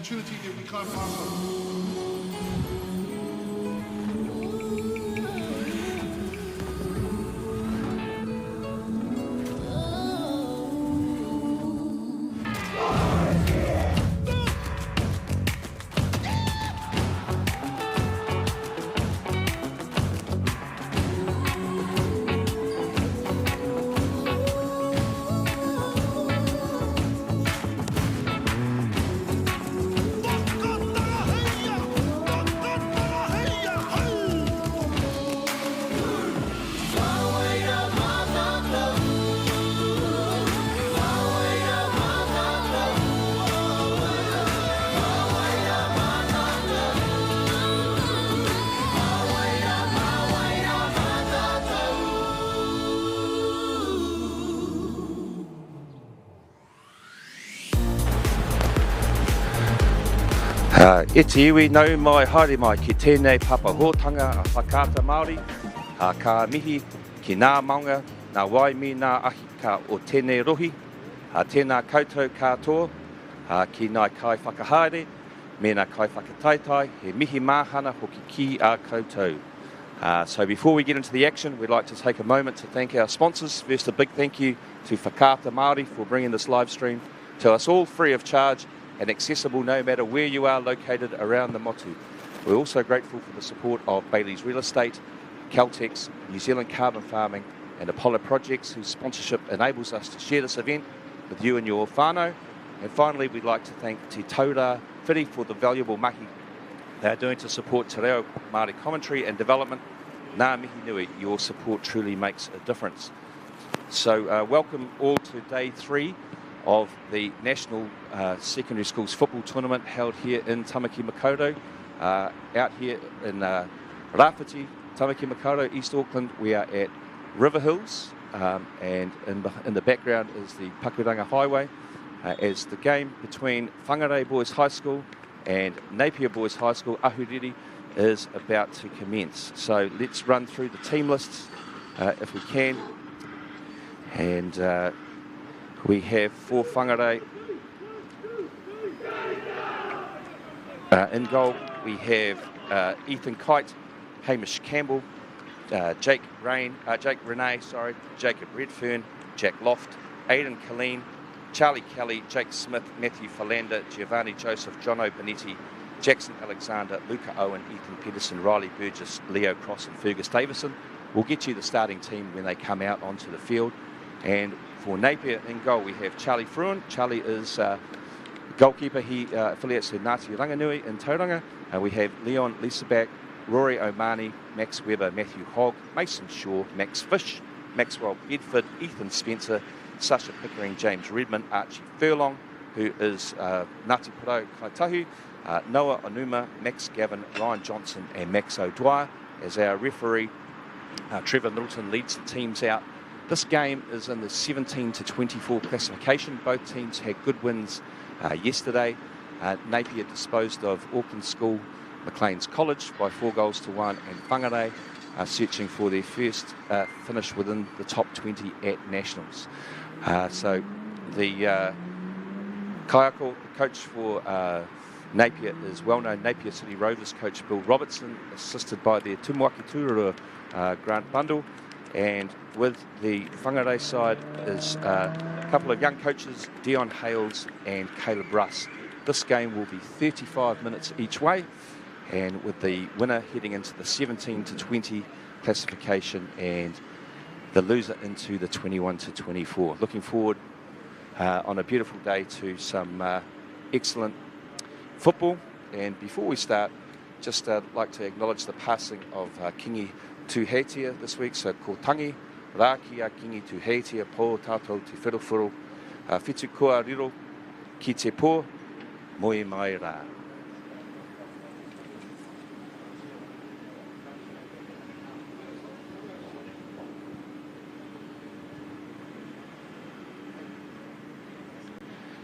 opportunity that we can't pass on. Iti iwi nau mai haere mai ki tēnei papahotanga a whakaata Māori, ka mihi ki nā maunga, nā waimi nā ahi ka o tēnei rohi, tēnā koutou katoa, ki nai kai whakahaere, me nā kai whakataitai, he mihi māhana hoki ki a koutou. So before we get into the action, we'd like to take a moment to thank our sponsors. First, a big thank you to Whakaata Māori for bringing this live stream to us all free of charge and accessible no matter where you are located around the motu. We're also grateful for the support of Bailey's Real Estate, Caltex, New Zealand Carbon Farming and Apollo Projects, whose sponsorship enables us to share this event with you and your whānau. And finally, we'd like to thank Te Taura Whiri for the valuable mahi they are doing to support Te Reo Māori commentary and development. Nā mihi nui, your support truly makes a difference. So welcome all to day 3 of the National Secondary Schools Football Tournament held here in Tāmaki Makaurau. Out here in Rāwhiti, Tāmaki Makaurau, East Auckland, we are at Riverhills, and in the background is the Pakuranga Highway, as the game between Whangarei Boys High School and Napier Boys High School, Ahuriri, is about to commence. So let's run through the team lists if we can. And we have for Whangarei in goal. We have Ethan Kite, Hamish Campbell, Jake Renee, Jacob Redfern, Jack Loft, Aidan Colleen, Charlie Kelly, Jake Smith, Matthew Philander, Giovanni Joseph, Jono Benetti, Jackson Alexander, Luca Owen, Ethan Pedersen, Riley Burgess, Leo Cross and Fergus Davison. We'll get you the starting team when they come out onto the field. And for Napier in goal, we have Charlie Fruin. Charlie is goalkeeper. He affiliates to Ngāti Ranganui in Tauranga. And we have Leon Lisaback, Rory O'Mani, Max Webber, Matthew Hogg, Mason Shaw, Max Fish, Maxwell Bedford, Ethan Spencer, Sasha Pickering, James Redmond, Archie Furlong, who is Ngāti Porou Kaitahu, Noah Onuma, Max Gavin, Ryan Johnson and Max O'Dwyer. As our referee, Trevor Middleton, leads the teams out. This game is in the 17 to 24 classification. Both teams had good wins yesterday. Napier disposed of Auckland School, McLeans College by 4-1, and Whangarei are searching for their first finish within the top 20 at Nationals. So the Kayako, the coach for Napier, is well-known Napier City Rovers coach Bill Robertson, assisted by their Tumuaki Tururua Grant Bundle. And with the Whangarei side is a couple of young coaches, Dion Hales and Caleb Russ. This game will be 35 minutes each way, and with the winner heading into the 17 to 20 classification and the loser into the 21 to 24. Looking forward on a beautiful day to some excellent football. And before we start, just like to acknowledge the passing of Kingi Tuheitia this week. So ko tangi rā kia Kingi Tuheitia po tātou te whirowhiro whitu kua riro ki te pō moi mai rā.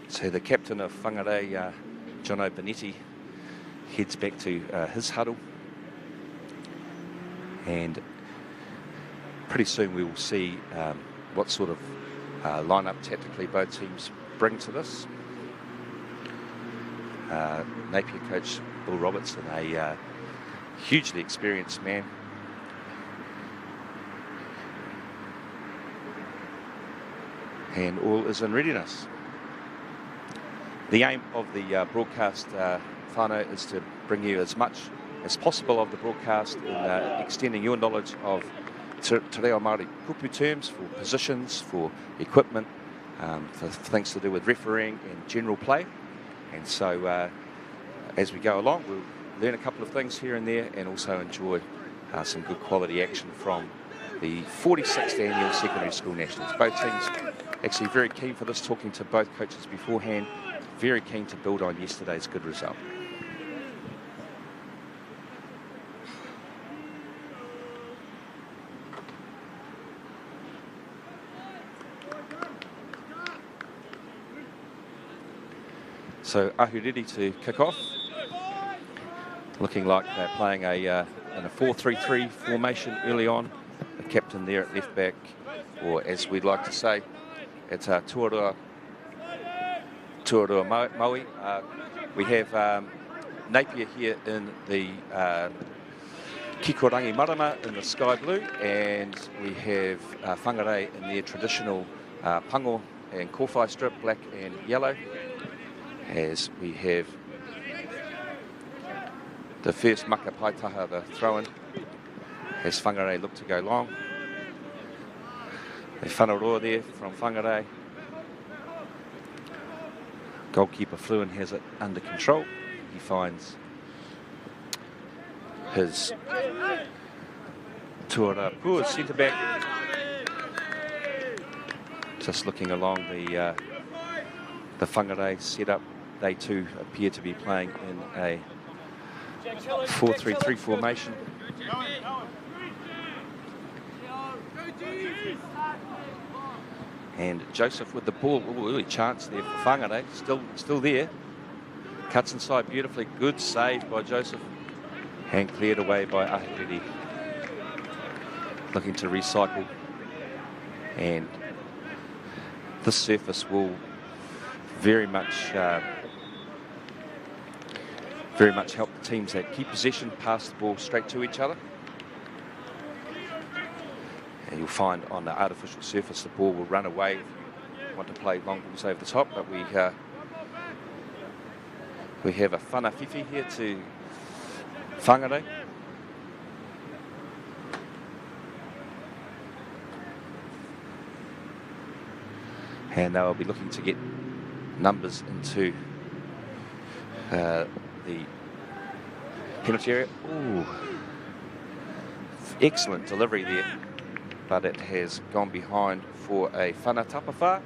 So the captain of Whangarei, Jono Benetti, heads back to his huddle. And pretty soon we will see what sort of lineup tactically both teams bring to this. Napier coach Bill Robertson, a hugely experienced man. And all is in readiness. The aim of the broadcast whānau is to bring you as much as possible of the broadcast in extending your knowledge of Te Reo Māori kupu terms for positions, for equipment, for things to do with refereeing and general play. And so as we go along, we'll learn a couple of things here and there and also enjoy some good quality action from the 46th Annual Secondary School Nationals. Both teams actually very keen for this, talking to both coaches beforehand, very keen to build on yesterday's good result. So Ahuriri to kick off, looking like they're playing in a 4-3-3 formation early on. The captain there at left back, or as we'd like to say, it's Tuarua Maui. We have Napier here in the Kikorangi Marama in the sky blue, and we have Whangarei in their traditional pango and kōwhai strip, black and yellow, as we have the first maka paitaha, the throw-in, as Whangarei look to go long. The whanaroa there from Whangarei. Goalkeeper Fluin has it under control. He finds his Tuara Pua centre back. Just looking along the Whangarei setup, they too appear to be playing in a 4-3-3 formation. And Joseph with the ball. Ooh, early chance there for Whangarei. Still there. Cuts inside beautifully. Good save by Joseph. And cleared away by Ahuriri. Looking to recycle. And this surface will very much help the teams that keep possession, pass the ball straight to each other. And you'll find on the artificial surface the ball will run away if you want to play long balls over the top. But we have a whanafifi here to Whangarei. And they'll be looking to get numbers into the penalty area. Ooh, excellent delivery there, but it has gone behind for a whanatapawha.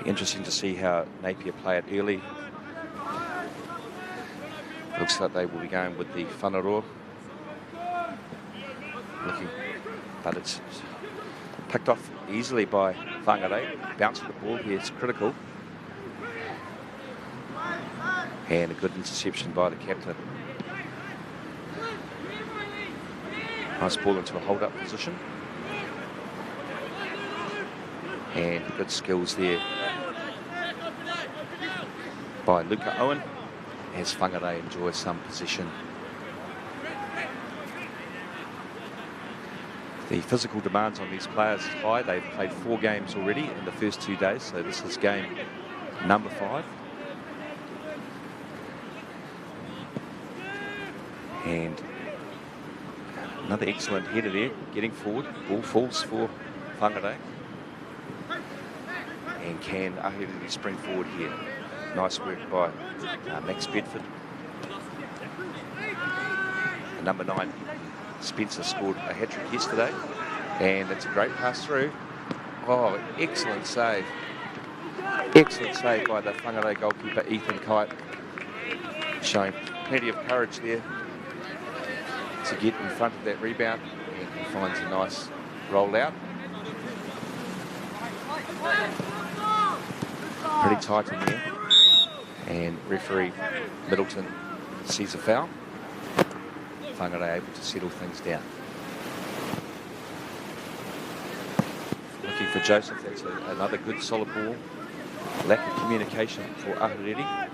Interesting to see how Napier play it early. Looks like they will be going with the whanaroa. But it's picked off easily by Whangarei. Bouncing the ball here is critical. And a good interception by the captain. Nice ball into a hold-up position. And good skills there by Luca Owen as Whangarei enjoys some possession. The physical demands on these players is high. They've played 4 games already in the first 2 days, so this is game number 5. And another excellent header there, getting forward. Ball falls for Whangarei. And can Ahuriri spring forward here? Nice work by Max Bedford. Number 9. Spencer scored a hat-trick yesterday, and it's a great pass through. Oh, excellent save. Excellent save by the Whangarei goalkeeper, Ethan Kite. Showing plenty of courage there to get in front of that rebound, and he finds a nice roll out. Pretty tight in there. And referee Middleton sees a foul. Whangarei able to settle things down. looking for Joseph. That's another good solid ball. Lack of communication for Ahuriri.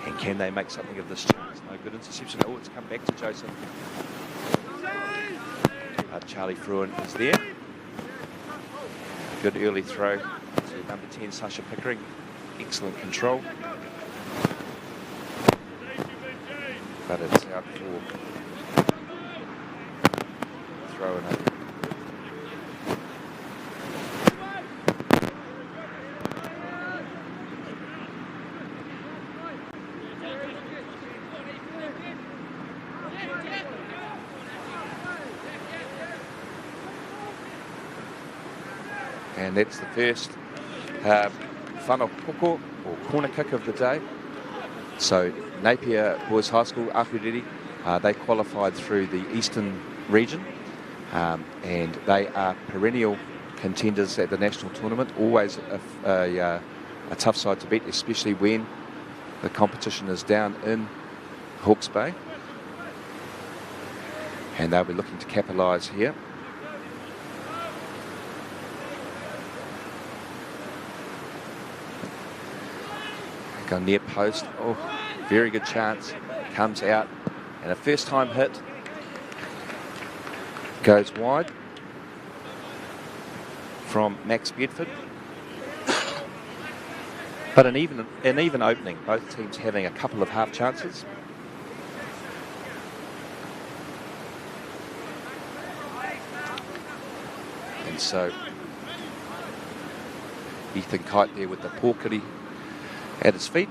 And can they make something of this chance? No good interception. Oh, it's come back to Joseph. Charlie Fruin is there. Good early throw to number 10, Sasha Pickering. Excellent control. But it's out for throw in over. And that's the first whanapoko or corner kick of the day. So Napier Boys High School, Ahuriri, they qualified through the Eastern region, and they are perennial contenders at the national tournament. Always a tough side to beat, especially when the competition is down in Hawke's Bay. And they'll be looking to capitalise here. Go near post. Oh, very good chance. Comes out. And a first time hit. Goes wide from Max Bedford. But an even opening. Both teams having a couple of half chances. And so Ethan Kite there with the pōkiri at his feet.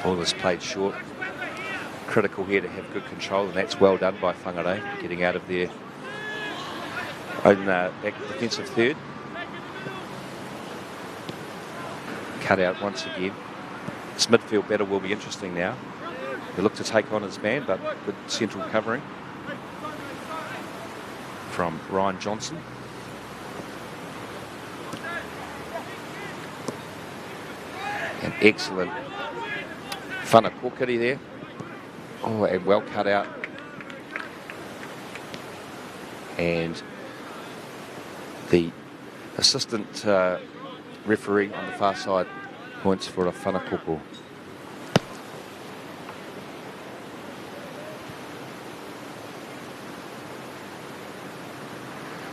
Ball is played short. Critical here to have good control, and that's well done by Whangarei, getting out of their own back defensive third. Cut out once again. This midfield battle will be interesting now. They look to take on his man, but good central covering from Ryan Johnson. An excellent whanapōkiri there. Oh, and well cut out. And the assistant referee on the far side points for a whanapōko.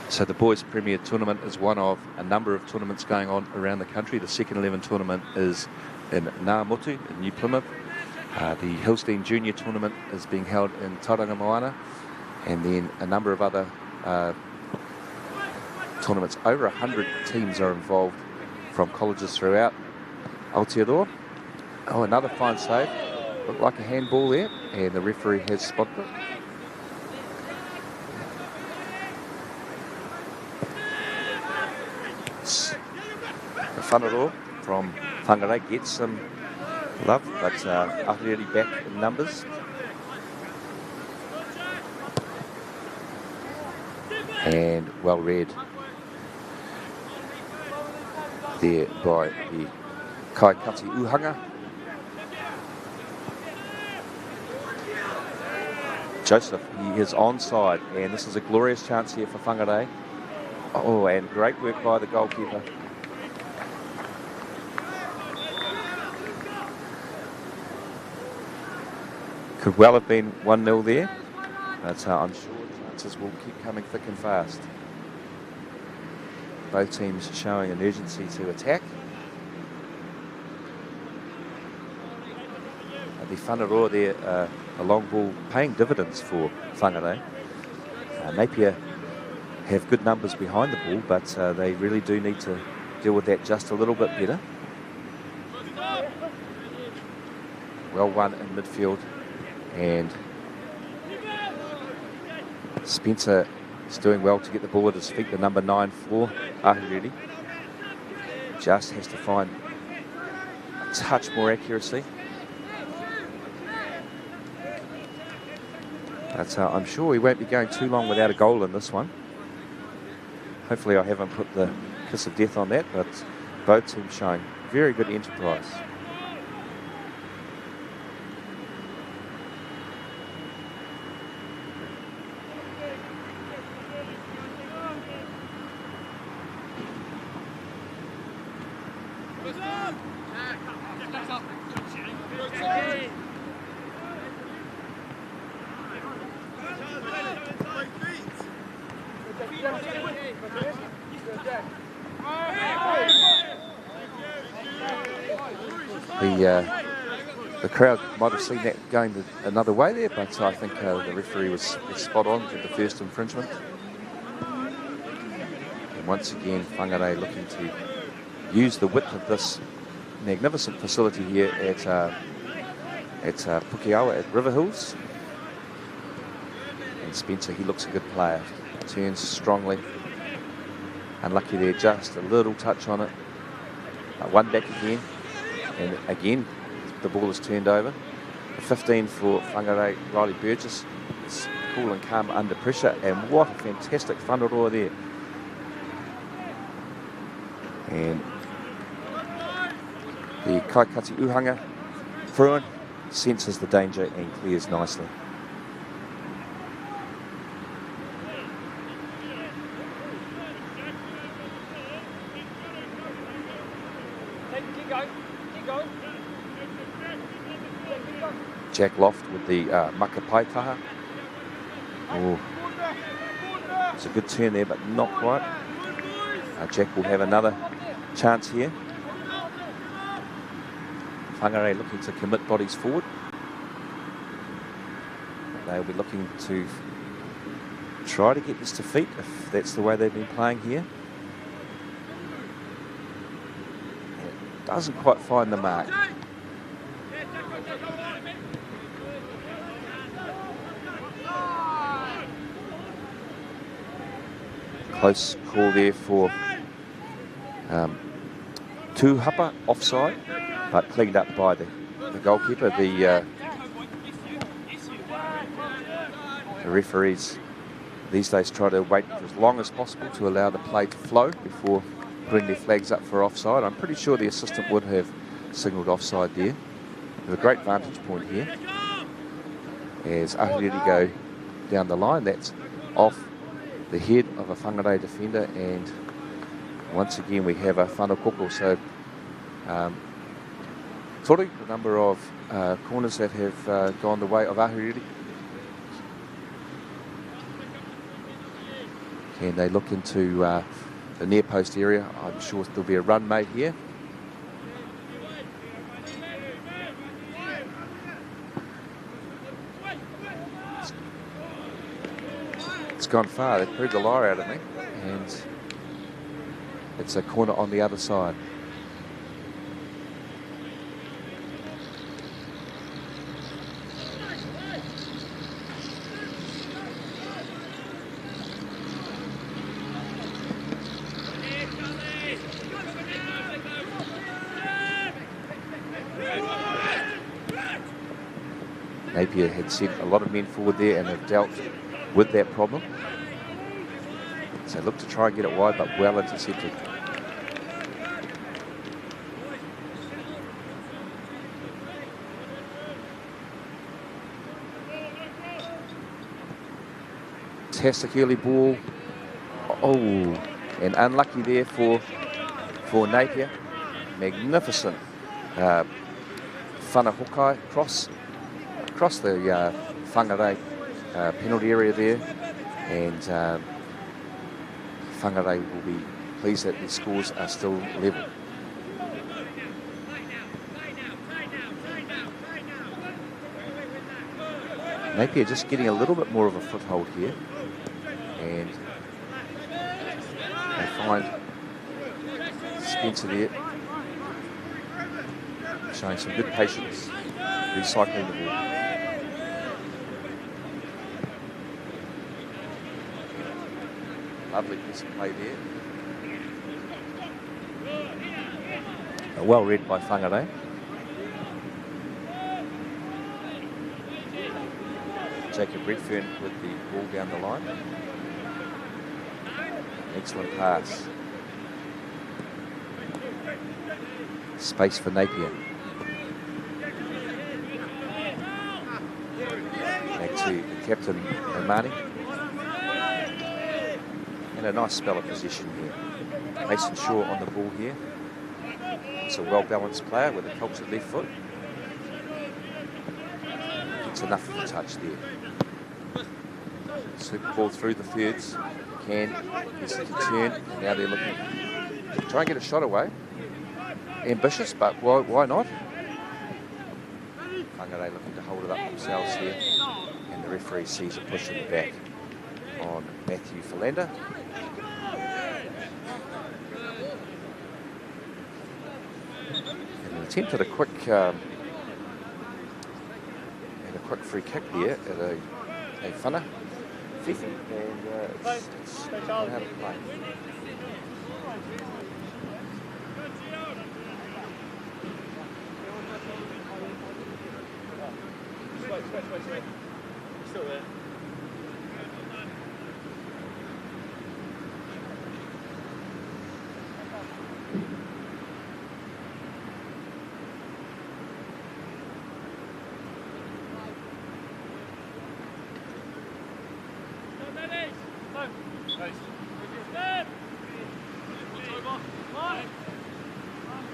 So the Boys Premier Tournament is one of a number of tournaments going on around the country. The second 11 tournament is in Ngāmotu in New Plymouth. The Hillstein Junior Tournament is being held in Tauranga Moana. And then a number of other tournaments. Over 100 teams are involved from colleges throughout Aotearoa. Oh, another fine save. Looked like a handball there, and the referee has spotted it. The whanaro from Whangarei gets some love, but Ahuriri back in numbers. And well read there by the Kaikati Uhanga. Joseph, he is onside, and this is a glorious chance here for Whangarei. Oh, and great work by the goalkeeper. Could well have been 1-0 there, but I'm sure chances will keep coming thick and fast. Both teams showing an urgency to attack. The whanaro there, a long ball paying dividends for Whangarei. Napier have good numbers behind the ball, but they really do need to deal with that just a little bit better. Well won in midfield, and Spencer is doing well to get the ball at his feet, the number 9 for Ahuriri. Just has to find a touch more accuracy. But I'm sure we won't be going too long without a goal in this one. Hopefully I haven't put the kiss of death on that, but both teams showing very good enterprise. The crowd might have seen that going another way there, but I think the referee was spot on with the first infringement. And once again, Whangarei looking to use the width of this magnificent facility here at Pukeawa at Riverhills. And Spencer, he looks a good player. Turns strongly. Unlucky there, just a little touch on it. One back again. And again, the ball is turned over. 15 for Whangarei, Riley Burgess. It's cool and calm under pressure. And what a fantastic whangaroa there. And the Kaikati Uhanga, Fruin, senses the danger and clears nicely. Jack Loft with the Makapaitaha. Oh, it's a good turn there, but not quite. Jack will have another chance here. Whangarei looking to commit bodies forward. They'll be looking to try to get this to feet if that's the way they've been playing here. It doesn't quite find the mark. Close call there for Tuhapa offside, but cleaned up by the goalkeeper. The referees these days try to wait for as long as possible to allow the play to flow before putting their flags up for offside. I'm pretty sure the assistant would have signalled offside there. There's a great vantage point here as Ahuriri go down the line. That's off the head of a Whangarei defender, and once again we have a whanokoko. So Tori, the number of corners that have gone the way of Ahuriri. And they look into the near post area. I'm sure there'll be a run made here. It's gone far. They've proved the liar out of me, and it's a corner on the other side. Napier had sent a lot of men forward there and have dealt with that problem. So look to try and get it wide, but well intercepted. Fantastic early ball. Oh, and unlucky there for Napier. Magnificent whanahokai cross across the Whangarei penalty area there, and Whangarei will be pleased that the scores are still level. Napier just getting a little bit more of a foothold here, and they find Spencer there showing some good patience, recycling the ball. Lovely piece of play there. Well read by Whangarei. Jacob Redfern with the ball down the line. Excellent pass. Space for Napier. Back to the captain, Omani. And a nice spell of possession here. Mason Shaw on the ball here. It's a well-balanced player with a cultured left foot. Gets enough of a touch there. Super ball through the thirds. Can gets it to turn. Now they're looking to try and get a shot away. Ambitious, but why not? Whangarei looking to hold it up themselves here. And the referee sees a push in the back on Matthew Philander. And attempted a quick free kick there at a whana Fifi, and it's gone out of play. Still there.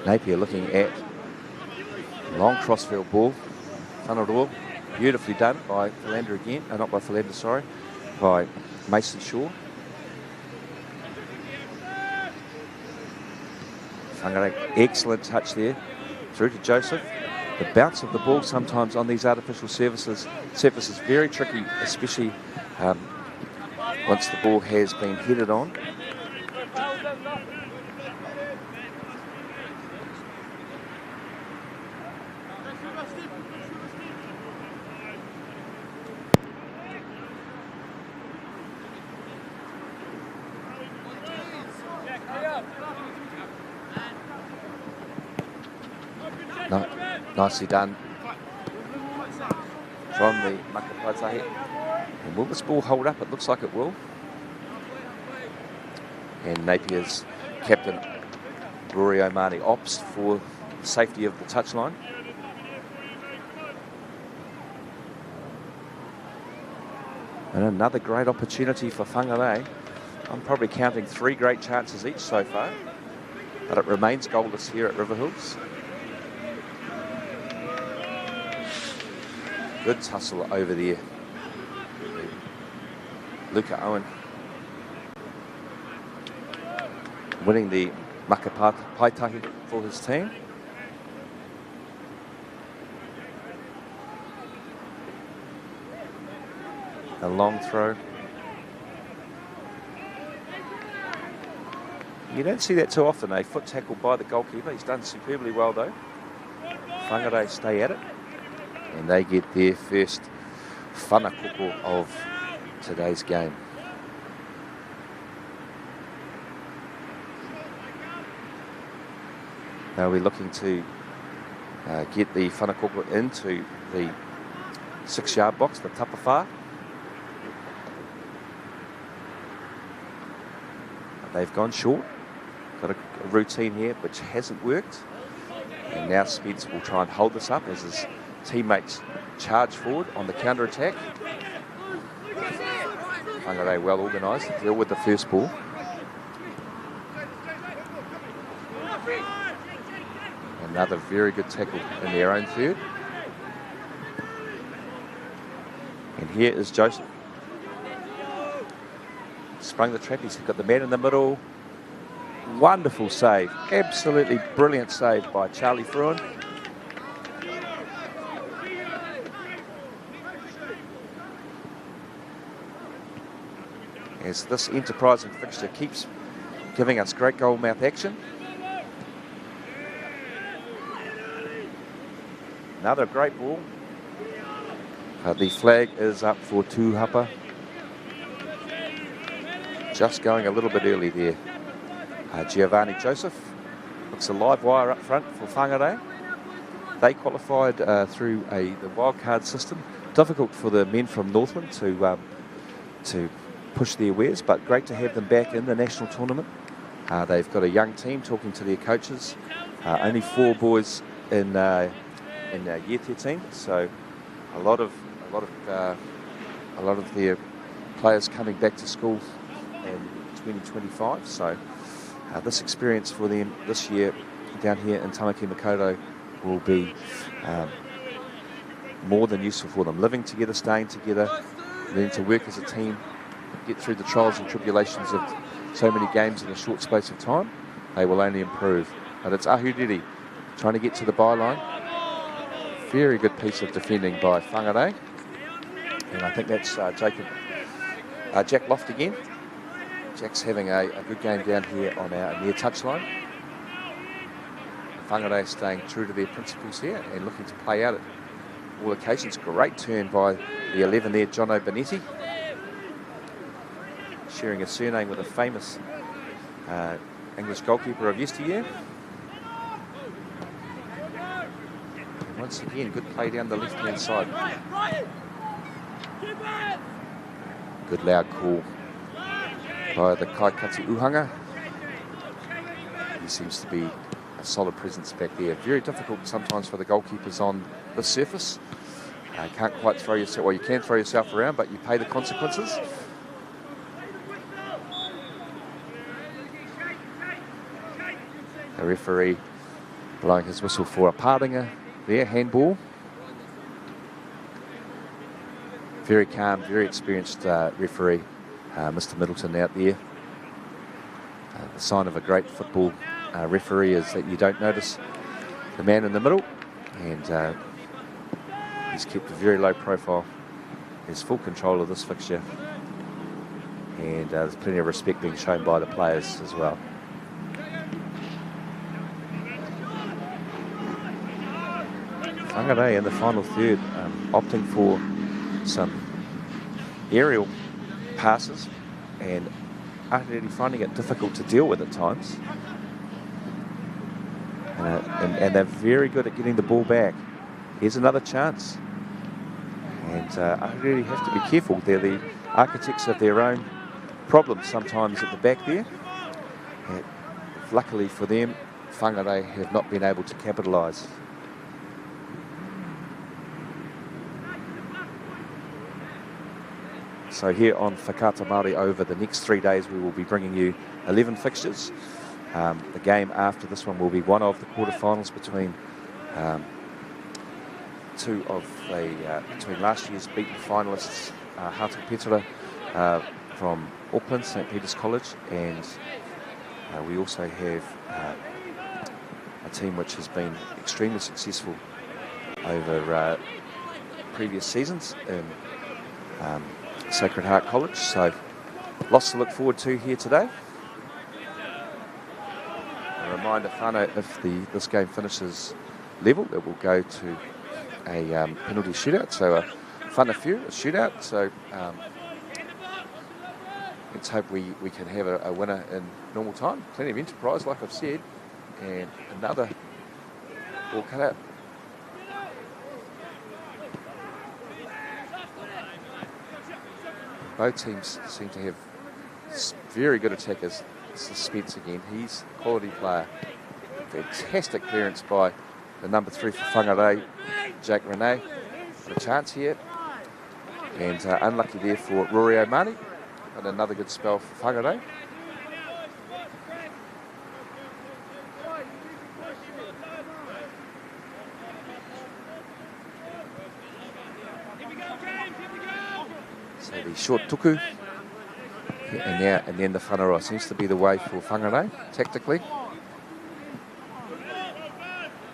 Napier looking at long crossfield ball, Whanarua, beautifully done by Philander again, not by Philander, sorry, by Mason Shaw. Whangarei, excellent touch there, through to Joseph. The bounce of the ball sometimes on these artificial surfaces very tricky, especially once the ball has been headed on. Nicely done from the Makaurau. And will this ball hold up? It looks like it will. And Napier's captain, Rory O'Mahony, opts for the safety of the touchline. And another great opportunity for Whangarei. I'm probably counting 3 great chances each so far, but it remains goalless here at Riverhills. Good tussle over there. Luka Owen winning the Makaurau for his team. A long throw. You don't see that too often, a foot tackle by the goalkeeper. He's done superbly well though. Whangarei stay at it. And they get their first whanakoko of today's game. Now we're looking to get the whanakoko into the 6-yard box, the tapawhā. They've gone short. Got a routine here which hasn't worked. And now Spence will try and hold this up as his teammates charge forward on the counter-attack. Whangarei well organised to deal with the first ball. Another very good tackle in their own third. And here is Joseph. Sprung the trap, he's got the man in the middle. Wonderful save, absolutely brilliant save by Charlie Fruin. As this enterprising fixture keeps giving us great goal mouth action. Another great ball. The flag is up for tūhapa. Just going a little bit early there. Giovanni Joseph looks a live wire up front for Whangarei. They qualified through the wildcard system. Difficult for the men from Northland to push their wares, but great to have them back in the national tournament. They've got a young team talking to their coaches. Only 4 boys in year 13, so a lot of their players coming back to school in 2025. So this experience for them this year down here in Tāmaki Makaurau will be more than useful for them. Living together, staying together, learning to work as a team, get through the trials and tribulations of so many games in a short space of time, they will only improve. But it's Ahuriri trying to get to the byline. Very good piece of defending by Whangarei. And I think that's Jack Loft again. Jack's having a good game down here on our near touchline. Whangarei staying true to their principles here and looking to play out at all occasions. Great turn by the 11 there, Jono Benetti. Sharing a surname with a famous English goalkeeper of yesteryear. And once again, good play down the left-hand side. Good loud call by the Kaikati Uhanga. He seems to be a solid presence back there. Very difficult sometimes for the goalkeepers on the surface. Can't quite throw yourself, well, you can throw yourself around, but you pay the consequences. The referee blowing his whistle for a pāringa there, handball. Very calm, very experienced referee, Mr. Middleton out there. The sign of a great football referee is that you don't notice the man in the middle, and he's kept a very low profile. He has full control of this fixture, and there's plenty of respect being shown by the players as well. Whangarei in the final third, opting for some aerial passes and utterly finding it difficult to deal with at times. And they're very good at getting the ball back. Here's another chance. And I really have to be careful. They're the architects of their own problems sometimes at the back there. And luckily for them, Whangarei have not been able to capitalise. So here on Whakata Māori, over the next 3 days, we will be bringing you 11 fixtures. The game after this one will be one of the quarterfinals between between last year's beaten finalists, Hata Petera from Auckland, St. Peter's College, and we also have a team which has been extremely successful over previous seasons in Sacred Heart College, so lots to look forward to here today. A reminder, whānau, if this game finishes level, it will go to a penalty shootout, so a whanawhiu, a shootout, so let's hope we can have a winner in normal time. Plenty of enterprise, like I've said, and another ball cut out. Both teams seem to have very good attackers. This is Spence again. He's a quality player. Fantastic clearance by the number 3 for Whangarei, Jake Renee. Got a chance here. And unlucky there for Rory O'Mani. But another good spell for Whangarei. So the short tuku, and then the whanaroa seems to be the way for Whangarei tactically.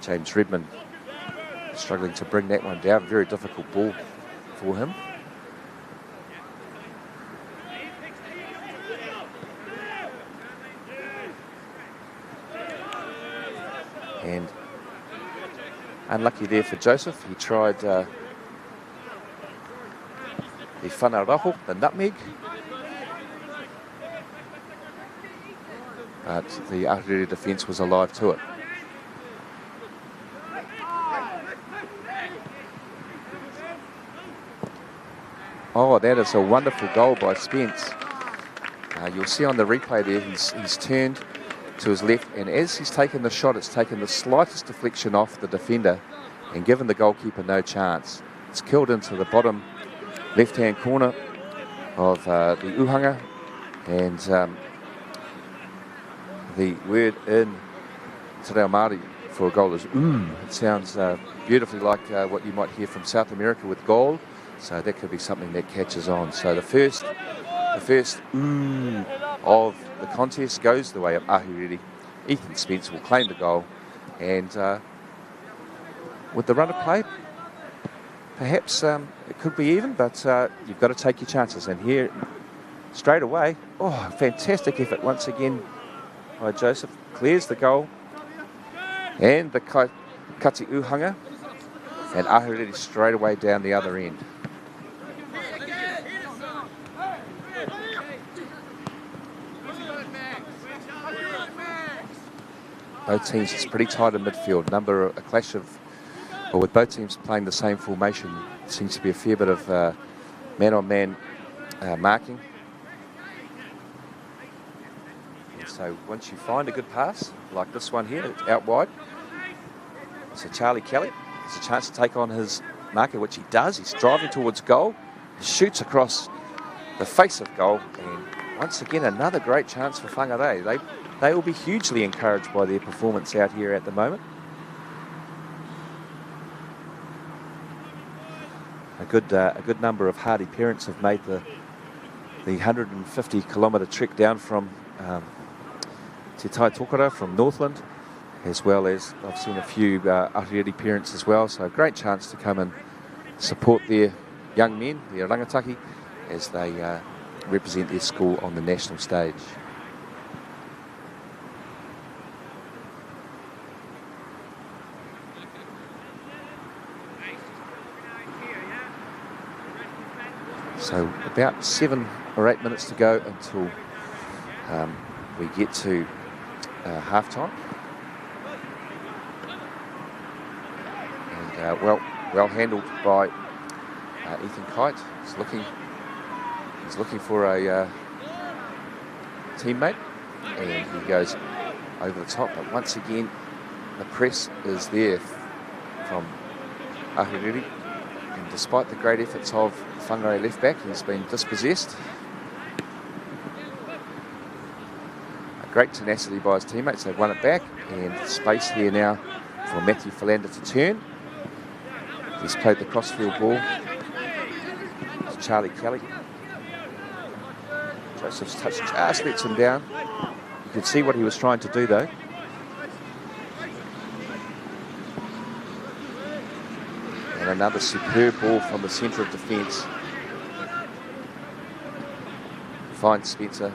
James Redmond struggling to bring that one down. Very difficult ball for him. And unlucky there for Joseph. He tried the whanaraho, the nutmeg. But the Ahuriri defence was alive to it. Oh, that is a wonderful goal by Spence. You'll see on the replay there, he's turned to his left, and as he's taken the shot, it's taken the slightest deflection off the defender and given the goalkeeper no chance. It's killed into the bottom left-hand corner of the Uhanga, and the word in Te Reo Māori for a goal is It sounds beautifully like what you might hear from South America with goal. So that could be something that catches on. So the first of the contest goes the way of Ahuriri. Ethan Spence will claim the goal, and with the run of play, perhaps it could be even, but you've got to take your chances. And here, straight away, fantastic effort once again by Joseph. Clears the goal, and the Kati Uhanga, and Ahuriri straight away down the other end. Both teams, it's pretty tight in midfield. With both teams playing the same formation, seems to be a fair bit of man-on-man marking. And so once you find a good pass, like this one here, out wide, so Charlie Kelly has a chance to take on his marker, which he does. He's driving towards goal. He shoots across the face of goal, and once again, another great chance for Whangarei. They will be hugely encouraged by their performance out here at the moment. A good number of hardy parents have made the 150-kilometre trek down from Te Tai Tokara from Northland, as well as I've seen a few Ahuriri parents as well. So a great chance to come and support their young men, their rangataki, as they represent their school on the national stage. So about 7 or 8 minutes to go until we get to half-time. And well handled by Ethan Kite. He's looking for a teammate, and he goes over the top. But once again, the press is there from Ahuriri. And despite the great efforts of Whangarei left back, he's been dispossessed. A great tenacity by his teammates. They've won it back, and space here now for Matthew Philander to turn. He's played the crossfield ball to Charlie Kelly. Joseph's touch just lets him down. You could see what he was trying to do though. And another superb ball from the centre of defence. Finds Spencer.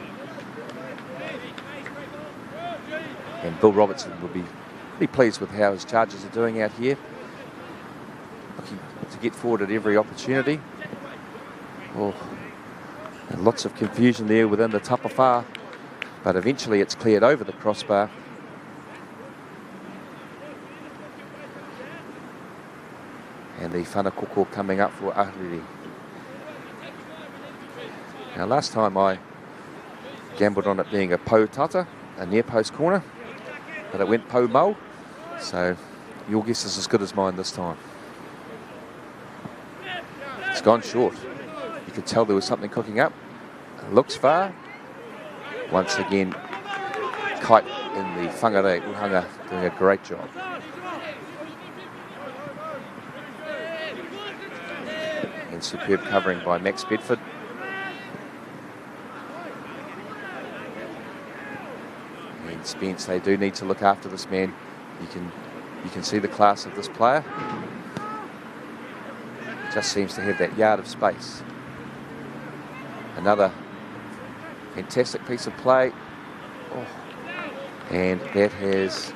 And Bill Robertson will be pretty pleased with how his charges are doing out here. Looking to get forward at every opportunity. And lots of confusion there within the tapawhā, but eventually it's cleared over the crossbar. And the whanakoko coming up for Ahuriri. Now last time I gambled on it being a pou tata, a near post corner, but it went pou mau, so your guess is as good as mine this time. It's gone short. You could tell there was something cooking up. It looks far. Once again, Kite in the Whangarei Uhanga doing a great job. And superb covering by Max Bedford. And Spence, they do need to look after this man. You can see the class of this player. Just seems to have that yard of space. Another fantastic piece of play. And that has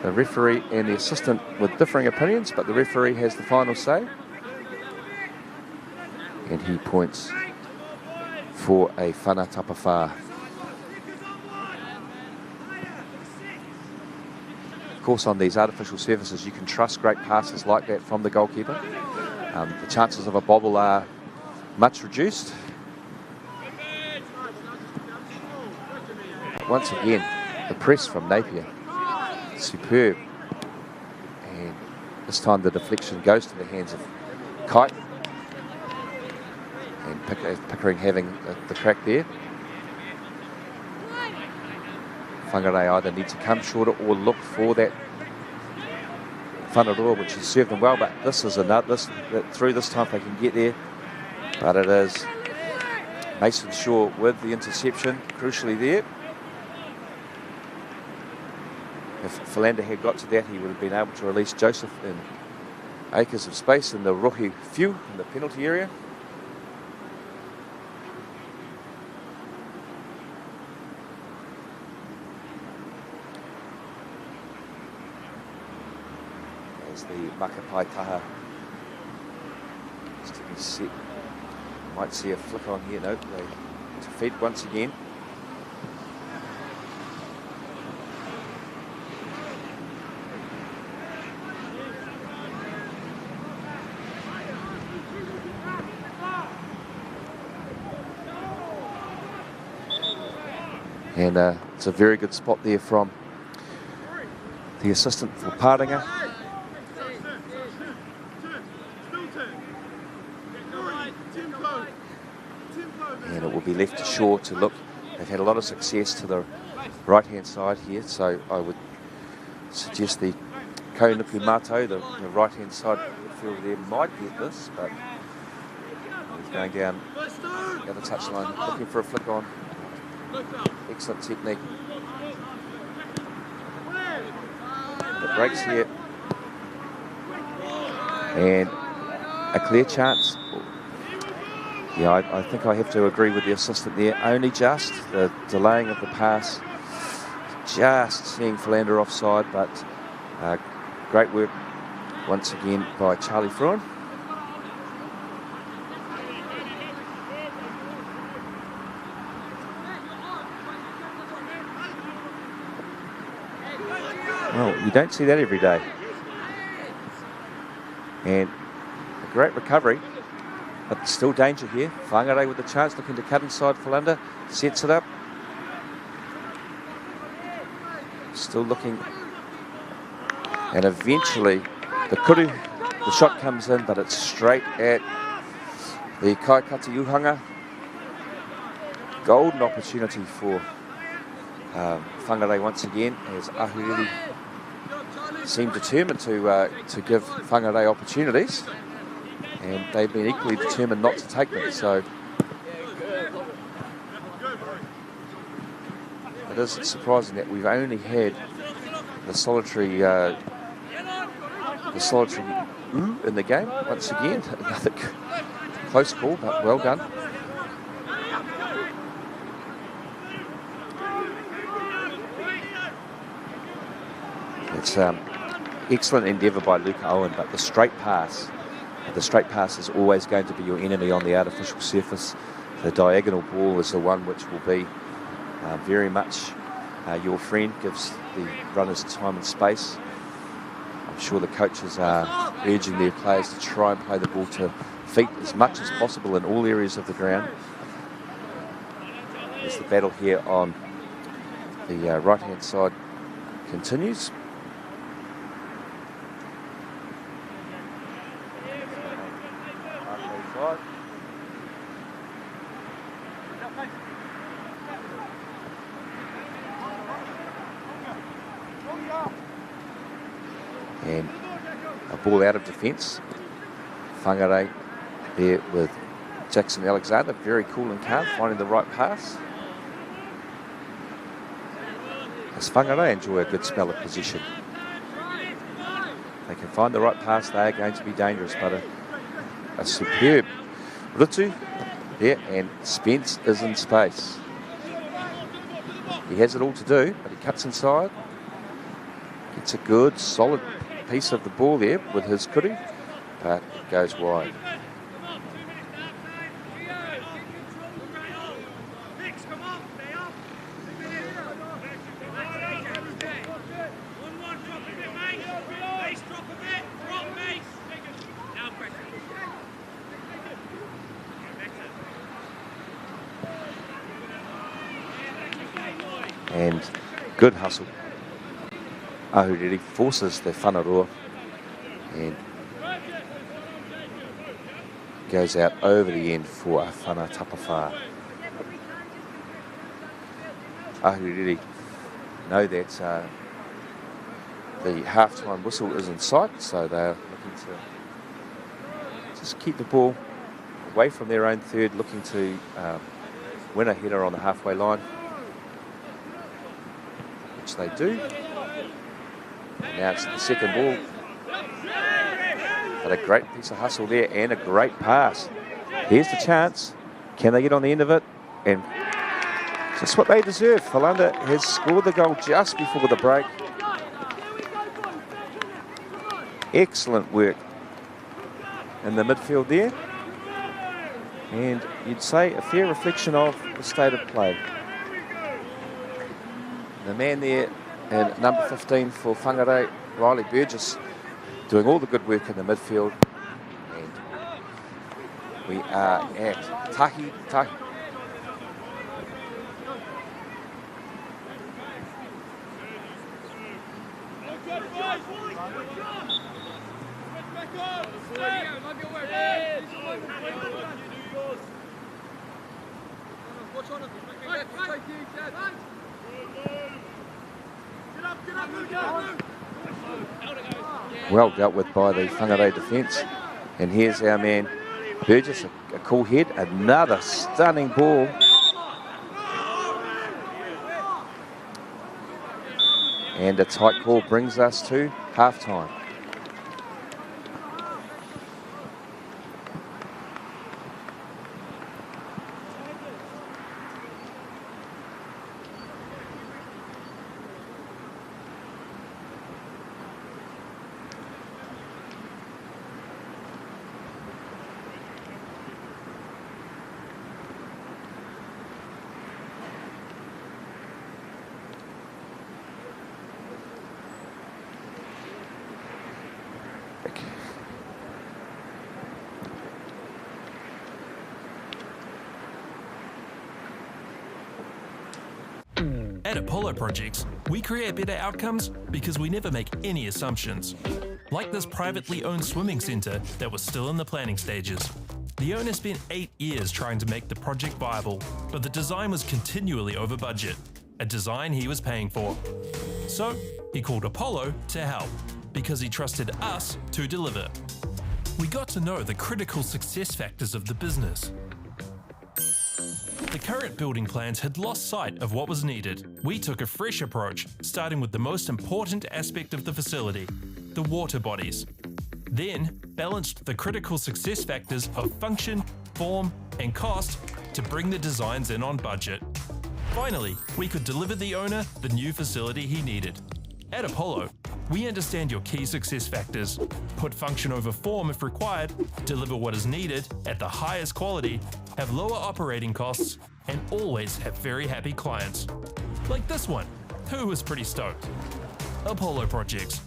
the referee and the assistant with differing opinions, but the referee has the final say. And he points for a whana tapawhā. Of course, on these artificial surfaces, you can trust great passes like that from the goalkeeper. The chances of a bobble are much reduced. Once again, the press from Napier, superb. And this time the deflection goes to the hands of Kite. And Pickering having the crack there. Whangarei either need to come shorter or look for that whanarua, which has served them well, but this is another, through this time they can get there. But it is Mason Shaw with the interception, crucially there. If Philander had got to that, he would have been able to release Joseph in acres of space in the rohi few in the penalty area. As the Makapai Taha is to be set. Might see a flick on here. No, they to feed once again. And it's a very good spot there from the assistant for Pāringa. And it will be left to Shaw to look. They've had a lot of success to the right-hand side here, so I would suggest the Kaunuku Mato, the right-hand side field there, might get this, but he's going down the other touchline, looking for a flick on. Excellent technique. The breaks here. And a clear chance. Yeah, I think I have to agree with the assistant there. Only just the delaying of the pass. Just seeing Philander offside, but great work once again by Charlie Fruin. Well, you don't see that every day. And a great recovery, but still danger here. Whangarei with the chance, looking to cut inside Philander, sets it up. Still looking. And eventually, the shot comes in, but it's straight at the Kaikata Uhanga. Golden opportunity for Whangarei once again, as Ahuriri seemed determined to give Whangarei opportunities, and they've been equally determined not to take them. So it is surprising that we've only had the solitary ooh in the game once again. Another close call, but well done. It's excellent endeavour by Luca Owen, but the straight pass is always going to be your enemy on the artificial surface. The diagonal ball is the one which will be very much your friend, gives the runners time and space. I'm sure the coaches are urging their players to try and play the ball to feet as much as possible in all areas of the ground. As the battle here on the right-hand side continues. And a ball out of defence. Whangarei there with Jackson Alexander, very cool and calm, finding the right pass. As Whangarei enjoy a good spell of position. They can find the right pass, they are going to be dangerous, but a superb Rutu there, and Spence is in space. He has it all to do, but he cuts inside. Gets a good, solid piece of the ball there with his kuru, but it goes wide. And good hustle. Ahuriri forces the whanarua and goes out over the end for a whana tapawha. Ahuriri know that the half-time whistle is in sight, so they're looking to just keep the ball away from their own third, looking to win a header on the halfway line, which they do. And now it's the second ball. But a great piece of hustle there and a great pass. Here's the chance. Can they get on the end of it? And just what they deserve. Philander has scored the goal just before the break. Excellent work in the midfield there. And you'd say a fair reflection of the state of play. The man there in number 15 for Whangarei, Riley Burgess, doing all the good work in the midfield. And we are at Tahi. Well dealt with by the Whangarei defence. And here's our man Burgess, a cool head, another stunning ball. And a tight call brings us to half-time. At Apollo Projects, we create better outcomes because we never make any assumptions. Like this privately owned swimming centre that was still in the planning stages. The owner spent 8 years trying to make the project viable, but the design was continually over budget, a design he was paying for. So he called Apollo to help, because he trusted us to deliver. We got to know the critical success factors of the business. The current building plans had lost sight of what was needed. We took a fresh approach, starting with the most important aspect of the facility, the water bodies. Then balanced the critical success factors of function, form, and cost to bring the designs in on budget. Finally, we could deliver the owner the new facility he needed. At Apollo, we understand your key success factors, put function over form if required, deliver what is needed at the highest quality, have lower operating costs, and always have very happy clients. Like this one, who was pretty stoked. Apollo Projects.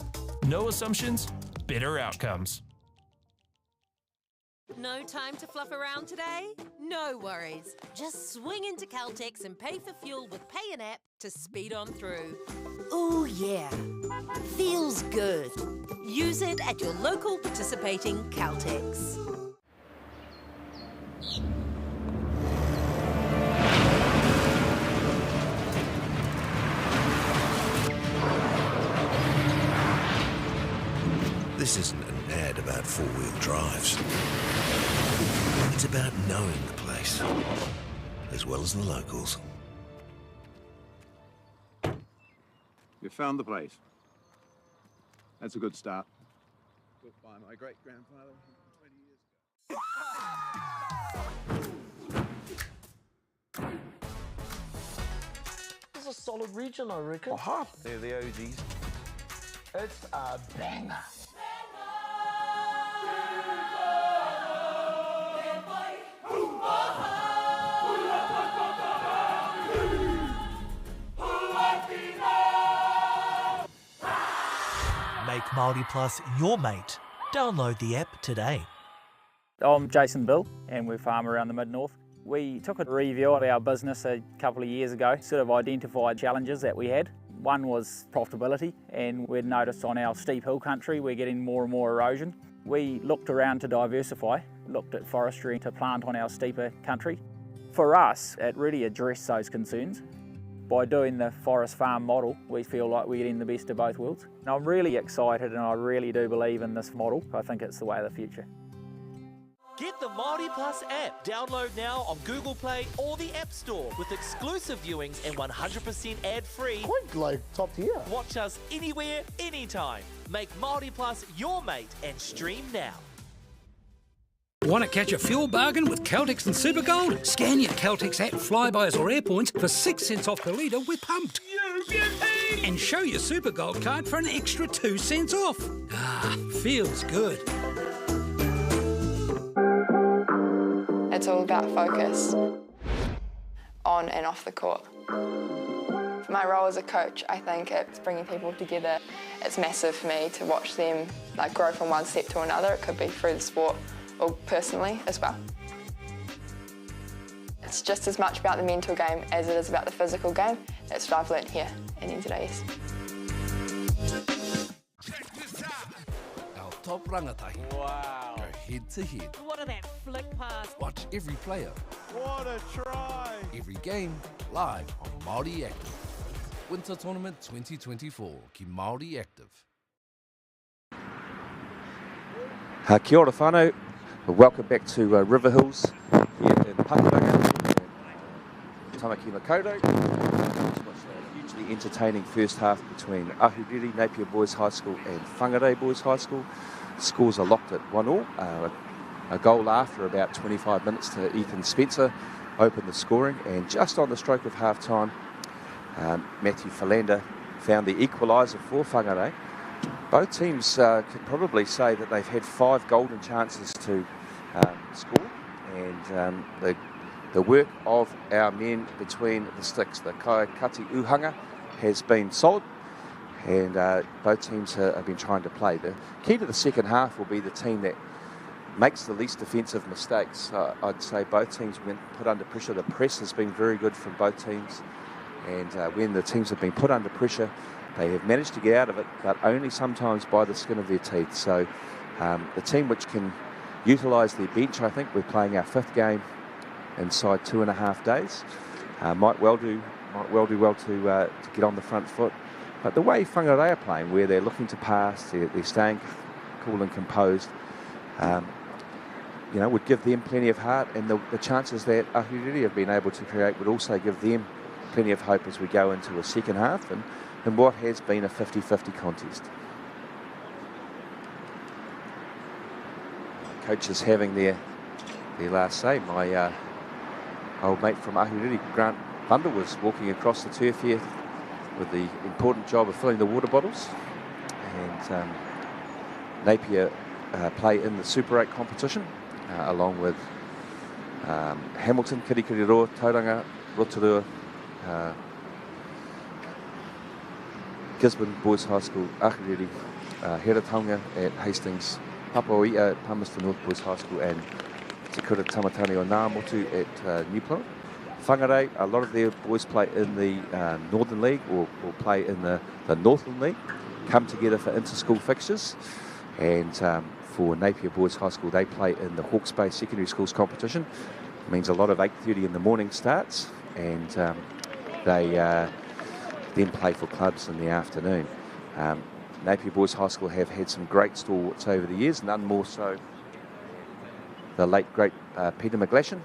No assumptions, better outcomes. No time to fluff around today? No worries. Just swing into Caltex and pay for fuel with Pay an App to speed on through. Ooh yeah, feels good. Use it at your local participating Caltex. This isn't an ad about four-wheel drives. It's about knowing the place, as well as the locals. You found the place. That's a good start. Built by my great-grandfather 20 years ago. It's a solid region, I reckon. Aha! They're the OGs. It's a banger. Make Māori Plus your mate. Download the app today. I'm Jason Bill and we farm around the Mid-North. We took a review of our business a couple of years ago, sort of identified challenges that we had. One was profitability, and we'd noticed on our steep hill country we're getting more and more erosion. We looked around to diversify, looked at forestry to plant on our steeper country. For us, it really addressed those concerns. By doing the forest farm model, we feel like we're getting the best of both worlds. And I'm really excited and I really do believe in this model. I think it's the way of the future. Get the Māori Plus app. Download now on Google Play or the App Store with exclusive viewings and 100% ad-free. Quite like top tier. Watch us anywhere, anytime. Make Māori Plus your mate and stream now. Want to catch a fuel bargain with Caltex and Supergold? Scan your Caltex app, Flybuys or Airpoints for 6 cents off per litre with Pumped. And show your Supergold card for an extra 2 cents off. Ah, feels good. It's all about focus, on and off the court. For my role as a coach, I think it's bringing people together. It's massive for me to watch them grow from one step to another. It could be through the sport or personally as well. It's just as much about the mental game as it is about the physical game. That's what I've learned here in NZSS. Our top rangatahi. Wow. Go head to head. What a that flick pass. Watch every player. What a try. Every game live on Māori Active. Winter Tournament 2024. Ki Māori Active. Kia ora whānau. Welcome back to Riverhills here in Pakuranga. Tāmaki Makaurau. Hugely entertaining first half between Ahuriri Napier Boys High School and Whangarei Boys High School. Scores are locked at 1-1. A goal after about 25 minutes to Ethan Spencer opened the scoring, and just on the stroke of half time, Matthew Philander found the equaliser for Whangarei. Both teams could probably say that they've had 5 golden chances to score, and the work of our men between the sticks, the Kaikati Uhanga, has been solid, and both teams have been trying to play. The key to the second half will be the team that makes the least defensive mistakes. I'd say both teams, when put under pressure, the press has been very good from both teams, and when the teams have been put under pressure, they have managed to get out of it, but only sometimes by the skin of their teeth. So the team which can utilise their bench, I think we're playing our 5th game inside 2.5 days, might well do well to get on the front foot. But the way Whangarei are playing, where they're looking to pass, they're staying cool and composed, would give them plenty of heart, and the chances that Ahuriri have been able to create would also give them plenty of hope as we go into a second half and what has been a 50-50 contest. Coaches having their last say. My old mate from Ahuriri, Grant Thunder, was walking across the turf here with the important job of filling the water bottles, and Napier play in the Super 8 competition along with Hamilton, Kirikiriroa, Tauranga, Rotorua, Gisborne Boys High School, Ahuriri, Heretaunga at Hastings, Papaoia at Palmerston North Boys High School, and Te Kura Tamatani o Ngāmotu at New Plymouth. Whangarei, a lot of their boys play in the Northern League or play in the Northern League, come together for inter-school fixtures, and for Napier Boys High School, they play in the Hawke's Bay Secondary Schools competition. It means a lot of 8:30 in the morning starts, and they then play for clubs in the afternoon. Napier Boys High School have had some great stalwarts over the years, none more so the late great Peter McLeans,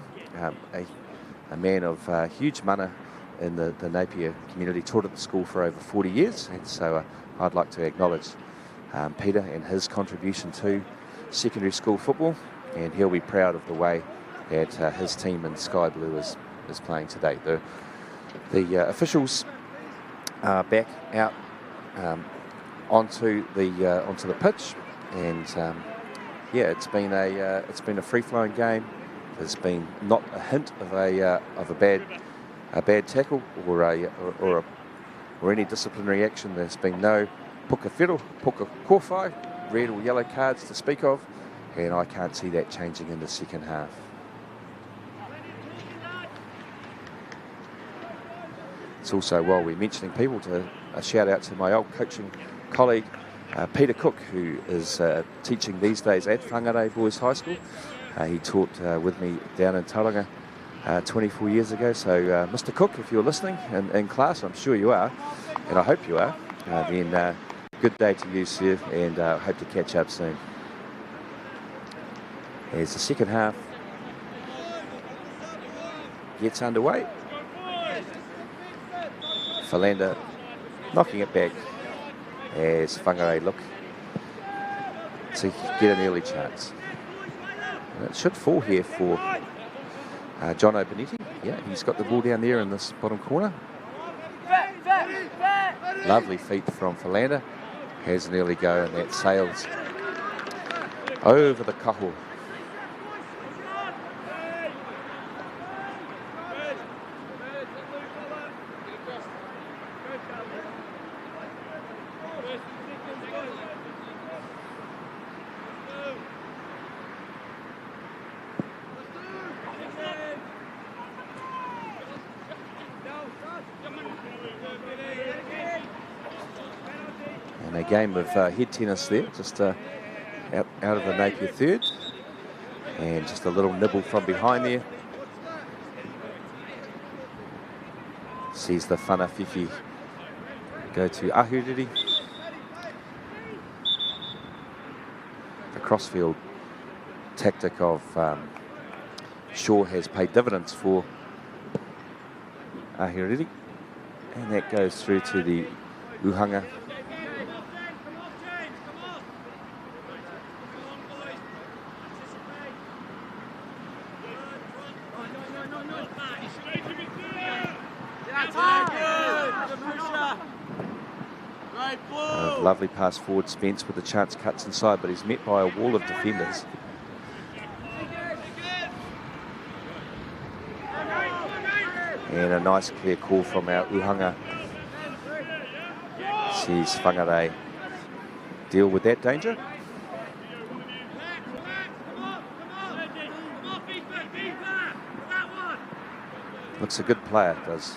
a man of huge mana in the Napier community, taught at the school for over 40 years, and so I'd like to acknowledge Peter and his contribution to secondary school football, and he'll be proud of the way that his team in Sky Blue is playing today. The officials are back out onto the pitch, and it's been a free-flowing game. There's been not a hint of a bad tackle or any disciplinary action. There's been no puka whiro, puka kōwhai, red or yellow cards to speak of, and I can't see that changing in the second half. It's also, while we're mentioning people, a shout out to my old coaching colleague Peter Cook, who is teaching these days at Whangarei Boys High School. He taught with me down in Tauranga 24 years ago. So Mr. Cook, if you're listening in class, I'm sure you are, and I hope you are, then good day to you, sir, and hope to catch up soon. As the second half gets underway, Philander knocking it back as Whangarei look to get an early chance. And it should fall here for John O'Benetti. Yeah, he's got the ball down there in this bottom corner. Lovely feet from Philander. Has an early go, and that sails over the kaho. A game of head tennis there, just out of the Napier third, and just a little nibble from behind there. Sees the whanafifi go to Ahuriri. The crossfield tactic of Shaw has paid dividends for Ahuriri, and that goes through to the Uhanga. Lovely pass forward, Spence with a chance, cuts inside, but he's met by a wall of defenders. And a nice clear call from our Uhanga. Sees Whangarei deal with that danger. Looks a good player, does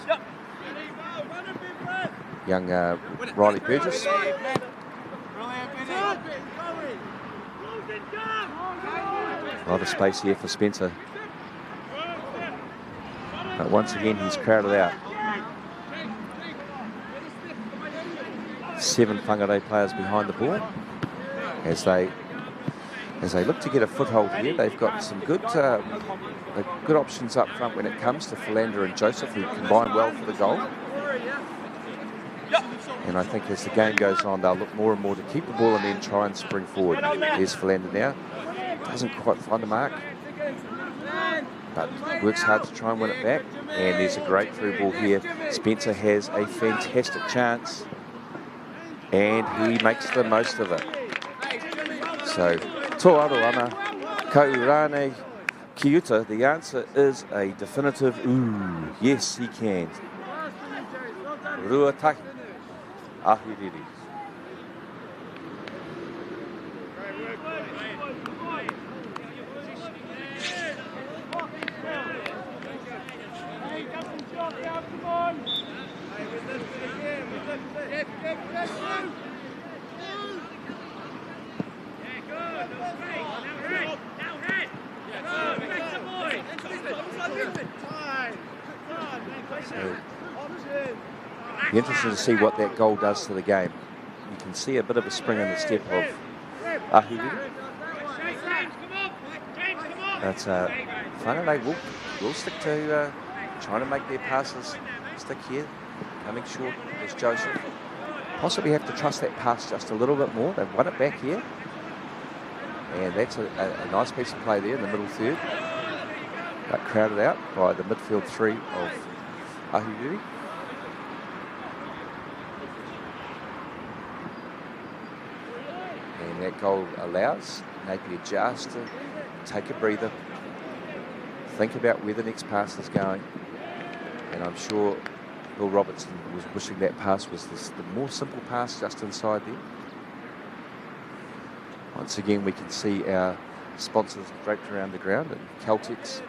young Riley Burgess. A lot of space here for Spencer. But once again, he's crowded out. 7 Whangarei players behind the ball as they look to get a foothold here. They've got some good options up front when it comes to Philander and Joseph, who combine well for the goal. And I think as the game goes on, they'll look more and more to keep the ball and then try and spring forward. There's Philander now. Doesn't quite find the mark, but works hard to try and win it back. And there's a great through ball here. Spencer has a fantastic chance, and he makes the most of it. So, tō aroana, kaurane, Kiuta, the answer is a definitive ooh. Yes, he can. Ruatahi, Ahuriri. Be interesting to see what that goal does to the game. You can see a bit of a spring in the step of Ahuriri. But Whangarei will stick to trying to make their passes stick here. Coming short is Joseph. Possibly have to trust that pass just a little bit more. They've won it back here. And that's a nice piece of play there in the middle third. But crowded out by the midfield 3 of Ahuriri. And that goal allows Napier just to take a breather, think about where the next pass is going. And I'm sure Bill Robertson was wishing that pass was the more simple pass just inside there. Once again, we can see our sponsors draped around the ground, and Caltex,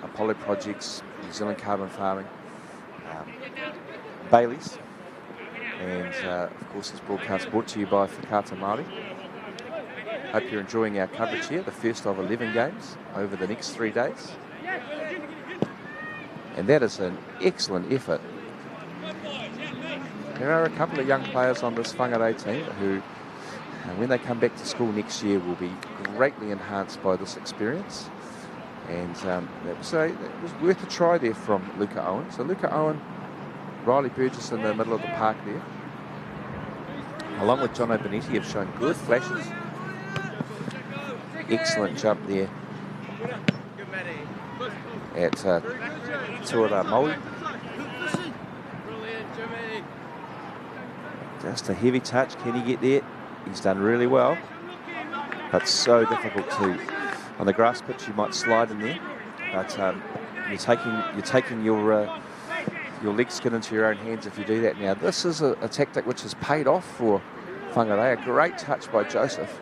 Apollo Projects, New Zealand Carbon Farming, Bailey's, and of course this broadcast brought to you by Whakata Māori. Hope you're enjoying our coverage here, the first of 11 games over the next 3 days. And that is an excellent effort. There are a couple of young players on this Whangarei team who, when they come back to school next year, will be greatly enhanced by this experience. And it was worth a try there from Luca Owen. So Luca Owen, Riley Burgess in the middle of the park there, along with Jono Benetti, have shown good flashes. Excellent jump there at Tuara Maui. Just a heavy touch. Can he get there? He's done really well. But so difficult to, on the grass pitch, you might slide in there. But you're taking your leg skin into your own hands if you do that. Now, this is a tactic which has paid off for Whangarei. A great touch by Joseph.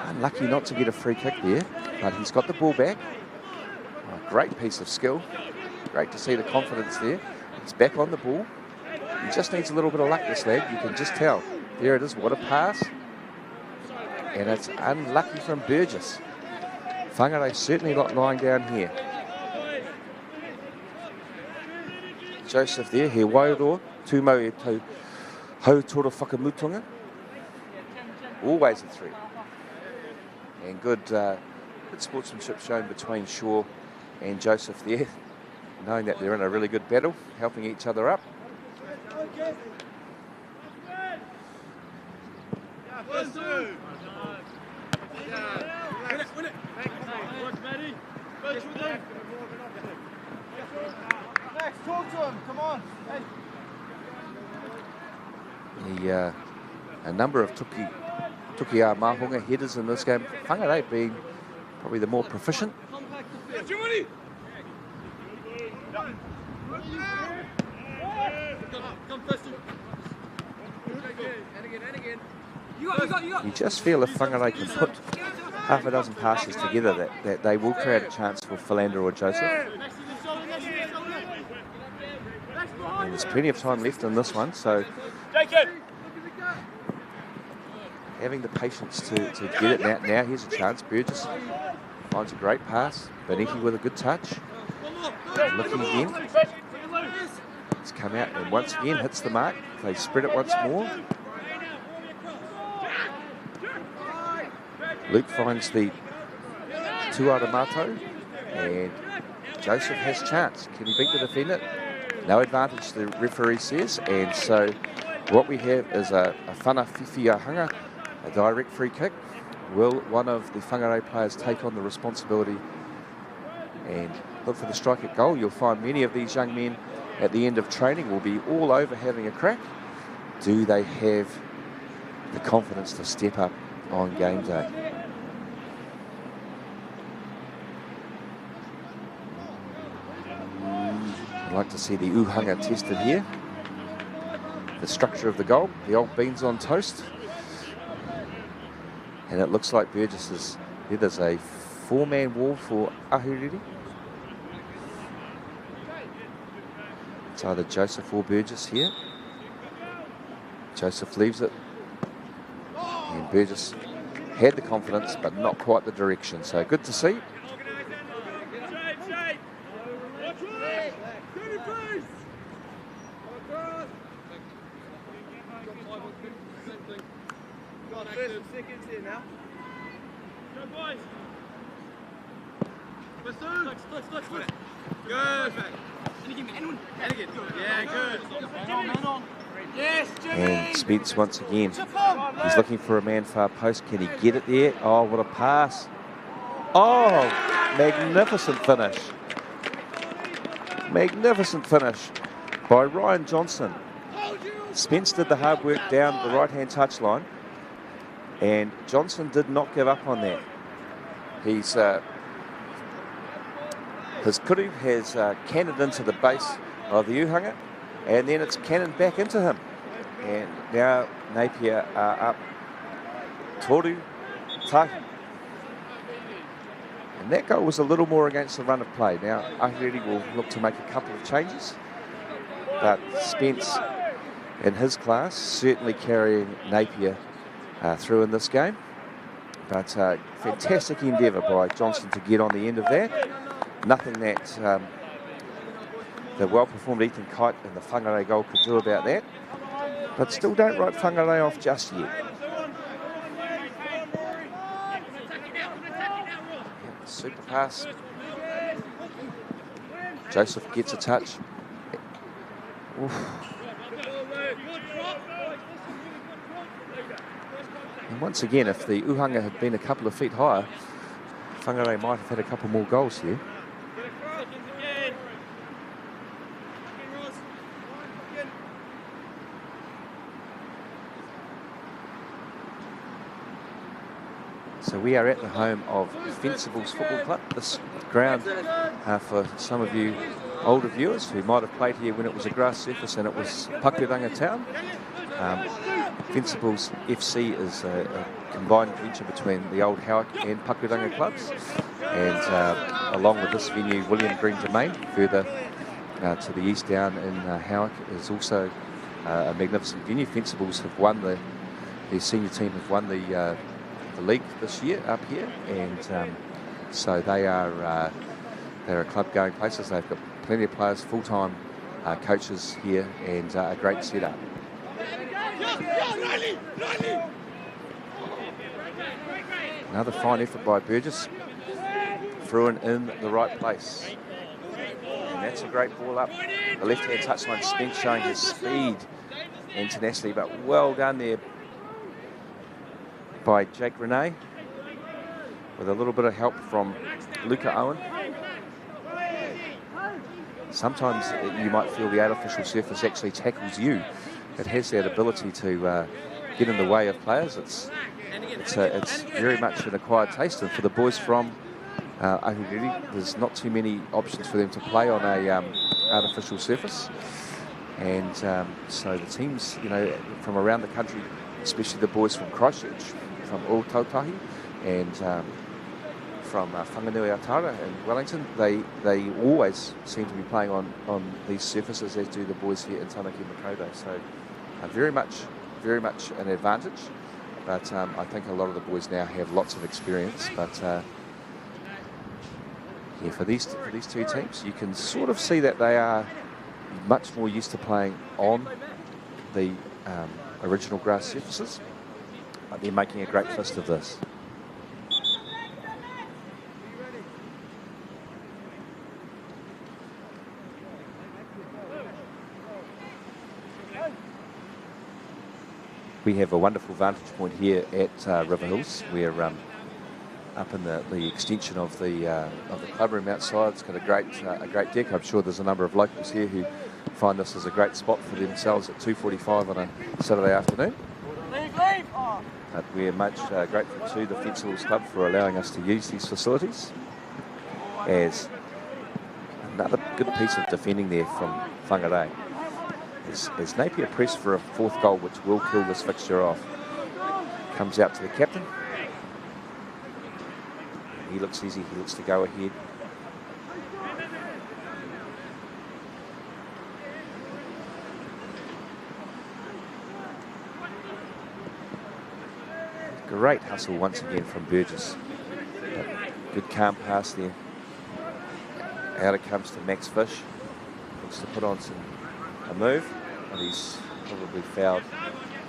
Unlucky not to get a free kick there, but he's got the ball back. A great piece of skill. Great to see the confidence there. He's back on the ball. He just needs a little bit of luck, this lad. You can just tell. There it is. What a pass. And it's unlucky from Burgess. Whangarei certainly not lying down here. Joseph there. He wairo. Tūmau e tau hautora whakamutunga. Always a threat. And good sportsmanship shown between Shaw and Joseph there, knowing that they're in a really good battle, helping each other up. A number of Tuki Mahunga headers in this game. Whangarei being probably the more proficient. You just feel if Whangarei can put half a dozen passes together that they will create a chance for Philander or Joseph. And there's plenty of time left in this one, so having the patience to get it now. Here's a chance. Burgess finds a great pass. Benetti with a good touch. Looking again. It's come out and once again hits the mark. They spread it once more. Luke finds the Tuara Mato, and Joseph has chance. Can he beat the defender? No advantage, the referee says, and so what we have is a whana whiwhiahanga, a direct free kick. Will one of the Whangarei players take on the responsibility and look for the strike at goal? You'll find many of these young men at the end of training will be all over having a crack. Do they have the confidence to step up on game day? I'd like to see the uhanga tested here. The structure of the goal, the old beans on toast. And it looks like Burgess is, there's a four-man wall for Ahuriri. It's either Joseph or Burgess here. Joseph leaves it. And Burgess had the confidence, but not quite the direction. So good to see. And Spence once again. He's looking for a man far post. Can he get it there? Oh, what a pass. Oh, magnificent finish. Magnificent finish by Ryan Johnson. Spence did the hard work down the right-hand touchline, and Johnson did not give up on that. He's his kuru has cannoned into the base of the uhanga, and then it's cannoned back into him. And now Napier are up toru tahi. And that goal was a little more against the run of play. Now Ahuriri will look to make a couple of changes, but Spence in his class certainly carrying Napier through in this game. But fantastic endeavour by Johnson to get on the end of that. nothing that the well-performed Ethan Kite and the Whangarei goal could do about that. But still don't write Whangarei off just yet. Super pass. Joseph gets a touch. Oof. And once again, if the Uhanga had been a couple of feet higher, Whangarei might have had a couple more goals here. So we are at the home of Fencibles Football Club. This ground, for some of you older viewers who might have played here when it was a grass surface and it was Pakuranga town. Fencibles FC is a combined venture between the old Howick and Pakuranga clubs. And along with this venue, William Green Domain, further to the east down in Howick, is also a magnificent venue. Fencibles have won the senior team have won the league this year up here, and so they're a club going places. They've got plenty of players, full-time coaches here, and a great setup. Another fine effort by Burgess. Fruin in the right place, and that's a great ball up the left-hand touchline. Spence showing his speed internationally, but well done there by Jake Renee, with a little bit of help from Luca Owen. Sometimes you might feel the artificial surface actually tackles you. It has that ability to get in the way of players. It's very much an acquired taste, and for the boys from Ahuriri, there's not too many options for them to play on a artificial surface. And so the teams, you know, from around the country, especially the boys from Christchurch, from Ōtautahi, and from Whanganui Atara and Wellington, they always seem to be playing on these surfaces, as do the boys here in Tāmaki Makaurau. So very much an advantage. But I think a lot of the boys now have lots of experience. But yeah, for these two teams, you can sort of see that they are much more used to playing on the original grass surfaces. But they're making a great fist of this. We have a wonderful vantage point here at Riverhills. We're up in the extension of the club room outside. It's got a great deck. I'm sure there's a number of locals here who find this as a great spot for themselves at 2:45 on a Saturday afternoon. But we're much grateful to the Fencibles Club for allowing us to use these facilities. As another good piece of defending there from Whangarei. As Napier pressed for a fourth goal, which will kill this fixture off. Comes out to the captain. He looks easy, he looks to go ahead. Great hustle once again from Burgess. Good calm pass there. Out it comes to Max Fish. Looks to put on a move, and he's probably fouled.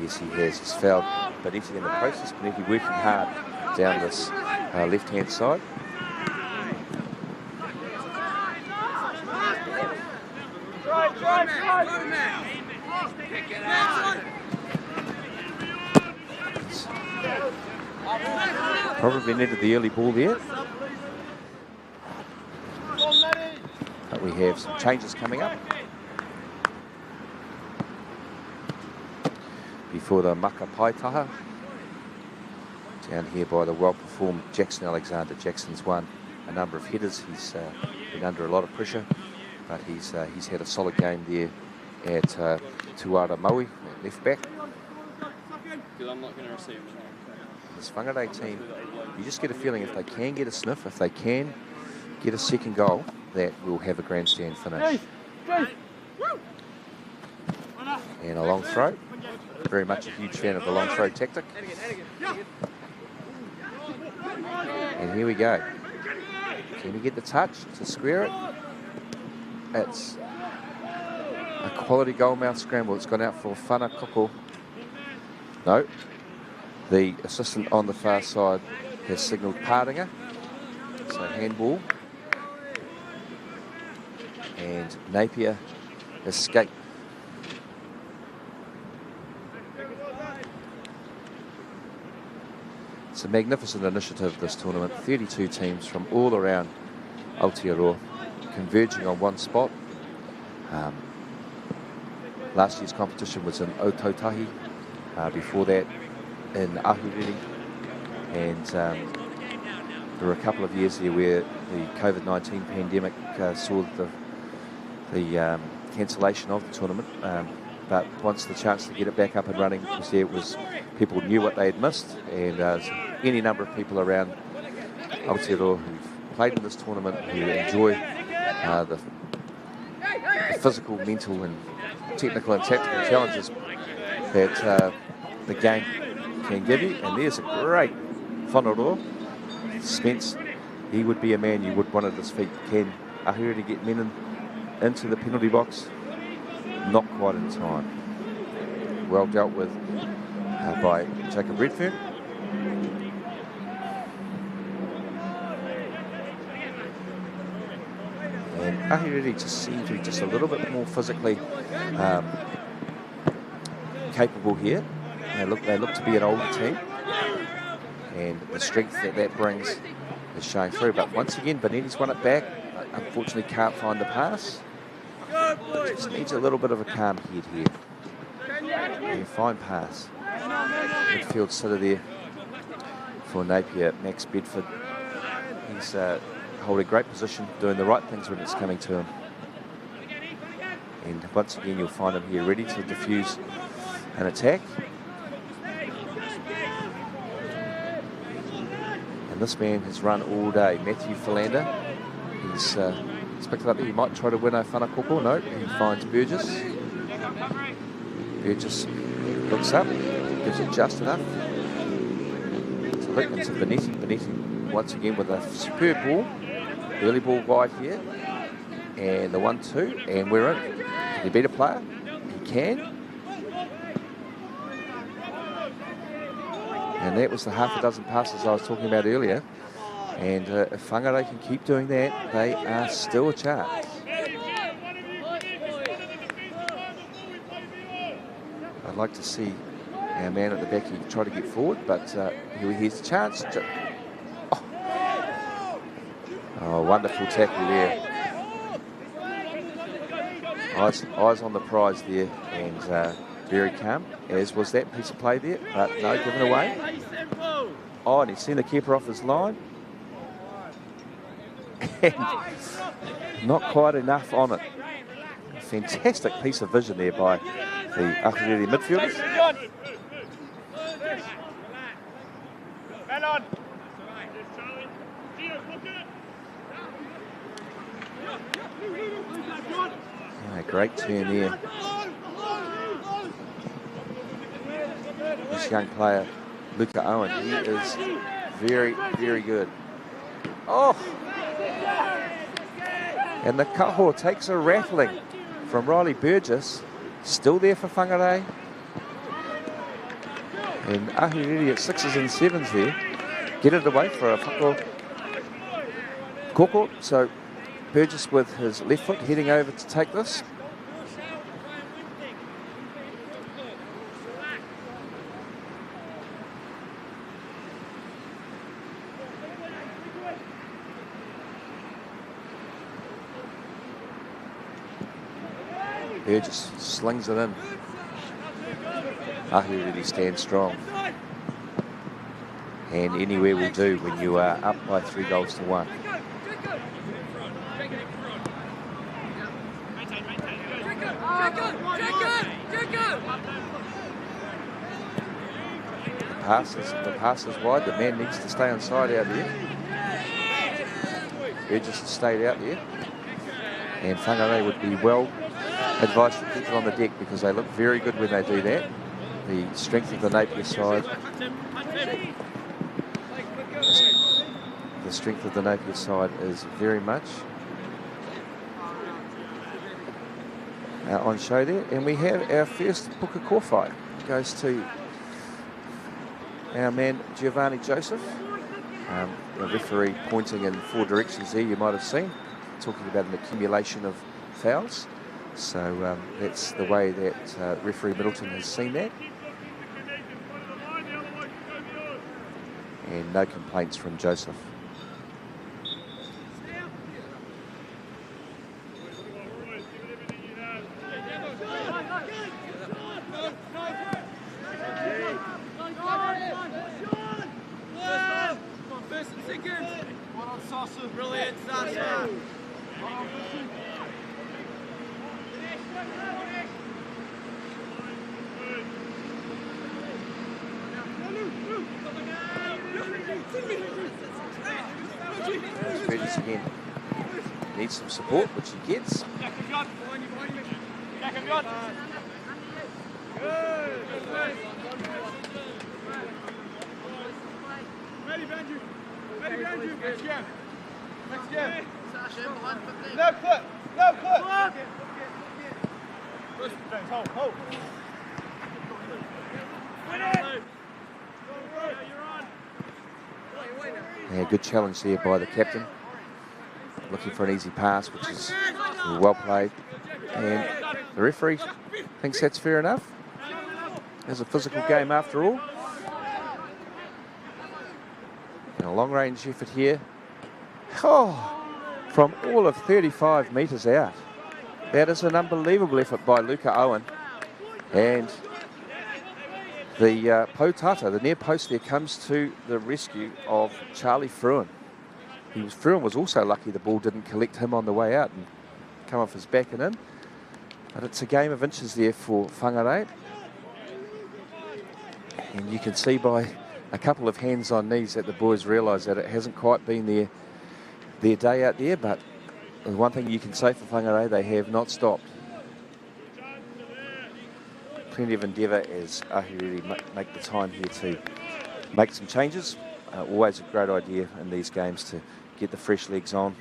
Yes, he has. He's fouled Benetti in the process. Benetti working hard down this left-hand side. Probably needed the early ball there. But we have some changes coming up before the Maka Paitaha. Down here by the well-performed Jackson Alexander. Jackson's won a number of headers. He's been under a lot of pressure, but he's had a solid game there at Tuara Maui, at left back. I'm not going to receive. This Whangarei team, you just get a feeling if they can get a sniff, if they can get a second goal, that will have a grandstand finish. And a long throw. Very much a huge fan of the long throw tactic. And here we go. Can he get the touch to square it? It's a quality goalmouth scramble. It's gone out for Whanakoko. No. The assistant on the far side has signalled Pāringa. So handball. And Napier escaped. It's a magnificent initiative, this tournament. 32 teams from all around Aotearoa converging on one spot. Last year's competition was in Otautahi. Before that in Ahuriri. And there were a couple of years there where the COVID-19 pandemic saw the cancellation of the tournament. But once the chance to get it back up and running was there, people knew what they had missed, and any number of people around Aotearoa who've played in this tournament who enjoy the physical, mental and technical and tactical challenges that the game can give you. And there's a great whanoroa. Spence, he would be a man you would want at his feet. Can Ahuriri get men into the penalty box? Not quite in time. Well dealt with by Jacob Redfern. And Ahuriri just seem to be just a little bit more physically capable here. They look to be an older team, and the strength that brings is showing through. But once again, Benitez won it back. Unfortunately, can't find the pass. Just needs a little bit of a calm head here. And fine pass. Midfield sitter there for Napier, Max Bedford. He's holding a great position, doing the right things when it's coming to him. And once again, you'll find him here ready to diffuse an attack. And this man has run all day, Matthew Philander. He's picked it up there. He might try to win a Whanakoko. No, he finds Burgess. Burgess looks up, gives it just enough to look into Benetti. Benetti once again with a superb ball. Early ball wide here. And the 1-2, and we're in. Can he beat a player? He can. And that was the half a dozen passes I was talking about earlier. And if Whangarei can keep doing that, they are still a chance. I'd like to see our man at the back try to get forward, but here's the chance. Oh, wonderful tackle there. Eyes on the prize there, and very calm, as was that piece of play there, but no, given away. Oh, and he's seen the keeper off his line. And not quite enough on it. Fantastic piece of vision there by the Ahuriri midfielders. Oh, great turn there. This young player, Luca Owen, he is very, very good. Oh! And the kaho takes a rattling from Riley Burgess. Still there for Whangarei. And Ahuriri at 6s and 7s there. Get it away for a whako koko. So Burgess with his left foot heading over to take this. Burgess slings it in. Ahuriri stands strong. And anywhere will do when you are up by 3-1. The pass is wide. The man needs to stay inside out there. Burgess has stayed out there. And Whangarei would be well advised to keep it on the deck because they look very good when they do that. The strength of the Napier side. the strength of the Napier side is very much on show there. And we have our first Puka Core fight. Goes to our man Giovanni Joseph. The referee pointing in 4 directions there, you might have seen, talking about an accumulation of fouls. So that's the way that referee Middleton has seen that. And no complaints from Joseph. Brilliant, Sasha. Burgess again needs some support, which he gets. Ready, Benji. Ready, Benji. Next game. Next game. No clip. No clip. Hold, hold. Yeah, good challenge there by the captain. Looking for an easy pass, which is well played. And the referee thinks that's fair enough. It's a physical game after all. And a long-range effort here. Oh, from all of 35 metres out. That is an unbelievable effort by Luca Owen. And the Potata, the near post there, comes to the rescue of Charlie Fruin. Fruin was also lucky the ball didn't collect him on the way out and come off his back and in. But it's a game of inches there for Whangarei. And you can see by a couple of hands on knees that the boys realise that it hasn't quite been their day out there. But the one thing you can say for Whangarei, they have not stopped. Plenty of endeavour as Ahuriri make the time here to make some changes. Always a great idea in these games to get the fresh legs on.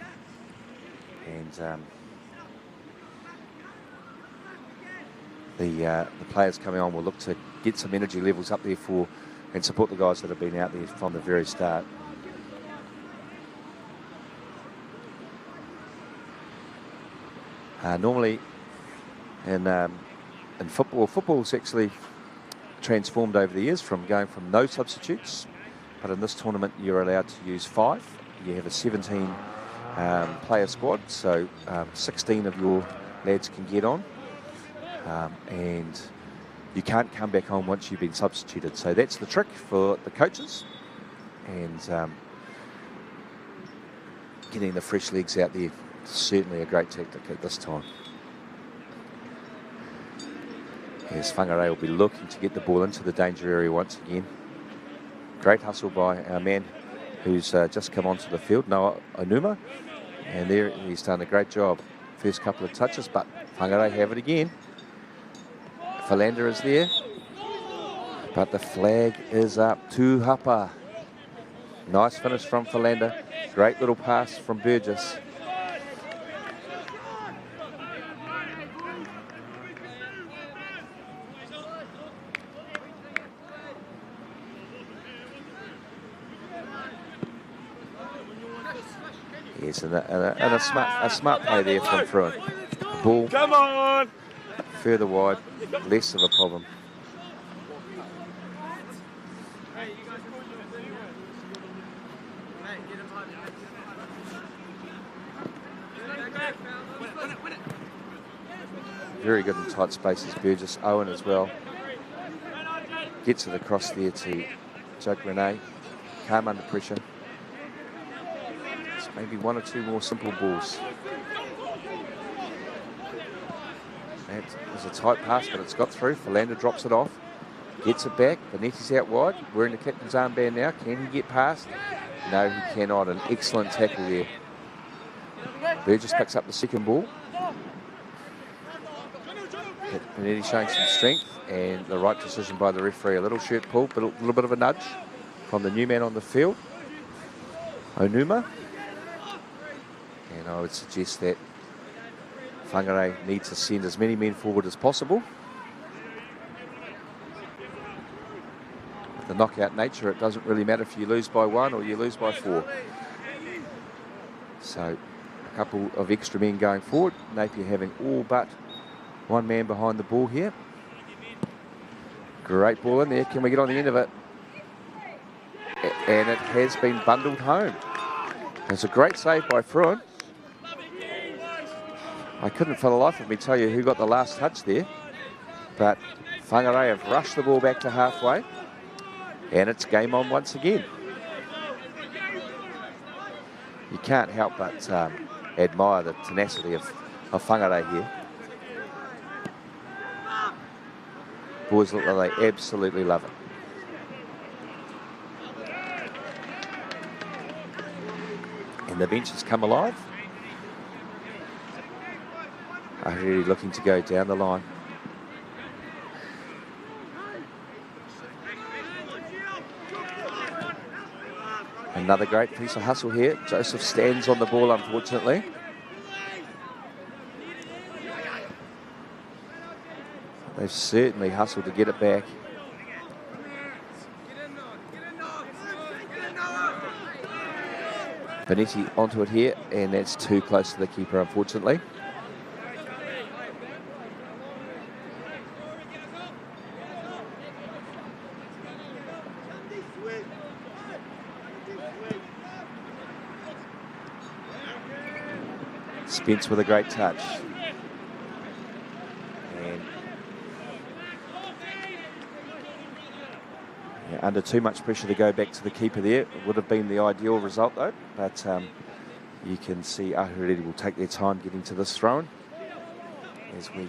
And the players coming on will look to get some energy levels up there for and support the guys that have been out there from the very start. Normally in football's actually transformed over the years from going from no substitutes, but in this tournament you're allowed to use 5. You have a 17 player squad, so 16 of your lads can get on, and you can't come back on once you've been substituted. So that's the trick for the coaches, and getting the fresh legs out there. Certainly a great tactic at this time. Yes, Whangarei will be looking to get the ball into the danger area once again. Great hustle by our man who's just come onto the field, Noah Onuma. And there he's done a great job. First couple of touches, but Whangarei have it again. Philander is there. But the flag is up. Tu hapa. Nice finish from Philander. Great little pass from Burgess. Yes, and a smart play there from Fruin. Ball Come on! further wide, less of a problem. Very good in tight spaces, Burgess. Owen as well. Gets it across there to Jake Renee. Calm under pressure. Maybe 1 or 2 more simple balls. That was a tight pass, but it's got through. Philander drops it off. Gets it back. Vanetti's out wide. Wearing the captain's armband now. Can he get past? No, he cannot. An excellent tackle there. Burgess picks up the second ball. Vanetti showing some strength and the right decision by the referee. A little shirt pull, but a little bit of a nudge from the new man on the field. Onuma. And I would suggest that Whangarei needs to send as many men forward as possible. With the knockout nature, it doesn't really matter if you lose by 1 or you lose by 4. So a couple of extra men going forward. Napier having all but 1 man behind the ball here. Great ball in there. Can we get on the end of it? And it has been bundled home. It's a great save by Fruin. I couldn't for the life of me tell you who got the last touch there, but Whangarei have rushed the ball back to halfway, and it's game on once again. You can't help but admire the tenacity of Whangarei here. Boys look like they absolutely love it. And the bench has come alive. Really looking to go down the line. Another great piece of hustle here. Joseph stands on the ball, unfortunately. They've certainly hustled to get it back. Benetti onto it here, and that's too close to the keeper, unfortunately. Spence with a great touch. And yeah, under too much pressure to go back to the keeper there. It would have been the ideal result though, but you can see Ahuriri will take their time getting to this throw-in, as we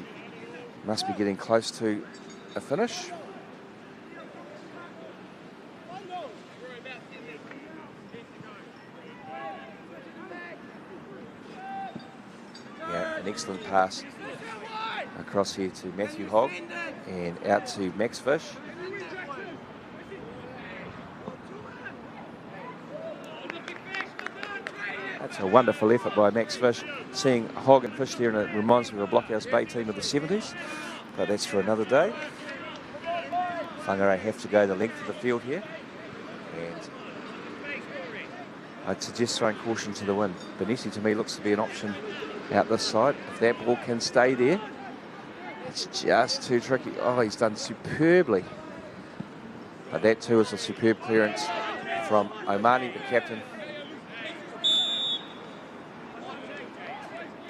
must be getting close to a finish. An excellent pass across here to Matthew Hogg and out to Max Fish. That's a wonderful effort by Max Fish. Seeing Hogg and Fish there, and it reminds me of a Blockhouse Bay team of the 70s, but that's for another day. Whangarei have to go the length of the field here, and I'd suggest throwing caution to the wind. Benetti to me looks to be an option out this side. If that ball can stay there, it's just too tricky. Oh, he's done superbly. But that too is a superb clearance from Omani, the captain.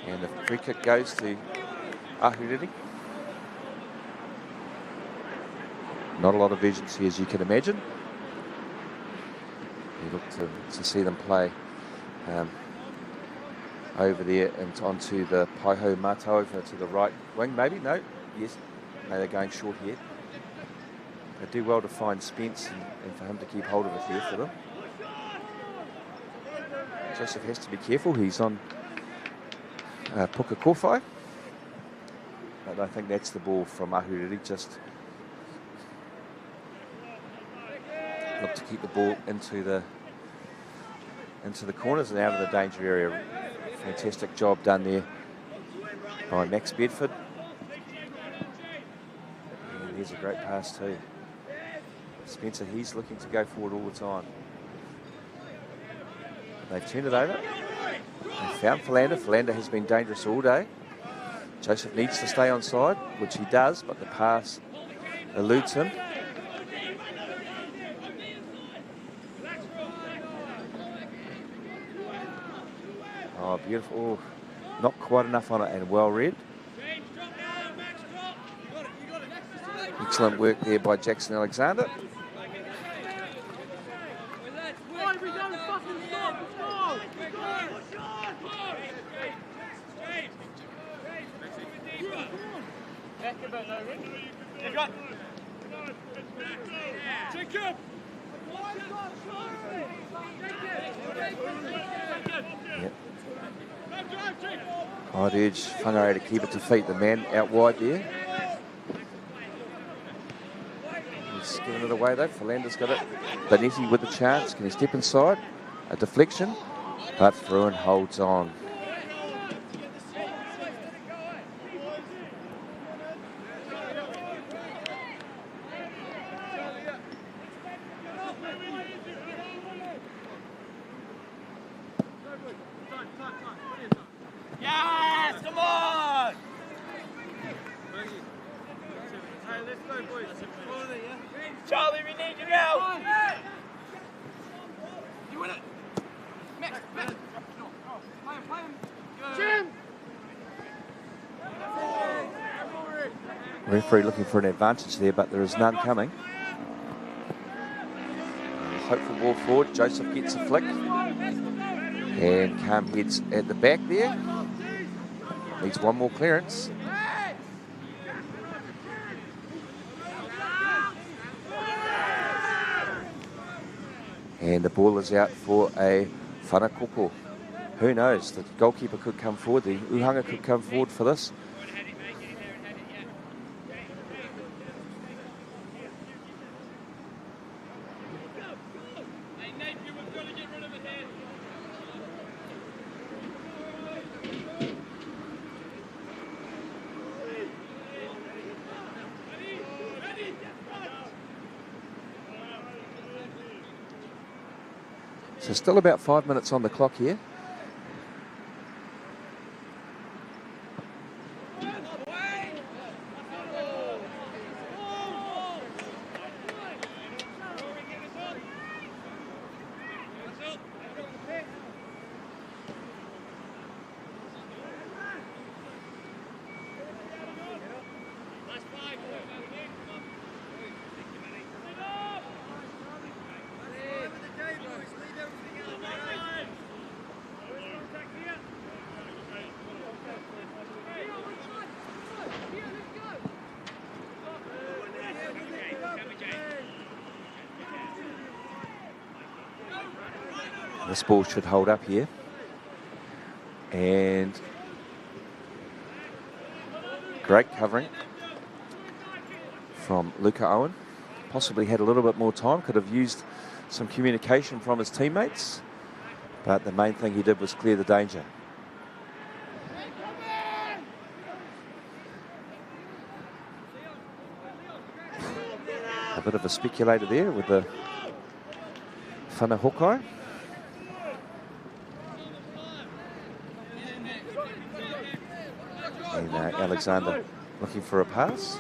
And the free kick goes to Ahuriri. Not a lot of urgency, as you can imagine. You look to see them play over there and onto the Paiho Mato over to the right wing, maybe? No? Yes. No, they're going short here. They do well to find Spence and for him to keep hold of it here for them. Joseph has to be careful. He's on Puka Kowhai. But I think that's the ball from Ahuriri. Just look to keep the ball into the corners and out of the danger area. Fantastic job done there by Max Bedford. And here's a great pass too. Spencer, he's looking to go forward all the time. They've turned it over. They found Philander. Philander has been dangerous all day. Joseph needs to stay on side, which he does, but the pass eludes him. Oh, beautiful. Oh, not quite enough on it, and well read. Excellent work there by Jackson Alexander. Yep. I'd urge Whangarei to keep it to feet. The man out wide there. He's giving it away though. Philander's got it. Benetti with the chance. Can he step inside? a deflection, but Fruin holds on. Yes, come on! Hey, let's go, boys. Charlie, we need you now! You win it! Max, Max! Play him! Jim! Referee looking for an advantage there, but there is none coming. Hopeful ball forward. Joseph gets a flick. And Calm heads at the back there. Needs one more clearance. And the ball is out for a whanakoko. Who knows? The goalkeeper could come forward. The Uhanga could come forward for this. So still about 5 minutes on the clock here. This ball should hold up here. And great covering from Luca Owen. Possibly had a little bit more time, could have used some communication from his teammates, but the main thing he did was clear the danger. A bit of a speculator there with the whana hokai. And Alexander looking for a pass.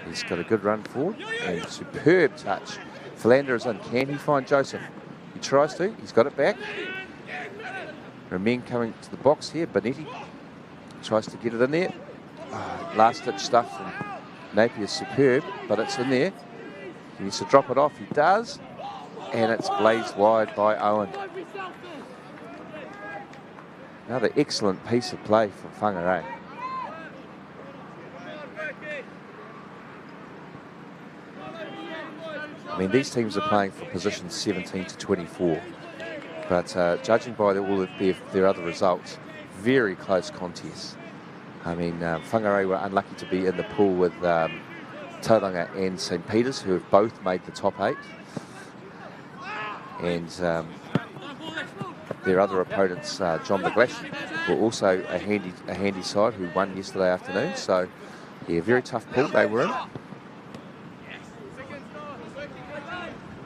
He's got a good run forward and superb touch. Philander is in. Can he find Joseph? He tries to. He's got it back. Ramin coming to the box here. Benetti tries to get it in there. Last-ditch stuff from Napier's superb, but it's in there. He needs to drop it off. He does. And it's blazed wide by Owen. Another excellent piece of play from Whangarei. I mean, these teams are playing for positions 17 to 24, but judging by all of their other results, very close contests. I mean, Whangarei were unlucky to be in the pool with Tauranga and St. Peter's, who have both made the top 8. And their other opponents, John McLeans, were also a handy side who won yesterday afternoon. So, yeah, very tough pool they were in.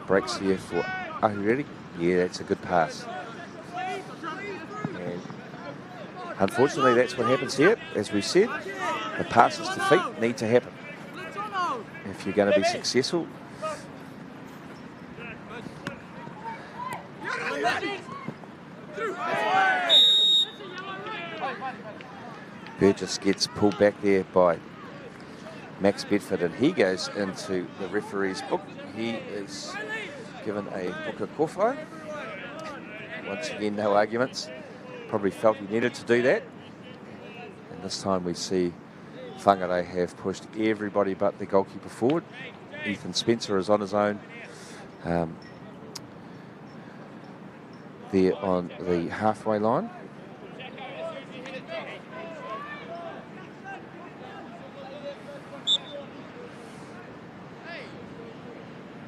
Breaks here for Ahuriri. Yeah, that's a good pass. And unfortunately, that's what happens here. As we said, the passes to feet need to happen if you're going to be successful. Burgess gets pulled back there by Max Bedford, and he goes into the referee's book. He is given a buka kofai. Once again, no arguments. Probably felt he needed to do that. And this time we see Whangarei have pushed everybody but the goalkeeper forward. Ethan Spencer is on his own there on the halfway line.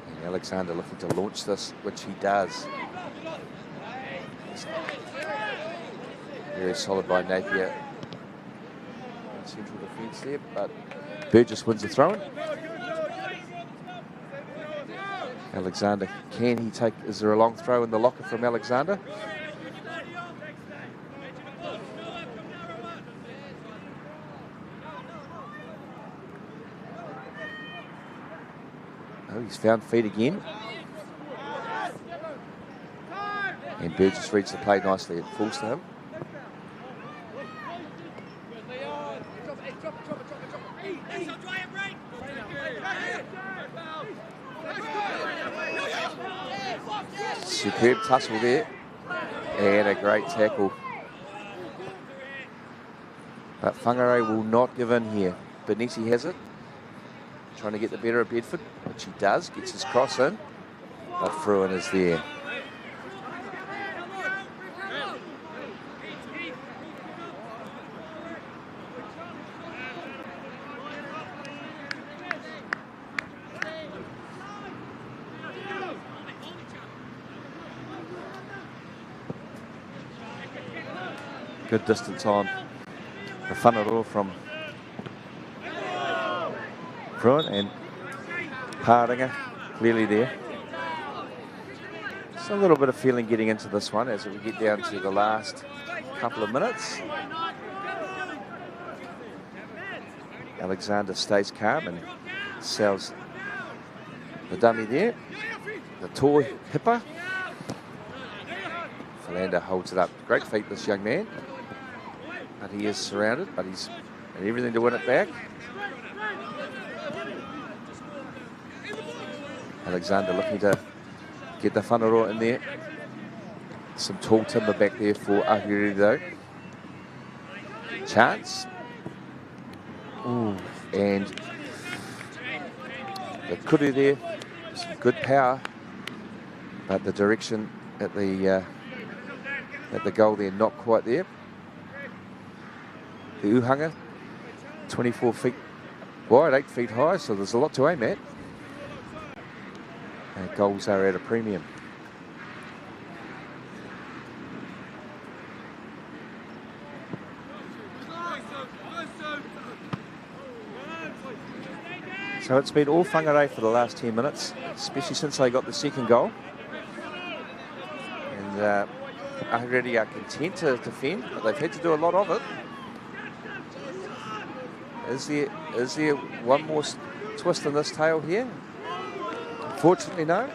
And Alexander looking to launch this, which he does. Very solid by Napier. Central defence there, but Burgess wins the throw-in. Alexander, can he take, is there a long throw in the locker from Alexander? Oh, he's found feet again. And Burgess reads the play nicely. It falls to him. Superb tussle there. And a great tackle. But Whangarei will not give in here. Benetti has it. Trying to get the better of Bedford, which he does. Gets his cross in. But Fruin is there. Good distance on the Whanaro from Fruin, and Hardinga clearly there. Just a little bit of feeling getting into this one as we get down to the last couple of minutes. Alexander stays calm and sells the dummy there. The toy hipper. Philander holds it up. Great feat, this young man. But he is surrounded, but he's got everything to win it back. Alexander looking to get the Whanaro in there. Some tall timber back there for Ahuriri though. Chance. Ooh, and the kudu there. Some good power, but the direction at the goal there, not quite there. The Uhanga, 24 feet wide, 8 feet high, so there's a lot to aim at. And goals are at a premium. So it's been all Whangarei for the last 10 minutes, especially since they got the second goal. And Ahuriri are content to defend, but they've had to do a lot of it. Is there one more twist in this tale here? Unfortunately, no.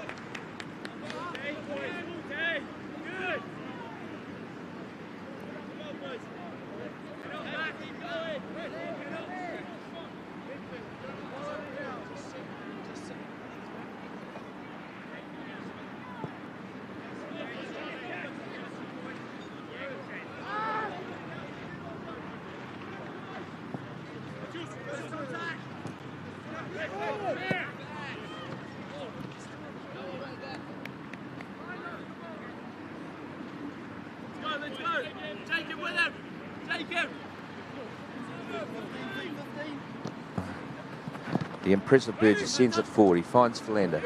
The impressive Burgess sends it forward. He finds Philander.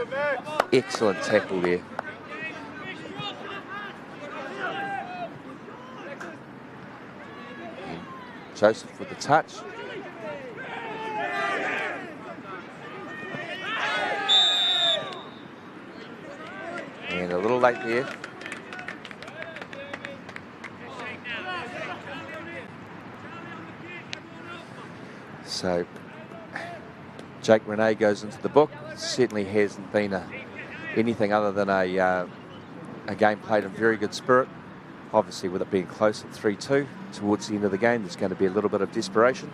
Excellent tackle there. And Joseph with the touch. And a little late there. So Jake Renee goes into the book. Certainly hasn't been anything other than a game played in very good spirit. Obviously, with it being close at 3-2 towards the end of the game, there's going to be a little bit of desperation.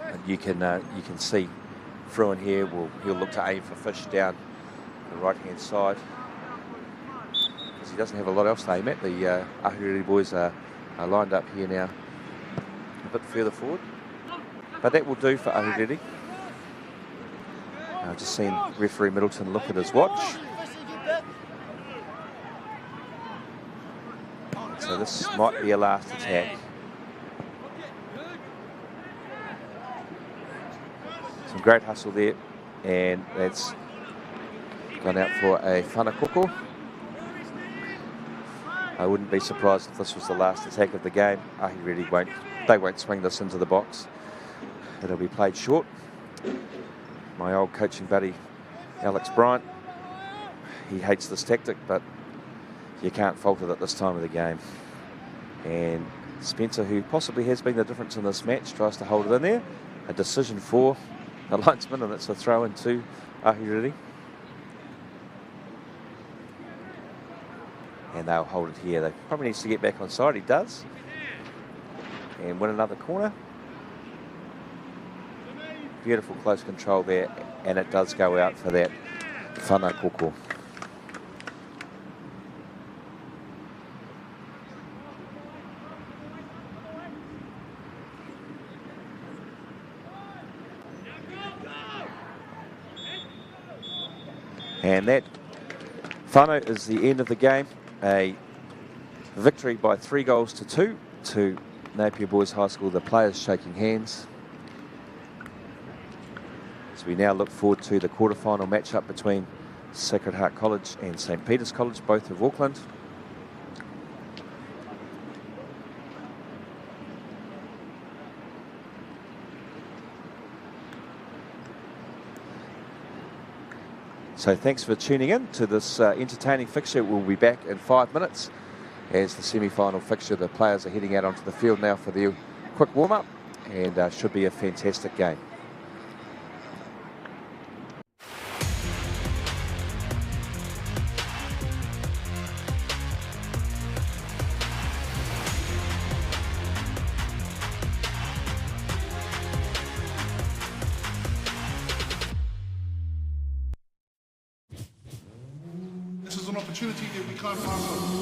And you can see Fruin here. He'll look to aim for fish down the right-hand side because he doesn't have a lot else to aim at. The Ahuriri boys are lined up here now, a bit further forward. But that will do for Ahuriri. I've just seen referee Middleton look at his watch. So this might be a last attack. Some great hustle there, and that's gone out for a whanakoko. I wouldn't be surprised if this was the last attack of the game. They won't swing this into the box. It'll be played short. My old coaching buddy, Alex Bryant, he hates this tactic, but you can't fault it at this time of the game. And Spencer, who possibly has been the difference in this match, tries to hold it in there. A decision for the linesman, and it's a throw into Ahiriri. And they'll hold it here. They probably needs to get back on side. He does. And win another corner. Beautiful close control there, and it does go out for that whana koko. And that whānau is the end of the game. A victory by 3 goals to 2 to Napier Boys High School. The players shaking hands. So we now look forward to the quarterfinal matchup between Sacred Heart College and St. Peter's College, both of Auckland. So thanks for tuning in to this entertaining fixture. We'll be back in 5 minutes as the semi-final fixture. The players are heading out onto the field now for their quick warm-up, and should be a fantastic game. This is an opportunity that we can't pass on.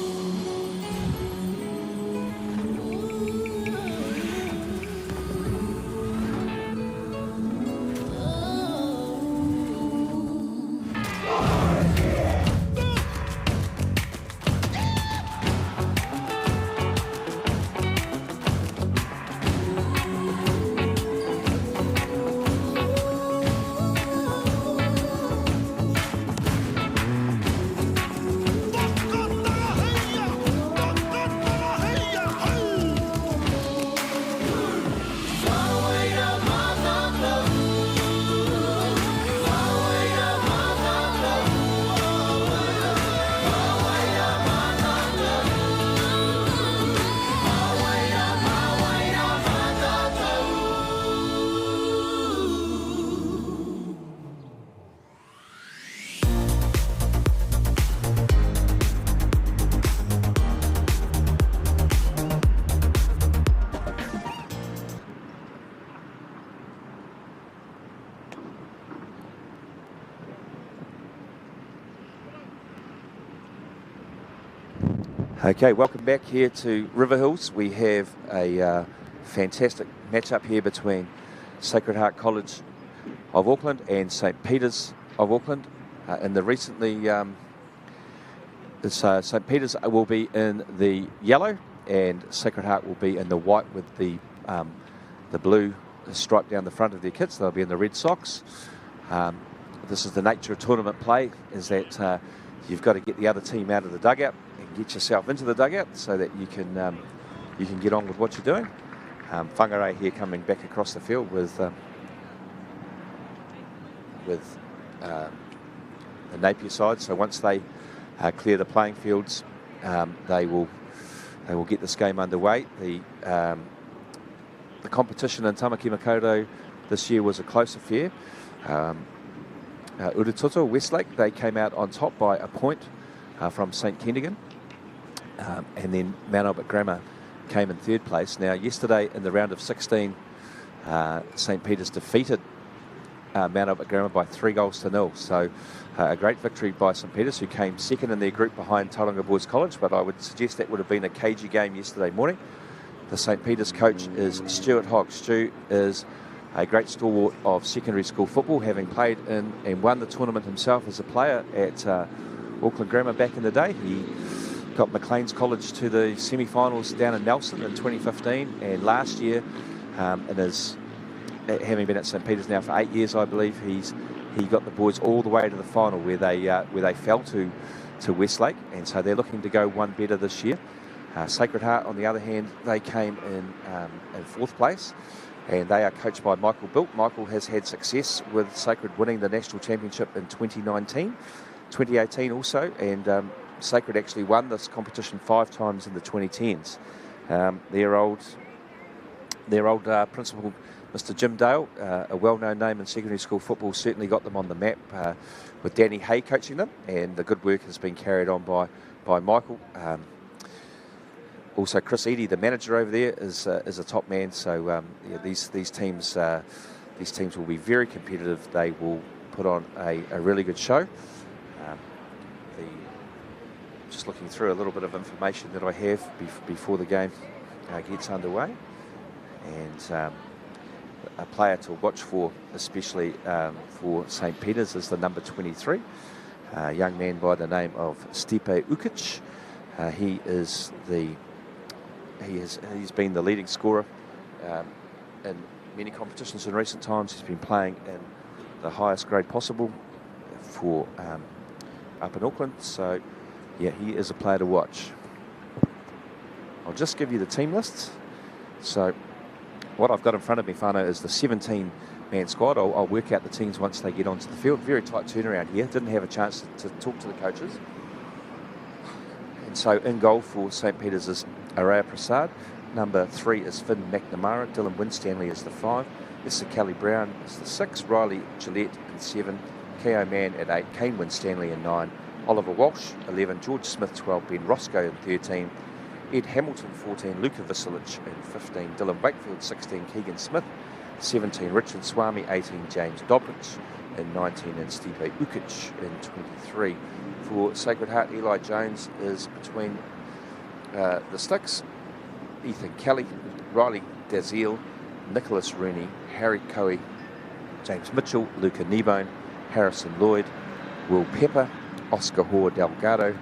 Okay, welcome back here to Riverhills. We have a fantastic matchup here between Sacred Heart College of Auckland and St. Peter's of Auckland. In the recently, St. Peter's will be in the yellow and Sacred Heart will be in the white with the blue stripe down the front of their kits. They'll be in the red socks. This is the nature of tournament play, is that you've got to get the other team out of the dugout and get yourself into the dugout so that you can get on with what you're doing. Whangarei here coming back across the field with the Napier side. So once they clear the playing fields, they will get this game underway. The competition in Tāmaki Makaurau this year was a close affair. Uritoto, Westlake, they came out on top by a point from St. Kentigern. And then Mount Albert Grammar came in third place. Now, yesterday in the round of 16, St. Peter's defeated Mount Albert Grammar by 3-0. So a great victory by St. Peter's, who came second in their group behind Tauranga Boys College, but I would suggest that would have been a cagey game yesterday morning. The St. Peter's coach is Stuart Hogg. Stu is a great stalwart of secondary school football, having played in and won the tournament himself as a player at Auckland Grammar back in the day. He got McLeans College to the semi-finals down in Nelson in 2015, and last year, having been at St. Peter's now for 8 years, I believe, he got the boys all the way to the final, where they fell to to Westlake, and so they're looking to go one better this year. Sacred Heart, on the other hand, they came in 4th place, and they are coached by Michael Bilt. Michael has had success with Sacred winning the National Championship in 2019, 2018 also, and Sacred actually won this competition 5 times in the 2010s. Their old principal, Mr. Jim Dale, a well-known name in secondary school football, certainly got them on the map with Danny Hay coaching them, and the good work has been carried on by Michael. Also, Chris Eadie, the manager over there, is a top man. So yeah, these teams will be very competitive. They will put on a really good show. Just looking through a little bit of information that I have before the game gets underway, and a player to watch for, especially for St. Peter's, is the number 23, a young man by the name of Stipe Ukic. He's been the leading scorer in many competitions in recent times. He's been playing in the highest grade possible for up in Auckland. So yeah, he is a player to watch. I'll just give you the team lists. So what I've got in front of me, Whānau, is the 17-man squad. I'll work out the teams once they get onto the field. Very tight turnaround here. Didn't have a chance to talk to the coaches. And so in goal for St. Peter's is Araya Prasad. Number 3 is Finn McNamara. Dylan Winstanley is the 5. Issa Kelly Brown is the 6. Riley Gillette in 7. K.O. Mann at 8. Kane Winstanley in 9. Oliver Walsh, 11. George Smith, 12. Ben Roscoe in 13. Ed Hamilton, 14. Luka Visilic in 15. Dylan Wakefield, 16. Keegan Smith, 17. Richard Swami, 18. James Dobrich in 19. And Stipe Ukic in 23. For Sacred Heart, Eli Jones is between the sticks. Ethan Kelly, Riley Daziel, Nicholas Rooney, Harry Coe, James Mitchell, Luca Kneebone, Harrison Lloyd, Will Pepper, Oscar Hoare Delgado,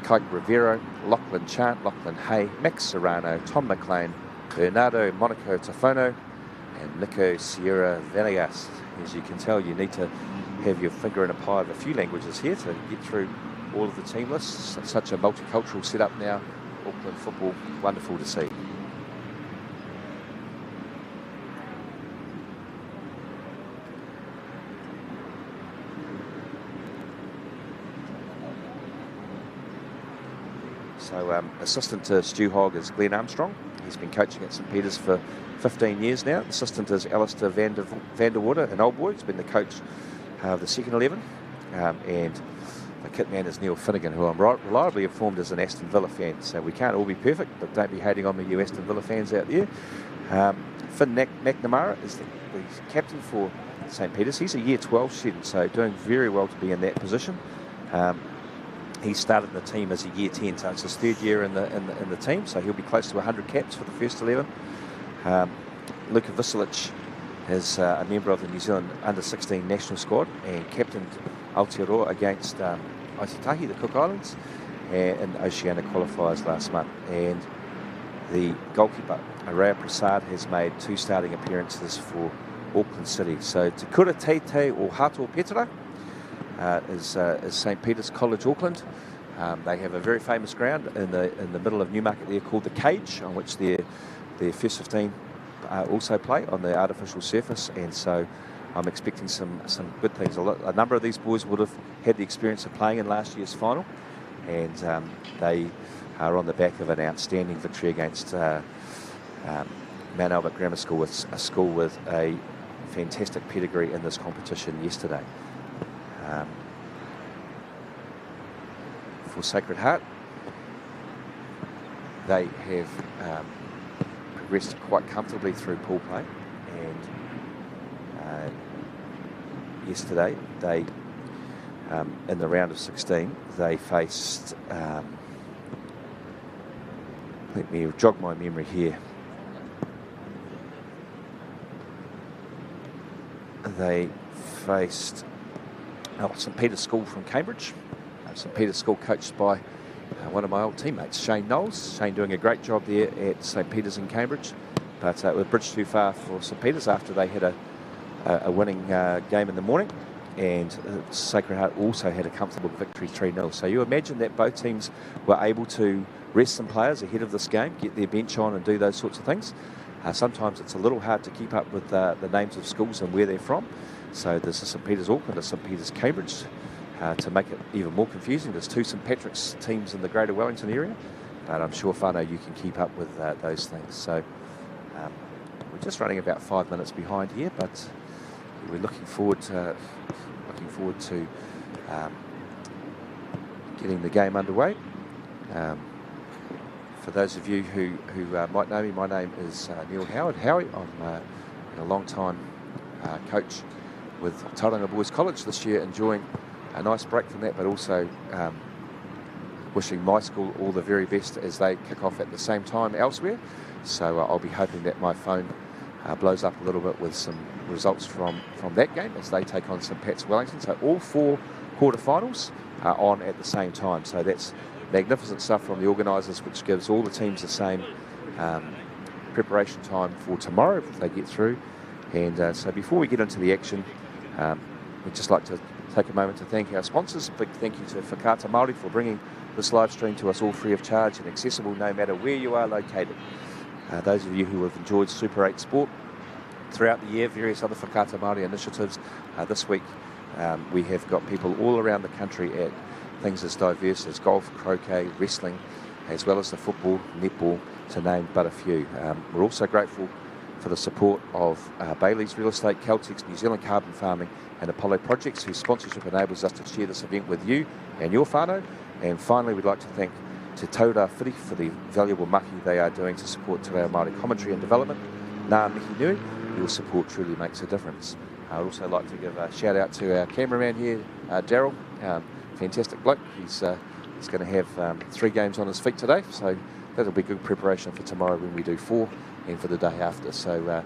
Kike Rivero, Lachlan Chant, Lachlan Hay, Max Serrano, Tom McLean, Bernardo Monaco Tafono, and Nico Sierra Villegas. As you can tell, you need to have your finger in a pie of a few languages here to get through all of the team lists. Such a multicultural setup now. Auckland football, wonderful to see. So assistant to Stu Hogg is Glenn Armstrong. He's been coaching at St. Peter's for 15 years now. Assistant is Alistair van der Water, an old boy. He's been the coach of the second 11. And the kit man is Neil Finnegan, who I'm reliably informed is an Aston Villa fan. So we can't all be perfect, but don't be hating on me, you Aston Villa fans out there. Finn McNamara is the captain for St. Peter's. He's a year 12 student, so doing very well to be in that position. He started the team as a year 10, so it's his 3rd year in the team, so he'll be close to 100 caps for the first 11. Luka Visilic is a member of the New Zealand under-16 national squad and captained Aotearoa against Aitutahi, the Cook Islands, in Oceania qualifiers last month. And the goalkeeper, Araya Prasad, has made 2 starting appearances for Auckland City. So Te Kura Teite o Hato Petra is St. Peter's College, Auckland. They have a very famous ground in the middle of Newmarket there called the Cage, on which their first 15 also play on the artificial surface, and so I'm expecting some good things. A number of these boys would have had the experience of playing in last year's final, and they are on the back of an outstanding victory against Mount Albert Grammar School, a school with a fantastic pedigree in this competition yesterday. For Sacred Heart, they have progressed quite comfortably through pool play, and yesterday they, in the round of 16, they faced, let me jog my memory here, they faced St. Peter's School from Cambridge. St. Peter's School coached by one of my old teammates, Shane Knowles. Shane doing a great job there at St. Peter's in Cambridge, but it was a bridge too far for St. Peter's after they had a winning game in the morning, and Sacred Heart also had a comfortable victory 3-0. So you imagine that both teams were able to rest some players ahead of this game, get their bench on and do those sorts of things. Sometimes it's a little hard to keep up with the names of schools and where they're from. So there's a St Peters Auckland, a St Peters Cambridge. To make it even more confusing, there's 2 St Patrick's teams in the Greater Wellington area, but I'm sure, whānau, you can keep up with those things. So we're just running about 5 minutes behind here, but we're looking forward to getting the game underway. For those of you who might know me, my name is Neil Howard. Howie, I'm a long time coach with Tauranga Boys College this year, enjoying a nice break from that, but also wishing my school all the very best as they kick off at the same time elsewhere. So I'll be hoping that my phone blows up a little bit with some results from that game as they take on St Pat's Wellington. So all 4 quarterfinals are on at the same time. So that's magnificent stuff from the organisers, which gives all the teams the same preparation time for tomorrow if they get through. And so before we get into the action, we'd just like to take a moment to thank our sponsors. A big thank you to Whakaata Māori for bringing this live stream to us all free of charge and accessible no matter where you are located. Those of you who have enjoyed Super 8 sport throughout the year, various other Whakaata Māori initiatives, this week we have got people all around the country at things as diverse as golf, croquet, wrestling, as well as the football, netball, to name but a few. We're also grateful for the support of Bailey's Real Estate, Caltex, New Zealand Carbon Farming and Apollo Projects, whose sponsorship enables us to share this event with you and your whānau. And finally, we'd like to thank Te Taura Whiri for the valuable maki they are doing to support Te Reo Māori commentary and development. Nā mihi nui, your support truly makes a difference. I'd also like to give a shout out to our cameraman here, Daryl, fantastic bloke. He's going to have 3 games on his feet today, so that'll be good preparation for tomorrow when we do 4 and for the day after. So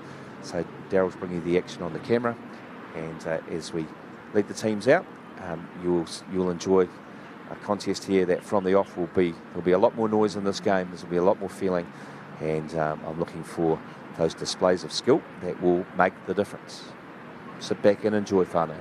Daryl's bringing the action on the camera, and as we lead the teams out, you'll enjoy a contest here that from the off there'll be a lot more noise in this game. There'll be a lot more feeling, and I'm looking for those displays of skill that will make the difference. Sit back and enjoy, whānau.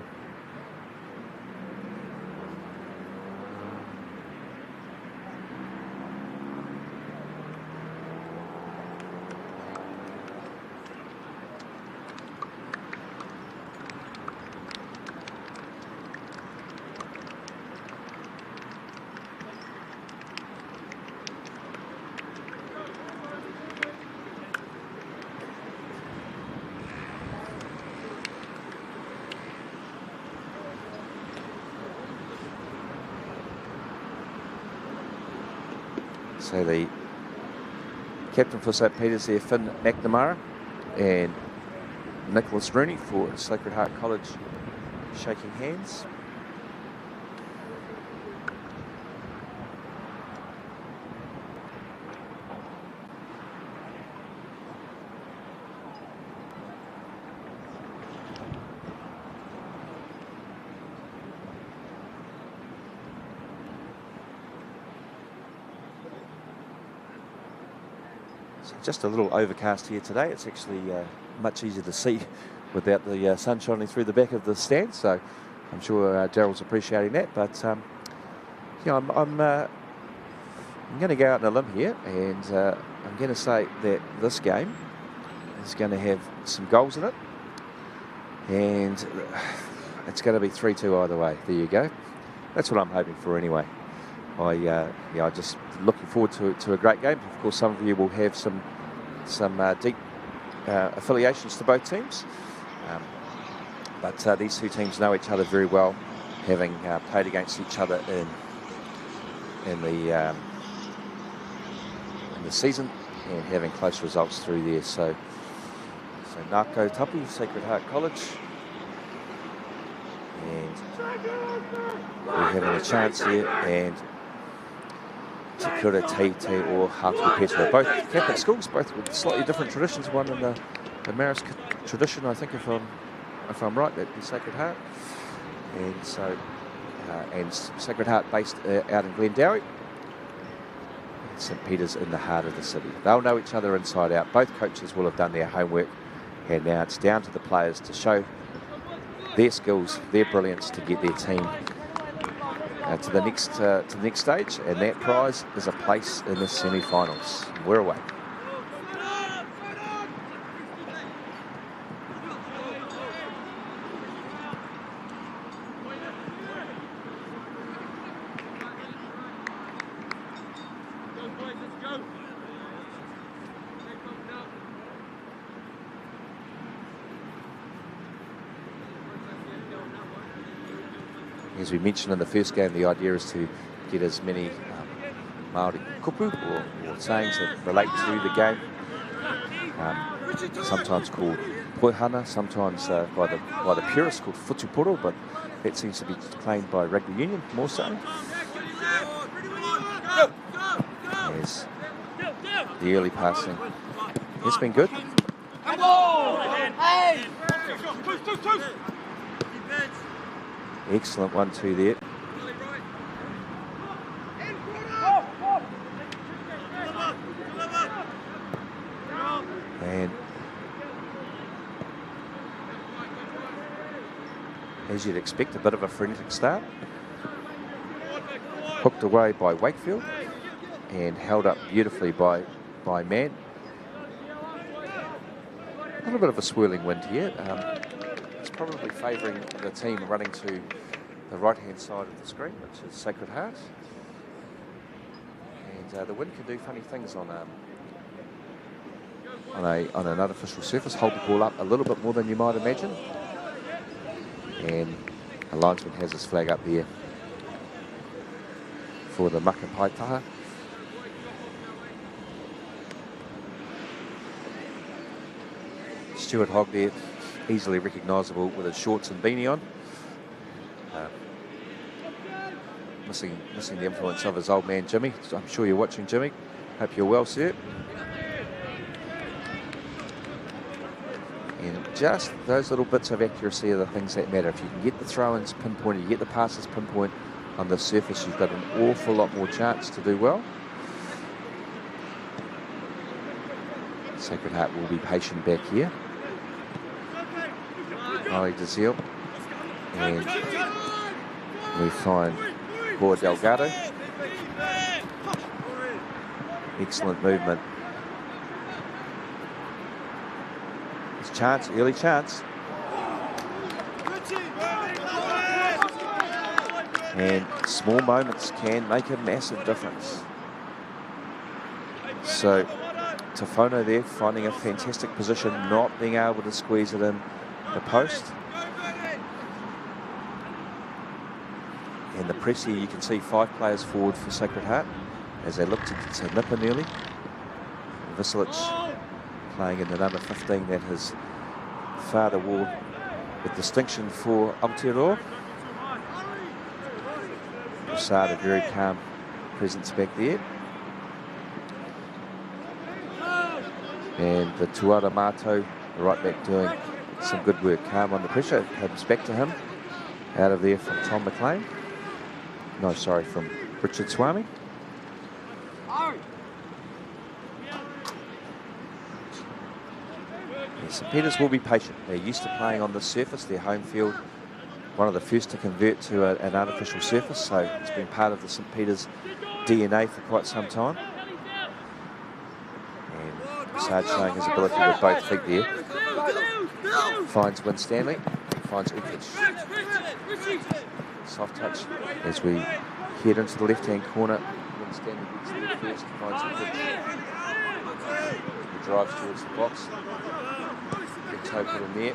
So the captain for St Peters there, Finn McNamara, and Nicholas Rooney for Sacred Heart College shaking hands. Just a little overcast here today. It's actually much easier to see without the sun shining through the back of the stand, so I'm sure Daryl's appreciating that. But I'm going to go out on a limb here, and I'm going to say that this game is going to have some goals in it, and it's going to be 3-2 either way. There you go. That's what I'm hoping for anyway. I just looking forward to a great game. Of course, some of you will have some deep affiliations to both teams, but these 2 teams know each other very well, having played against each other in the season and having close results through there. So Nako Tapu, Sacred Heart College, and we're having a chance here, and Te Kura Te or Hātua Petra, both Catholic schools, both with slightly different traditions. One in the Marist tradition, I think, if I'm right, that'd be Sacred Heart, and so and Sacred Heart based out in Glendowie, and St Peters in the heart of the city. They'll know each other inside out. Both coaches will have done their homework, and now it's down to the players to show their skills, their brilliance to get their team to the next stage, and that prize is a place in the semi-finals. We're away. As we mentioned in the first game, the idea is to get as many Māori kupu or sayings that relate to the game, sometimes called poihana, sometimes by the purists called futuporo, but that seems to be claimed by rugby union more so. As the early passing has been good. Excellent 1-2 there. And as you'd expect, a bit of a frenetic start. Hooked away by Wakefield and held up beautifully by Mann. A little bit of a swirling wind here. It's probably favouring the team running to the right-hand side of the screen, which is Sacred Heart. And the wind can do funny things on an artificial surface. Hold the ball up a little bit more than you might imagine. And a linesman has his flag up there for the Maka Paitaha. Stuart Hogg there, easily recognisable with his shorts and beanie on. Missing the influence of his old man Jimmy. So I'm sure you're watching, Jimmy. Hope you're well, sir. And just those little bits of accuracy are the things that matter. If you can get the throw-ins pinpointed, you get the passes pinpoint on the surface, you've got an awful lot more chance to do well. Sacred Heart will be patient back here. Ali Dazil, and we find Gore Delgado. Excellent movement. His chance, early chance. And small moments can make a massive difference. So Tafono there finding a fantastic position, not being able to squeeze it in the post. And the press here, you can see 5 players forward for Sacred Heart as they look to nip in early. Visilic playing in the number 15 that his father wore with distinction for Aotearoa. Prasad, a very calm presence back there. And the Tuara Mato, the right back, doing some good work. Calm on the pressure, comes back to him. Out of there from Tom McLean. No, sorry, from Richard Swami. St Peters will be patient. They're used to playing on the surface, their home field. One of the first to convert to an artificial surface, so it's been part of the St Peters DNA for quite some time. And Prasad showing his ability with both feet there. Finds Winstanley, finds Ukic. Soft touch as we head into the left-hand corner. Winstanley gets there first, finds Ukic. He drives towards the box. Big toe put in there.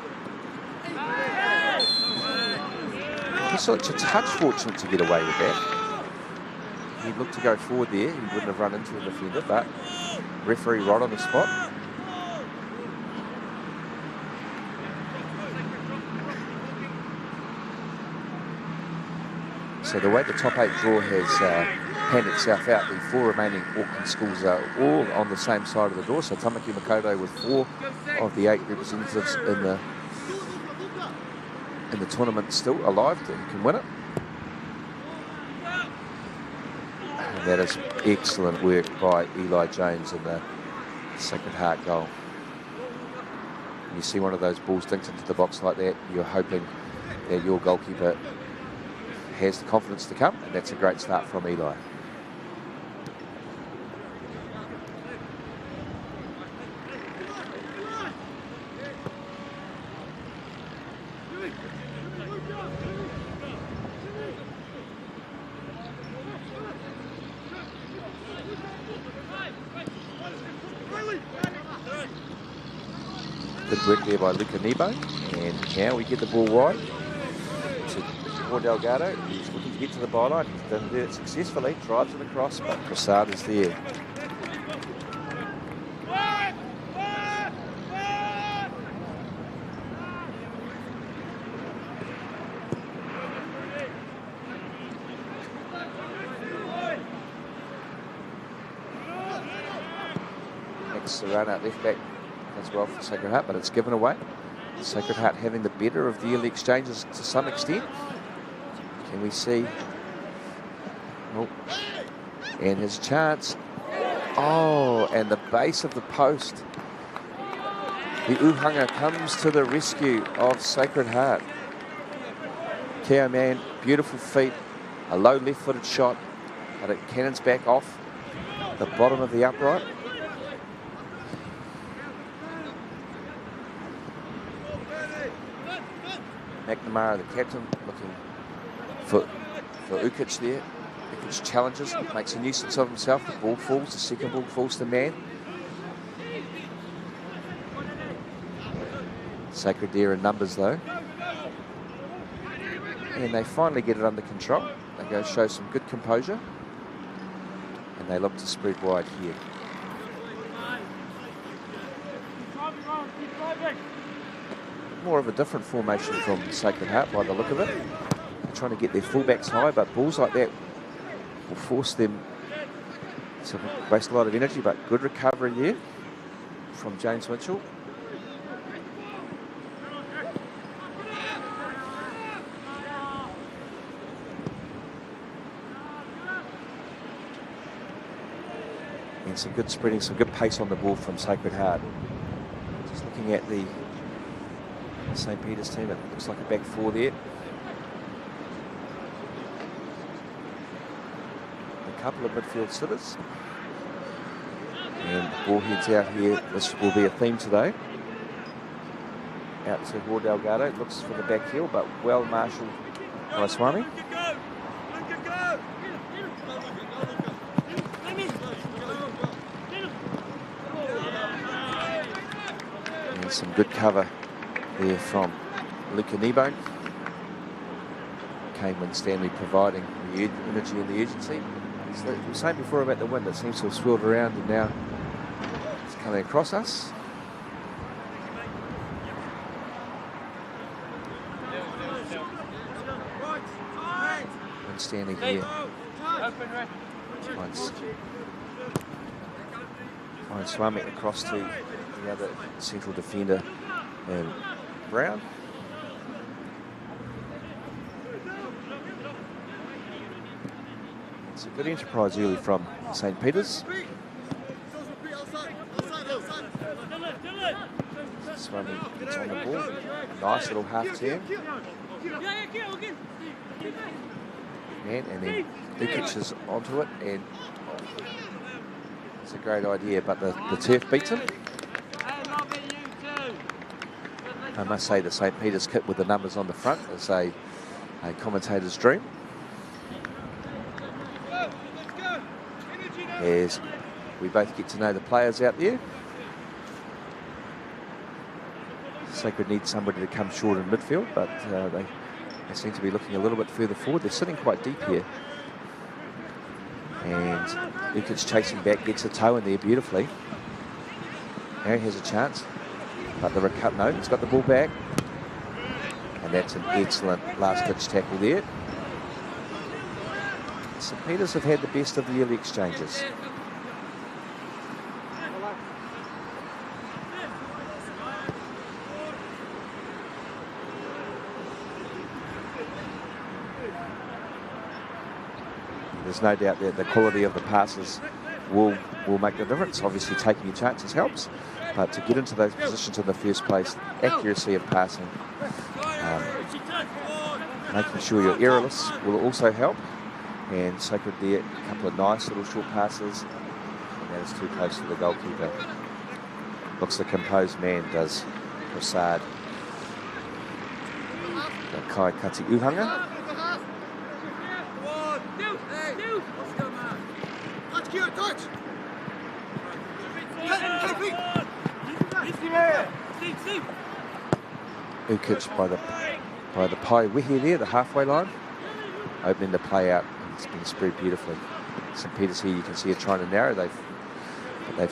Visilic a touch fortunate to get away with that. He'd looked to go forward there. He wouldn't have run into the defender, but referee right on the spot. So the way the top 8 draw has panned itself out, the 4 remaining Auckland schools are all on the same side of the door. So Tāmaki Makaurau with 4 of the 8 representatives in the tournament still alive who can win it. And that is excellent work by Eli Jones in the Sacred Heart goal. You see one of those balls dinked into the box like that, you're hoping that your goalkeeper has the confidence to come, and that's a great start from Eli. Good work there by Luca Nebo, and now we get the ball wide to Delgado. He's looking to get to the byline. He's done it successfully, drives it across, but Prasad is there. Next, Serrano at left back as well for Sacred Heart, but it's given away. Sacred Heart having the better of the early exchanges to some extent. Can we see? Oh, and his chance. Oh, and the base of the post. The Uhanga comes to the rescue of Sacred Heart. Keo Man, beautiful feet, a low left-footed shot, but it cannons back off the bottom of the upright. McNamara, the captain, looking for Ukic there. Ukic challenges, makes a nuisance of himself. The ball falls, the second ball falls to man. Sacred there in numbers though. And they finally get it under control. They go show some good composure. And they look to spread wide here. More of a different formation from Sacred Heart by the look of it. They're trying to get their fullbacks high, but balls like that will force them to waste a lot of energy, but good recovery there from James Mitchell. And some good spreading, some good pace on the ball from Sacred Heart. Just looking at the St. Peter's team, it looks like a back four there. A couple of midfield sitters. And the ball heads out here. This will be a theme today. Out to Delgado. It looks for the back heel, but well marshalled by Swami. And some good cover there from Luca Nebo. Kane Winstanley providing the energy and the urgency. As we were saying before about the wind, it seems to have swirled around and now it's coming across us. Winstanley here finds Swami across to the other central defender, Brown. It's a good enterprise early from St. Peter's. Swami gets on the ball. Nice little half turn. And then Ukic is onto it, and it's a great idea, but the turf beats him. I must say the St. Peter's kit with the numbers on the front is a commentator's dream. As we both get to know the players out there. Sacred needs somebody to come short in midfield, but they seem to be looking a little bit further forward. They're sitting quite deep here. And Ukic chasing back, gets a toe in there beautifully. Now he has a chance. But the recovery, no, he's got the ball back. And that's an excellent last-ditch tackle there. St. Peter's have had the best of the early exchanges. There's no doubt that the quality of the passes will make the difference. Obviously, taking your chances helps. But to get into those positions in the first place, accuracy of passing Making sure you're errorless will also help. And Sacred there, a couple of nice little short passes. And that is too close to the goalkeeper. Looks the composed man, does Prasad. Kai Kati Uhanga. Ukic by the Pai Wihi there, the halfway line, opening the play out, and it's been spread beautifully. St Peter's here, you can see it trying to narrow, they've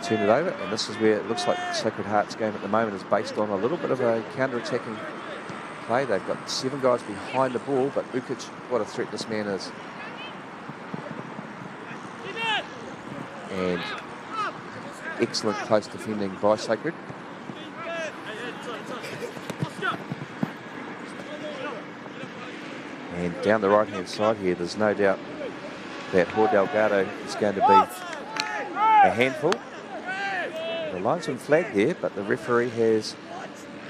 turned it over, and this is where it looks like Sacred Heart's game at the moment is based on a little bit of a counter-attacking play. They've got 7 guys behind the ball, but Ukic, what a threat this man is. And excellent close defending by Sacred. And down the right-hand side here, there's no doubt that Delgado is going to be a handful. The linesman flagged there, but the referee has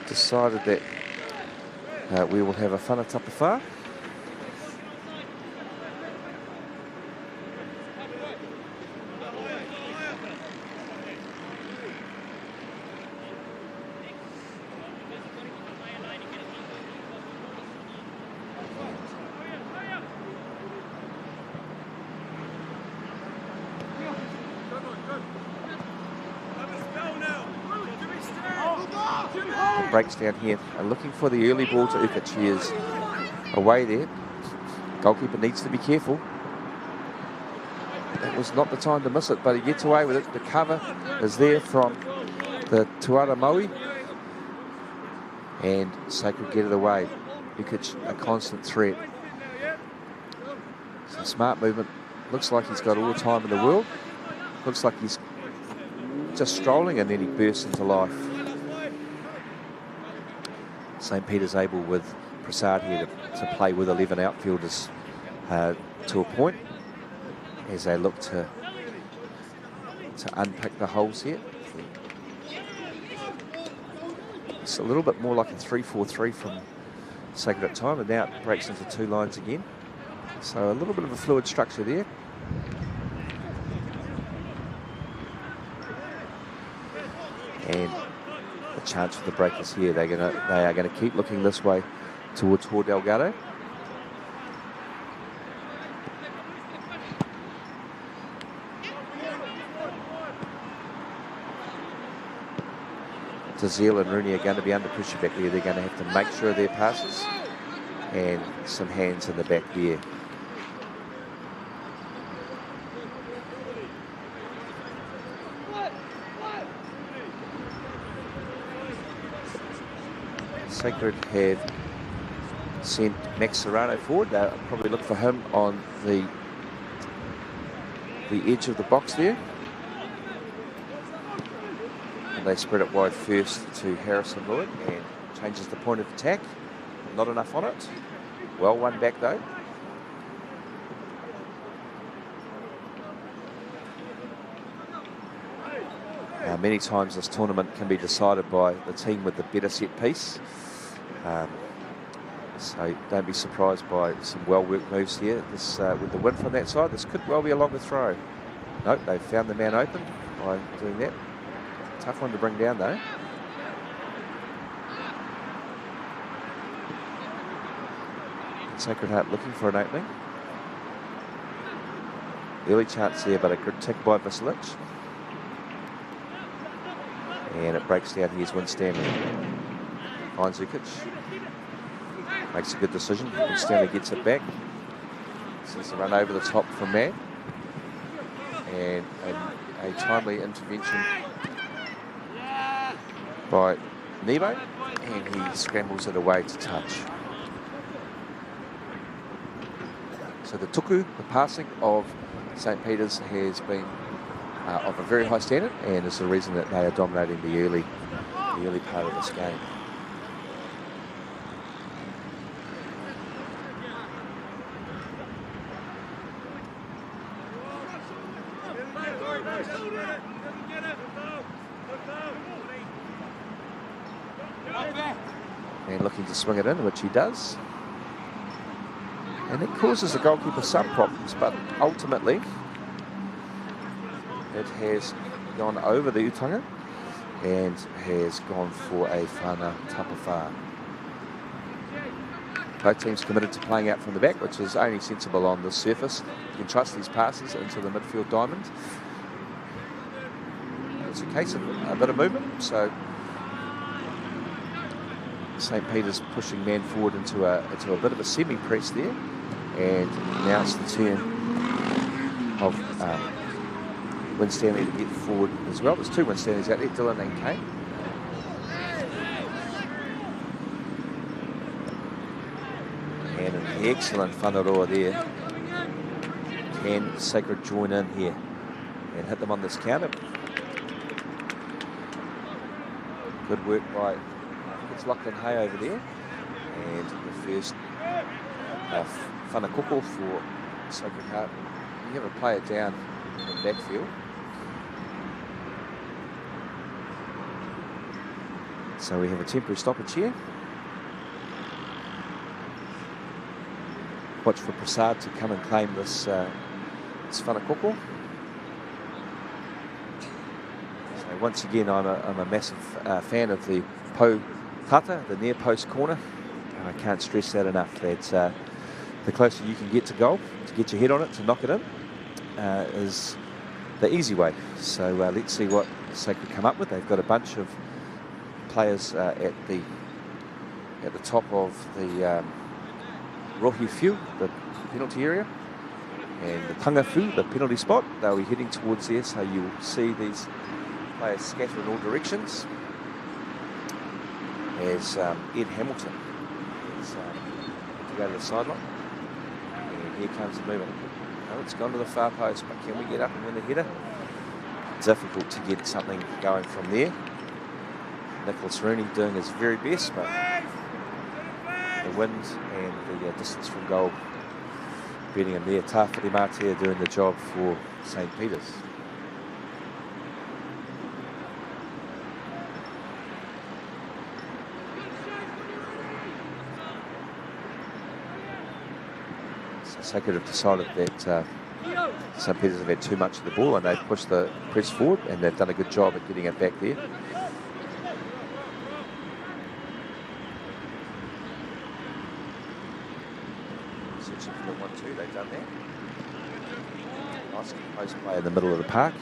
decided that we will have a whanatapa. Breaks down here and looking for the early ball to Ukic. He is away there. Goalkeeper needs to be careful. That was not the time to miss it, but he gets away with it. The cover is there from the Tuara Maui, and Sacred get it away. Ukic, a constant threat. Some smart movement. Looks like he's got all the time in the world. Looks like he's just strolling, and then he bursts into life. St Peter's able with Prasad here to play with 11 outfielders to a point as they look to unpick the holes here. It's a little bit more like a 3-4-3 from Sacred at time, and now it breaks into 2 lines again. So a little bit of a fluid structure there. And a chance for the breakers here. They are going to keep looking this way towards Delgado. Tazil and Rooney are going to be under pressure back there. They're going to have to make sure of their passes, and some hands in the back there. Sacred have sent Max Serrano forward. They'll probably look for him on the edge of the box there. And they spread it wide first to Harrison Lloyd, and changes the point of attack. Not enough on it. Well won back though. Many times this tournament can be decided by the team with the better set piece. So don't be surprised by some well-worked moves here. This with the win from that side, this could well be a longer throw. Nope, they've found the man open by doing that. Tough one to bring down though. Sacred Heart looking for an opening. Early chance there, but a good tick by Vasilic. And it breaks down. Here's Winstanley. Finds Ukic. Makes a good decision. Winstanley gets it back. Sees the run over the top from Mann. And a timely intervention by Nebo. And he scrambles it away to touch. So the tuku, the passing of St Peter's, has been of a very high standard, and is the reason that they are dominating the early part of this game. And looking to swing it in, which he does. And it causes the goalkeeper some problems, but ultimately it has gone over the utanga and has gone for a whana tapawha. Both teams committed to playing out from the back, which is only sensible on this surface. You can trust these passes into the midfield diamond. It's a case of a bit of movement, so St. Peter's pushing man forward into a bit of a semi-press there, and now it's the turn of Winstanley to get forward as well. There's two Winstanleys out there, Dylan and Kane. And an excellent whanaroa there. Can Sacred join in here and hit them on this counter? Good work by, I think it's Lachlan Hay over there. And the first whanakoko for Sacred Heart. You have a player down in backfield. So we have a temporary stoppage here. Watch for Prasad to come and claim this, this whanakoko. So once again, I'm a massive fan of the po tata, the near post corner. I can't stress that enough. That the closer you can get to goal, to get your head on it, to knock it in, is the easy way. So let's see what Sacred come up with. They've got a bunch of players at the top of the rohi field, the penalty area, and the tangafu, the penalty spot. They'll be heading towards there, so you'll see these players scatter in all directions as Ed Hamilton is to go to the sideline. And here comes the movement. Oh, it's gone to the far post, but can we get up and win the header? Difficult to get something going from there. Nicholas Rooney doing his very best, but the wind and the distance from goal beating him there. Tāwhiri Mātea doing the job for St. Peter's. So Sacred have decided that St. Peter's have had too much of the ball and they've pushed the press forward, and they've done a good job at getting it back there. Searching for the 1-2, they've done that. Nice post play in the middle of the park.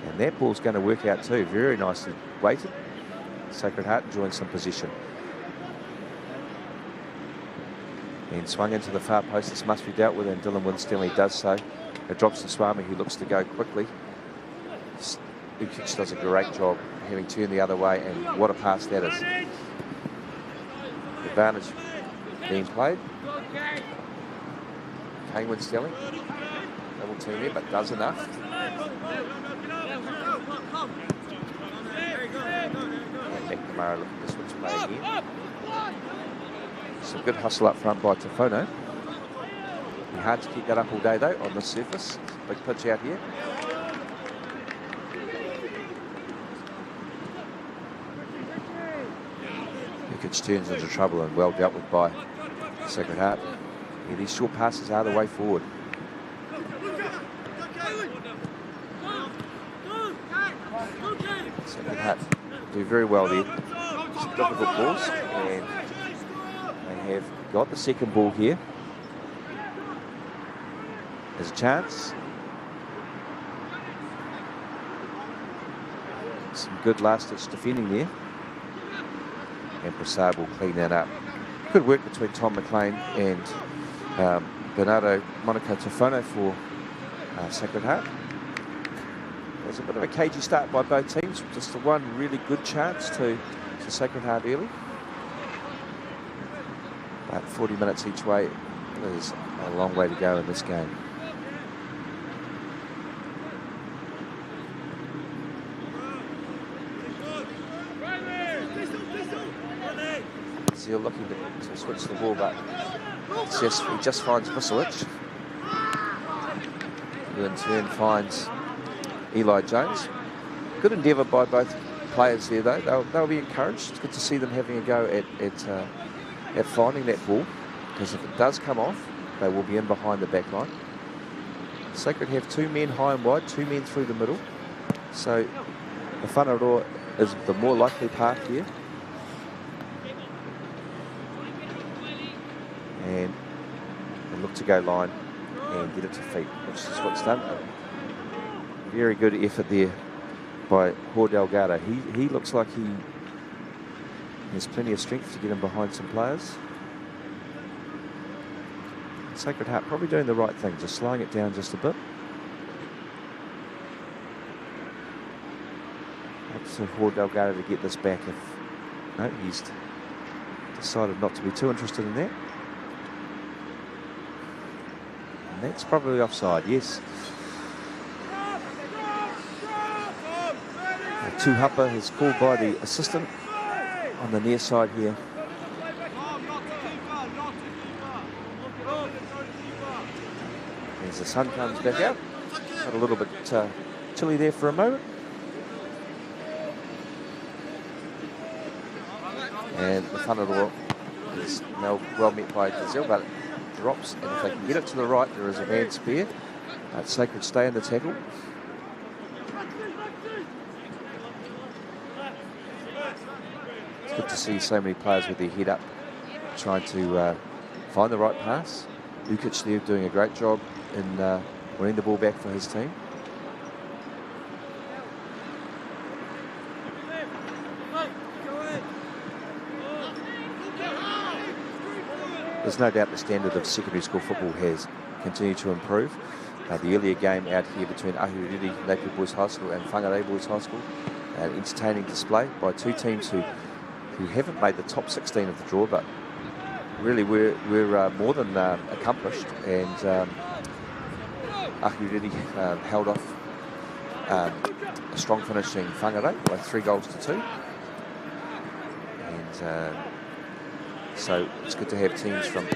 And that ball's going to work out too. Very nicely weighted. Sacred Heart enjoying some possession. And swung into the far post. This must be dealt with, and Dylan Winstanley does so. It drops to Swami, who looks to go quickly. Ukic does a great job having turned the other way, and what a pass that is. Advantage being played. Kane Winstanley, double team there, but does enough. And McNamara looking to switch play again. Some good hustle up front by Tafono. Be hard to keep that up all day though on this surface. Big pitch out here. Ukic turns into trouble, and well dealt with by Sacred Heart. Yeah, these short passes are the way forward. Sacred Heart do very well there. Some difficult balls, and they have got the second ball here. There's a chance. Some good last-ditch defending there. And Prasad will clean that up. Good work between Tom McLean and Bernardo Monaco Tafono for Sacred Heart. There's a bit of a cagey start by both teams. Just the one really good chance to Sacred Heart early. About 40 minutes each way. There's a long way to go in this game. Zil looking to switch the ball, but he just finds Vucevic, who in turn finds Eli Jones. Good endeavour by both players there, though. They'll be encouraged. It's good to see them having a go at at finding that ball, because if it does come off, they will be in behind the back line. Sacred have 2 men high and wide, 2 men through the middle. So the Whangaroa is the more likely path here. And they look to go line and get it to feet, which is what's done. Very good effort there by Delgado. He looks like he has plenty of strength to get in behind some players. Sacred Heart probably doing the right thing, just slowing it down just a bit. Up to Delgado to get this back if no, he's decided not to be too interested in that. And that's probably offside, yes. A two-hupper is called by the assistant on the near side here. As the sun comes back out, got a little bit chilly there for a moment. And the Whangaroa is now well met by Gazelle, but it drops, and if they can get it to the right, there is a man spare. Sacred stay in the tackle. It's good to see so many players with their head up, trying to find the right pass. Ukic there doing a great job in winning the ball back for his team. There's no doubt the standard of secondary school football has continued to improve. The earlier game out here between Ahuriri Napier Boys High School and Whangarei Boys High School, an entertaining display by two teams who haven't made the top 16 of the draw, but really we're more than accomplished, and Ahuriri held off a strong finishing Whangarei by 3-2. And so it's good to have teams from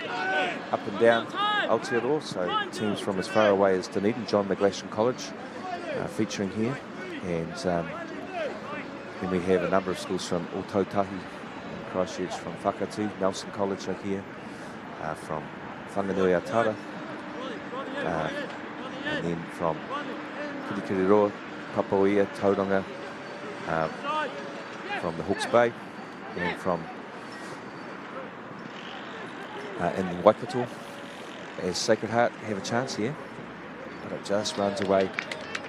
up and down Aotearoa, so teams from as far away as Dunedin, John McLeans College featuring here, and then we have a number of schools from Otautahi and Christchurch, from Whakatu, Nelson College are here, from Whanganui Atara, and then from Kirikiriroa, Papaoia, Tauranga, from the Hawke's Bay, and from in Waikato, as Sacred Heart have a chance here, but it just runs away,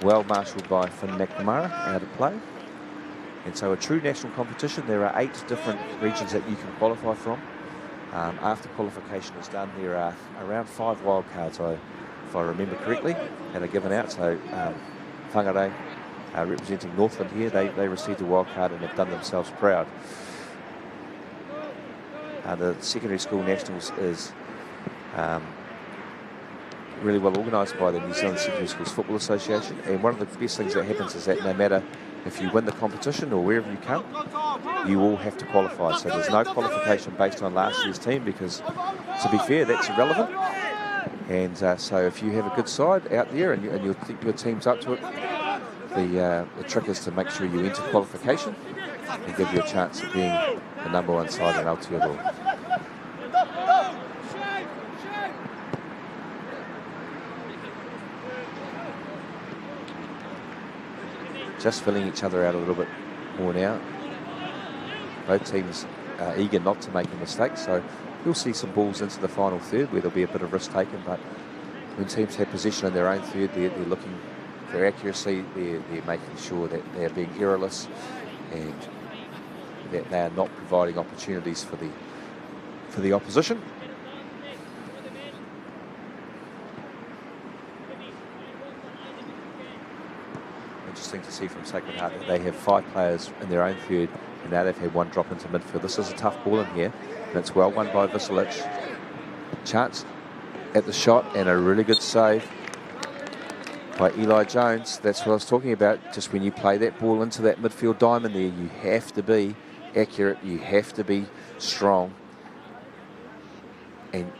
well marshalled by Finn McNamara out of play. And so a true national competition, there are 8 different regions that you can qualify from. After qualification is done, there are around 5 wildcards, if I remember correctly, that are given out. So Whangarei, representing Northland here, they received a wildcard and have done themselves proud. The Secondary School Nationals is really well organised by the New Zealand Secondary Schools Football Association, and one of the best things that happens is that no matter if you win the competition or wherever you come, you all have to qualify. So there's no qualification based on last year's team, because, to be fair, that's irrelevant. And so if you have a good side out there and your team's up to it, the trick is to make sure you enter qualification and give you a chance of being the #1 side in Aotearoa. Just filling each other out a little bit more now. Both teams are eager not to make a mistake, so you'll see some balls into the final third where there'll be a bit of risk taken, but when teams have possession in their own third, they're looking for accuracy, they're making sure that they're being errorless and that they are not providing opportunities for the opposition. Interesting to see from Sacred Heart that they have 5 players in their own third, and now they've had 1 drop into midfield. This is a tough ball in here, and it's well won by Visilic. Chance at the shot, and a really good save by Eli Jones. That's what I was talking about. Just when you play that ball into that midfield diamond there, you have to be accurate, you have to be strong, and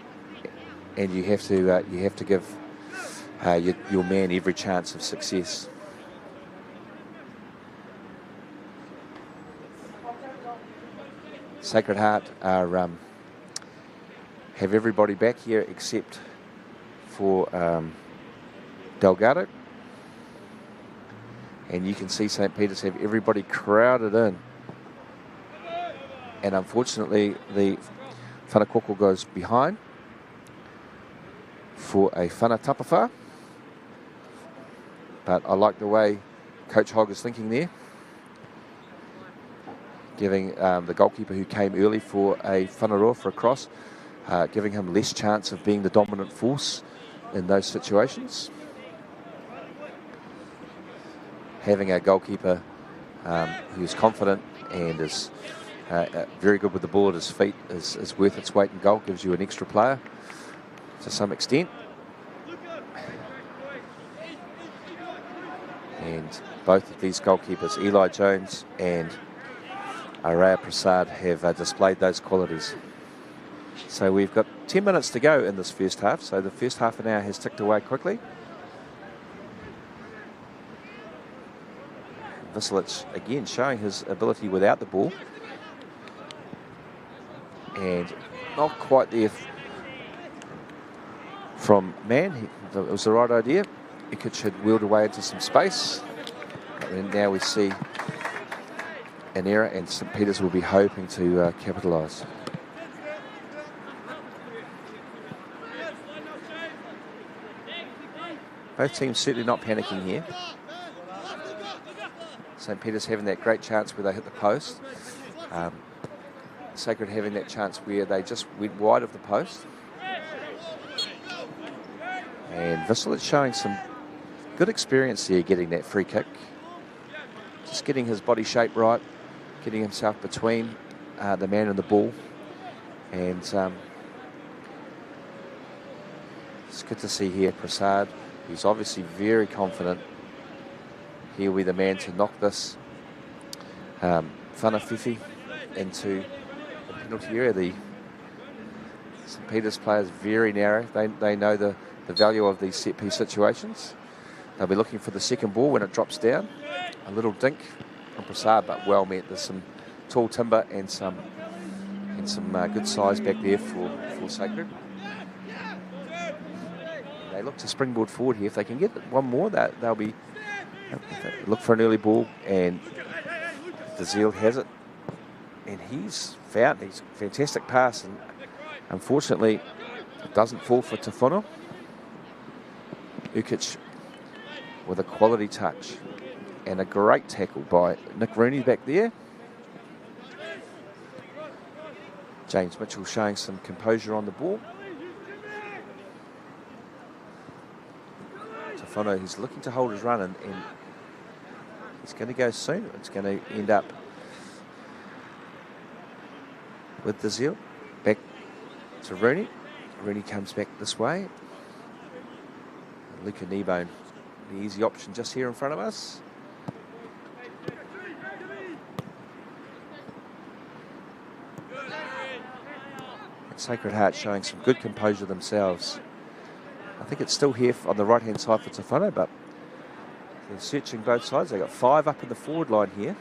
you have to give your man every chance of success. Sacred Heart are have everybody back here except for Delgado. And you can see St. Peter's have everybody crowded in. And unfortunately, the whanakoko goes behind for a whanatapawha. But I like the way Coach Hogg is thinking there, giving the goalkeeper who came early for a whanaroa for a cross, giving him less chance of being the dominant force in those situations. Having a goalkeeper who's confident and is very good with the ball at his feet is worth its weight in gold, gives you an extra player to some extent. And both of these goalkeepers, Eli Jones and Araya Prasad, have displayed those qualities. So we've got 10 minutes to go in this first half, so the first half an hour has ticked away quickly. Visilic again showing his ability without the ball. And not quite there from Mann. It was the right idea. Ikic had wheeled away into some space. And now we see an error, and St. Peter's will be hoping to capitalise. Both teams certainly not panicking here. St. Peter's having that great chance where they hit the post. Sacred having that chance where they just went wide of the post. And Visilic showing some good experience there, getting that free kick. Just getting his body shape right, getting himself between the man and the ball. And it's good to see here Prasad, who's obviously very confident. He'll be the man to knock this whanawhiwhi into the penalty area. The St. Peter's players very narrow. They know the value of these set piece situations. They'll be looking for the second ball when it drops down. A little dink from Prasad, but well met. There's some tall timber and some good size back there for Sacred. They look to springboard forward here. If they can get one more, they'll be look for an early ball, and Dazil has it, and he's found a fantastic pass, and unfortunately it doesn't fall for Tawhana. Ikic with a quality touch and a great tackle by Nick Rooney back there. James Mitchell showing some composure on the ball. Tawhana, he's looking to hold his run, and he's going to go soon. It's going to end up with Dazil. Back to Rooney. Rooney comes back this way. And Luca Kneebone, the easy option just here in front of us. And Sacred Heart showing some good composure themselves. I think it's still here on the right-hand side for Tawhana, but they're searching both sides. They've got 5 up in the forward line here.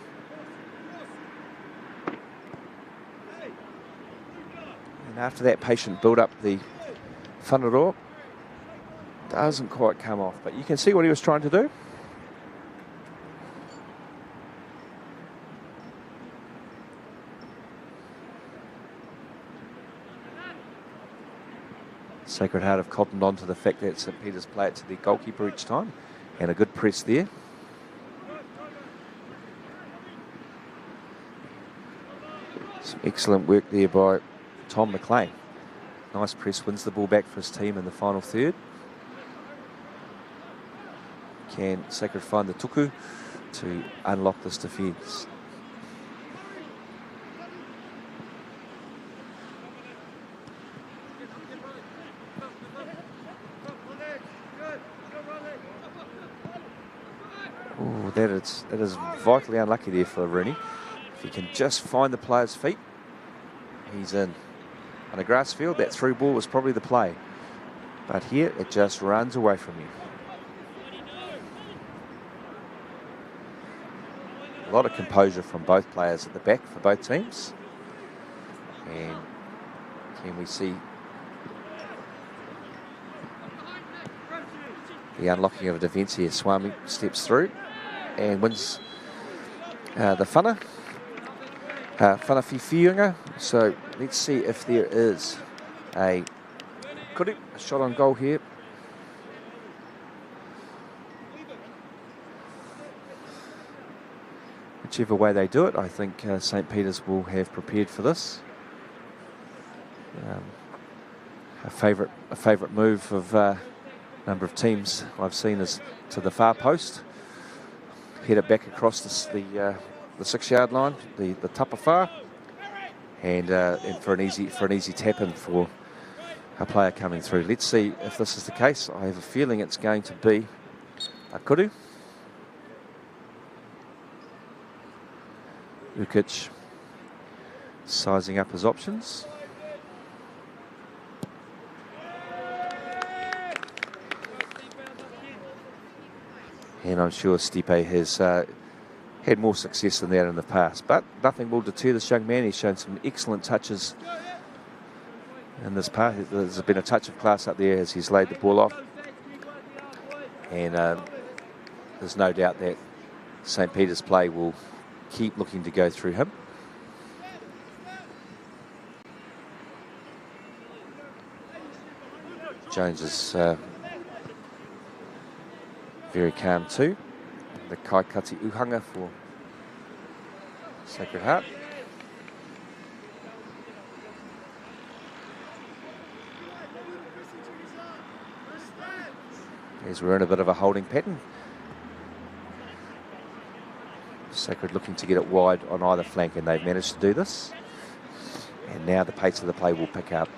And after that patient build-up, the whanaroa doesn't quite come off, but you can see what he was trying to do. Sacred Heart have cottoned on to the fact that St. Peter's play it to the goalkeeper each time, and a good press there. Some excellent work there by Tom McLean. Nice press, wins the ball back for his team in the final third. Can Sacred find the tuku to unlock this defence? Oh, that is vitally unlucky there for Rooney. If he can just find the player's feet, he's in. On a grass field, that through ball was probably the play. But here, it just runs away from you. A lot of composure from both players at the back for both teams. And can we see the unlocking of a defence here. Swami steps through and wins the whana. Whana whiwhiunga. So let's see if there is a shot on goal here. Whichever way they do it, I think St. Peter's will have prepared for this. A favourite move of a number of teams I've seen is to the far post, head it back across the 6-yard line, the tapa whā, and for an easy tap in for a player coming through. Let's see if this is the case. I have a feeling it's going to be a kuru. Ukic sizing up his options. And I'm sure Stipe has had more success than that in the past. But nothing will deter this young man. He's shown some excellent touches in this part. There's been a touch of class up there as he's laid the ball off. And there's no doubt that St. Peter's play will keep looking to go through him. Jones is very calm too. The Kaikati Uhanga for Sacred Heart. As we're in a bit of a holding pattern. Sacred looking to get it wide on either flank, and they've managed to do this. And now the pace of the play will pick up.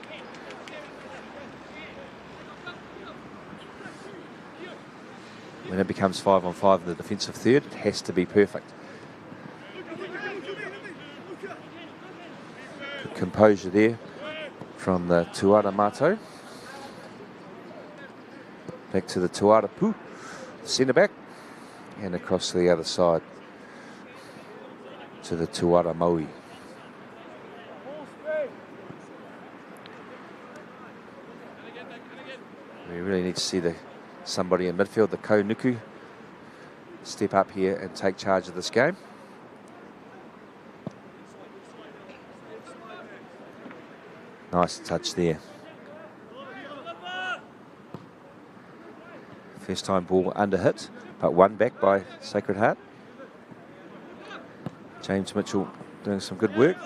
When it becomes 5-on-5 in the defensive third, it has to be perfect. Good composure there from the Tuara Mato. Back to the Tuara Pu, centre back, and across to the other side to the Tuara Maui. We really need to see somebody in midfield, the Kaunuku, step up here and take charge of this game. Nice touch there. First time ball under hit, but won back by Sacred Heart. James Mitchell doing some good work.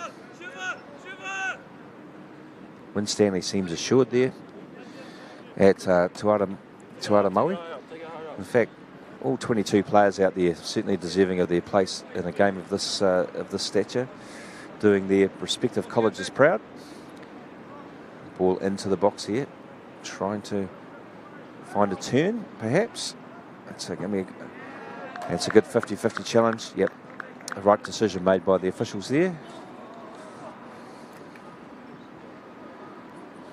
Winstanley seems assured there at Tuara Maui. In fact, all 22 players out there certainly deserving of their place in a game of this stature, doing their respective colleges proud. Ball into the box here, trying to find a turn, perhaps. It's a good 50-50 challenge. Yep, the right decision made by the officials there.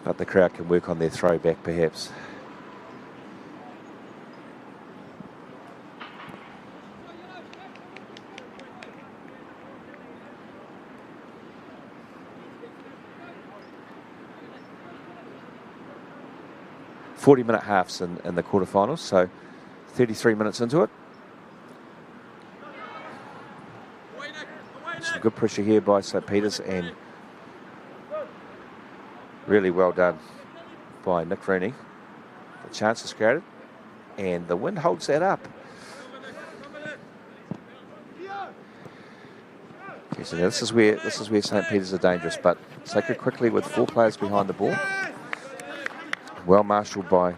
But the crowd can work on their throwback, perhaps. ...40-minute halves in the quarterfinals, so 33 minutes into it. Some good pressure here by St. Peter's, and really well done by Nick Rooney. The chance is created, and the wind holds that up. Okay, so now this is where St. Peter's are dangerous, but Sacred quickly with 4 players behind the ball. Well marshalled by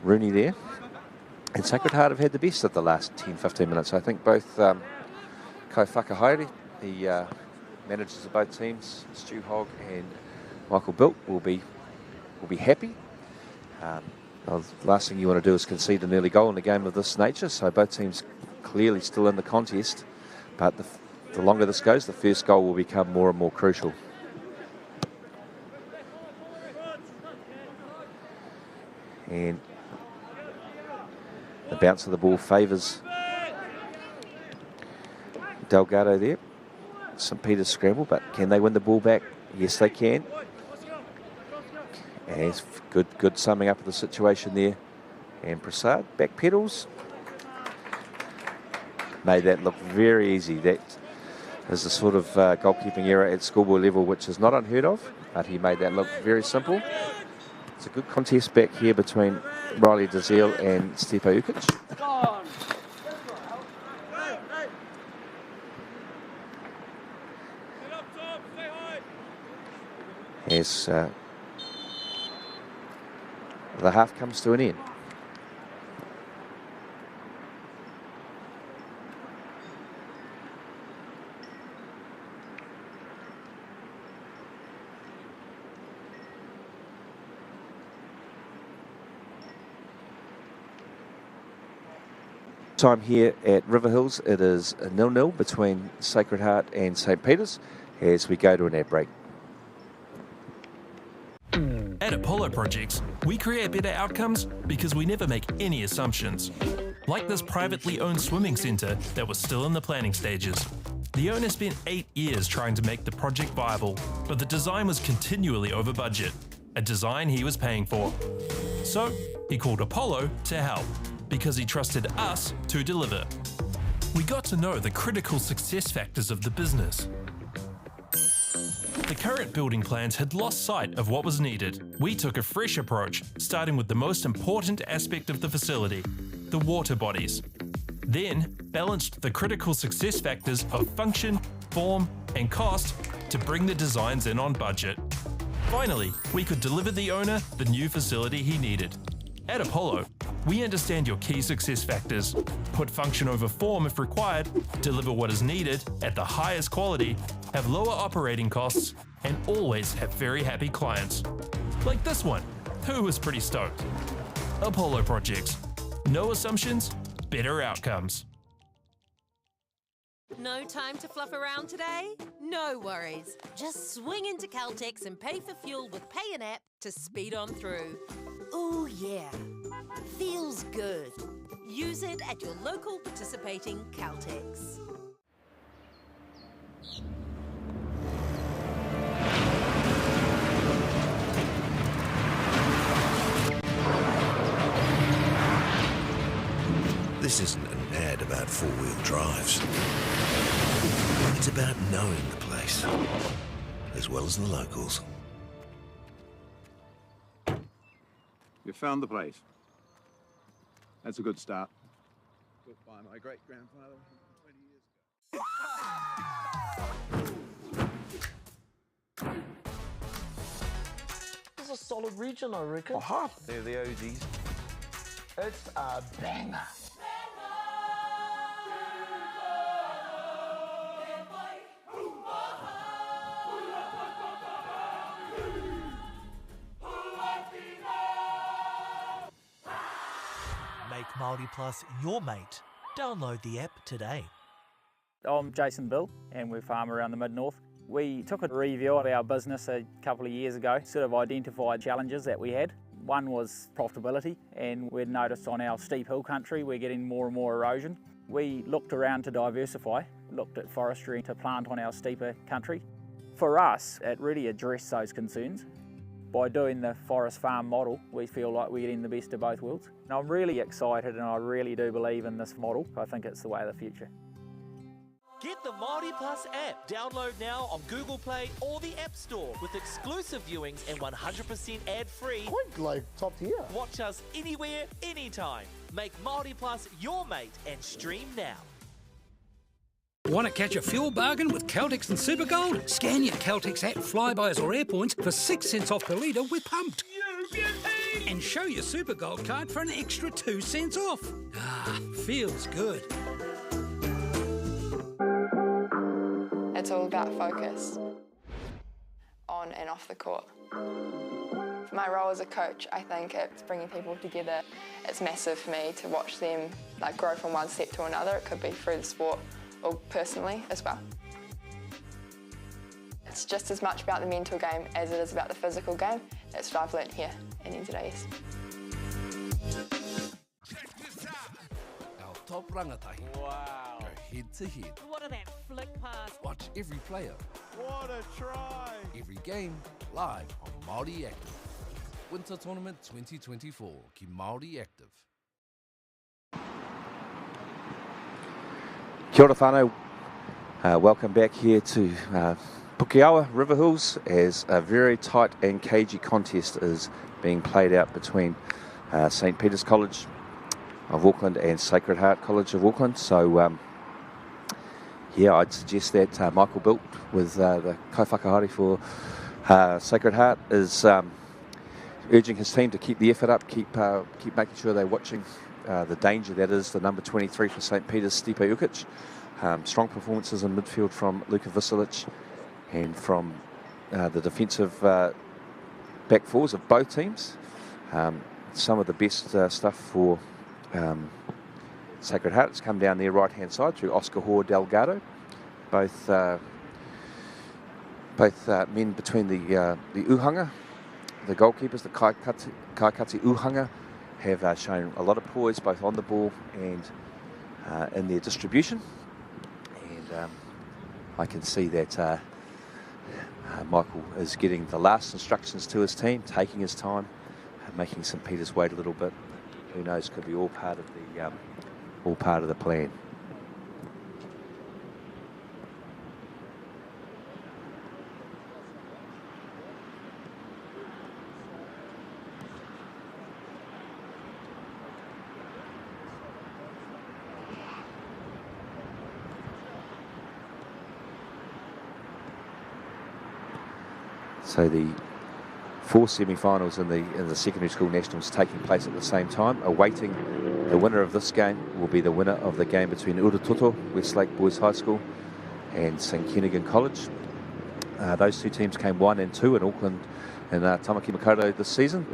Rooney there. And Sacred Heart have had the best of the last 10-15 minutes. I think both Ko Whakahaere, the managers of both teams, Stu Hogg and Michael Bilt, will be happy. The last thing you want to do is concede an early goal in a game of this nature, so both teams clearly still in the contest, but the longer this goes, the first goal will become more and more crucial. And the bounce of the ball favours Delgado there. St. Peter's scramble, but can they win the ball back? Yes, they can. And good summing up of the situation there And Prasad, back pedals. Made that look very easy. That is the sort of goalkeeping error at schoolboy level which is not unheard of, but he made that look very simple. It's a good contest back here between Riley Dazeel and Stepo Ukic. As the half comes to an end. Time here at Riverhills, it is a 0-0 between Sacred Heart and St. Peter's as we go to an ad break. At Apollo Projects, we create better outcomes because we never make any assumptions. Like this privately owned swimming centre that was still in the planning stages. The owner spent 8 years trying to make the project viable, but the design was continually over budget, a design he was paying for. So he called Apollo to help, because he trusted us to deliver. We got to know the critical success factors of the business. The current building plans had lost sight of what was needed. We took a fresh approach, starting with the most important aspect of the facility, the water bodies. Then balanced the critical success factors of function, form, and cost to bring the designs in on budget. Finally, we could deliver the owner the new facility he needed. At Apollo, we understand your key success factors, put function over form if required, deliver what is needed at the highest quality, have lower operating costs, and always have very happy clients. Like this one, who was pretty stoked. Apollo Projects. No assumptions, better outcomes. No time to fluff around today? No worries. Just swing into Caltex and pay for fuel with Pay an App to speed on through. Ooh, yeah. Feels good. Use it at your local participating Caltex. This isn't an ad about four-wheel drives. It's about knowing the place, as well as the locals. You found the place. That's a good start. Built by my great-grandfather 20 years ago. This is a solid region, I reckon. Aha! They're the OGs. It's a banger. Make Māori Plus your mate. Download the app today. I'm Jason Bill and we farm around the mid-north. We took a review of our business a couple of years ago, sort of identified challenges that we had. One was profitability, and we'd noticed on our steep hill country we're getting more and more erosion. We looked around to diversify, looked at forestry to plant on our steeper country. For us, it really addressed those concerns. By doing the forest farm model, we feel like we're getting the best of both worlds. And I'm really excited and I really do believe in this model. I think it's the way of the future. Get the Māori Plus app. Download now on Google Play or the App Store with exclusive viewings and 100% ad-free. Quite like top tier. Watch us anywhere, anytime. Make Māori Plus your mate and stream now. Want to catch a fuel bargain with Caltex and Supergold? Scan your Caltex app Flybuys or Airpoints for 6 cents off per litre with Pumped. And show your Supergold card for an extra 2 cents off. Ah, feels good. It's all about focus, on and off the court. For my role as a coach, I think it's bringing people together. It's massive for me to watch them grow from one step to another. It could be through the sport or personally as well. It's just as much about the mental game as it is about the physical game. That's what I've learnt here in NZSS. Our top rangatahi. Wow. Go head to head. What a that flick pass. Watch every player. What a try. Every game live on Māori Active. Winter Tournament 2024 ki Māori Active. Kia ora whānau. Welcome back here to Pukeawa, Riverhills, as a very tight and cagey contest is being played out between St. Peter's College of Auckland and Sacred Heart College of Auckland. So, yeah, I'd suggest that Michael Bilt, with the kaupakahari for Sacred Heart, is urging his team to keep the effort up, keep making sure they're watching the danger that is the number 23 for St. Peter's, Stipe Ukic. Strong performances in midfield from Luka Visilic and from the defensive back fours of both teams. Some of the best stuff for Sacred Heart has come down their right-hand side through Oscar Hoare, Delgado. Both men between the uhanga, the goalkeepers, the Kaikati uhanga, have shown a lot of poise both on the ball and in their distribution. And I can see that Michael is getting the last instructions to his team, taking his time, making St. Peter's wait a little bit. Who knows? Could be all part of the plan. So the 4 semi-finals in the secondary school nationals taking place at the same time. Awaiting the winner of this game will be the winner of the game between Urutoto, Westlake Boys High School, and St. Kentigern College. Those two teams came 1 and 2 in Auckland and Tāmaki Makaurau this season.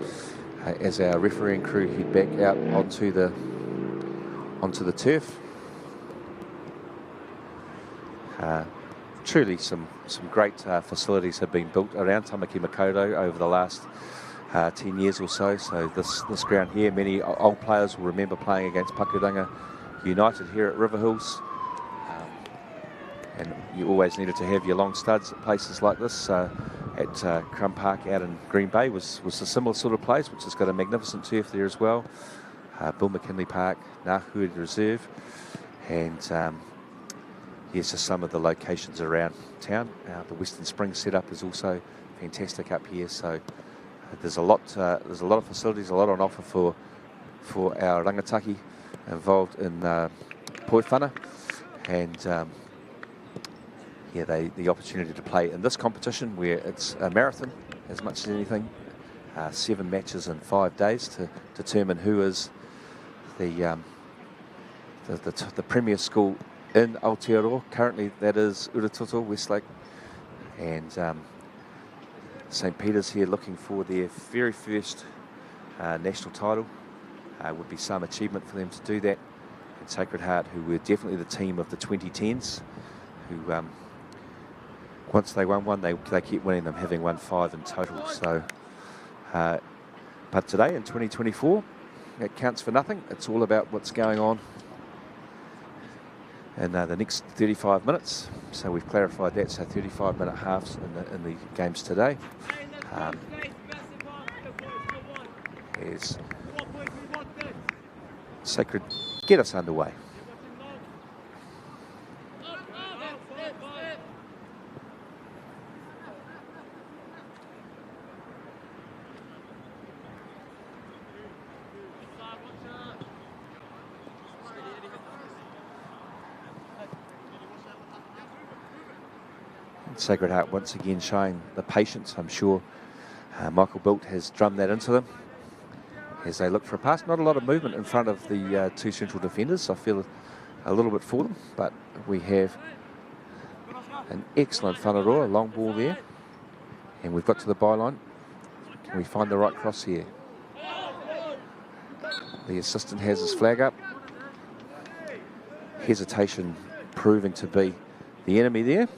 As our refereeing crew head back out onto the turf. Truly some great facilities have been built around Tāmaki Makaurau over the last 10 years or so. So this ground here, many old players will remember playing against Pakuranga United here at Riverhills. And you always needed to have your long studs at places like this. At Crum Park out in Green Bay was a similar sort of place, which has got a magnificent turf there as well. Bill McKinley Park, Ngāhui Reserve, and yes, just some of the locations around town. The Western Springs setup is also fantastic up here. So there's a lot of facilities, a lot on offer for our rangatahi involved in poiwhana, and yeah, the opportunity to play in this competition where it's a marathon as much as anything. 7 matches in 5 days to determine who is the premier school in Aotearoa. Currently that is Urutoto, Westlake, and St. Peter's here looking for their very first national title. Would be some achievement for them to do that. And Sacred Heart, who were definitely the team of the 2010s, who once they won one, they kept winning them, having won 5 in total. So, but today in 2024, it counts for nothing. It's all about what's going on in the next 35 minutes. So we've clarified that. So 35-minute halves in the games today. As Sacred get us underway. Sacred Heart once again showing the patience. I'm sure Michael Bilt has drummed that into them as they look for a pass. Not a lot of movement in front of the 2 central defenders. I feel a little bit for them, but we have an excellent whanaroa, a long ball there, and we've got to the byline. Can we find the right cross here? The assistant has his flag up. Hesitation proving to be the enemy there.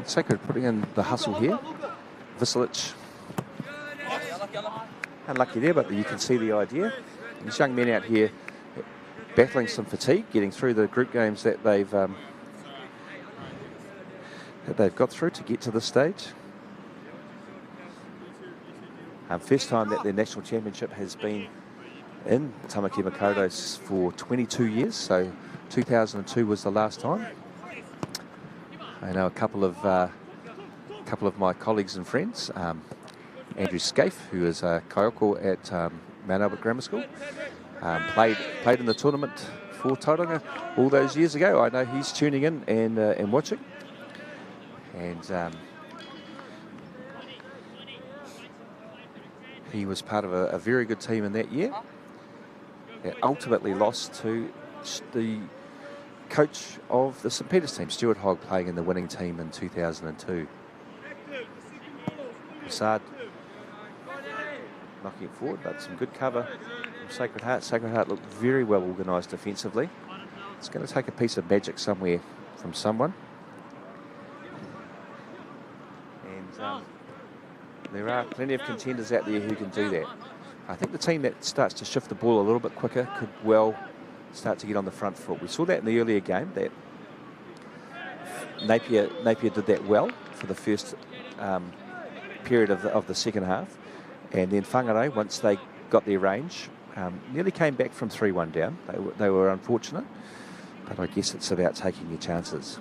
Sacred putting in the hustle here. Visilic. Unlucky there, but you can see the idea. These young men out here battling some fatigue, getting through the group games that they've got through to get to this stage. First time that their national championship has been in Tāmaki Makaurau for 22 years, so 2002 was the last time. I know a couple of my colleagues and friends, Andrew Scaife, who is a kaioko at Mount Albert Grammar School, played in the tournament for Tauranga all those years ago. I know he's tuning in and watching. And he was part of a very good team in that year. It ultimately lost to the coach of the St Peters team, Stuart Hogg, playing in the winning team in 2002. Prasad knocking it forward, but some good cover from Sacred Heart. Sacred Heart looked very well organised defensively. It's going to take a piece of magic somewhere from someone. And there are plenty of contenders out there who can do that. I think the team that starts to shift the ball a little bit quicker could well start to get on the front foot. We saw that in the earlier game, that Napier did that well for the first period of the second half. And then Whangarei, once they got their range, nearly came back from 3-1 down. They were unfortunate, but I guess it's about taking your chances.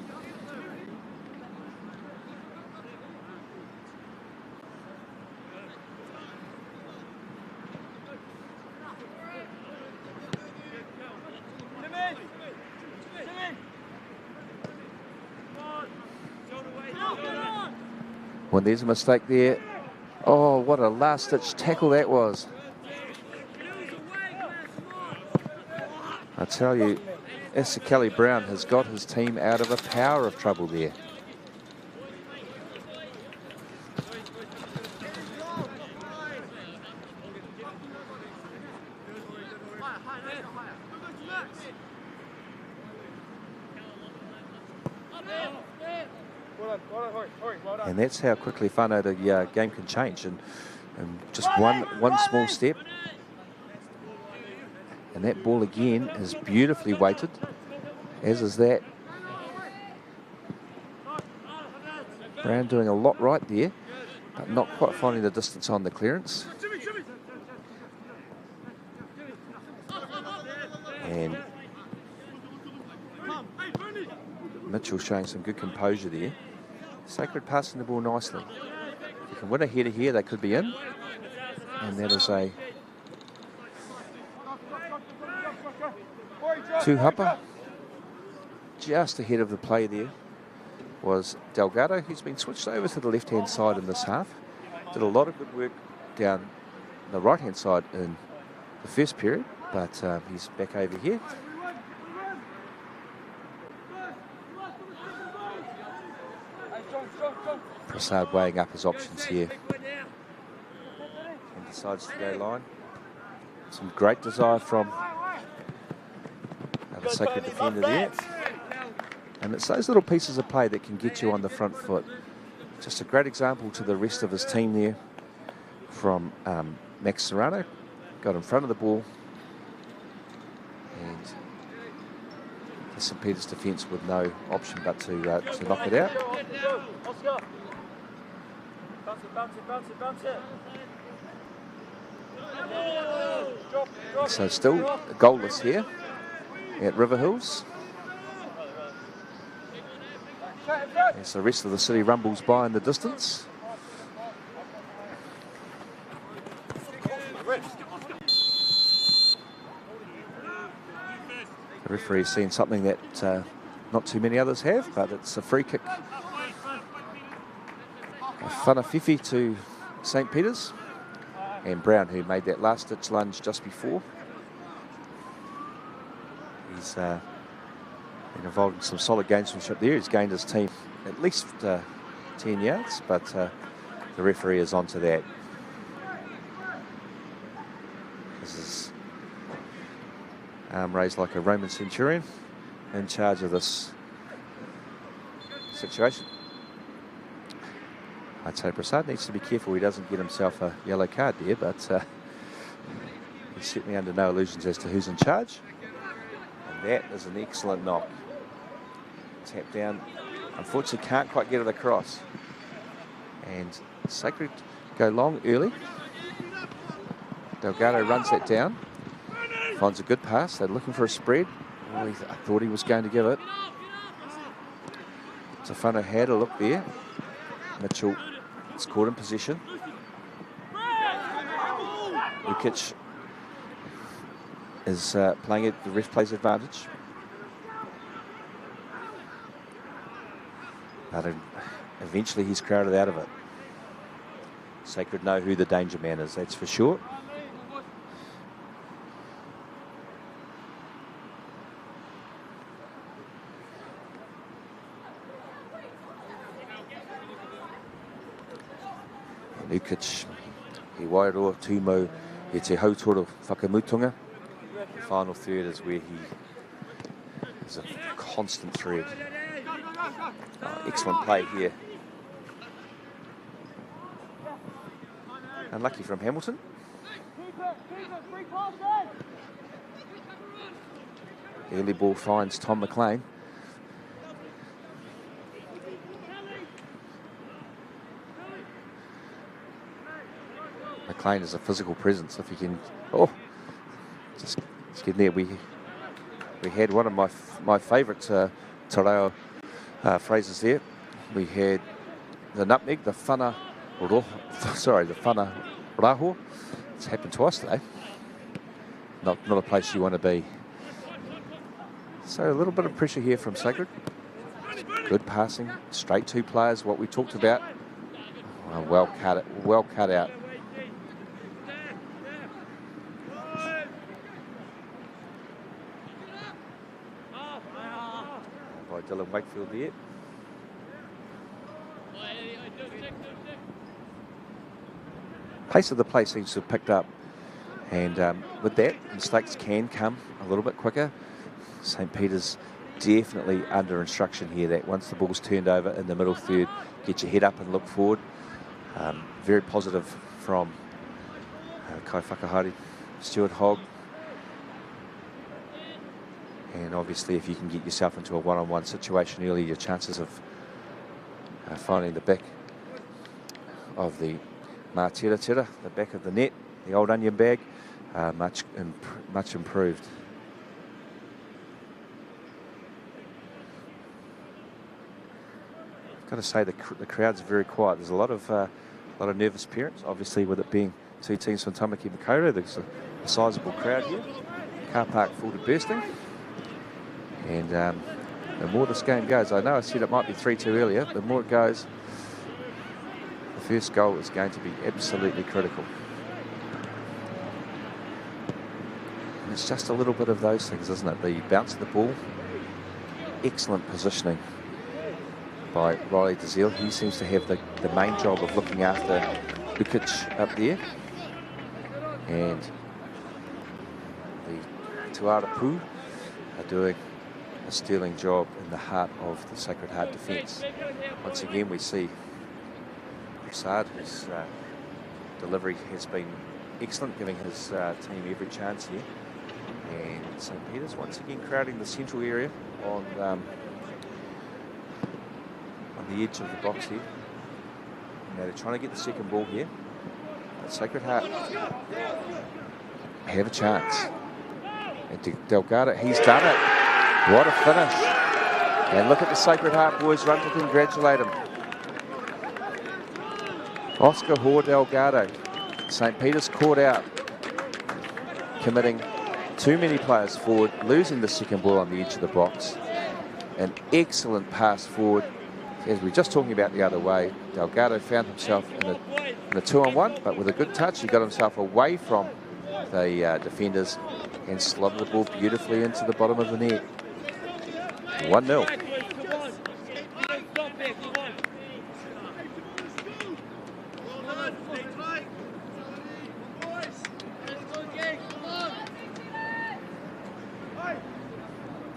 When there's a mistake there. Oh, what a last-ditch tackle that was. I tell you, Asa Kelly Brown has got his team out of a power of trouble there. And that's how quickly whānau the game can change, and just one small step. And that ball again is beautifully weighted, as is that. Brown doing a lot right there, but not quite finding the distance on the clearance. And Mitchell showing some good composure there. Sacred passing the ball nicely. If you can win a header here, they could be in. And that is a two-hupper. Just ahead of the play there was Delgado, who's been switched over to the left-hand side in this half. Did a lot of good work down the right-hand side in the first period, but he's back over here. Prasad weighing up his options here and decides to go line. Some great desire from the Sacred defender there. And it's those little pieces of play that can get you on the front foot. Just a great example to the rest of his team there from Max Serrano. Got in front of the ball. And the St Peters defence with no option but to knock it out. So still goalless here at Riverhills. As the rest of the city rumbles by in the distance. The referee's seen something that not too many others have, but it's a free kick. A whanafifi to St Peters. And Brown, who made that last-ditch lunge just before. He's been involved in some solid gamesmanship there. He's gained his team at least 10 yards, but the referee is onto that. This is arm raised like a Roman centurion, in charge of this situation. I'd say Prasad needs to be careful he doesn't get himself a yellow card there, but he's certainly under no illusions as to who's in charge. And that is an excellent knock. Tap down. Unfortunately, can't quite get it across. And Sacred go long early. Delgado runs that down. Finds a good pass. They're looking for a spread. Oh, I thought he was going to give it. Tafano had a look there. Mitchell is caught in position. Lukic is playing it. The ref plays advantage. But eventually he's crowded out of it. Sacred know who the danger man is, that's for sure. Lukic, he wairo tūmau e te hautoro whakamutunga. The final third is where he is a constant thread. Oh, excellent play here. Unlucky from Hamilton. Early ball finds Tom McLean. McLean is a physical presence. If he can, just get there. We had one of my favourite Tarao phrases there. We had the nutmeg, the whana raho. It's happened twice today. Not a place you want to be. So a little bit of pressure here from Sacred. Good passing, straight two players, what we talked about. Oh, well cut out. By Dylan Wakefield there. Pace of the play seems to have picked up, and with that, mistakes can come a little bit quicker. St. Peter's definitely under instruction here that once the ball's turned over in the middle third, get your head up and look forward. Very positive from Kai Whakahari, Stuart Hogg. And obviously if you can get yourself into a one-on-one situation early, your chances of finding the back of the Mātira, the back of the net, the old onion bag, much improved. I've got to say the crowd's very quiet. There's a lot of nervous parents, obviously with it being two teams from Tāmaki Makaurau. There's a sizable crowd here. Car park full to bursting. And the more this game goes, I know I said it might be 3-2 earlier, the more it goes, the first goal is going to be absolutely critical. And it's just a little bit of those things, isn't it? The bounce of the ball, excellent positioning by Riley Dazil. He seems to have the main job of looking after Lukic up there. And the Tuara Pū are doing a sterling job in the heart of the Sacred Heart defence. Once again, we see Prasad, whose delivery has been excellent, giving his team every chance here. And St. Peter's once again crowding the central area on the edge of the box here. Now they're trying to get the second ball here. But Sacred Heart have a chance. And Delgado, he's done it. What a finish. And look at the Sacred Heart boys run to congratulate him. Oscar Hoare Delgado. St. Peter's caught out, committing too many players forward, losing the second ball on the edge of the box. An excellent pass forward. As we were just talking about the other way, Delgado found himself in a 2-on-1, but with a good touch, he got himself away from the defenders and slotted the ball beautifully into the bottom of the net. 1-0.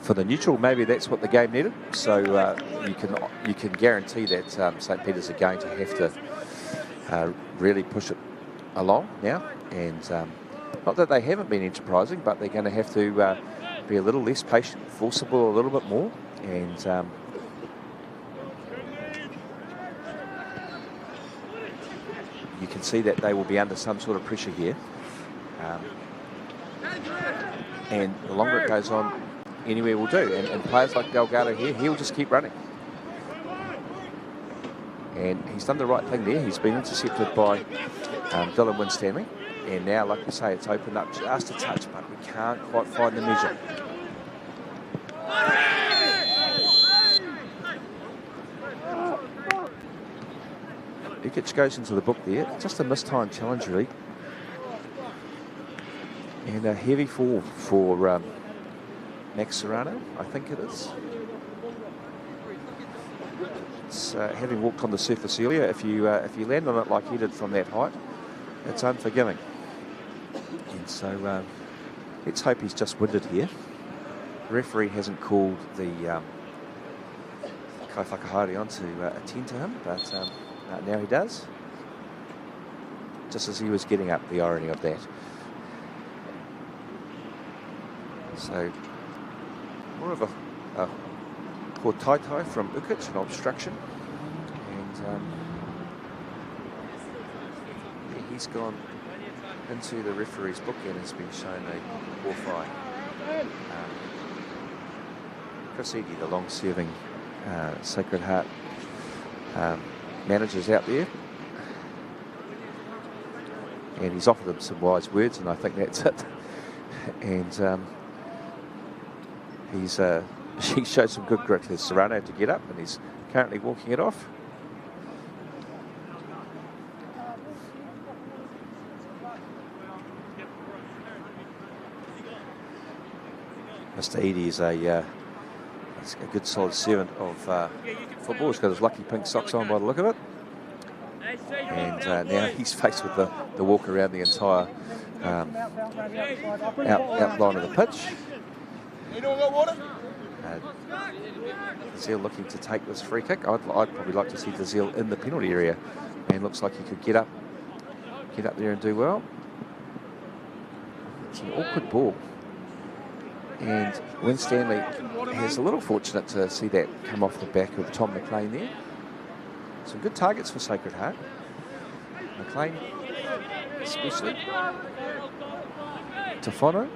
for the neutral. Maybe that's what the game needed. So you can guarantee that St. Peter's are going to have to really push it along now. And not that they haven't been enterprising, but they're going to have to be a little less patient, forcible a little bit more. And you can see that they will be under some sort of pressure here. And the longer it goes on, anywhere will do. And players like Delgado here, he'll just keep running. And he's done the right thing there. He's been intercepted by Dylan Winstanley. And now, like we say, it's opened up just a touch, but we can't quite find the measure. Ikic goes into the book there. Just a mistimed challenge, really. And a heavy fall for Max Serrano, I think it is. It's, having walked on the surface earlier, if you land on it like he did from that height, it's unforgiving. And so let's hope he's just winded here. The referee hasn't called the Kai Whakahaere on to attend to him, but now he does. Just as he was getting up, the irony of that. So, more of a poor tai-tai from Ikic, an obstruction. And yeah, he's gone into the referee's book and has been shown a poor fly. Chris Eady, the long-serving Sacred Heart managers out there. And he's offered them some wise words, and I think that's it. And he showed some good grit. There's Serrano to get up, and he's currently walking it off. Mr. Eady is a good solid servant of football. He's got his lucky pink socks on by the look of it. And now he's faced with the walk around the entire outline of the pitch. Dazil looking to take this free kick. I'd probably like to see Dazil in the penalty area. And looks like he could get up there and do well. It's an awkward ball. And Winstanley is a little fortunate to see that come off the back of Tom McLean there. Some good targets for Sacred Heart. McLean especially. Tafono.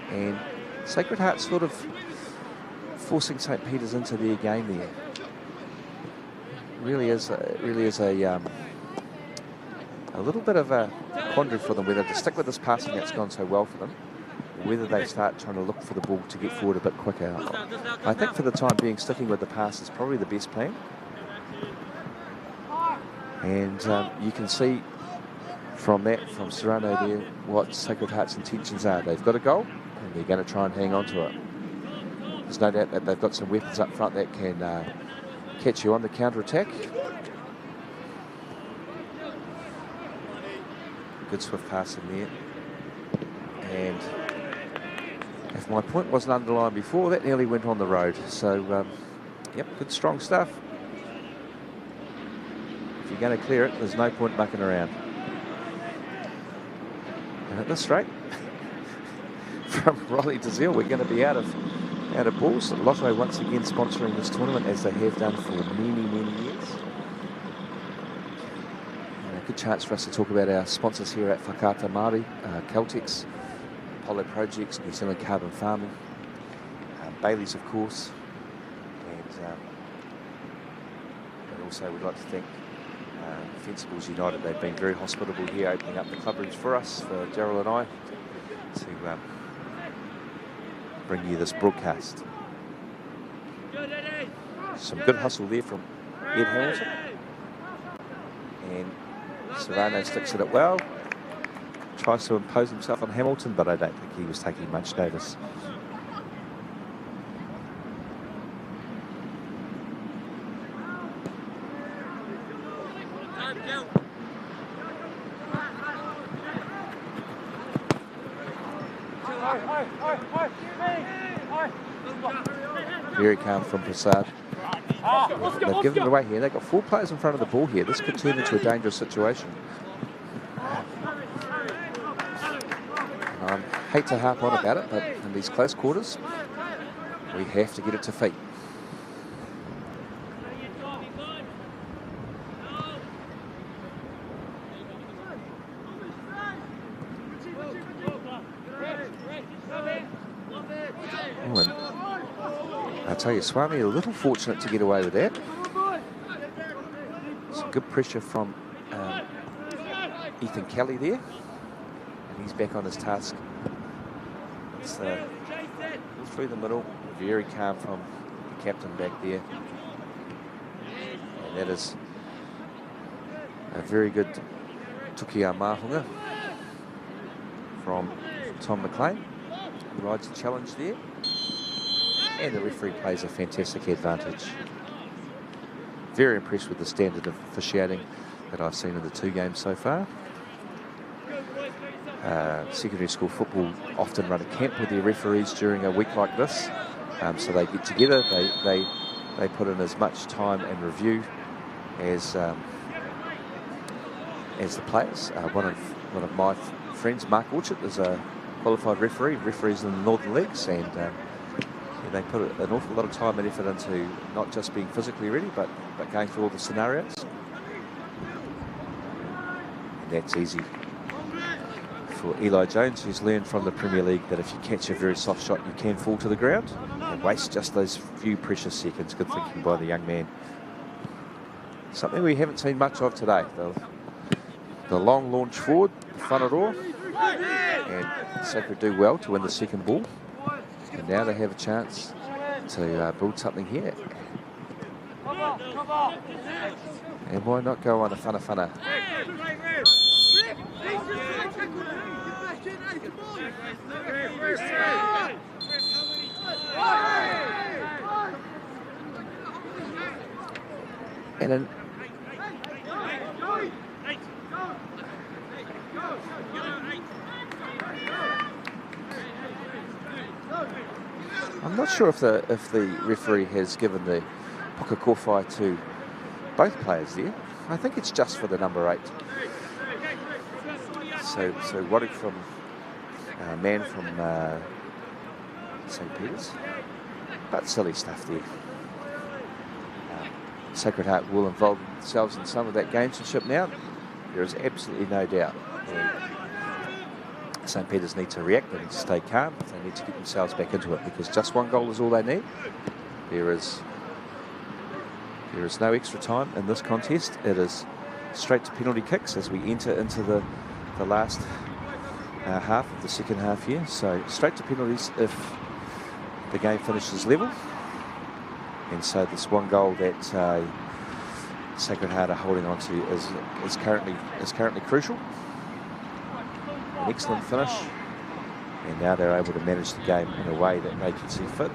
And Sacred Heart sort of forcing St. Peter's into their game there. Really is a little bit of a quandary for them, whether to stick with this passing that's gone so well for them, or whether they start trying to look for the ball to get forward a bit quicker. I think for the time being, sticking with the pass is probably the best plan. And you can see from Serrano there, what Sacred Heart's intentions are. They've got a goal, and they're going to try and hang on to it. There's no doubt that they've got some weapons up front that can catch you on the counter-attack. Good swift pass in there. And if my point wasn't underlined before, that nearly went on the road. So, yep, good strong stuff. If you're going to clear it, there's no point mucking around. And at this rate, from Riley Dazil, we're going to be out of balls. Lotto once again sponsoring this tournament, as they have done for many years. And a good chance for us to talk about our sponsors here at Whakaata Māori, Caltex, Apollo Projects, New Zealand Carbon Farming, Bailey's, of course. And also we'd like to thank Fencibles United. They've been very hospitable here, opening up the club rooms for us, for Daryl and I, to bring you this broadcast. Some good hustle there from Ed Hamilton. And Serrano sticks at it well. Tries to impose himself on Hamilton, but I don't think he was taking much notice. Very calm from Prasad. They've given it away here. They've got 4 players in front of the ball here. This could turn into a dangerous situation. I hate to harp on about it, but in these close quarters, we have to get it to feet. I tell you, Swami a little fortunate to get away with that. Some good pressure from Ethan Kelly there, and he's back on his task. It's through the middle, very calm from the captain back there, and that is a very good tukia mahunga from Tom McLean, who rides the challenge there. And the referee plays a fantastic advantage. Very impressed with the standard of officiating that I've seen in the 2 games so far. Secondary school football often run a camp with their referees during a week like this. So they get together, they put in as much time and review as the players. One of my friends, Mark Orchard, is a qualified referee, referees in the Northern Leagues, and they put an awful lot of time and effort into not just being physically ready, but going through all the scenarios. And that's easy for Eli Jones, who's learned from the Premier League that if you catch a very soft shot, you can fall to the ground and waste just those few precious seconds. Good thinking by the young man. Something we haven't seen much of today. The long launch forward, the whanaro, and Sacred do well to win the second ball. And now they have a chance to build something here. And why not go on a whana? And then I'm not sure if the referee has given the puka kowhai to both players there. I think it's just for the number 8. So Warwick from man from St. Peter's, but silly stuff there. Sacred Heart will involve themselves in some of that gamesmanship now. There is absolutely no doubt. St. Peter's need to react, they need to stay calm, they need to get themselves back into it, because just 1 goal is all they need. There is no extra time in this contest. It is straight to penalty kicks as we enter into the last half of the second half here. So straight to penalties if the game finishes level. And so this 1 goal that Sacred Heart are holding on to is currently crucial. An excellent finish, and now they're able to manage the game in a way that they can see fit.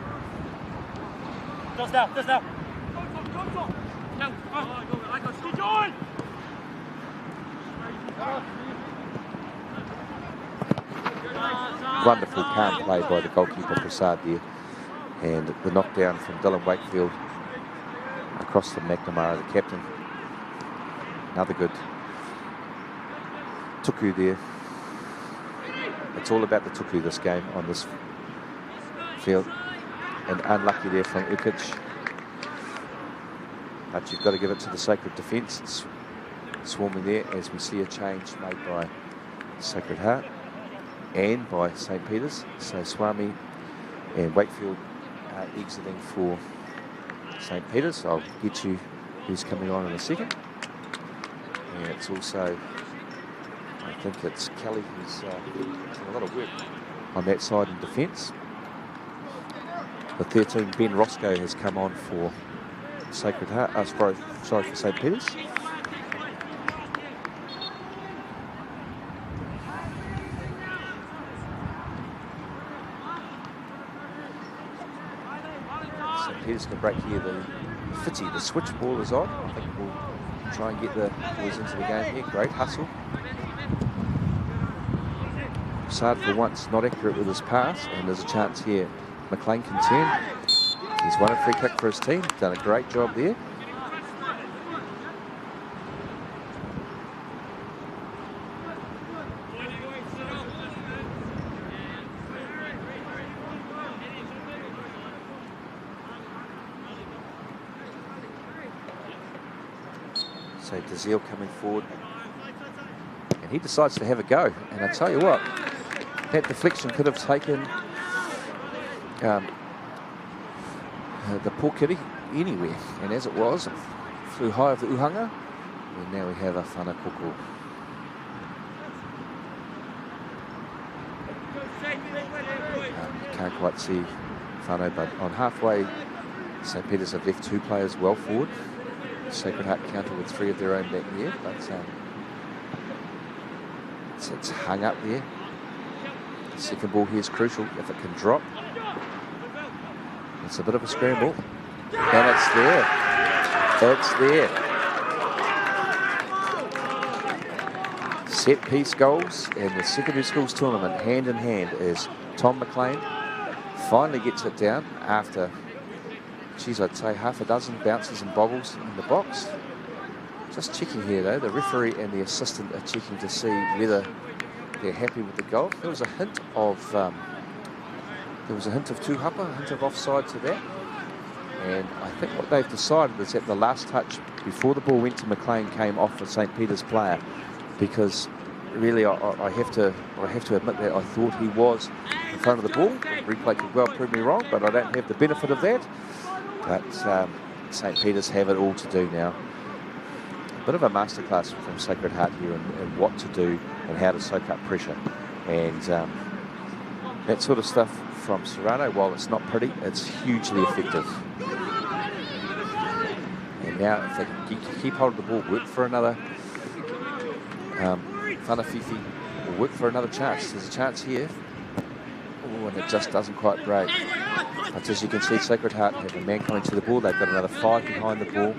Wonderful calm play by the goalkeeper Prasad there, and the knockdown from Dylan Wakefield across from McNamara, the captain. Another good tuku there. It's all about the tuku this game on this field, and unlucky there from Ukic. But you've got to give it to the Sacred defence. It's swarming there as we see a change made by Sacred Heart and by St. Peter's. So Swami and Wakefield are exiting for St. Peter's. I'll get you who's coming on in a second. And it's also, I think it's Kelly who's doing a lot of work on that side in defence. The 13, Ben Roscoe, has come on for Sacred Heart, sorry, for St. Peter's. St. Peter's can break here. The fitty, the switch ball is on. I think we'll try and get the boys into the game here. Great hustle. Prasad for once not accurate with his pass, and there's a chance here. McLean can turn. He's won a free kick for his team. Done a great job there. So Dazil coming forward, and he decides to have a go. And I tell you what, that deflection could have taken the poor kitty anywhere, and as it was, it flew high over the uhanga, and now we have a whana koko. You can't quite see whānau, but on halfway, St Peter's have left 2 players well forward. Sacred Heart counter with 3 of their own back there, but it's hung up there. The second ball here is crucial if it can drop. It's a bit of a scramble, and it's there. It's there. Set piece goals in the secondary schools tournament, hand in hand, as Tom McLean finally gets it down after, geez, I'd say half a dozen bounces and bobbles in the box. Just checking here though, the referee and the assistant are checking to see whether they're happy with the goal. There was a hint of tūhapa, a hint of offside to that. And I think what they've decided is that the last touch before the ball went to McLean came off for St Peter's player, because really I have to admit that I thought he was in front of the ball. The replay could well prove me wrong, but I don't have the benefit of that. But St Peter's have it all to do now. A bit of a masterclass from Sacred Heart here in what to do and how to soak up pressure. And that sort of stuff from Serrano, while it's not pretty, it's hugely effective. And now if they can keep hold of the ball, work for another Whanafifi, or work for another chance. There's a chance here. Oh, and it just doesn't quite break. But as you can see, Sacred Heart have a man coming to the ball. They've got another 5 behind the ball.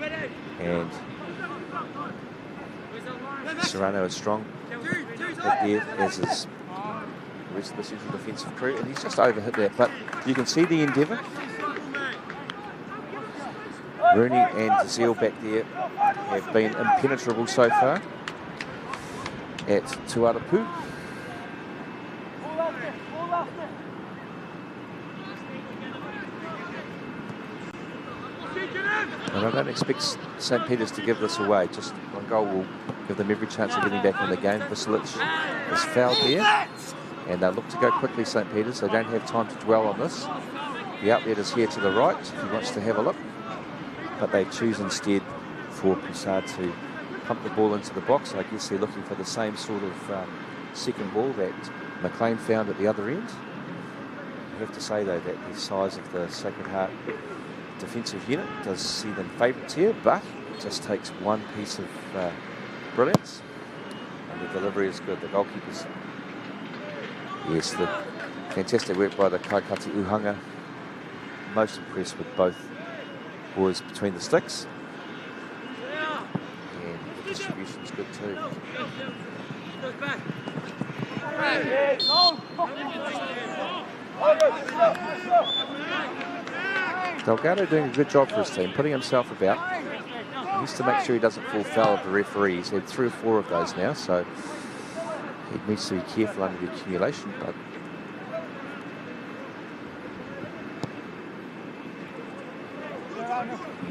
And Serrano is strong back there, as is the rest of the central defensive crew. And he's just overhit that. But you can see the endeavour. Rooney and Dazil back there have been impenetrable so far at Tuarapu. And I don't expect St Peter's to give this away. Just one goal will give them every chance of getting back in the game. Vasilic is fouled there, and they look to go quickly, St Peter's. They don't have time to dwell on this. The outlet is here to the right if he wants to have a look, but they choose instead for Prasad to pump the ball into the box. I guess they're looking for the same sort of second ball that McLean found at the other end. I have to say though that the size of the Sacred Heart defensive unit does see them favourites here, but it just takes one piece of brilliance, and the delivery is good. The goalkeepers, yes, the fantastic work by the Kaikati Uhanga. Most impressed with both boys between the sticks, and the distribution's good too. Delgado doing a good job for his team, putting himself about. He needs to make sure he doesn't fall foul of the referee. He's had 3 or 4 of those now, so he needs to be careful under the accumulation. But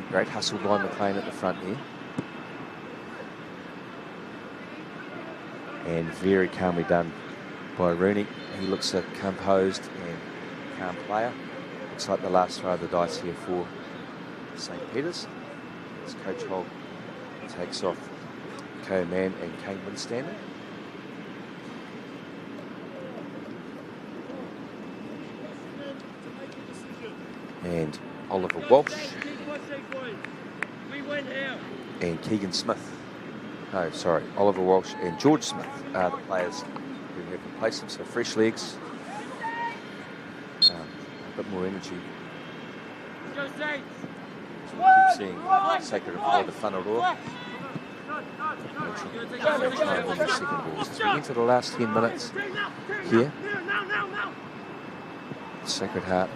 great hustle by McLean at the front here. And very calmly done by Rooney. He looks a composed and calm player. Looks like the last throw of the dice here for St Peter's. As Coach Hogg takes off Co-Man and Kane Winstander. And Oliver Walsh and Keegan Smith. No, sorry, Oliver Walsh and George Smith are the players who have replaced him. So fresh legs, a bit more energy. So we keep seeing Sacred Heart the Whanaroa. As we enter the last 10 minutes here, Sacred Heart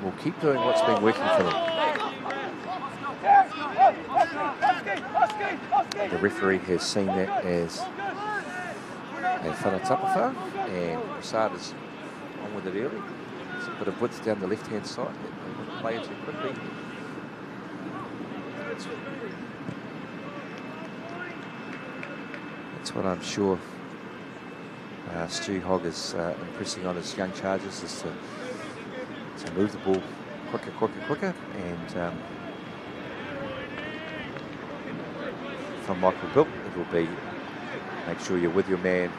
will keep doing what's been working for them. The referee has seen that as a whanatapawha, and Prasad is on with it early. There's a bit of width down the left-hand side that they want to play into quickly. That's what I'm sure Stu Hogg is impressing on his young chargers, is to move the ball quicker, and from Michael Bilt, it will be make sure you're with your man.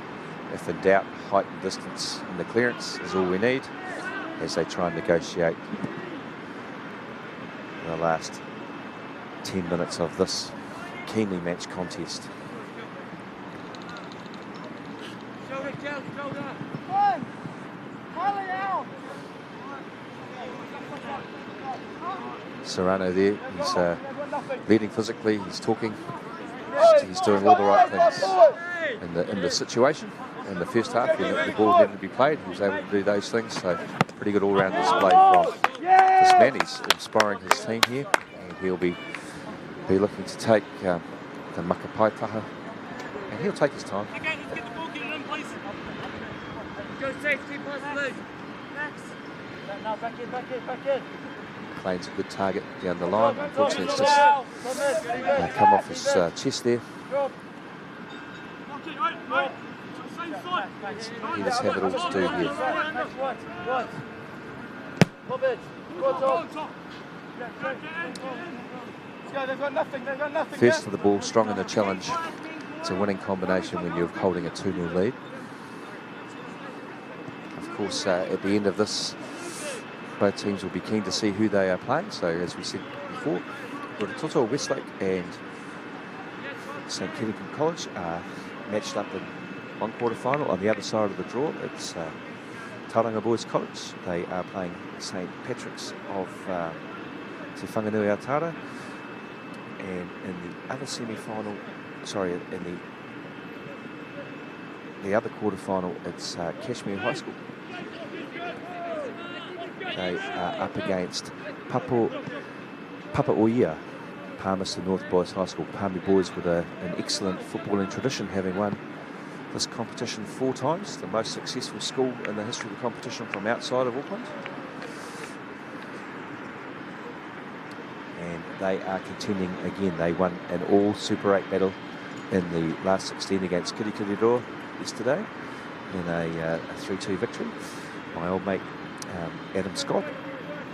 If in doubt, height and distance in the clearance is all we need as they try and negotiate the last 10 minutes of this keenly matched contest. Serrano there, he's leading physically, he's talking, he's doing all the right things in the situation. In the first half, the ball needed to be played, he was able to do those things, so pretty good all-round display from this man. He's inspiring his team here, and he'll be looking to take the Makapaitaha, and he'll take his time. Okay, let's get the ball, get it in, please. Go safety, pass loose. Next. No, back in. McLean's a good target down the line. Unfortunately, it's just come off his chest there. He just have it all to do here. First to the ball, strong in the challenge. It's a winning combination when you're holding a 2-0 lead. Of course, at the end of this, both teams will be keen to see who they are playing. So, as we said before, Rototo, Westlake and St Kennington College are matched up in one quarterfinal. On the other side of the draw, it's Tauranga Boys College. They are playing St Patrick's of Te Whanganui Atara. And in the other semi-final, sorry, in the other quarterfinal, it's Kashmir High School. They are up against Papaoia, Palmerston North Boys High School. Palmy boys with an excellent footballing tradition, having won this competition 4 times, the most successful school in the history of the competition from outside of Auckland. And they are contending again. They won an all Super 8 battle in the last 16 against Kirikiriroa yesterday in a 3-2 victory. My old mate Aaron Scott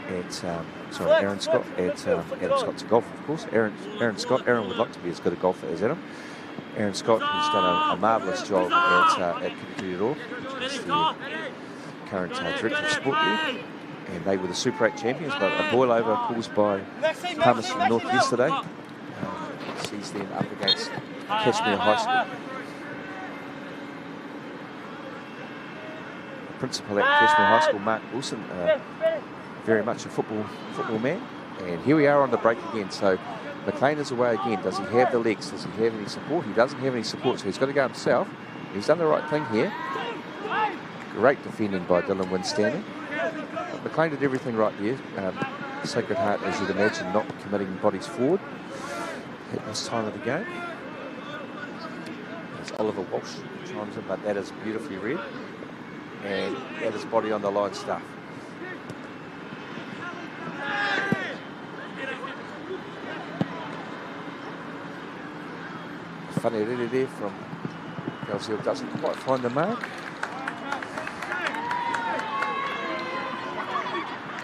at Adam Scott's a golfer, of course. Aaron would like to be as good a golfer as Adam. Aaron Scott, who's done a marvellous job at Kirikiriroa, is the current director of sport there. And they were the Super 8 champions, but a boil-over caused by Palmerston North yesterday sees them up against Kashmir High School. Principal at Kashmir High School, Mark Wilson, very much a football man. And here we are on the break again. So McLean is away again. Does he have the legs? Does he have any support? He doesn't have any support, so he's got to go himself. He's done the right thing here. Great defending by Dylan Winstanley. McLean did everything right there. Sacred Heart, as you'd imagine, not committing bodies forward at this time of the game. There's Oliver Walsh chimes in, but that is beautifully read. And that is body on the line stuff. Funny really there from Galsiel, doesn't quite find the mark.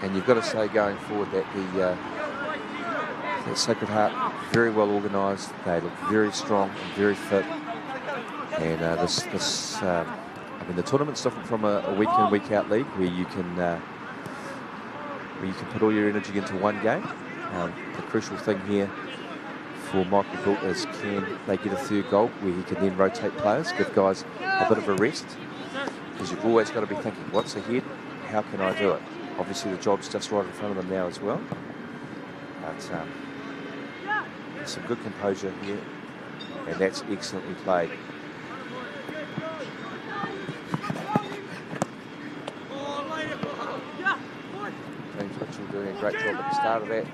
And you've got to say going forward that the Sacred Heart very well organised. They look very strong and very fit. And I mean, the tournament's different from a week in, week out league where you can put all your energy into one game. The crucial thing here for Michael Bilt is, can they get a third goal where he can then rotate players, give guys a bit of a rest? Because you've always got to be thinking, what's ahead? How can I do it? Obviously, the job's just right in front of them now as well. But some good composure here And that's excellently played. James Mitchell doing a great job at the start of that.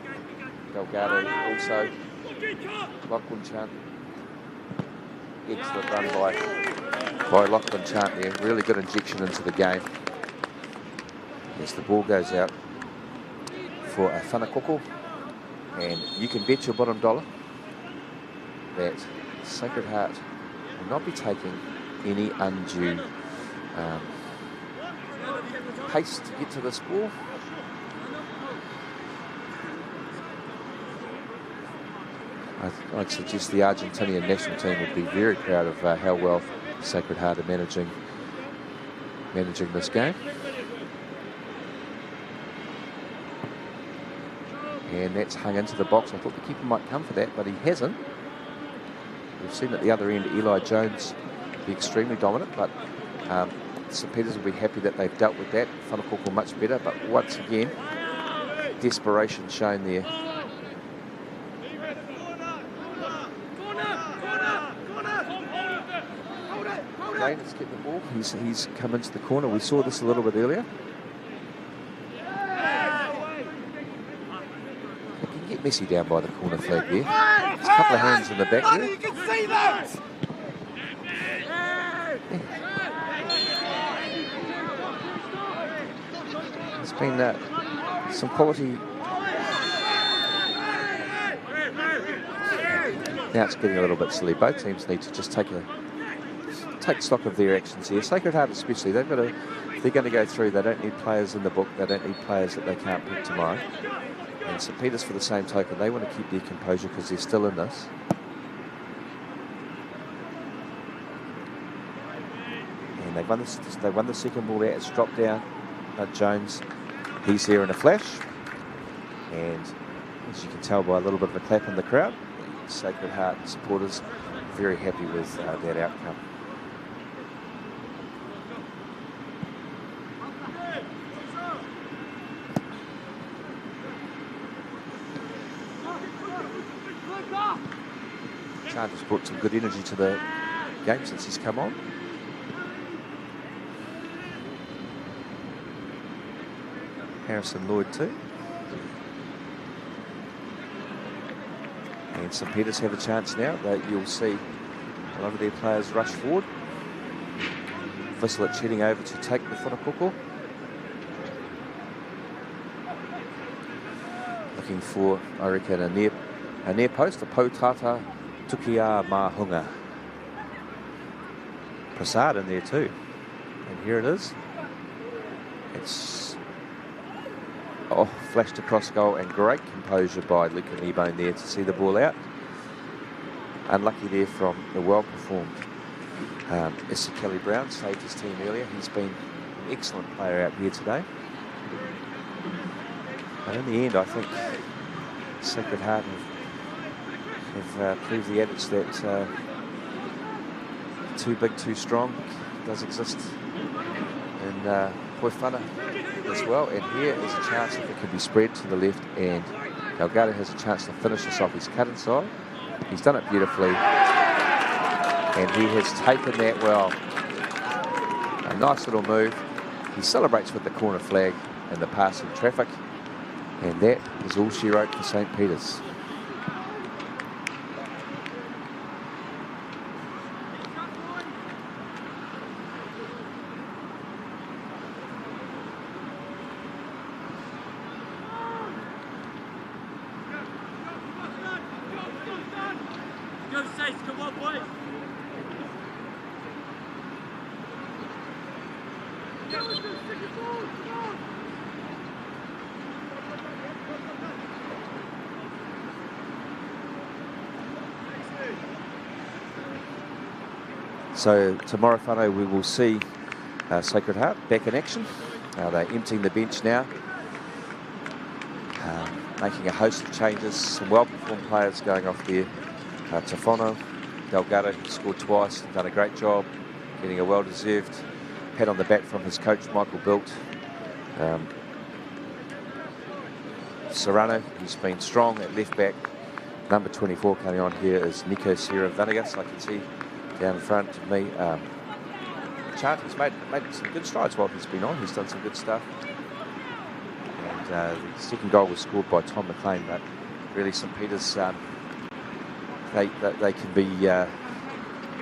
Delgado also. Lachlan Chant. Excellent run by Lachlan Chant there. Really good injection into the game. As the ball goes out for a whanakoko. And you can bet your bottom dollar that Sacred Heart will not be taking any undue pace to get to this ball. I'd suggest the Argentinian national team would be very proud of how well Sacred Heart are managing this game. And that's hung into the box. I thought the keeper might come for that, but he hasn't. We've seen at the other end Eli Jones be extremely dominant, but St Peters will be happy that they've dealt with that. Whanakoko much better, but once again, desperation shown there. Again, let's get the ball. He's come into the corner. We saw this a little bit earlier. They can get messy down by the corner flag there. There's a couple of hands in the back there. You can see that! It's been some quality. Now it's getting a little bit silly. Both teams need to just take stock of their actions here. Sacred Heart especially, they've got to, if they're going to go through, they don't need players in the book, they don't need players that they can't pick tomorrow. And St Peters, for the same token, they want to keep their composure because they're still in this. And they've won the second ball there. It's dropped down. Jones, he's here in a flash. And as you can tell by a little bit of a clap in the crowd, the Sacred Heart supporters very happy with that outcome. Chant has brought some good energy to the game since he's come on. Harrison Lloyd too. And St Peters have a chance now. That you'll see a lot of their players rush forward. Vislit heading over to take the whanakoko. Looking for, I reckon, a near post, a Potata Tukia Mahunga. Prasad in there too. And here it is. It's flashed across goal, and great composure by Luka Kneebone there to see the ball out. Unlucky there from the well-performed Issa Kelly-Brown, saved his team earlier. He's been an excellent player out here today. But in the end, I think Sacred Heart have proved the adage that too big, too strong does exist in Poifana as well. And here is a chance if it can be spread to the left, and Delgado has a chance to finish this off. He's cut inside. He's done it beautifully. And he has taken that well. A nice little move. He celebrates with the corner flag and the passing traffic. And that is all she wrote for St Peters. So tomorrow, whānau, we will see Sacred Heart back in action. They're emptying the bench now, making a host of changes. Some well-performed players going off there. Tafono, Delgado, who scored twice, done a great job, getting a well-deserved pat on the back from his coach, Michael Bilt. Serrano, who's been strong at left back, number 24 coming on here is Nico Sierra Venegas, I can see down in front of me. Chant has made some good strides while he's been on. He's done some good stuff. And the second goal was scored by Tom McLean, but really St Peter's, they can be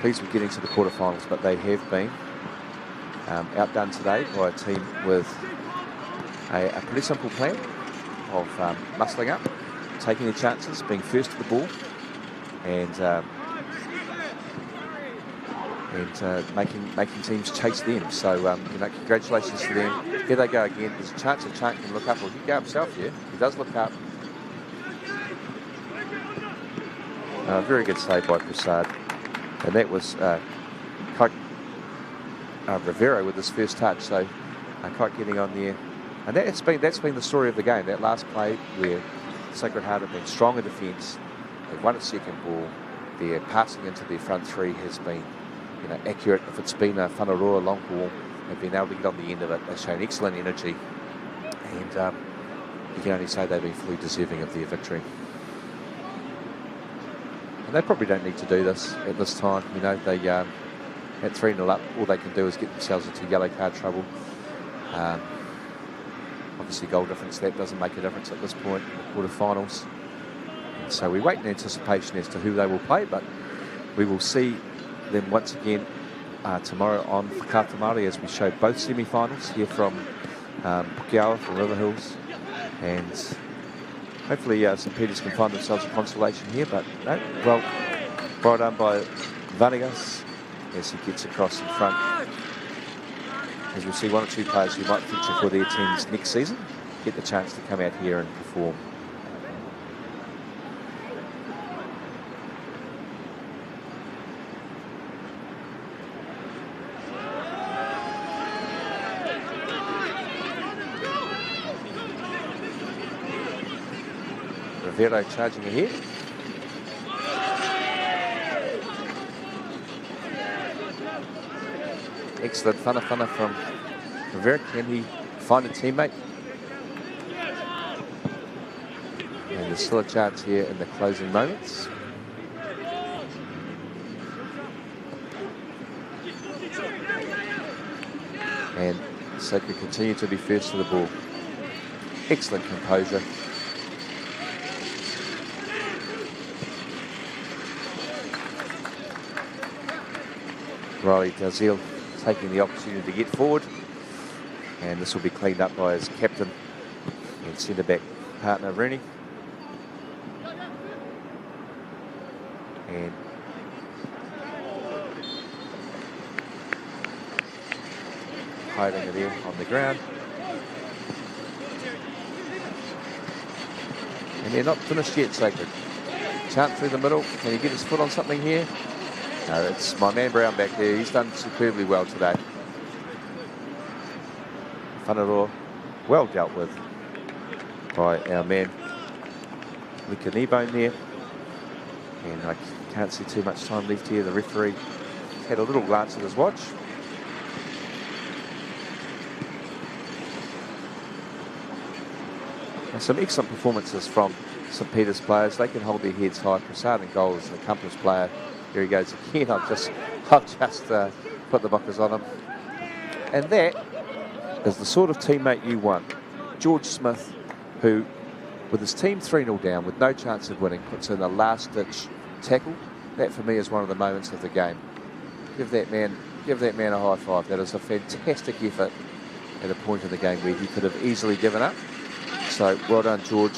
pleased with getting to the quarterfinals, but they have been outdone today by a team with a pretty simple plan of muscling up, taking their chances, being first to the ball, and making teams chase them. So, congratulations to them. Here they go again. There's a chance that Chant can look up, or he can go himself here. He does look up. Very good save by Prasad. And that was Rivero with his first touch. So, Kite getting on there. And that's been the story of the game. That last play where Sacred Heart have been strong in defence. They've won a second ball. Their passing into their front three has been accurate. If it's been a Whanaroa long ball, they've been able to get on the end of it. They've shown excellent energy, and you can only say they've been fully deserving of their victory. And they probably don't need to do this at this time. They at 3-0 up, all they can do is get themselves into yellow card trouble. Obviously, goal difference, that doesn't make a difference at this point in the quarterfinals. And so we wait in anticipation as to who they will play, but we will see them once again tomorrow on Whakata Māori, as we show both semi-finals here from Pukeawa, from Riverhills, and hopefully St Peter's can find themselves a consolation here, but no, well done by Vanegas as he gets across in front. As we'll see, one or two players who might feature for their teams next season get the chance to come out here and perform. Rivero charging ahead. Excellent whana from Rivero. Can he find a teammate? And there's still a chance here in the closing moments. And Sacred continue to be first to the ball. Excellent composure. Riley Dalziel taking the opportunity to get forward, and this will be cleaned up by his captain and centre back partner Rooney. And hiding it there on the ground. And they're not finished yet, Sacred. Chant through the middle. Can he get his foot on something here? No, it's my man Brown back there. He's done superbly well today. Whanaroa, well dealt with by our man Lika Kneebone there. And I can't see too much time left here. The referee had a little glance at his watch. And some excellent performances from St Peter's players. They can hold their heads high. Prasad in goal is an accomplished player. Here he goes again. I've just put the buckers on him. And that is the sort of teammate you want. George Smith, who, with his team 3-0 down, with no chance of winning, puts in a last-ditch tackle. That, for me, is one of the moments of the game. Give that man a high five. That is a fantastic effort at a point in the game where he could have easily given up. So, well done, George.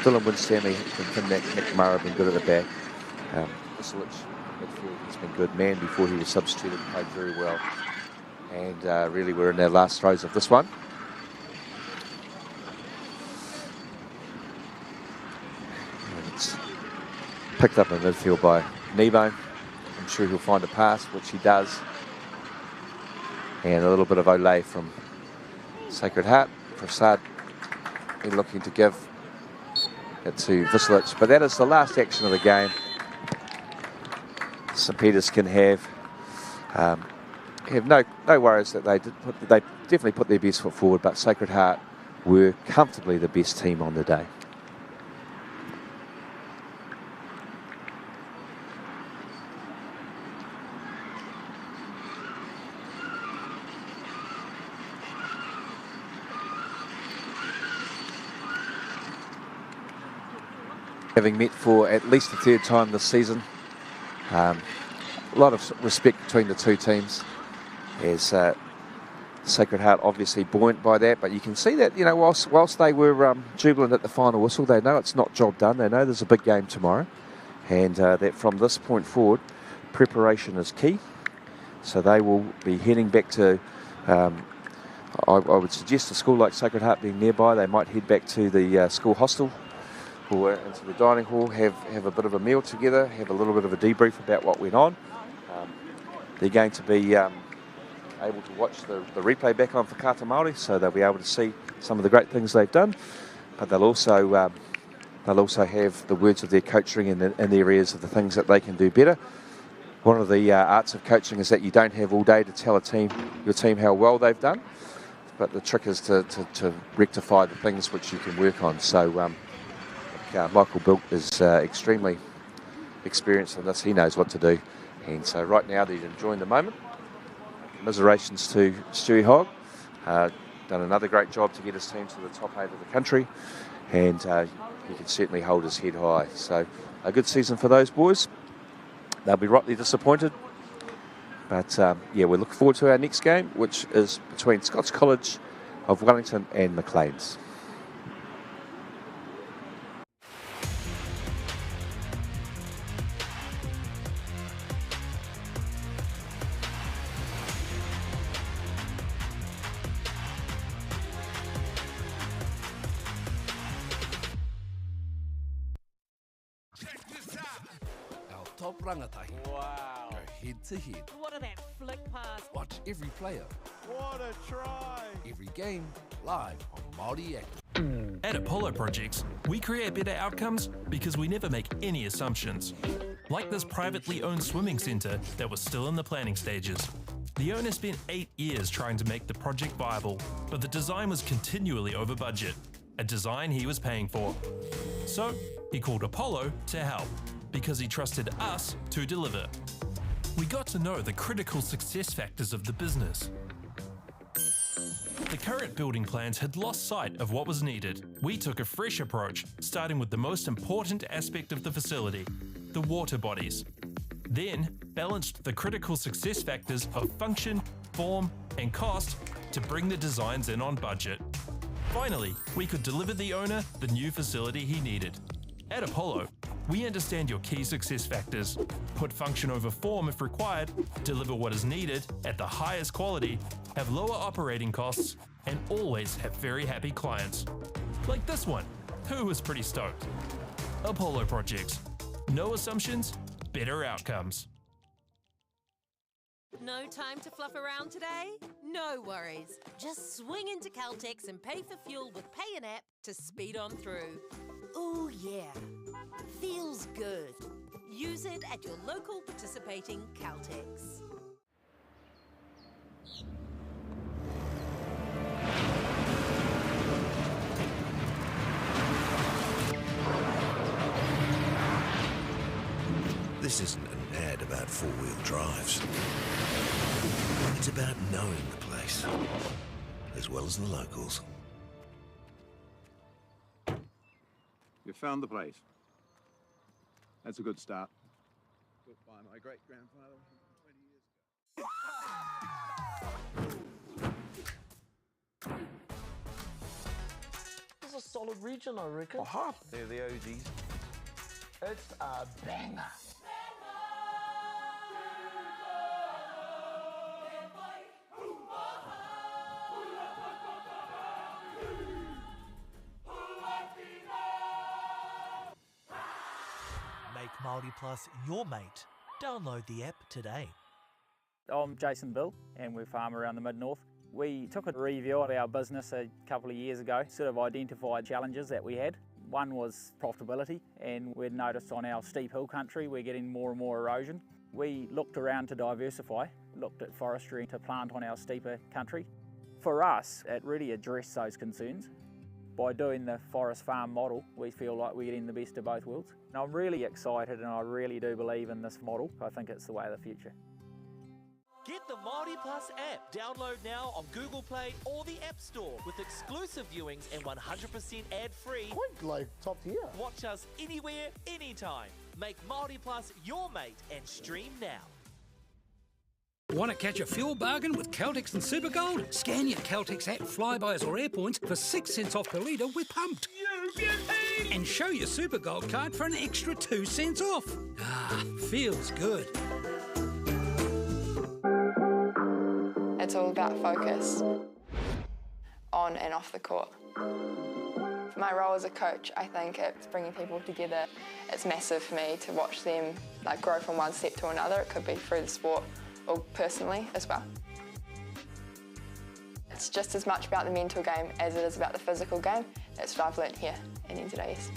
Dylan Winstanley and McMurray have been good at the back. Vasilich, midfield, has been good. Man, before he was substituted, played very well. And really, we're in our last throws of this one. And it's picked up in midfield by Kneebone. I'm sure he'll find a pass, which he does. And a little bit of Olay from Sacred Heart. Prasad looking to give it to Vasilich, but that is the last action of the game. St Peter's can have no worries that they definitely put their best foot forward, but Sacred Heart were comfortably the best team on the day. Having met for at least the third time this season, a lot of respect between the two teams, as Sacred Heart obviously buoyant by that, but you can see that, you know, whilst they were jubilant at the final whistle, they know it's not job done. They know there's a big game tomorrow, and that from this point forward, preparation is key. So they will be heading back to, I would suggest a school like Sacred Heart being nearby, they might head back to the school hostel or into the dining hall, have a bit of a meal together, have a little bit of a debrief about what went on. They're going to be able to watch the replay back on for Kata Māori, so they'll be able to see some of the great things they've done, but they'll also have the words of their coaching in the areas of the things that they can do better. One of the arts of coaching is that you don't have all day to tell your team how well they've done, but the trick is to rectify the things which you can work on. So Michael Bilt is extremely experienced in this. He knows what to do, and so right now they're enjoying the moment. Commiserations to Stewie Hogg, done another great job to get his team to the top 8 of the country, and he can certainly hold his head high. So a good season for those boys. They'll be rightly disappointed, but yeah, we look forward to our next game, which is between Scots College of Wellington and McLeans. Our top rangatahi. Wow. Go head to head. What a that flick pass. Watch every player, What a try! every game, live on Māori Active. At Apollo Projects, we create better outcomes because we never make any assumptions. Like this privately owned swimming centre that was still in the planning stages. The owner spent 8 years trying to make the project viable, but the design was continually over budget, a design he was paying for. So he called Apollo to help, because he trusted us to deliver. We got to know the critical success factors of the business. The current building plans had lost sight of what was needed. We took a fresh approach, starting with the most important aspect of the facility, the water bodies. Then balanced the critical success factors of function, form, and cost to bring the designs in on budget. Finally, we could deliver the owner the new facility he needed. At Apollo, we understand your key success factors, put function over form if required, deliver what is needed at the highest quality, have lower operating costs, and always have very happy clients. Like this one, who was pretty stoked. Apollo Projects. No assumptions, better outcomes. No time to fluff around today? No worries. Just swing into Caltex and pay for fuel with Pay an App to speed on through. Ooh yeah, feels good. Use it at your local participating Caltex. This isn't an ad about four-wheel drives. It's about knowing the place, as well as the locals. You found the place. That's a good start. Built by my great-grandfather 20 years ago. It's a solid region, I reckon. Aha! They're the OGs. It's a banger. Make Māori Plus your mate. Download the app today. I'm Jason Bill, and we farm around the mid-north. We took a review of our business a couple of years ago, sort of identified challenges that we had. One was profitability, and we'd noticed on our steep hill country we're getting more and more erosion. We looked around to diversify, looked at forestry to plant on our steeper country. For us, it really addressed those concerns. By doing the forest farm model, we feel like we're getting the best of both worlds. And I'm really excited and I really do believe in this model. I think it's the way of the future. Get the Māori Plus app. Download now on Google Play or the App Store with exclusive viewings and 100% ad-free. Quite like top tier. Watch us anywhere, anytime. Make Māori Plus your mate and stream now. Want to catch a fuel bargain with Caltex and Supergold? Scan your Caltex app Flybuys or Airpoints for 6 cents off per litre with Pumped. And show your Supergold card for an extra 2 cents off. Ah, feels good. It's all about focus on and off the court. For my role as a coach, I think it's bringing people together. It's massive for me to watch them grow from one step to another. It could be through the sport or personally as well. It's just as much about the mental game as it is about the physical game. That's what I've learnt here in NZSS.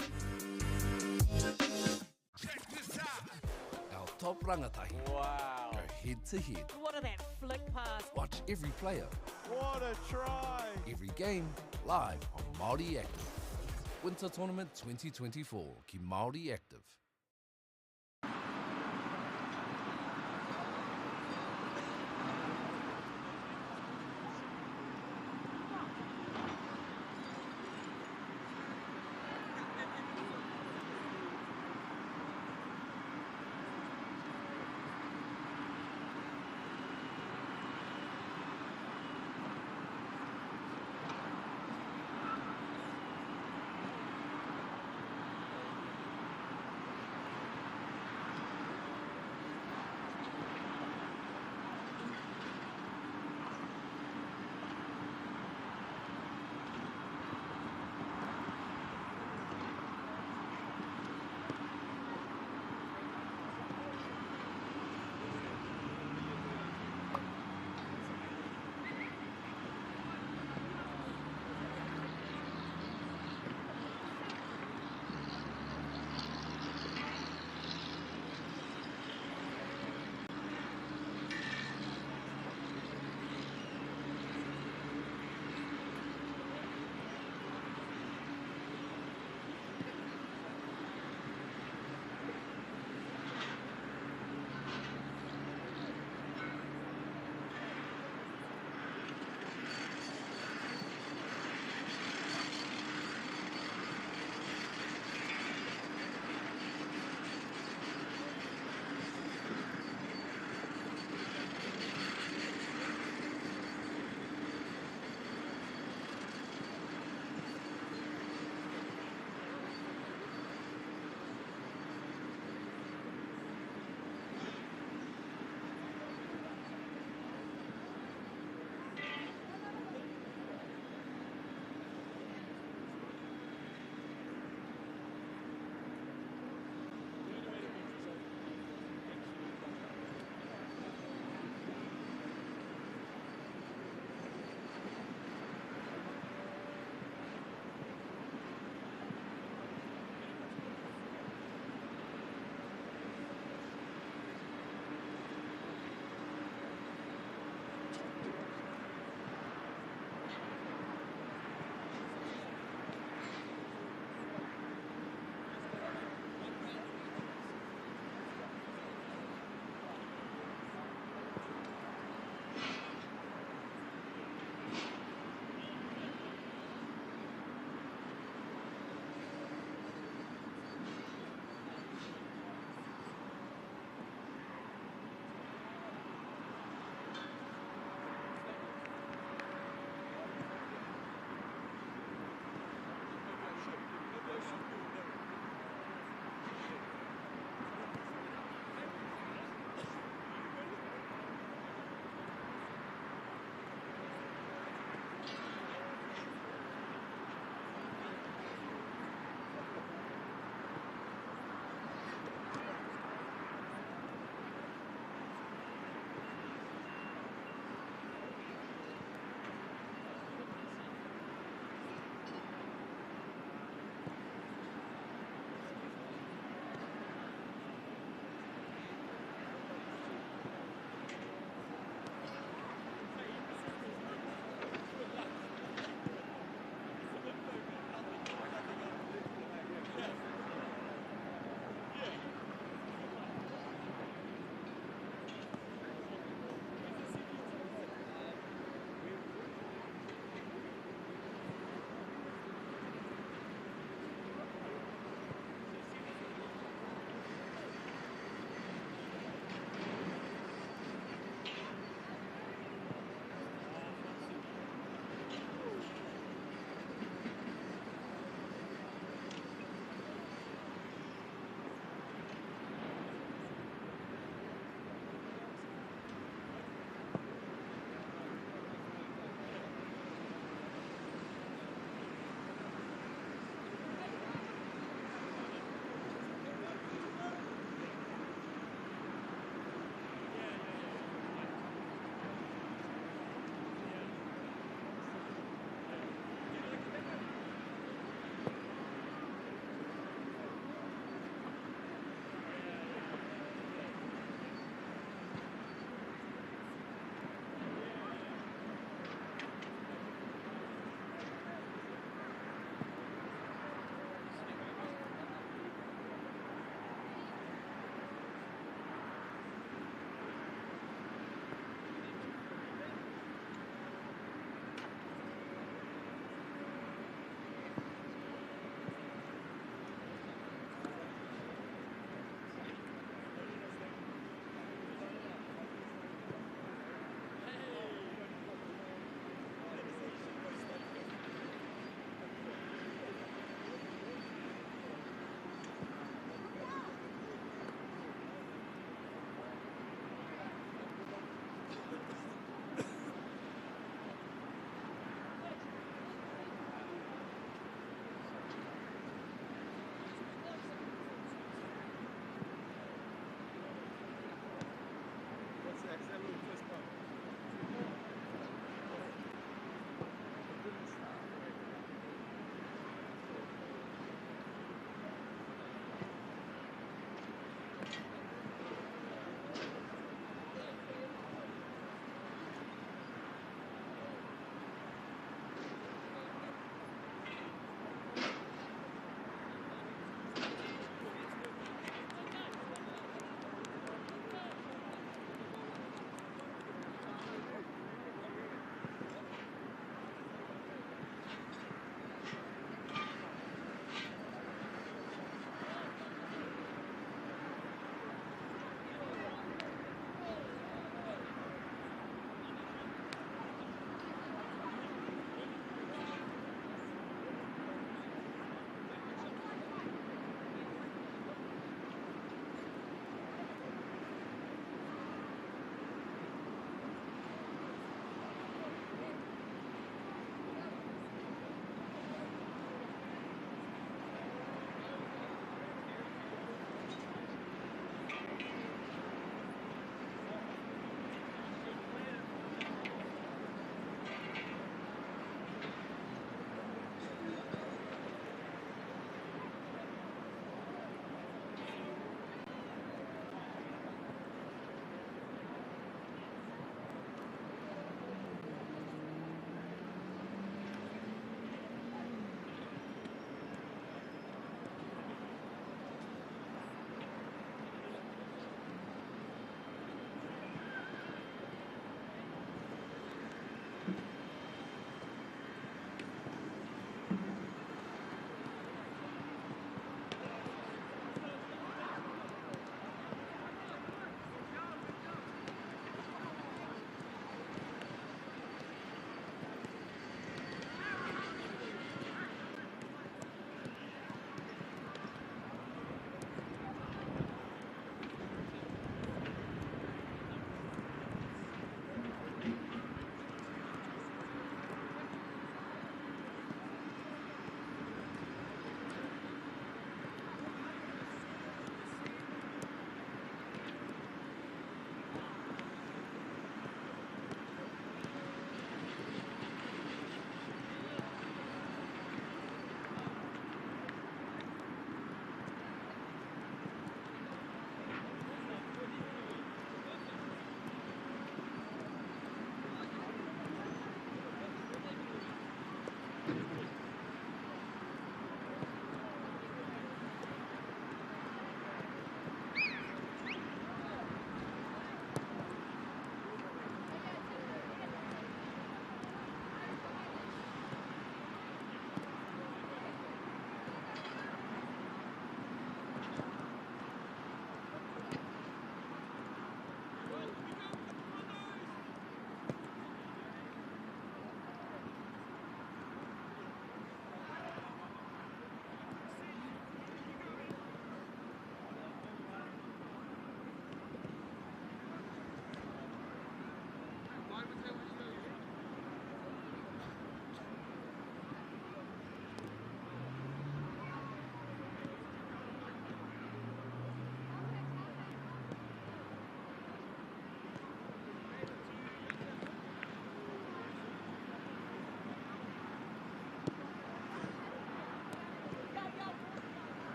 Our top rangatahi. Wow. Go head to head. What a that flick pass. Watch every player. What a try. Every game live on Māori Active. Winter Tournament 2024 ki Māori Active.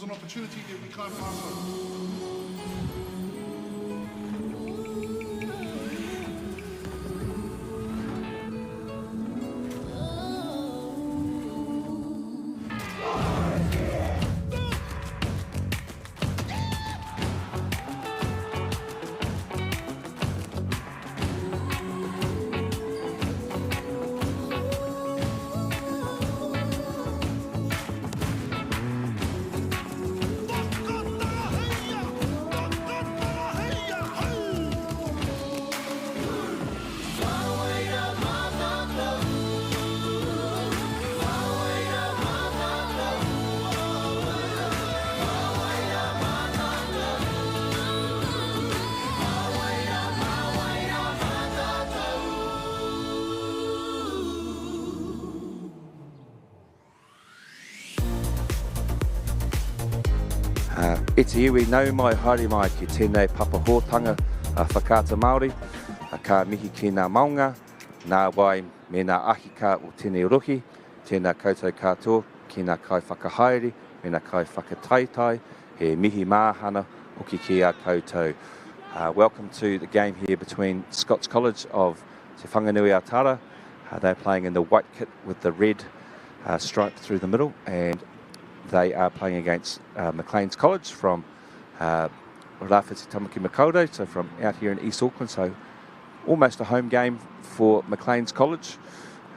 an opportunity that we can't pass up. E te iwi nau mai haere mai ki tēnei papahōtanga whakaata Māori, ka mihi ki ngā maunga, nā wai me ngā ahika o tēnei rohi, tēnā koutou katoa ki ngā kai whakahaere, me ngā kai whakataitai, he mihi māhana o ki a koutou. Welcome to the game here between Scots College of Te Whanganui a Tara. They're playing in the white kit with the red stripe through the middle, and they are playing against McLeans College from Tāmaki Makaurau, so from out here in East Auckland, so almost a home game for McLeans College.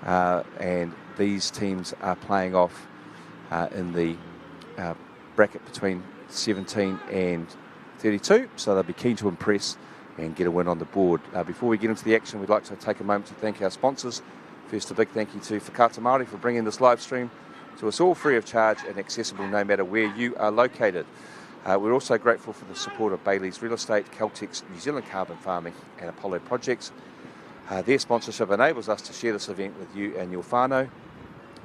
And these teams are playing off in the bracket between 17 and 32, so they'll be keen to impress and get a win on the board. Before we get into the action, we'd like to take a moment to thank our sponsors. First, a big thank you to Whakaata Māori for bringing this live stream to us all free of charge and accessible no matter where you are located. We're also grateful for the support of Bailey's Real Estate, Caltex, New Zealand Carbon Farming and Apollo Projects. Their sponsorship enables us to share this event with you and your whānau.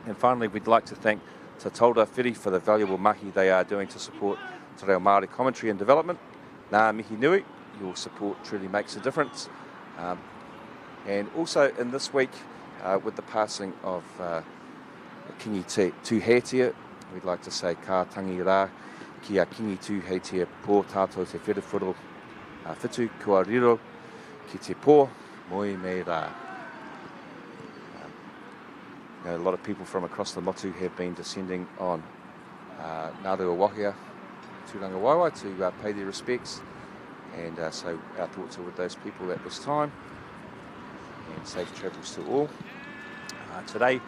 And finally, we'd like to thank Te Taura Whiri for the valuable mahi they are doing to support Te Reo Māori commentary and development. Nā mihi nui, your support truly makes a difference. And also in this week, with the passing of Kingi Tūheitia, we'd like to say ka tangi rā ki a Kingi Tūheitia pō tātou te whiriwhiro whitu kua riro ki te pō moi me rā. A lot of people from across the motu have been descending on Ngārua Wahia, Tūranga Waiwai to pay their respects, and so our thoughts are with those people at this time, and safe travels to all. Today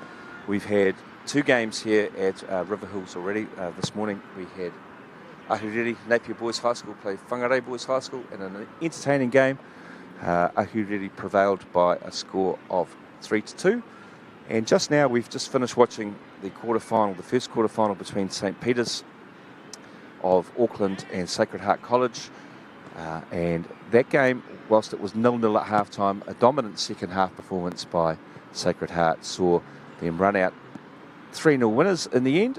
we've had two games here at Riverhills already. This morning we had Ahuriri Napier Boys High School play Whangarei Boys High School in an entertaining game. Ahuriri prevailed by a score of 3-2. And just now we've just finished watching the quarterfinal, the first quarterfinal between St. Peter's of Auckland and Sacred Heart College. And that game, whilst it was 0-0 at half-time, a dominant second half performance by Sacred Heart saw them run out 3-0 winners in the end,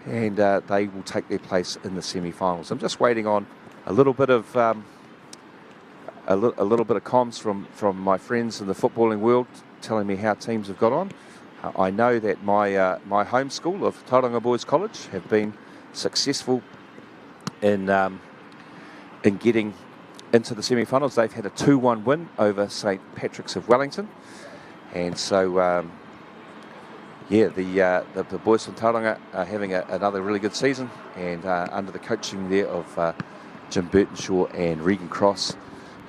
and they will take their place in the semi-finals. I'm just waiting on a little bit of comms from my friends in the footballing world, telling me how teams have got on. I know that my home school of Tauranga Boys College have been successful in getting into the semi-finals. They've had a 2-1 win over St. Patrick's of Wellington, and so the boys from Tauranga are having another really good season, and under the coaching there of Jim Burtonshaw and Regan Cross,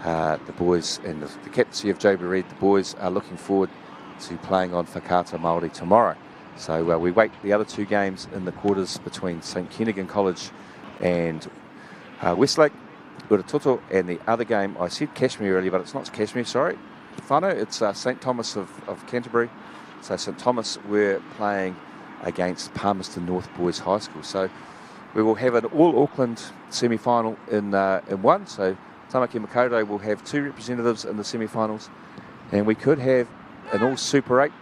the boys and the captaincy of Joby Reid, the boys are looking forward to playing on Whakaata Māori tomorrow. So we wait the other two games in the quarters between St. Kentigern College and Westlake, Uratoto, and the other game, I said Cashmere earlier, but it's not Cashmere, sorry, whānau, it's St. Thomas of Canterbury. So St. Thomas were playing against Palmerston North Boys High School. So we will have an all-Auckland semi-final in one. So Tāmaki Makaurau will have two representatives in the semi-finals, and we could have an all-Super 8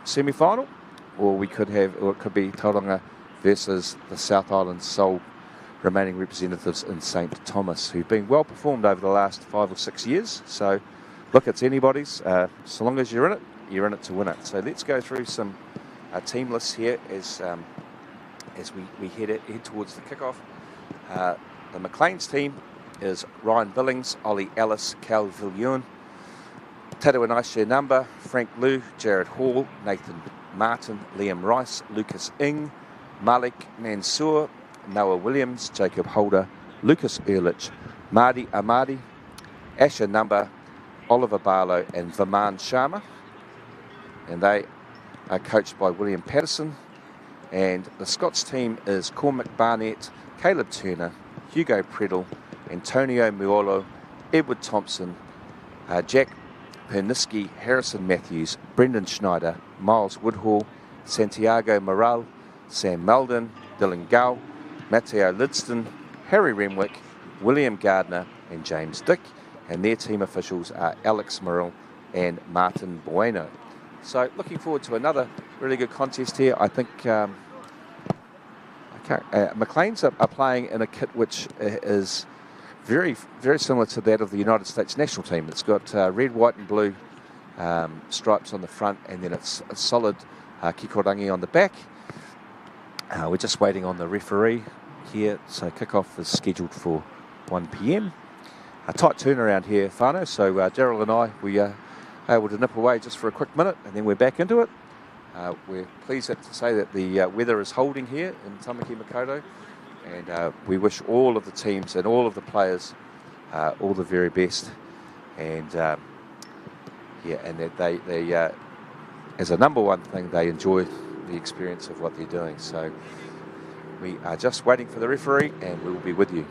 semi-final, or it could be Tauranga versus the South Island sole remaining representatives in St. Thomas, who've been well performed over the last 5 or 6 years. So look, it's anybody's. So long as you're in it to win it. So let's go through some team lists here as as we head towards the kickoff. The McLeans team is Ryan Billings, Ollie Ellis, Cal Villion, Tatu and Aisha Number, Frank Liu, Jared Hall, Nathan Martin, Liam Rice, Lucas Ing, Malik Mansour, Noah Williams, Jacob Holder, Lucas Ehrlich, Mardi Ahmadi, Asher Number, Oliver Barlow and Vaman Sharma. And they are coached by William Patterson. And the Scots team is Cormac Barnett, Caleb Turner, Hugo Predel, Antonio Muolo, Edward Thompson, Jack Perniski, Harrison Matthews, Brendan Schneider, Miles Woodhall, Santiago Morale, Sam Meldon, Dylan Gull, Matteo Lidston, Harry Renwick, William Gardner and James Dick. And their team officials are Alex Merrill and Martin Bueno. So looking forward to another really good contest here. I think McLeans are playing in a kit which is very, very similar to that of the United States national team. It's got red, white and blue stripes on the front, and then it's a solid kikorangi on the back. We're just waiting on the referee here, so kickoff is scheduled for 1 p.m. A tight turnaround here, whānau, so Daryl and I, we are able to nip away just for a quick minute, and then we're back into it. We're pleased to say that the weather is holding here in Tāmaki Makaurau, and we wish all of the teams and all of the players all the very best. And and that they as a number one thing, they enjoy the experience of what they're doing. So we are just waiting for the referee, and we will be with you.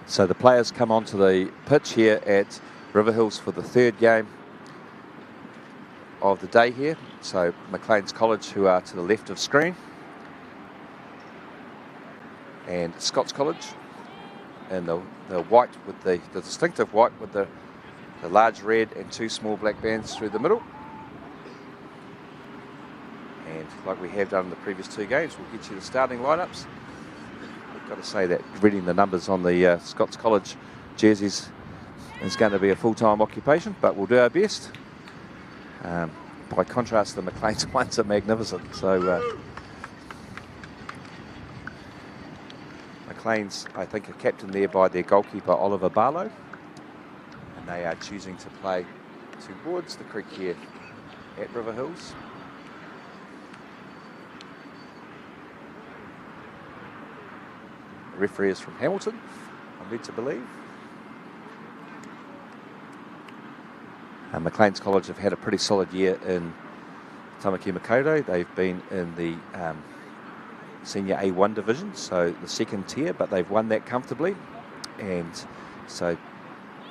So the players come onto the pitch here at Riverhills for the third game of the day here. So McLeans College, who are to the left of screen, and Scots College, and the white with the distinctive white with the large red and two small black bands through the middle. And like we have done in the previous two games, we'll get you the starting lineups. I've got to say that reading the numbers on the Scots College jerseys is going to be a full-time occupation, but we'll do our best. By contrast, the McLeans ones are magnificent. So McLeans, I think, are captained there by their goalkeeper, Oliver Barlow. And they are choosing to play towards the creek here at Riverhills. The referee is from Hamilton, I'm led to believe. McLeans College have had a pretty solid year in Tāmaki Makaurau. They've been in the senior A1 division, so the second tier, but they've won that comfortably. And so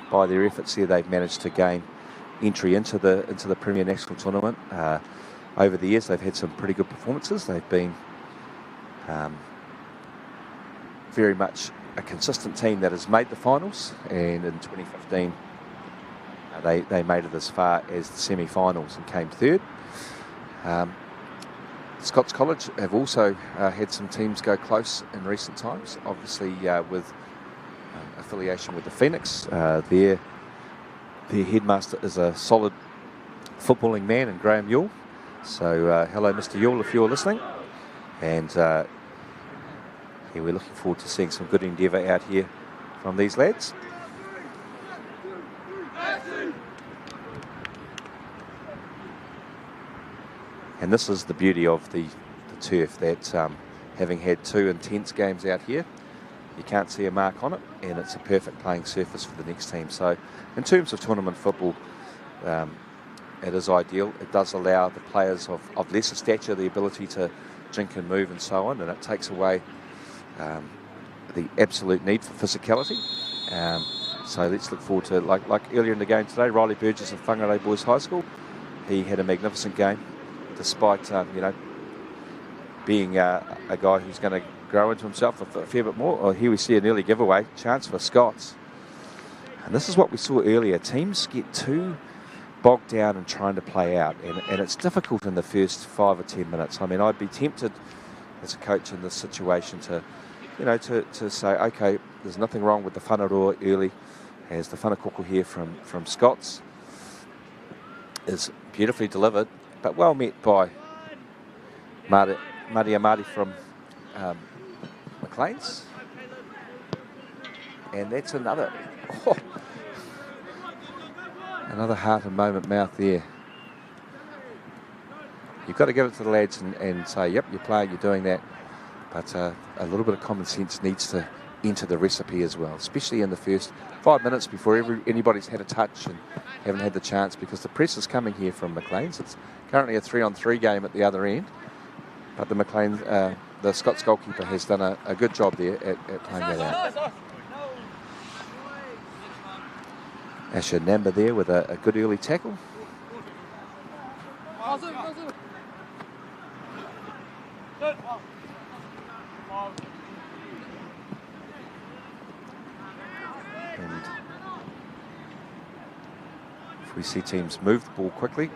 by their efforts here, they've managed to gain entry into the Premier National Tournament. Over the years, they've had some pretty good performances. They've been very much a consistent team that has made the finals, and in 2015 they made it as far as the semi-finals and came third. Scots College have also had some teams go close in recent times, obviously with affiliation with the Phoenix. Their headmaster is a solid footballing man in Graham Yule. So hello, Mr. Yule, if you're listening. And yeah, we're looking forward to seeing some good endeavour out here from these lads. And this is the beauty of the turf, that having had two intense games out here, you can't see a mark on it, and it's a perfect playing surface for the next team. So in terms of tournament football, it is ideal. It does allow the players of lesser stature the ability to drink and move and so on, and it takes away the absolute need for physicality. So let's look forward to, like earlier in the game today, Riley Burgess of Whangarei Boys High School. He had a magnificent game, despite being a guy who's going to grow into himself a fair bit more. Oh, here we see an early giveaway chance for Scots. And this is what we saw earlier. Teams get too bogged down in trying to play out, and it's difficult in the first 5 or 10 minutes. I mean, I'd be tempted as a coach in this situation to say, okay, there's nothing wrong with the whanaroa early, as the whanakoko here from Scots is beautifully delivered, but well met by Mari Amari from McLeans. And that's another heart and moment mouth there. You've got to give it to the lads and say, yep, you're playing, you're doing that. But a little bit of common sense needs to enter the recipe as well, especially in the first 5 minutes before anybody's had a touch and haven't had the chance, because the press is coming here from McLeans. It's currently a 3-on-3 game at the other end, but the McLeans, the Scots goalkeeper has done a good job there at playing that out. Asher Namba there with a good early tackle. And if we see teams move the ball quickly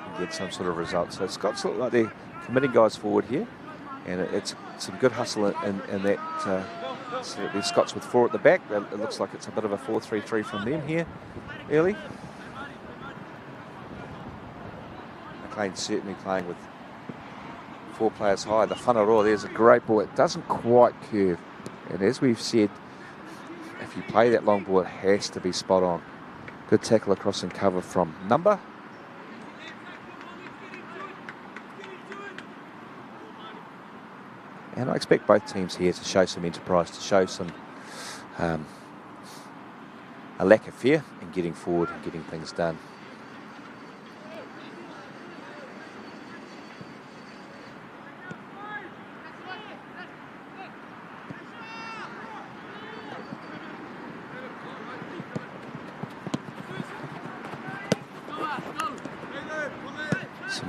and get some sort of result. So Scots look like they're committing guys forward here, and it's some good hustle in that. So the Scots with 4 at the back. It looks like it's a bit of a 4-3-3 from them here early. McLean's certainly playing with 4 players high. The whanaroa, there's a great ball. It doesn't quite curve, and as we've said, if you play that long ball, it has to be spot on. Good tackle across and cover from Number. And I expect both teams here to show some enterprise, to show some a lack of fear in getting forward and getting things done.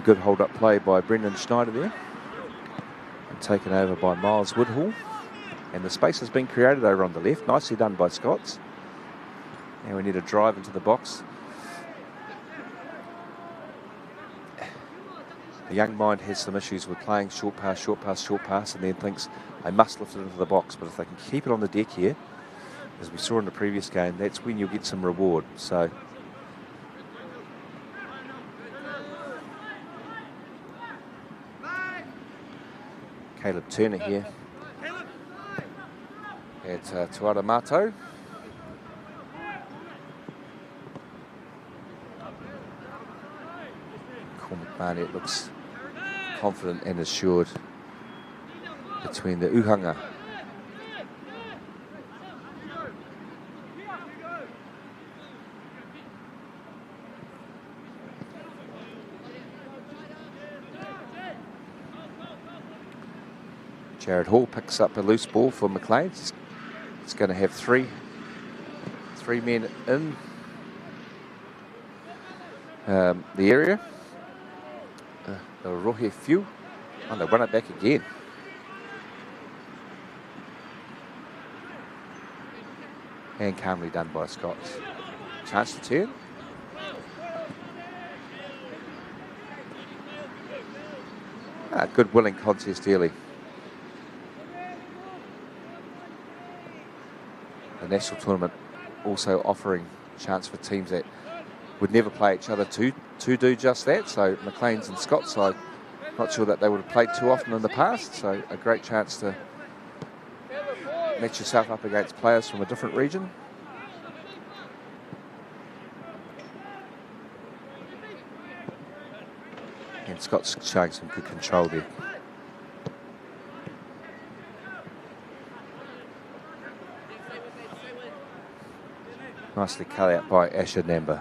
good hold-up play by Brendan Schneider there. And taken over by Miles Woodhall. And the space has been created over on the left. Nicely done by Scots. Now we need a drive into the box. The young mind has some issues with playing short pass, short pass, short pass, and then thinks, I must lift it into the box. But if they can keep it on the deck here, as we saw in the previous game, that's when you'll get some reward. So Caleb Turner here at Tuara Mato. Cormac Barnett looks confident and assured between the Uhanga. Jared Hall picks up a loose ball for McLeans. He's going to have three men in the area. The Rohe Few. Oh, they run it back again. And calmly done by Scots. Chance to turn. Good willing contest early. The national tournament also offering a chance for teams that would never play each other to do just that. So McLeans and Scots, I'm not sure that they would have played too often in the past. So a great chance to match yourself up against players from a different region. And Scots showing some good control there. Nicely cut out by Asher Namba.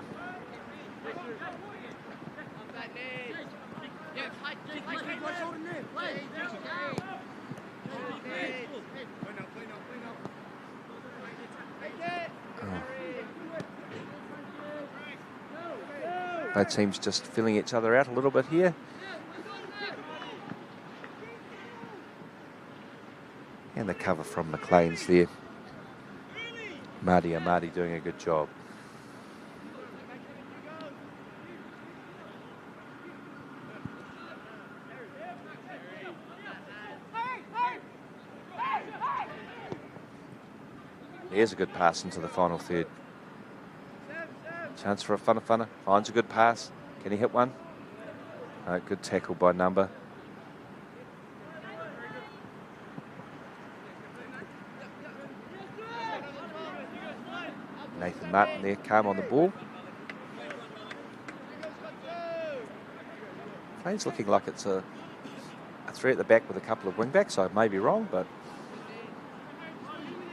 Both teams just filling each other out a little bit here. And the cover from McLeans there. Marty Amadi doing a good job. There's a good pass into the final third. Chance for a funner. Finds a good pass. Can he hit one? No, good tackle by Number. Nathan Martin there, calm on the ball. Plays looking like it's a three at the back with a couple of wing backs. I may be wrong, but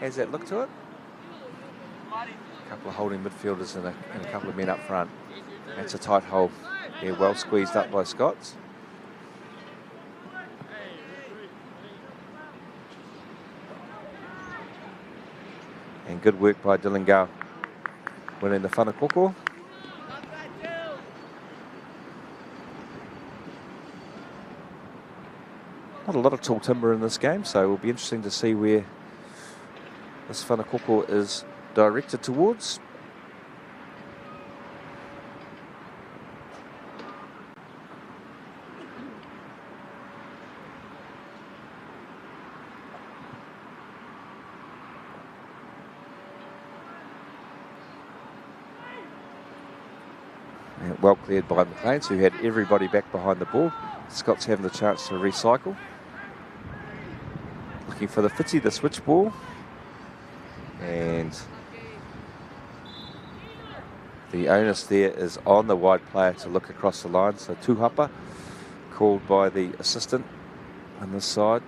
has that look to it? A couple of holding midfielders and a couple of men up front. That's a tight hole. Yeah, well squeezed up by Scots. And good work by Dylan Gale. Winning the whanakoko. Not a lot of tall timber in this game, so it will be interesting to see where this whanakoko is directed towards. Well cleared by McLeans, who had everybody back behind the ball. Scots having the chance to recycle. Looking for the Fitzy, the switch ball. And the onus there is on the wide player to look across the line. So Tuhapa called by the assistant on this side.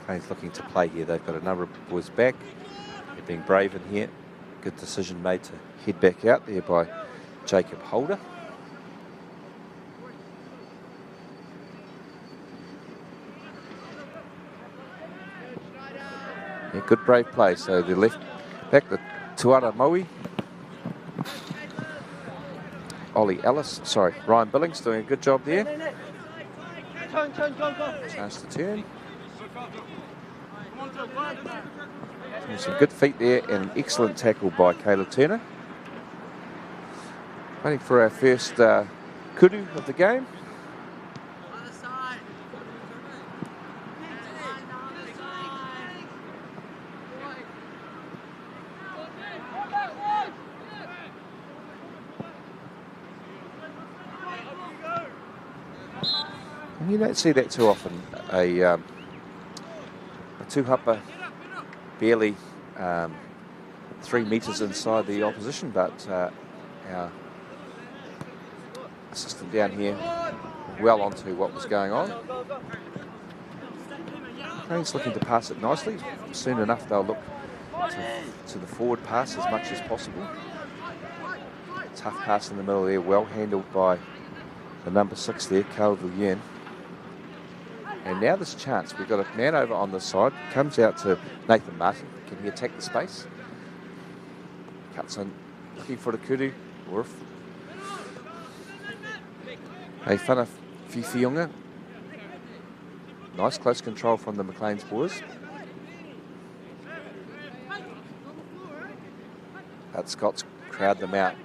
McLeans looking to play here. They've got a number of boys back. They're being brave in here. Good decision made to head back out there by Jacob Holder. Yeah, good brave play. So the left back, the Tuara Maui, Ryan Billings doing a good job there. Turn, go. Chance to turn. And some good feet there and an excellent tackle by Caleb Turner. Waiting for our first kudu of the game. And you don't see that too often. A two-hupper barely 3 metres inside the opposition, but our assistant down here well onto what was going on. McLeans looking to pass it nicely. Soon enough they'll look to the forward pass as much as possible. Tough pass in the middle there, well handled by the number 6 there, Calvin. And now there's a chance. We've got a man over on the side. Comes out to Nathan Martin. Can he attack the space? Cuts in, looking for the kudu. Worf. Hey, whana whiwhiunga. Nice close control from the McLeans boys. But Scots crowd them out.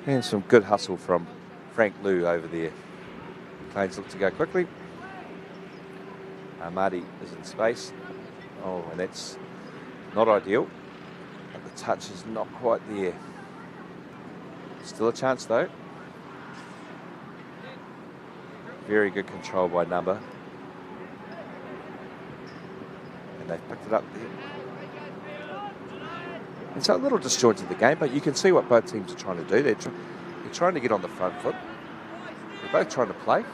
And some good hustle from Frank Liu over there. McLeans look to go quickly. Marty is in space. Oh, and that's not ideal. But the touch is not quite there. Still a chance though. Very good control by number. And they've picked it up there. It's a little disjointed the game, but you can see what both teams are trying to do. They're trying to get on the front foot. They're both trying to play.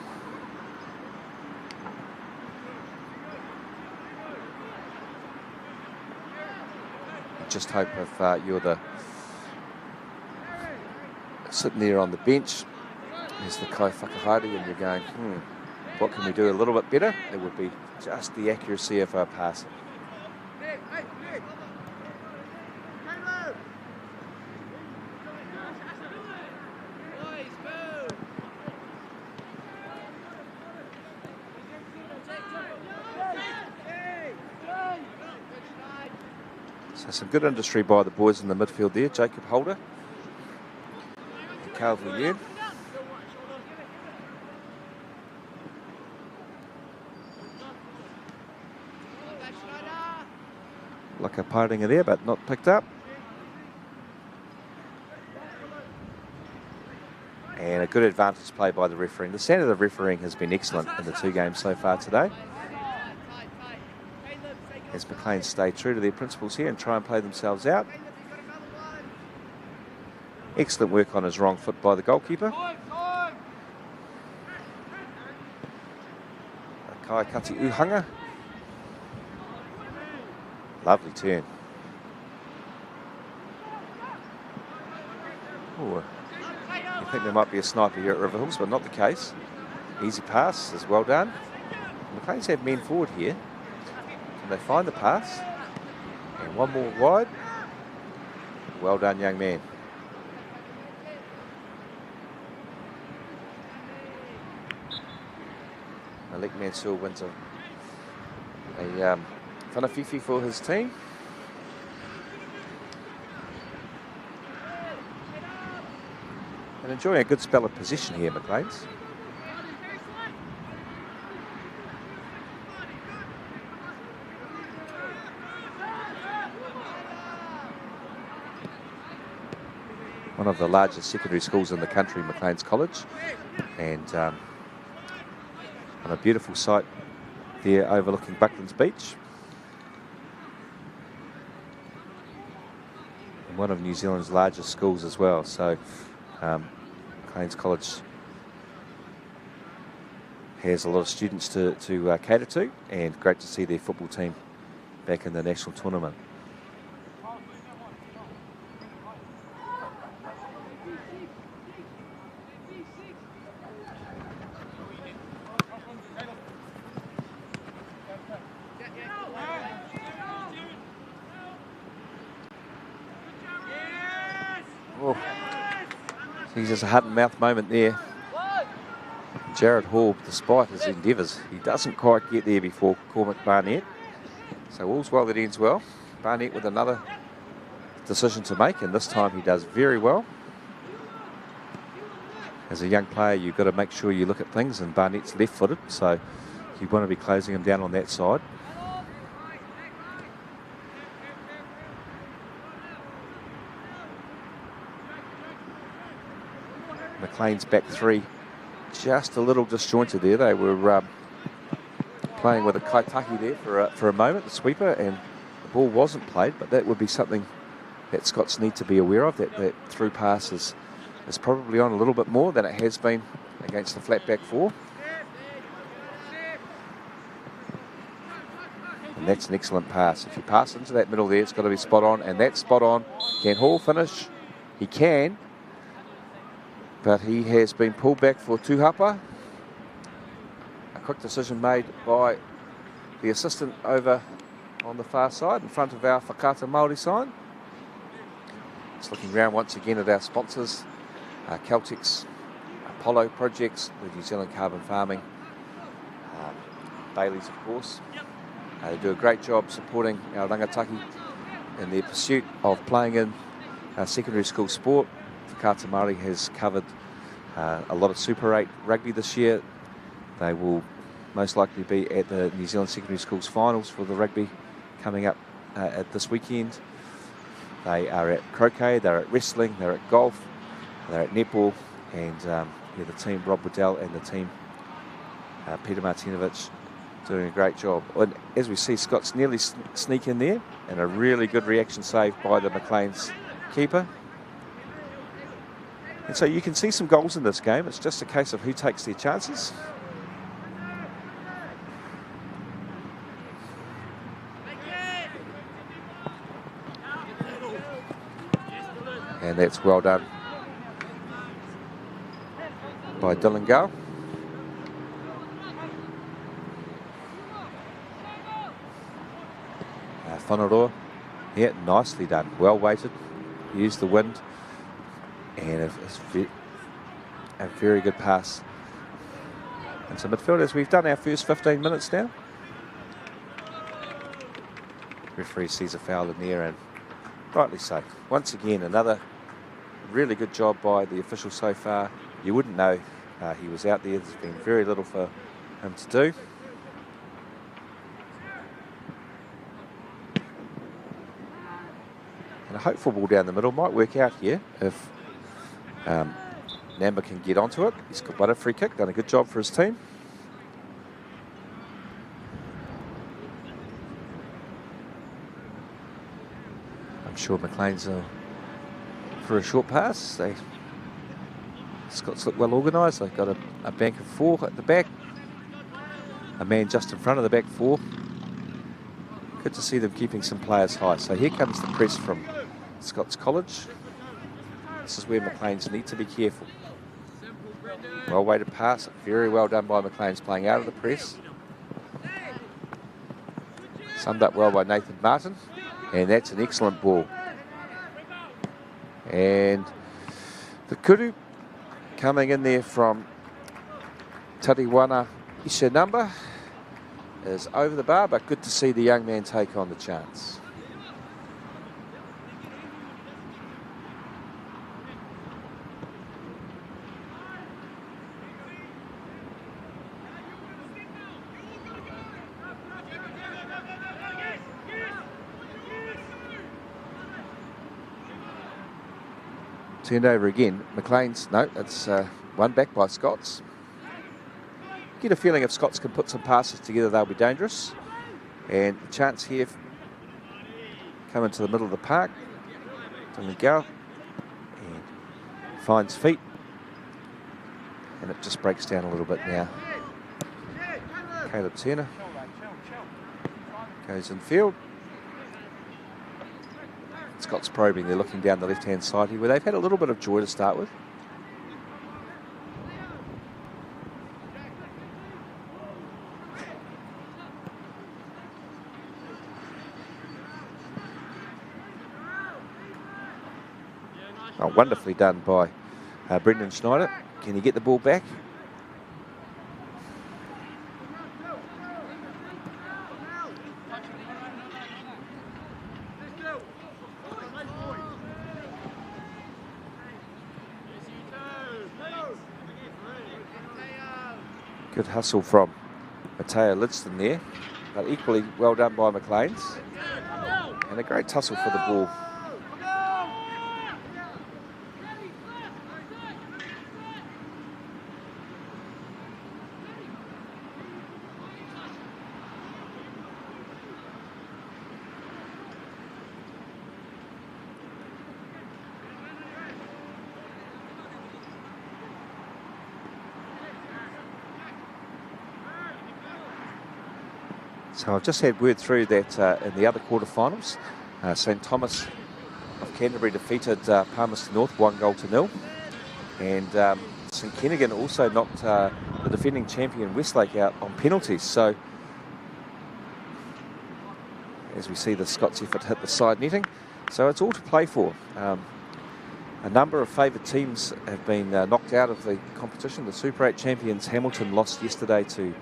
Just hope if you're sitting there on the bench, there's the Kai Whakahaere, and you're going, what can we do a little bit better? It would be just the accuracy of our passing. So some good industry by the boys in the midfield there. Jacob Holder, Calvin. Like a parting there, but not picked up. And a good advantage play by the refereeing. The standard of refereeing has been excellent in the 2 games so far today. As McLeans stay true to their principles here and try and play themselves out. Excellent work on his wrong foot by the goalkeeper. Kai Kati Uhanga. Lovely turn. Ooh, I think there might be a sniper here at Riverhills, but not the case. Easy pass is well done. McLeans have men forward here. Can they find the pass? And one more wide. Well done, young man. Malik Mansour wins a whanafifi for his team. And enjoying a good spell of possession here, McLeans. One of the largest secondary schools in the country, McLeans College, and on a beautiful site there overlooking Bucklands Beach. And one of New Zealand's largest schools as well, so McLeans College has a lot of students to cater to, and great to see their football team back in the national tournament. He's just a heart and mouth moment there. Jared Hall, despite his endeavours, he doesn't quite get there before Cormac Barnett. So all's well that ends well. Barnett with another decision to make, and this time he does very well. As a young player, you've got to make sure you look at things, and Barnett's left-footed, so you want to be closing him down on that side. McLean's back three, just a little disjointed there. They were playing with a kaitaki there for a moment, the sweeper, and the ball wasn't played, but that would be something that Scots need to be aware of, that through pass is probably on a little bit more than it has been against the flat back four. And that's an excellent pass. If you pass into that middle there, it's got to be spot on, and that's spot on. Can Hall finish? He can, but he has been pulled back for tūhapa. A quick decision made by the assistant over on the far side in front of our whakata Māori sign. Just looking around once again at our sponsors, Celtics, Apollo Projects, the New Zealand Carbon Farming, Bailey's of course. They do a great job supporting our rangataki in their pursuit of playing in secondary school sport. Whakata Māori has covered a lot of Super 8 rugby this year. They will most likely be at the New Zealand Secondary Schools finals for the rugby coming up at this weekend. They are at croquet, they're at wrestling, they're at golf, they're at netball, and the team, Rob Waddell and the team, Peter Martinovic, doing a great job. And as we see, Scots nearly sneak in there, and a really good reaction save by the McLeans keeper. And so you can see some goals in this game. It's just a case of who takes their chances. And that's well done by Delgado. Whanoroa, yeah, nicely done. Well weighted, used the wind, and a very good pass into midfielders. We've done our first 15 minutes now. Referee sees a foul in there, and rightly so. Once again, another really good job by the official so far. You wouldn't know he was out there. There's been very little for him to do. And a hopeful ball down the middle might work out here if Namba can get onto it. He's got one free kick, done a good job for his team. I'm sure McLean's for a short pass. Scots look well organised. They've got a bank of four at the back. A man just in front of the back four. Good to see them keeping some players high. So here comes the press from Scots College. This is where McLeans need to be careful. Well weighted pass, very well done by McLeans, playing out of the press. Summed up well by Nathan Martin, and that's an excellent ball. And the kuru coming in there from Tariwana Ishanamba is over the bar, but good to see the young man take on the chance. Turned over again. McLean's, no, it's one back by Scots. Get a feeling if Scots can put some passes together, they'll be dangerous. And the chance here, coming to the middle of the park. Delgado, and finds feet. And it just breaks down a little bit now. Caleb Turner goes in field. Scots probing, they're looking down the left-hand side here, where they've had a little bit of joy to start with. Oh, wonderfully done by Brendan Schneider, can he get the ball back? Good hustle from Matteo Lidston there, but equally well done by McLeans. And a great tussle for the ball. So I've just had word through that in the other quarterfinals, St Thomas of Canterbury defeated Palmerston North 1-0. And St Kentigern also knocked the defending champion Westlake out on penalties. So as we see the Scots effort hit the side netting, so it's all to play for. A number of favoured teams have been knocked out of the competition. The Super 8 champions Hamilton lost yesterday to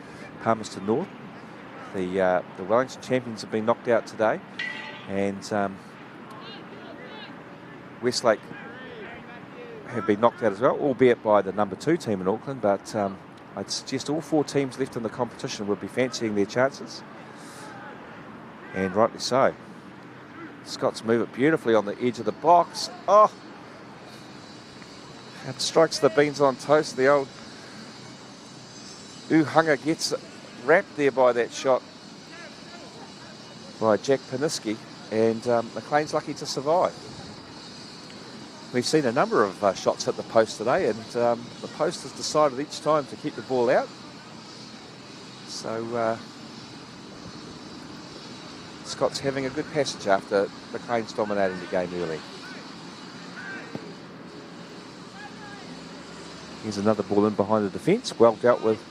Palmerston North. The Wellington champions have been knocked out today, and Westlake have been knocked out as well, albeit by the number 2 team in Auckland, but I'd suggest all 4 teams left in the competition would be fancying their chances, and rightly so. Scots move it beautifully on the edge of the box. Oh! It strikes the beans on toast. The old Uhunga gets wrapped there by that shot by Jack Paniski, and McLean's lucky to survive. We've seen a number of shots hit the post today, and the post has decided each time to keep the ball out. So Scott's having a good passage after McLean's dominating the game early. Here's another ball in behind the defence, well dealt with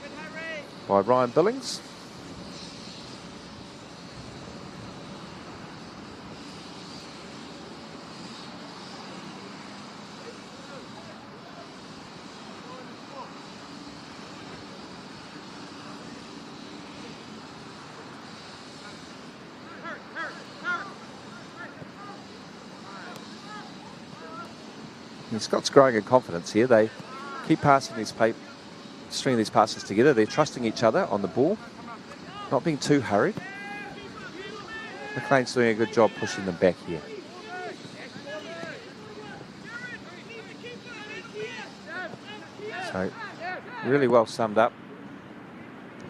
by Ryan Billings. And Scott's growing in confidence here. They keep passing these stringing these passes together. They're trusting each other on the ball, not being too hurried. McLean's doing a good job pushing them back here. So, really well summed up.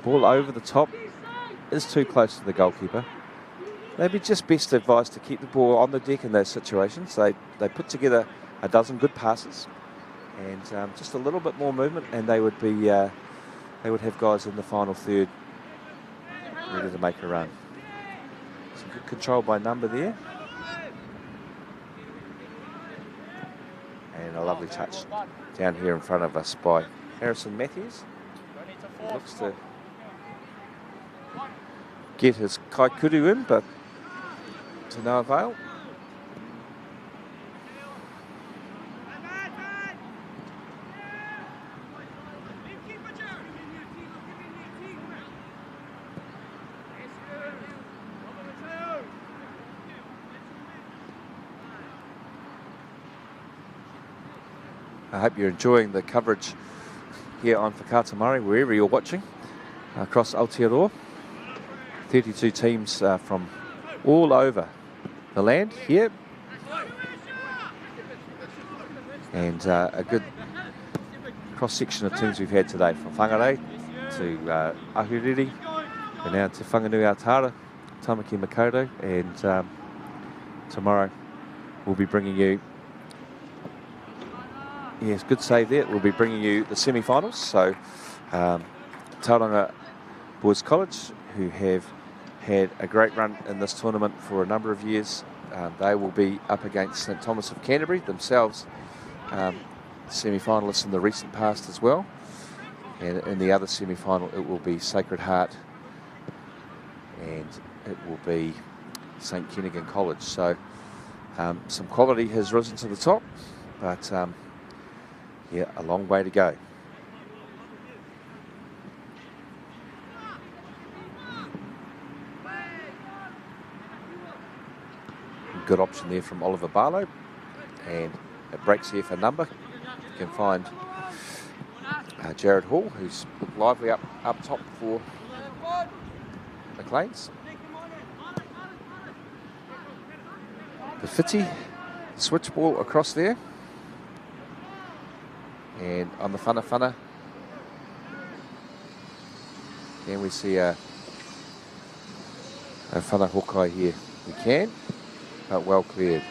Ball over the top is too close to the goalkeeper. They'd be just best advised to keep the ball on the deck in those situations. They put together a dozen good passes, and just a little bit more movement, and they would have guys in the final third ready to make a run. Some good control by number there, and a lovely touch down here in front of us by Harrison Matthews. He looks to get his kaikuru in, but to no avail. I hope you're enjoying the coverage here on Whakaata Mare, wherever you're watching, across Aotearoa. 32 teams from all over the land here. And a good cross-section of teams we've had today, from Whangarei to Ahuriri, and now to Whanganui-a-Tara, Tāmaki Makaurau, and tomorrow we'll be bringing you, yes, good save there, we'll be bringing you the semi-finals. So Tauranga Boys College, who have had a great run in this tournament for a number of years, they will be up against St Thomas of Canterbury, themselves semi-finalists in the recent past as well. And in the other semi-final, it will be Sacred Heart, and it will be St Kentigern College. So some quality has risen to the top, but Yeah, a long way to go. Good option there from Oliver Barlow. And it breaks here for number. You can find Jared Hall, who's lively up top for McLeans. The Fitty, switch ball across there. And on the whana, can we see a whana hokai here? We can, but well cleared.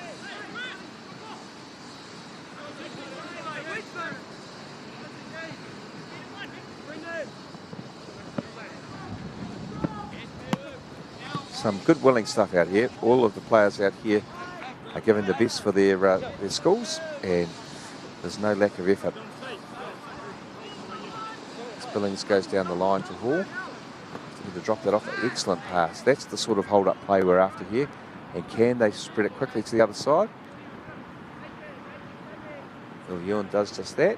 Some good willing stuff out here. All of the players out here are giving the best for their schools, and there's no lack of effort. Billings goes down the line to Hall. To drop that off, an excellent pass. That's the sort of hold-up play we're after here. And can they spread it quickly to the other side? Phil Ewan does just that.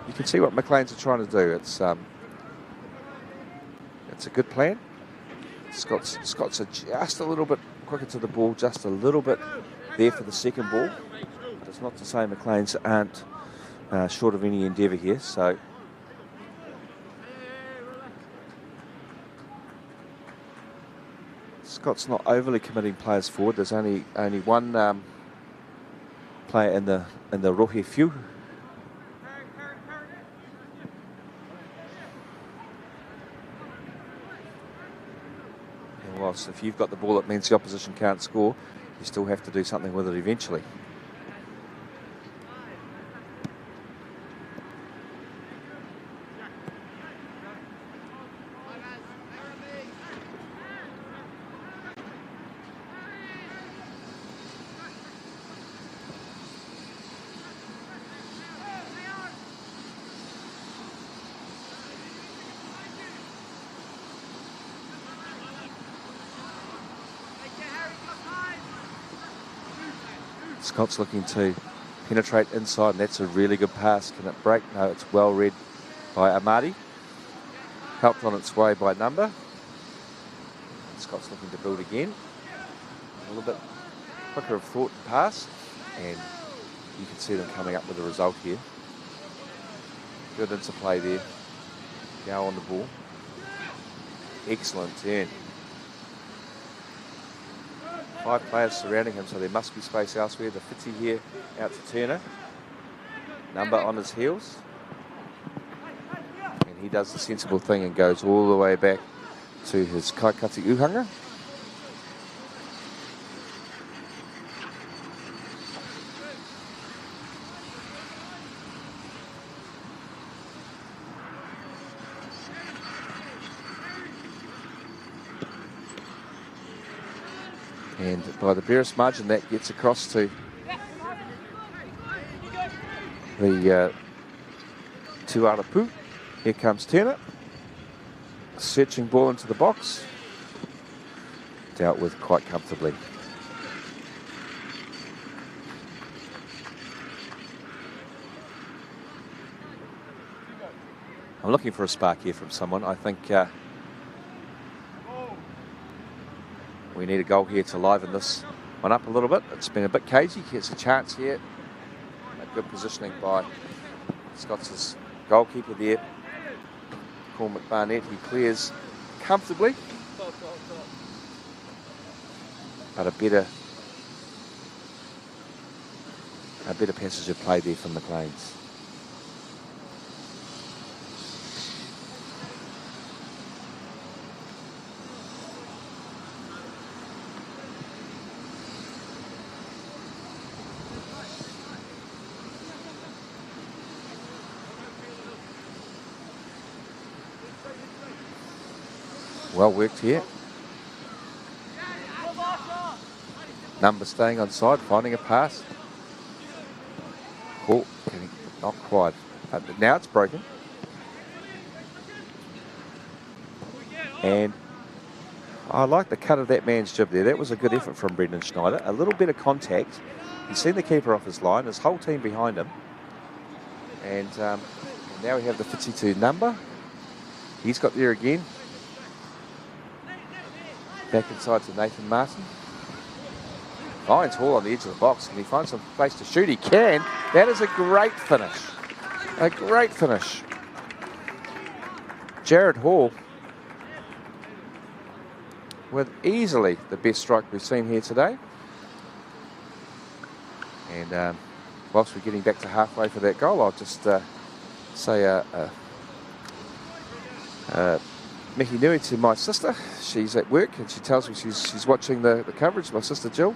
You can see what McLeans are trying to do. It's a good plan. Scots are just a little bit quicker to the ball, just a little bit there for the second ball. That's not to say McLeans aren't short of any endeavour here. So Scott's not overly committing players forward. There's only one player in the rohe few. And whilst if you've got the ball, it means the opposition can't score. You still have to do something with it eventually. Scott's looking to penetrate inside, and that's a really good pass. Can it break? No, it's well read by Amadi. Helped on its way by number. Scott's looking to build again. A little bit quicker of thought to pass, and you can see them coming up with a result here. Good interplay there. Gow on the ball. Excellent turn. 5 players surrounding him, so there must be space elsewhere. The Fitzy here out to Turner. Number on his heels. And he does the sensible thing and goes all the way back to his Kaikati Uhanga. And by the barest margin, that gets across to the Tuarapu. Here comes Turner. Searching ball into the box. Dealt with quite comfortably. I'm looking for a spark here from someone. I think we need a goal here to liven this one up a little bit. It's been a bit cagey. Here's a chance here. A good positioning by Scots' goalkeeper there, Cormac Barnett. He clears comfortably. But a better passage of play there from McLeans. Well worked here. Number staying on side, finding a pass. Oh, not quite. Now it's broken. And I like the cut of that man's jib there. That was a good effort from Brendan Schneider. A little bit of contact. He's seen the keeper off his line, his whole team behind him. And now we have the 52 number. He's got there again. Back inside to Nathan Martin. Finds Hall on the edge of the box. Can he find some place to shoot? He can. That is a great finish. A great finish. Jared Hall with easily the best strike we've seen here today. And whilst we're getting back to halfway for that goal, I'll just say Mihi Nui to my sister. She's at work and she tells me she's watching the coverage, my sister Jill,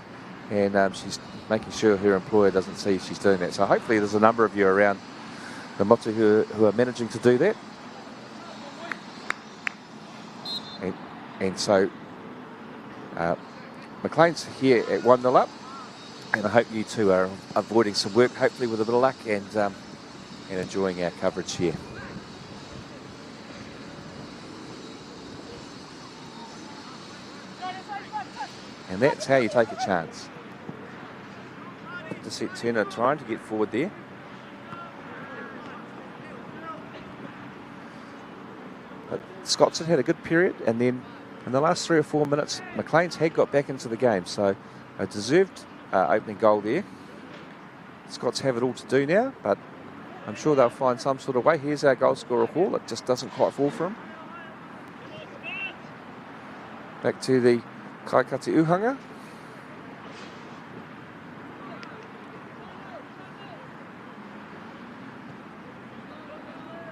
and she's making sure her employer doesn't see she's doing that. So hopefully there's a number of you around the Motu who are managing to do that. And so McLean's here at 1-0 up, and I hope you two are avoiding some work, hopefully with a bit of luck, and enjoying our coverage here. And that's how you take a chance. To see Turner trying to get forward there. But Scots had a good period, and then in the last 3 or 4 minutes, McLean's had got back into the game. So a deserved opening goal there. Scots have it all to do now, but I'm sure they'll find some sort of way. Here's our goal scorer Hall. It just doesn't quite fall for him. Back to the Kaikati Uhanga.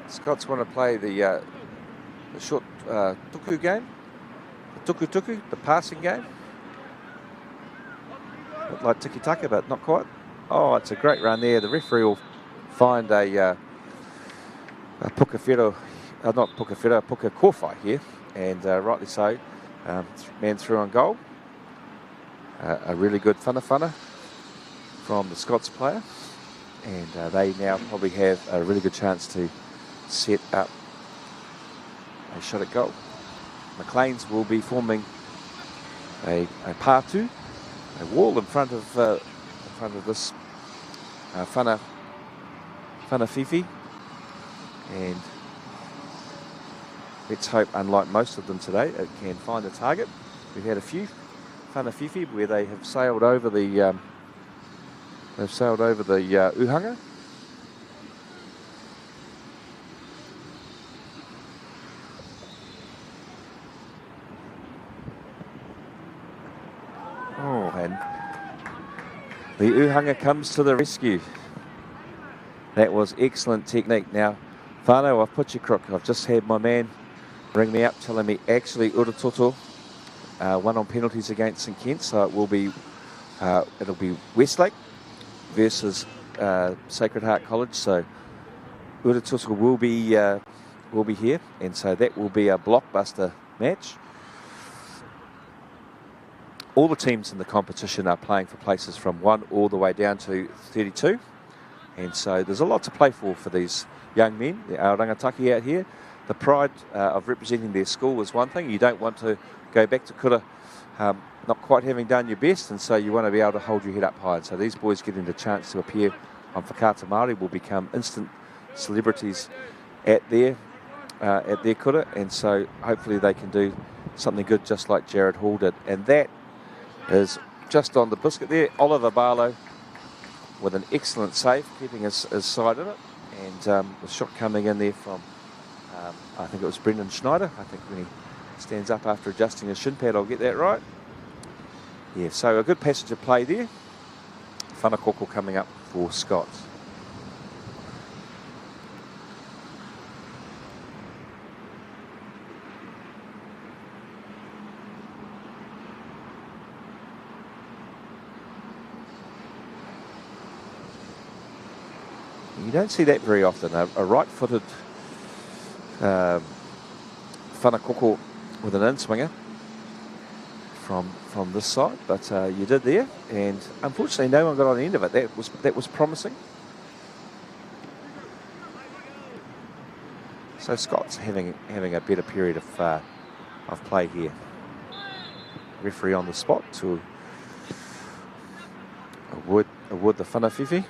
Scots want to play the short tuku game, the tuku, the passing game. A bit like tiki-taka, but not quite. Oh, it's a great run there. The referee will find a puka kōwhai here, and rightly so. Man through on goal. A really good whana from the Scots player, and they now probably have a really good chance to set up a shot at goal. McLeans will be forming a pātu, a wall in front of this whana whiwhi, and let's hope, unlike most of them today, it can find a target. We've had a few whana whiwhi where they have sailed over the uhanga. Oh, and the uhanga comes to the rescue. That was excellent technique. Now, whānau, I've put you crook. I've just had my man ring me up telling me actually Uratoto won on penalties against St Kent, so it will be it'll be Westlake versus Sacred Heart College. So Uratoto will be here, and so that will be a blockbuster match. All the teams in the competition are playing for places from 1 all the way down to 32, and so there's a lot to play for these young men, our rangataki out here. The pride of representing their school is one thing. You don't want to go back to kura not quite having done your best, and so you want to be able to hold your head up high. And so these boys getting the chance to appear on Whakata Māori will become instant celebrities at their kura, and so hopefully they can do something good just like Jared Hall did. And that is just on the biscuit there. Oliver Barlow with an excellent save, keeping his side in it. And the shot coming in there from, I think it was Brendan Schneider. I think when he stands up after adjusting his shin pad, I'll get that right. Yeah, so a good passage of play there. Whanakoko coming up for Scots. You don't see that very often. A right-footed whanakoko with an in-swinger from this side, but you did there, and unfortunately no one got on the end of it. That was promising. So Scott's having a better period of play here. referee on the spot to award the whanawhiwhi.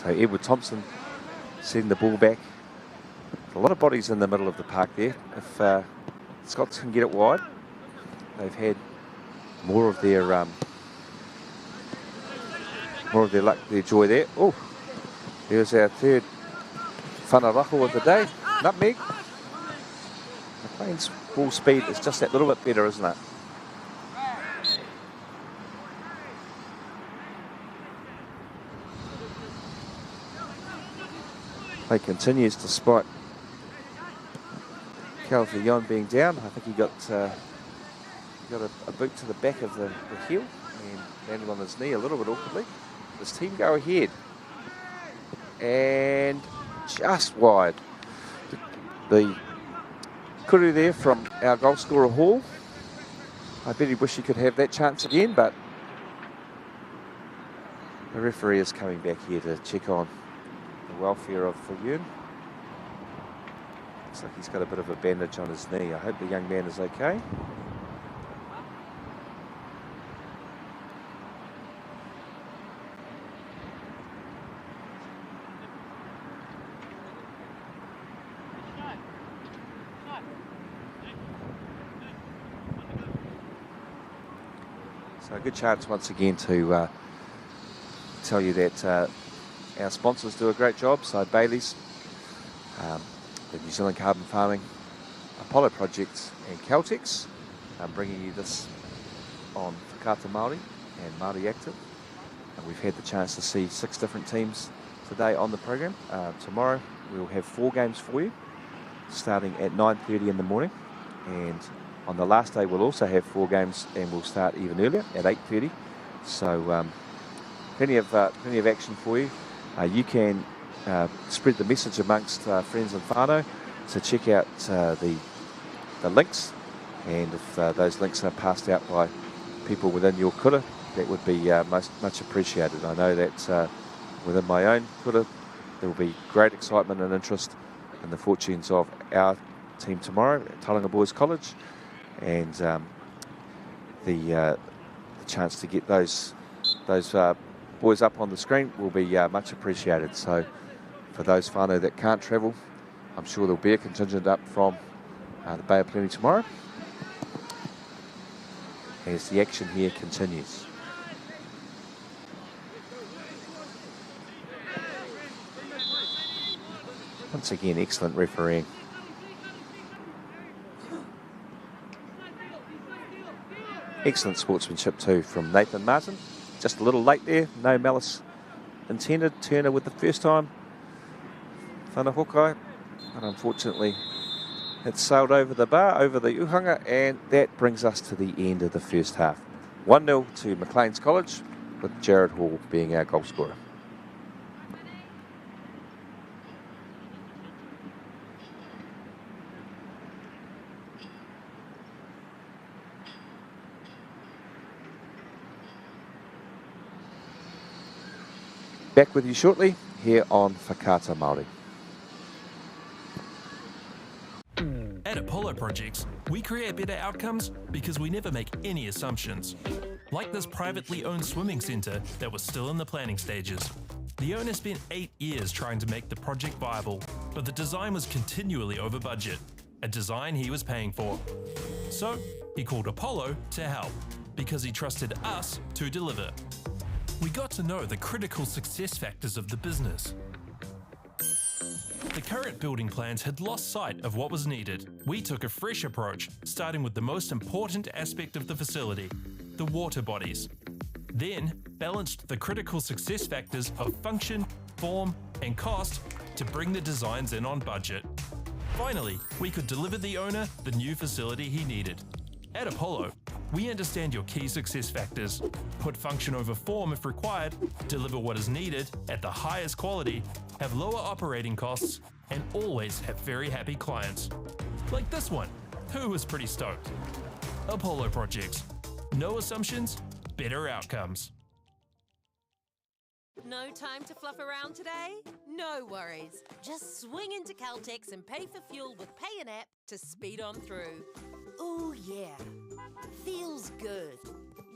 So Edward Thompson sending the ball back. A lot of bodies in the middle of the park there. If Scots can get it wide, they've had more of their luck, their joy there. Oh, there's our third whanaraho of the day, nutmeg. McLean's ball speed is just that little bit better, isn't it? Play continues despite Calvillon being down. I think he got a boot to the back of the heel and landed on his knee a little bit awkwardly. This team go ahead and just wide. The kuru there from our goal scorer Hall. I bet he wish he could have that chance again, but the referee is coming back here to check on the welfare of Philander. Looks like he's got a bit of a bandage on his knee. I hope the young man is okay. So a good chance once again to tell you that our sponsors do a great job. So Bailey's, the New Zealand Carbon Farming, Apollo Projects and Caltex. I'm bringing you this on Whakaata Māori and Māori Active. And we've had the chance to see 6 different teams today on the program. Tomorrow we'll have 4 games for you, starting at 9:30 in the morning. And on the last day we'll also have 4 games, and we'll start even earlier at 8:30. So plenty of action for you. You can spread the message amongst friends and whānau to check out the links, and if those links are passed out by people within your kura, that would be much appreciated. I know that within my own kura there will be great excitement and interest in the fortunes of our team tomorrow at Tauranga Boys College, and the chance to get those boys up on the screen will be much appreciated. So for those whānau that can't travel, I'm sure there'll be a contingent up from the Bay of Plenty tomorrow as the action here continues. Once again, excellent refereeing. Excellent sportsmanship too from Nathan Martin. Just a little late there, no malice intended. Turner with the first time whanahokai, but unfortunately it sailed over the bar, over the uhanga, and that brings us to the end of the first half. 1-0 to McLeans College, with Jared Hall being our goal scorer. Back with you shortly here on Whakaata Māori. At Apollo Projects, we create better outcomes because we never make any assumptions. Like this privately owned swimming centre that was still in the planning stages. The owner spent 8 years trying to make the project viable, but the design was continually over budget, a design he was paying for. So he called Apollo to help, because he trusted us to deliver. We got to know the critical success factors of the business. The current building plans had lost sight of what was needed. We took a fresh approach, starting with the most important aspect of the facility, the water bodies. Then balanced the critical success factors of function, form, and cost to bring the designs in on budget. Finally, we could deliver the owner the new facility he needed. At Apollo, we understand your key success factors, put function over form if required, deliver what is needed at the highest quality, have lower operating costs, and always have very happy clients. Like this one, who was pretty stoked. Apollo Projects. No assumptions, better outcomes. No time to fluff around today? No worries. Just swing into Caltex and pay for fuel with Pay an App to speed on through. Ooh yeah, feels good.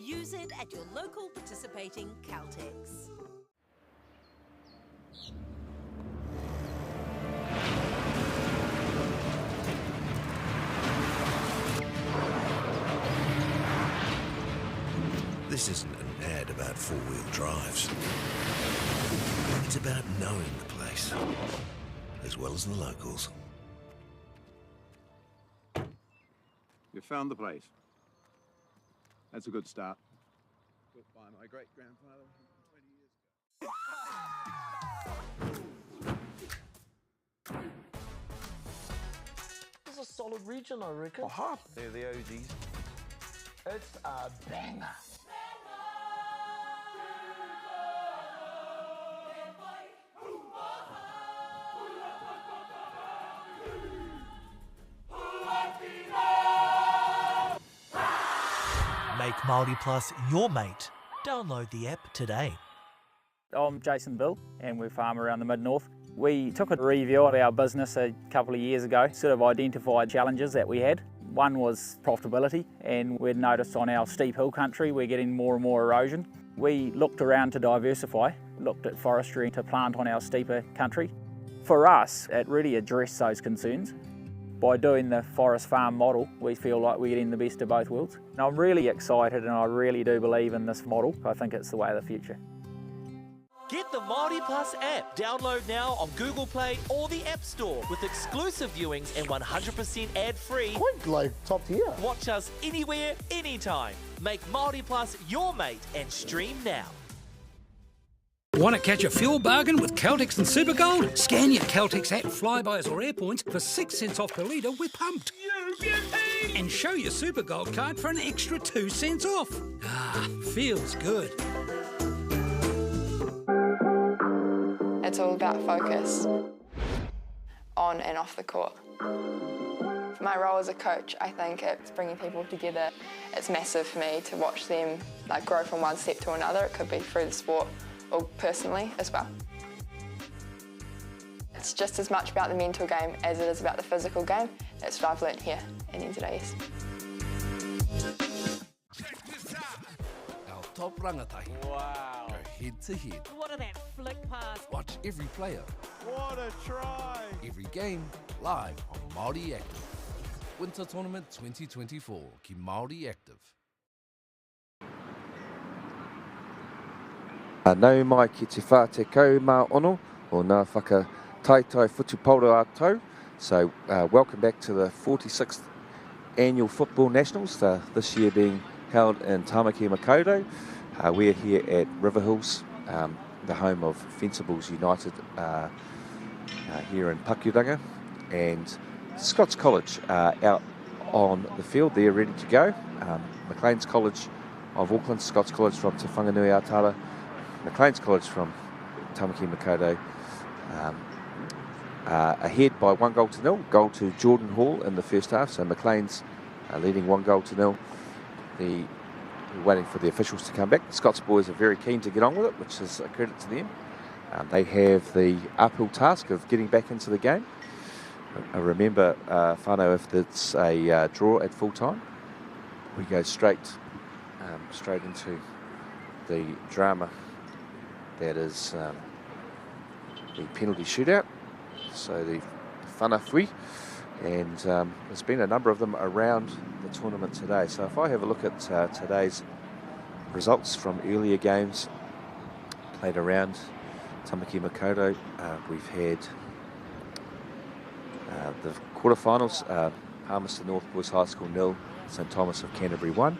Use it at your local participating Caltex. This isn't an ad about four-wheel drives. It's about knowing the place, as well as the locals. You found the place. That's a good start. Built by my great-grandfather 120 years ago. It's a solid region, I reckon. Aha, they're the OGs. It's a banger. Make Māori Plus your mate. Download the app today. I'm Jason Bill and we farm around the mid-north. We took a review of our business a couple of years ago, sort of identified challenges that we had. One was profitability, and we'd noticed on our steep hill country we're getting more and more erosion. We looked around to diversify, looked at forestry to plant on our steeper country. For us, it really addressed those concerns. By doing the forest farm model, we feel like we're getting the best of both worlds. And I'm really excited and I really do believe in this model. I think it's the way of the future. Get the Māori Plus app. Download now on Google Play or the App Store with exclusive viewings and 100% ad-free. Quite like top tier. Watch us anywhere, anytime. Make Māori Plus your mate and stream now. Want to catch a fuel bargain with Caltex and Supergold? Scan your Caltex app Flybuys or Airpoints for 6 cents off per litre with Pumped. And show your Supergold card for an extra 2 cents off. Ah, feels good. It's all about focus, on and off the court. My role as a coach, I think it's bringing people together. It's massive for me to watch them grow from one step to another. It could be through the sport or personally as well. It's just as much about the mental game as it is about the physical game. That's what I've learnt here in NZSS. Our top rangatahi. Wow. Go head to head. What are that flick pass? Watch every player, What a try. every game, live on Māori Active. Winter Tournament 2024 ki Māori Active. Nau mai ki te whā te kau mā ono, o nā whaka taitai whutuporo ātou. So welcome back to the 46th Annual Football Nationals, this year being held in Tāmaki Makaurau. We're here at Riverhills, the home of Fencibles United here in Pakuranga, and Scots College out on the field. They're ready to go. McLeans College of Auckland, Scots College from Te Whanganui Atara, McLeans College from Tāmaki Makaurau, ahead by 1-0, goal to Jordan Hall in the first half. So McLeans leading 1-0. We're waiting for the officials to come back. The Scots boys are very keen to get on with it, which is a credit to them. They have the uphill task of getting back into the game. Remember, whānau, if it's a draw at full time, we go straight into the drama that is the penalty shootout. So the whanawhi, and there's been a number of them around the tournament today. So if I have a look at today's results from earlier games played around Tāmaki Makaurau, we've had the quarterfinals, Palmerston North Boys High School 0, St Thomas of Canterbury 1.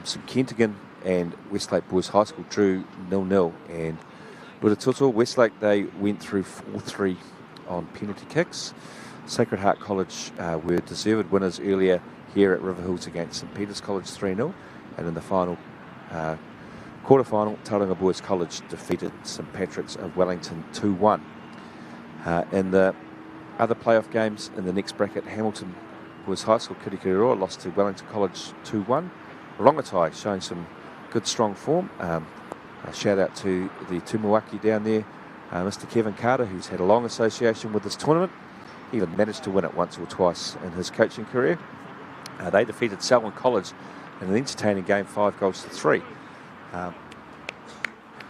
St Kentigern and Westlake Boys High School drew 0-0, and Ruratuto, Westlake, they went through 4-3 on penalty kicks. Sacred Heart College were deserved winners earlier here at Riverhills against St Peter's College 3-0, and in the final quarterfinal, Tauranga Boys College defeated St Patrick's of Wellington 2-1. In the other playoff games in the next bracket, Hamilton Boys High School Kirikiriroa lost to Wellington College 2-1. Rongotai showing some good strong form. A shout out to the Tumuaki down there, Mr Kevin Carter, who's had a long association with this tournament. He even managed to win it once or twice in his coaching career. They defeated Selwyn College in an entertaining game, 5-3.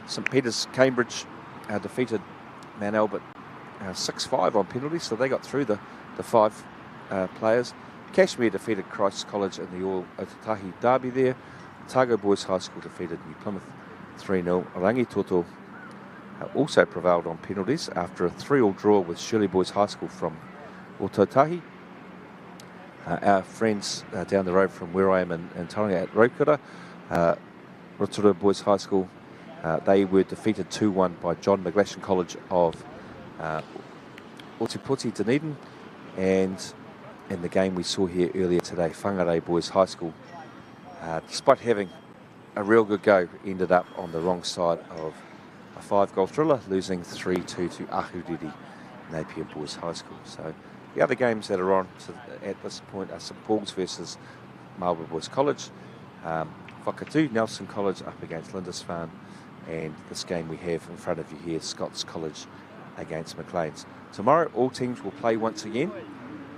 St Peter's Cambridge defeated Mount Albert 6-5 on penalties, so they got through the 5 players. Cashmere defeated Christ's College in the All Otatahi derby there. Otago Boys High School defeated New Plymouth 3-0. Rangitoto also prevailed on penalties after a 3-3 draw with Shirley Boys High School from Otautahi. Our friends down the road from where I am in Tauranga at Raukura, Rotorua Boys High School, they were defeated 2-1 by John McLean College of Otipoti, Dunedin. And in the game we saw here earlier today, Whangarei Boys High School, despite having a real good go, ended up on the wrong side of a 5-goal thriller, losing 3-2 to Ahuriri Napier Boys High School. So the other games that are on at this point are St Paul's versus Marlborough Boys College, Whakatu Nelson College up against Lindisfarne, and this game we have in front of you here, Scots College against McLeans. Tomorrow all teams will play once again,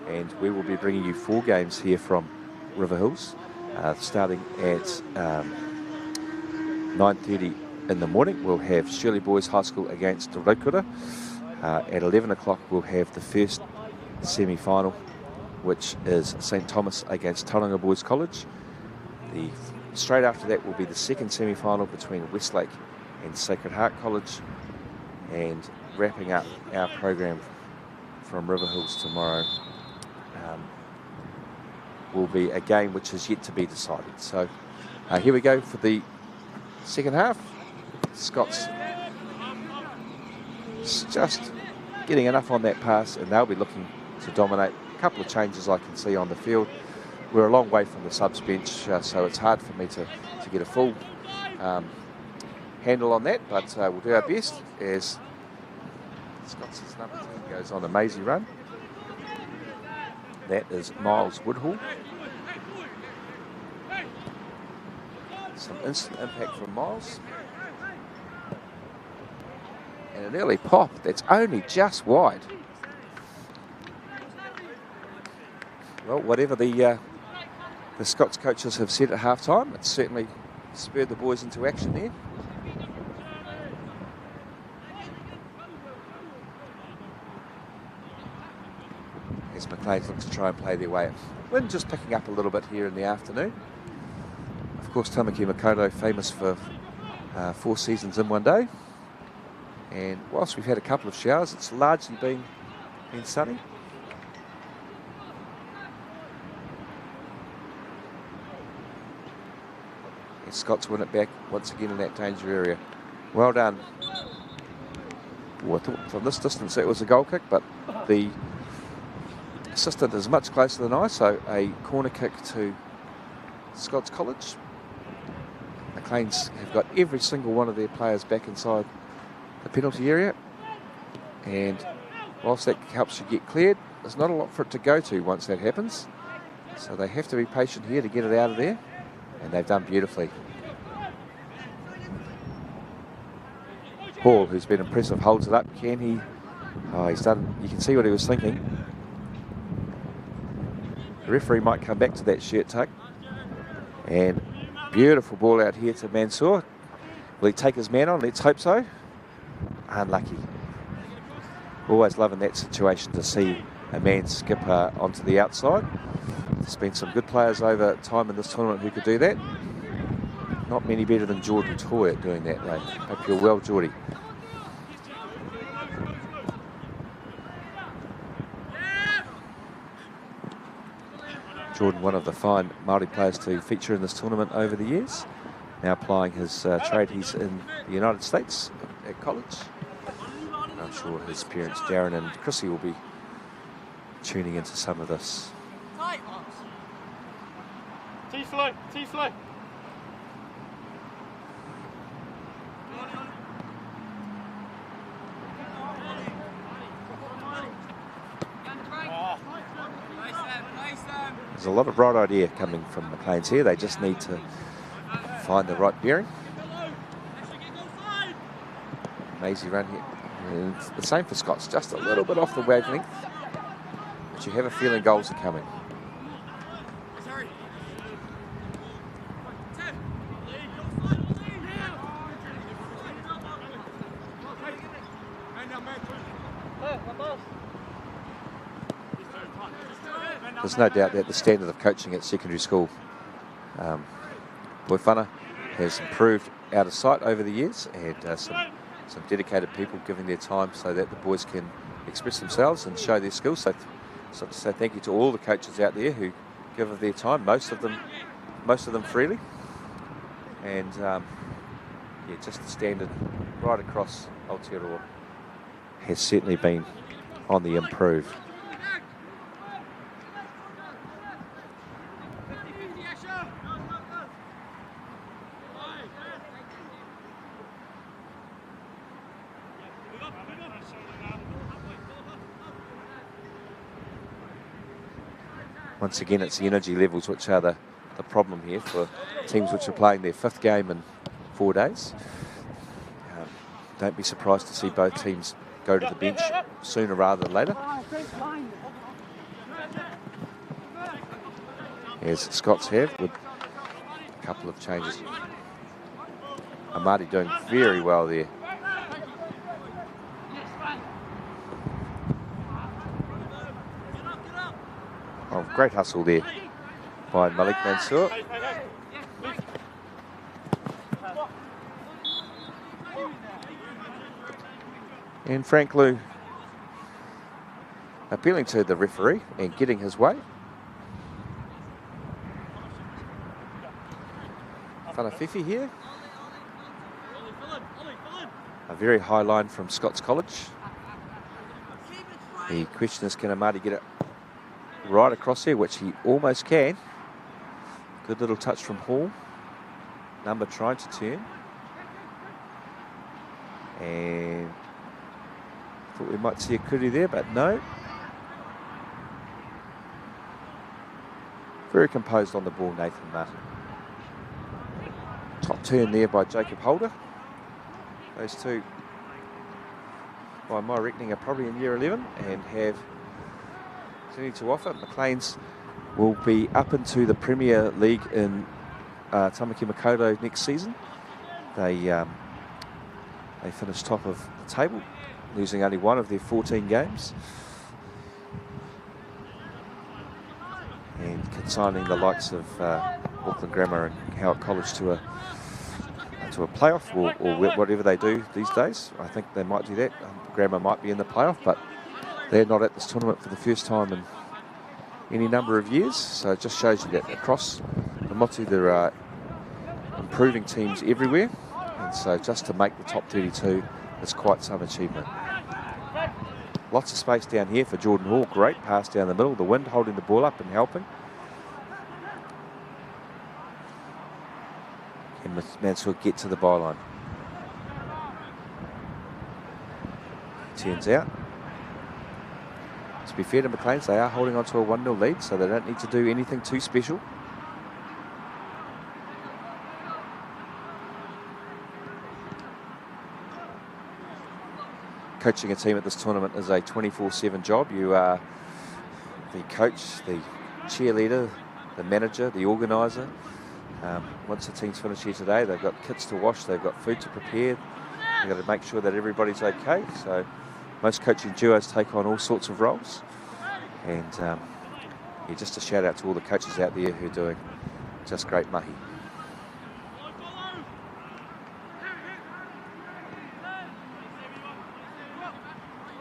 and we will be bringing you 4 games here from Riverhills, starting at 9:30 in the morning. We'll have Shirley Boys High School against Raukura. At 11 o'clock we'll have the first semi-final, which is St Thomas against Tauranga Boys College. Straight after that will be the second semi-final between Westlake and Sacred Heart College, and wrapping up our program from Riverhills tomorrow will be a game which is yet to be decided. So here we go for the second half. Scots just getting enough on that pass, and they'll be looking to dominate. A couple of changes I can see on the field. We're a long way from the subs bench, so it's hard for me to get a full handle on that, but we'll do our best as Scots' number 10 goes on a mazy run. That is Miles Woodhall. Some instant impact from Miles. And an early pop that's only just wide. Well, whatever the Scots coaches have said at half-time, it's certainly spurred the boys into action there. As McLeans look to try and play their way. Wind just picking up a little bit here in the afternoon. Of course, Tāmaki Makaurau famous for 4 seasons in one day. And whilst we've had a couple of showers, it's largely been sunny. And Scots win it back once again in that danger area. Well done. Well, I thought from this distance that was a goal kick, but the assistant is much closer than I, so a corner kick to Scots College. McLeans have got every single one of their players back inside the penalty area, and whilst that helps you get cleared, there's not a lot for it to go to once that happens, so they have to be patient here to get it out of there, and they've done beautifully. Hall, who's been impressive, holds it up. Can he? Oh, he's done. You can see what he was thinking. The referee might come back to that shirt tuck. And beautiful ball out here to Mansour. Will he take his man on? Let's hope so. Unlucky. Always loving that situation to see a man skip onto the outside. There's been some good players over time in this tournament who could do that. Not many better than Jordan Toy at doing that, though. Hope you're well, Geordie. Jordan, one of the fine Māori players to feature in this tournament over the years. Now plying his trade. He's in the United States at college. I'm sure his parents, Darren and Chrissy, will be tuning into some of this. T-flow, T-flow. There's a lot of right idea coming from McLeans here. They just need to find the right bearing. Maisie run here. And it's the same for Scots, just a little bit off the wavelength. But you have a feeling goals are coming. There's no doubt that the standard of coaching at secondary school, Boifana, has improved out of sight over the years, and some dedicated people giving their time so that the boys can express themselves and show their skills. So to say thank you to all the coaches out there who give of their time, most of them freely, and yeah, just the standard right across Aotearoa has certainly been on the improve. Once again, it's the energy levels which are the problem here for teams which are playing their 5th game in 4 days. Don't be surprised to see both teams go to the bench sooner rather than later. As Scots have, with a couple of changes. Amati doing very well there. Oh, great hustle there by Malik Mansour. And Frank Lou appealing to the referee and getting his way. Whanawhiwhi here. A very high line from Scots College. The question is, can Amati get it right across here, which he almost can. Good little touch from Hall. Number trying to turn. And thought we might see a Kuri there, but no. Very composed on the ball, Nathan Martin. Top turn there by Jacob Holder. Those two, by my reckoning, are probably in year 11 and have plenty to offer. McLeans will be up into the Premier League in Tāmaki Makaurau next season. They finished top of the table, losing only one of their 14 games. And consigning the likes of Auckland Grammar and Howard College to a playoff or whatever they do these days. I think they might do that. Grammar might be in the playoff, but they're not at this tournament for the first time in any number of years. So it just shows you that across the Motu there are improving teams everywhere. And so just to make the top 32 is quite some achievement. Lots of space down here for Jordan Hall. Great pass down the middle. The wind holding the ball up and helping. And Mansfield get to the byline. Turns out. To be fair to McLeans, they are holding on to a 1-0 lead, so they don't need to do anything too special. Coaching a team at this tournament is a 24/7 job. You are the coach, the cheerleader, the manager, the organiser. Once the team's finished here today, they've got kits to wash, they've got food to prepare. They've got to make sure that everybody's okay. So most coaching duos take on all sorts of roles. And yeah, just a shout out to all the coaches out there who are doing just great mahi.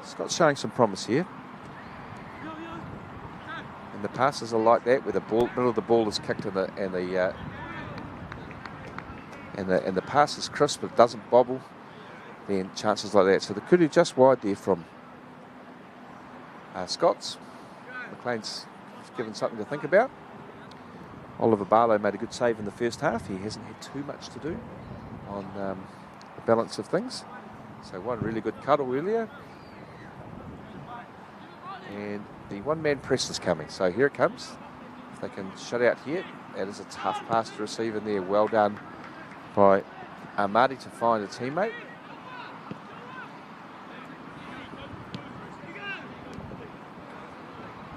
Scott's showing some promise here. And the passes are like that, where the ball, middle of the ball is kicked and the pass is crisp, but it doesn't bobble. Then chances like that. So the Kuru just wide there from Scots. McLean's given something to think about. Oliver Barlow made a good save in the first half. He hasn't had too much to do on the balance of things. So one really good cuddle earlier. And the one-man press is coming. So here it comes. If they can shut out here. That is a tough pass to receive in there. Well done by Amadi to find a teammate.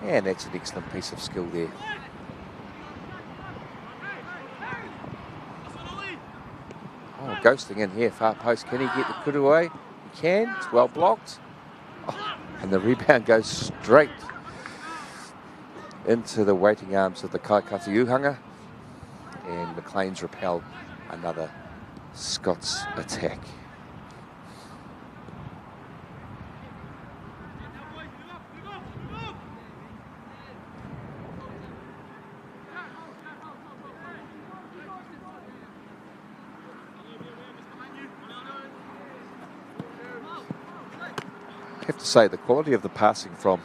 And that's an excellent piece of skill there. Oh, ghosting in here, far post. Can he get the kuru away? He can. It's well blocked. Oh, and the rebound goes straight into the waiting arms of the Kaikati Uhanga. And McLean's repelled another Scots attack. I have to say the quality of the passing from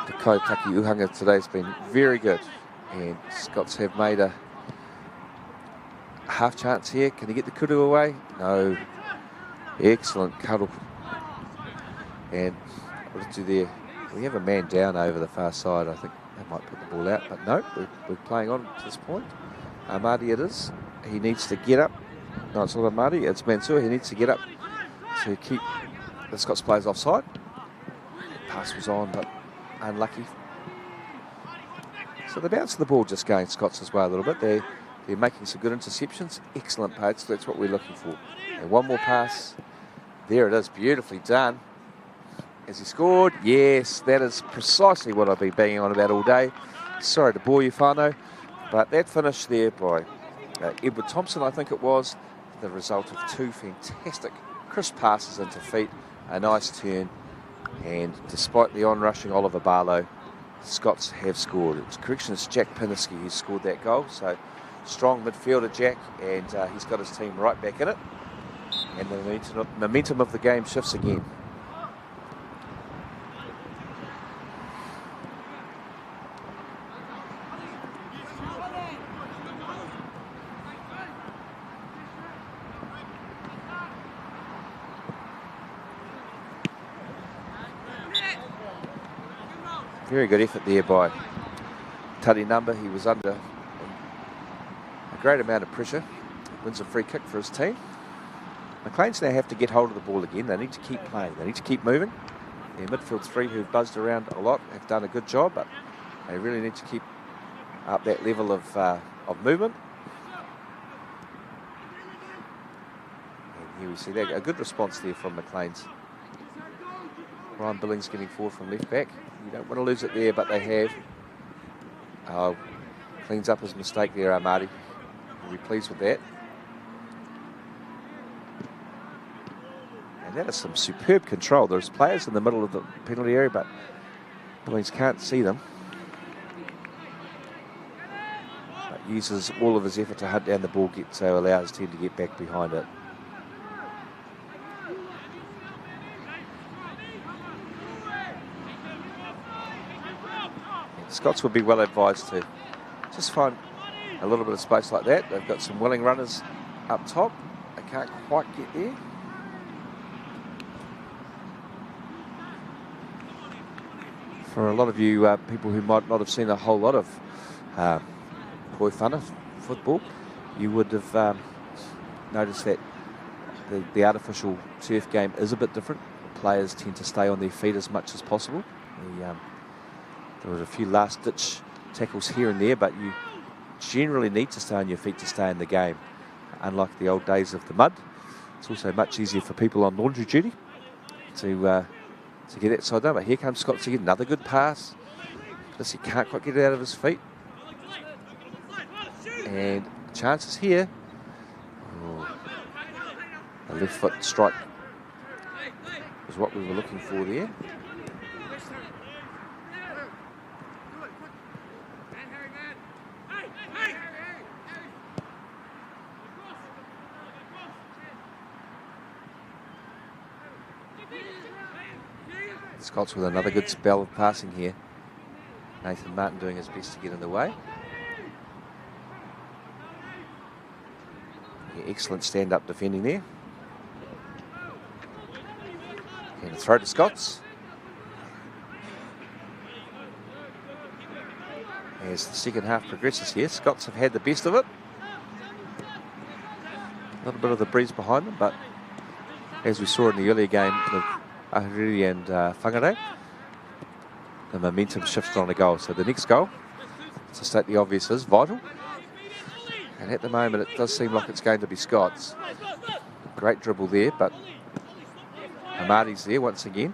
the Kaitaki Uhanga today has been very good, and Scots have made a half chance here. Can he get the kudu away? No. Excellent cuddle. And what did you there? We have a man down over the far side. I think they might put the ball out, but no, we're playing on to this point. Amadi it is. He needs to get up. No, it's not Amadi, it's Mansour. He needs to get up to keep the Scots players offside. Pass was on, but unlucky. So they're bouncing the ball just going Scots as well a little bit. They're making some good interceptions. Excellent pace. That's what we're looking for. And one more pass. There it is. Beautifully done. Has he scored? Yes, that is precisely what I've been banging on about all day. Sorry to bore you, whānau, but that finish there by Edward Thompson, I think it was, the result of two fantastic crisp passes into feet, a nice turn, and despite the on-rushing Oliver Barlow, Scots have scored. It's Jack Piniski who scored that goal, so strong midfielder Jack, and he's got his team right back in it, and the momentum of the game shifts again. Very good effort there by Tari Number. He was under a great amount of pressure. Wins a free kick for his team. McLeans now have to get hold of the ball again. They need to keep playing. They need to keep moving. Their midfield three, who've buzzed around a lot, have done a good job, but they really need to keep up that level of movement. And here we see that. A good response there from McLeans. Ryan Billings getting forward from left back. You don't want to lose it there, but they have. Cleans up his mistake there, Amadi. We'll be pleased with that. And that is some superb control. There's players in the middle of the penalty area, but Billings can't see them. But uses all of his effort to hunt down the ball, so allows his team to get back behind it. Scots would be well advised to just find a little bit of space like that. They've got some willing runners up top. They can't quite get there. For a lot of you people who might not have seen a whole lot of Quarterfinal football, you would have noticed that the artificial turf game is a bit different. Players tend to stay on their feet as much as possible. There was a few last-ditch tackles here and there, but you generally need to stay on your feet to stay in the game. Unlike the old days of the mud, it's also much easier for people on laundry duty to get that side done. But here comes Scots again, another good pass. Plus he can't quite get it out of his feet. And chances here. Oh, a left foot strike was what we were looking for there. Scots with another good spell of passing here. Nathan Martin doing his best to get in the way. Yeah, excellent stand-up defending there. And a throw to Scots. As the second half progresses here, Scots have had the best of it. A little bit of the breeze behind them, but as we saw in the earlier game with Ahuriri and Whangarei, the momentum shifted on a goal. So the next goal, to state the obvious, is vital. And at the moment, it does seem like it's going to be Scots. Great dribble there, but Amadi's there once again.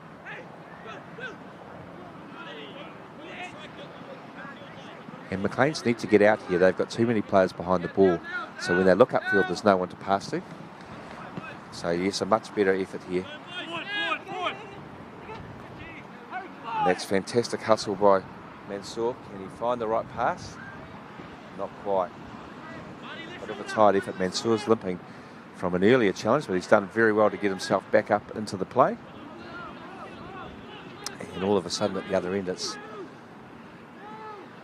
And McLeans need to get out here. They've got too many players behind the ball. So when they look upfield, there's no one to pass to. So yes, a much better effort here. And that's fantastic hustle by Mansour. Can he find the right pass? Not quite. Bit of a tight effort. Mansour's limping from an earlier challenge, but he's done very well to get himself back up into the play. And all of a sudden at the other end, it's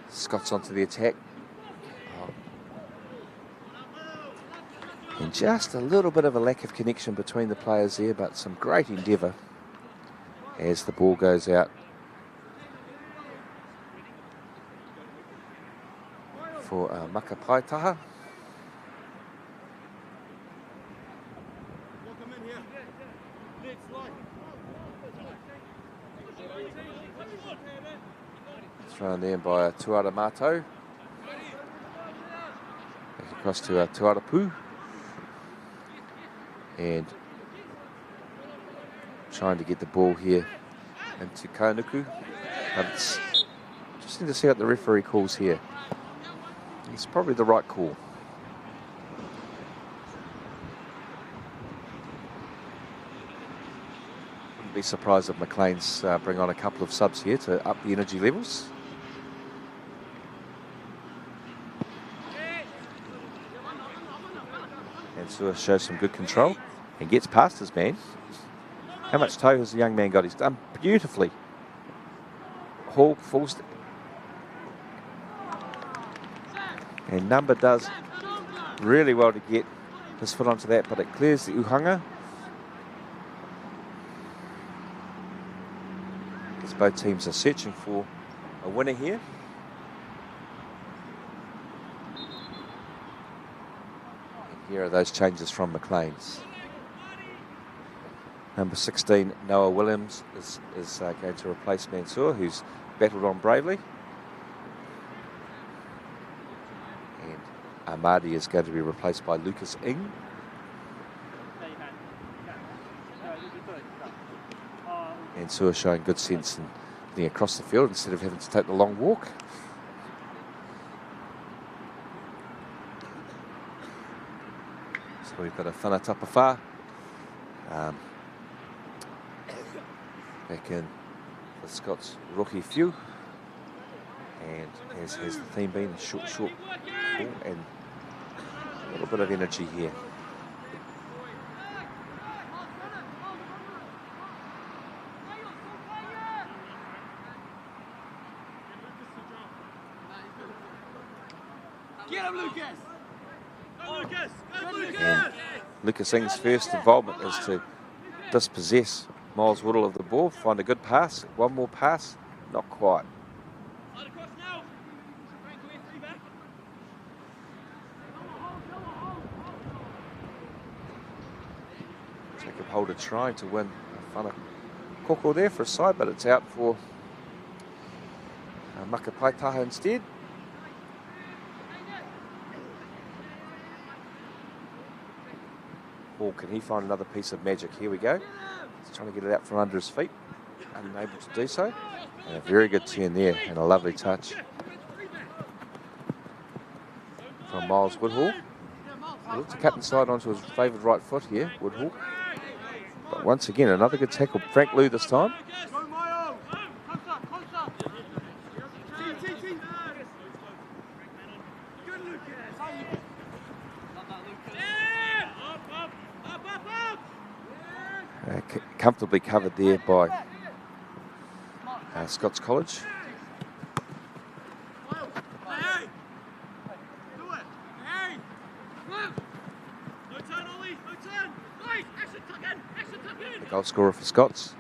Scots onto the attack. And just a little bit of a lack of connection between the players there, but some great endeavour as the ball goes out for Makaurau. Thrown there by Tuara Mato. Back across to Tuara Pū. And trying to get the ball here into Kaunuku. But it's just need to see what the referee calls here. It's probably the right call. Wouldn't be surprised if McLeans bring on a couple of subs here to up the energy levels. And Sua shows some good control and gets past his man. How much toe has the young man got? He's done beautifully. Hall falls. And Number does really well to get his foot onto that, but it clears the uhanga. As both teams are searching for a winner here. Here are those changes from McLeans. Number 16, Noah Williams, is going to replace Mansour, who's battled on bravely. And Amadi is going to be replaced by Lucas Ing. Mansour showing good sense in getting across the field instead of having to take the long walk. So we've got a Whanatapa back in the Scots rookie few. And as has the theme been, a short ball and a little bit of energy here. Get him, Lucas! Go, Lucas! Go, Lucas! And Lucas Ing's first involvement is to dispossess Miles Woodall of the ball, find a good pass, one more pass, not quite. Jacob Holder trying to win a whana koko there for a side, but it's out for Makaurau instead. Ball, can he find another piece of magic? Here we go. He's trying to get it out from under his feet. Unable to do so. And a very good turn there and a lovely touch from Miles Woodhall. He looked to cut inside onto his favoured right foot here, Woodhall. But once again, another good tackle. Frank Liu this time. Comfortably covered there by Scots College. the goal scorer for Scots.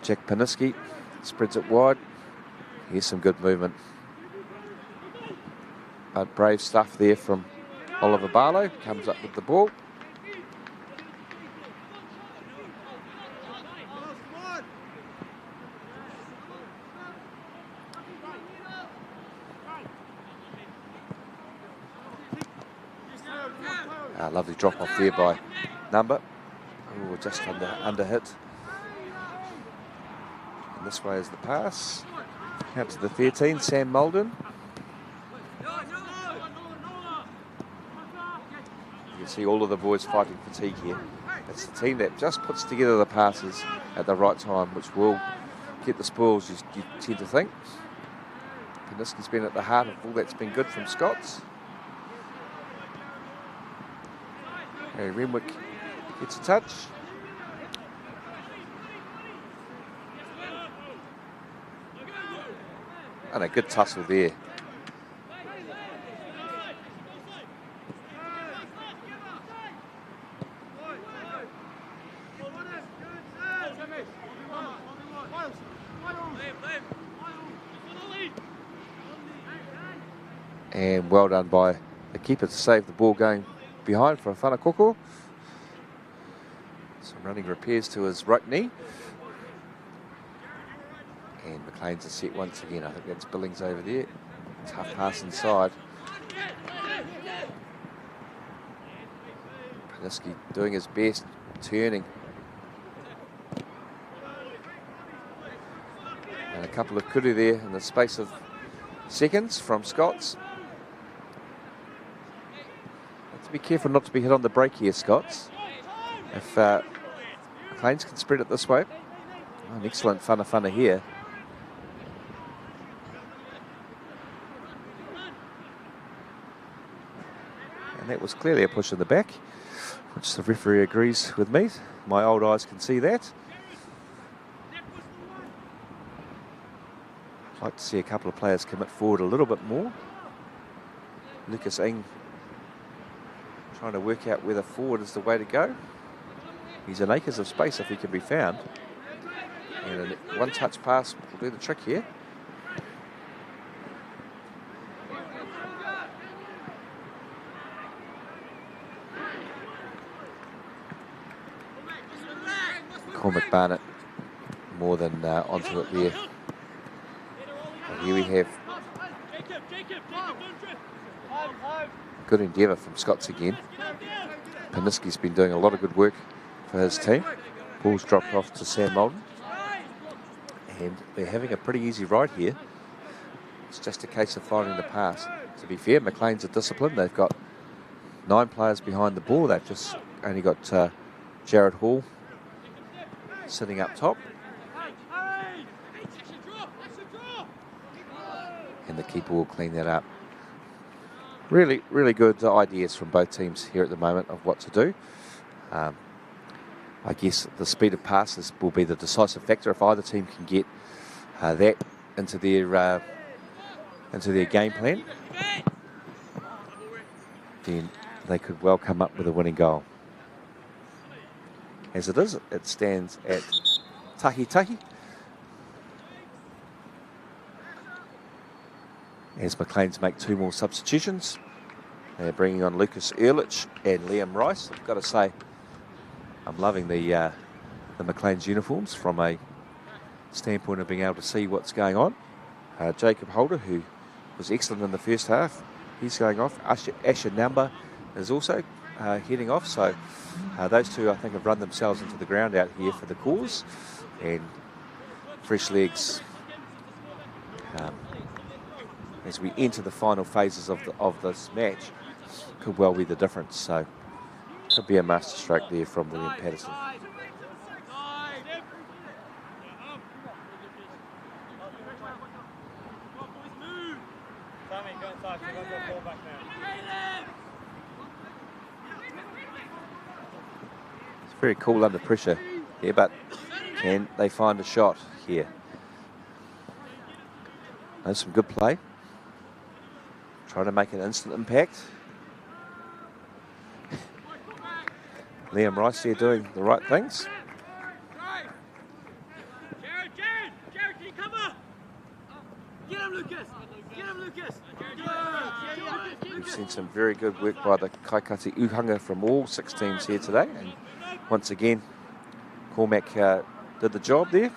Jack Paniski spreads it wide. Here's some good movement. But brave stuff there from Oliver Barlow. Comes up with the ball. Lovely drop off there by Number. Oh, just under hit. And this way is the pass. Out to the 13, Sam Molden. You can see all of the boys fighting fatigue here. It's the team that just puts together the passes at the right time, which will get the spoils, you tend to think. Paniski's been at the heart of all that's been good from Scots. Harry Renwick gets a touch. And a good tussle there. And well done by the keeper to save the ball going behind for a Whanakoko. Some running repairs to his right knee. And McLeans is set once again. I think that's Billings over there. Tough pass inside. Paniski doing his best, turning. And a couple of kudu there in the space of seconds from Scots. Be careful not to be hit on the break here, Scots. If McLeans can spread it this way. Oh, an excellent whana here. And that was clearly a push in the back, which the referee agrees with me. My old eyes can see that. I'd like to see a couple of players commit forward a little bit more. Lucas Ing trying to work out whether forward is the way to go. He's in acres of space if he can be found. And a one-touch pass will do the trick here. Cormac Barnett more than onto it there. And here we have good endeavour from Scots again. Paniski's been doing a lot of good work for his team. Ball's dropped off to Sam Molden. And they're having a pretty easy ride here. It's just a case of finding the pass. To be fair, McLeans are disciplined. They've got 9 players behind the ball. They've just only got Jared Hall sitting up top. And the keeper will clean that up. Really, really good ideas from both teams here at the moment of what to do. I guess the speed of passes will be the decisive factor. If either team can get that into their game plan, then they could well come up with a winning goal. As it is, it stands at tahi. As McLeans make 2 more substitutions. They're bringing on Lucas Ehrlich and Liam Rice. I've got to say, I'm loving the McLeans uniforms from a standpoint of being able to see what's going on. Jacob Holder, who was excellent in the first half, he's going off. Asher Namba is also heading off. So those two, I think, have run themselves into the ground out here for the cause. And fresh legs as we enter the final phases of this match could well be the difference. So could be a master stroke there from William Patterson. It's very cool under pressure here, but can they find a shot here? There's some good play. Trying to make an instant impact. Liam Rice there doing the right things. Jared, can you cover? Get him, Lucas! Get him, Lucas! We've seen some very good work by the Kaikati Uhanga from all 6 teams here today. And once again, Cormac did the job there.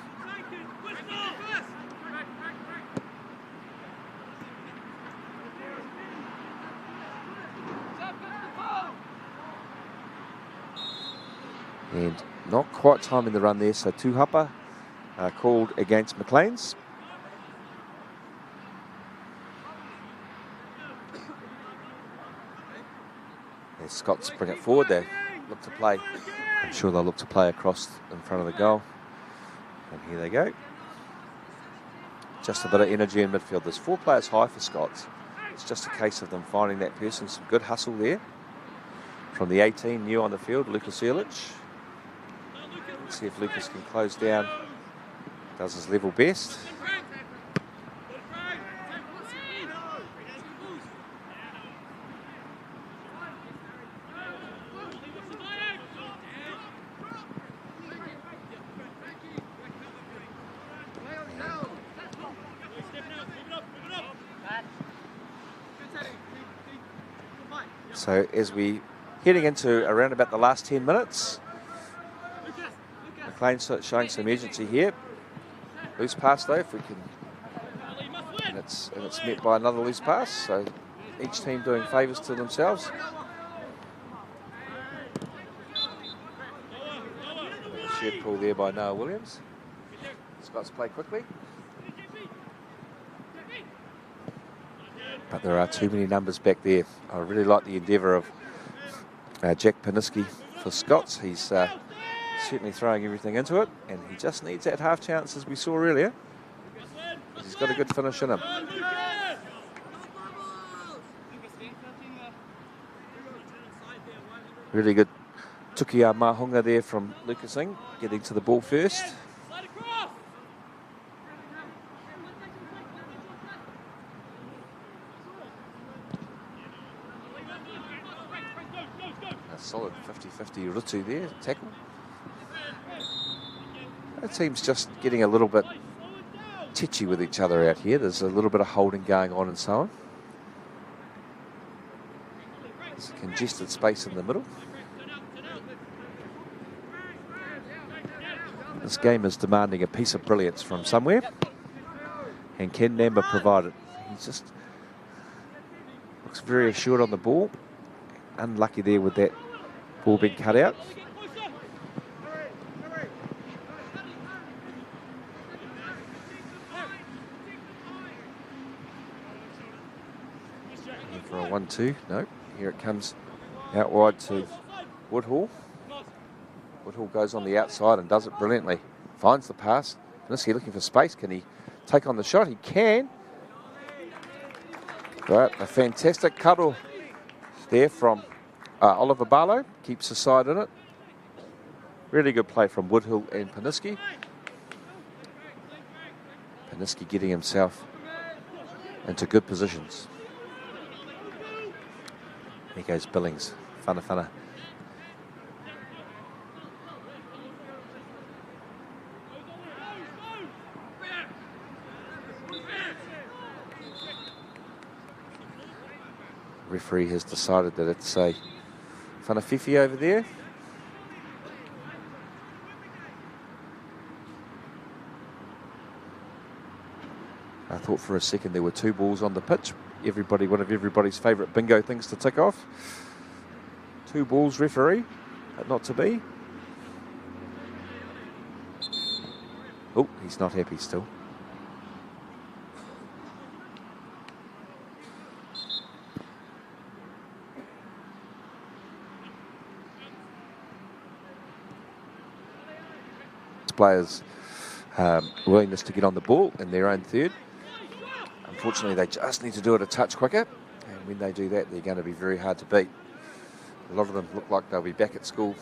And not quite timing the run there, so Tuhapa called against McLeans. As Scots bring it forward, they look to play. I'm sure they'll look to play across in front of the goal. And here they go. Just a bit of energy in midfield. There's 4 players high for Scots. It's just a case of them finding that person. Some good hustle there. From the 18, new on the field, Lucas Ehrlich. Let's see if Lucas can close down. Does his level best. So as we heading into around about the last 10 minutes, McLean's showing some urgency here. Loose pass though, if we can, and it's met by another loose pass. So each team doing favours to themselves. A shed pull there by Noah Williams. Scots play quickly. But there are too many numbers back there. I really like the endeavour of Jack Paniski for Scots. He's certainly throwing everything into it, and he just needs that half chance as we saw earlier. He's got a good finish in him. Really good Tukia Mahunga there from Lucas Ing, getting to the ball first. Solid 50-50 Rutu there, tackle. The team's just getting a little bit titchy with each other out here. There's a little bit of holding going on and so on. There's a congested space in the middle. This game is demanding a piece of brilliance from somewhere, and Ken Namba provided. He just looks very assured on the ball. Unlucky there with that ball being cut out. And for a 1-2, no, here it comes out wide to Woodhall. Woodhall goes on the outside and does it brilliantly. Finds the pass. Paniski looking for space. Can he take on the shot? He can. Right, a fantastic cuddle there from Oliver Barlow. Keeps the side in it. Really good play from Woodhill and Paniski. Paniski getting himself into good positions. Here goes Billings. Whanawhana. Referee has decided that it's a Whanawhiwhi over there. I thought for a second there were 2 balls on the pitch. One of everybody's favourite bingo things to tick off. 2 balls, referee, but not to be. Oh, he's not happy still. Players' willingness to get on the ball in their own third. Unfortunately, they just need to do it a touch quicker, and when they do that, they're going to be very hard to beat. A lot of them look like they'll be back at school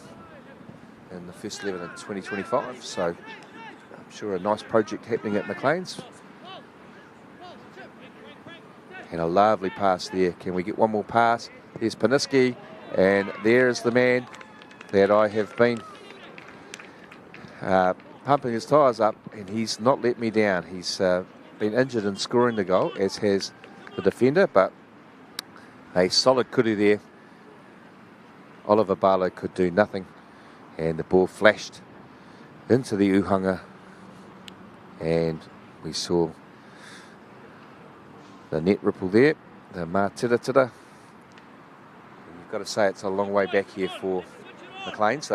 in the first 11 in 2025, so I'm sure a nice project happening at McLeans. And a lovely pass there. Can we get one more pass? There's Paniski, and there's the man that I have been pumping his tyres up, and he's not let me down. He's been injured in scoring the goal, as has the defender, but a solid kudu there. Oliver Barlow could do nothing, and the ball flashed into the uhanga, and we saw the net ripple there, the mā-tira-tira. You've got to say it's a long way back here for McLeans.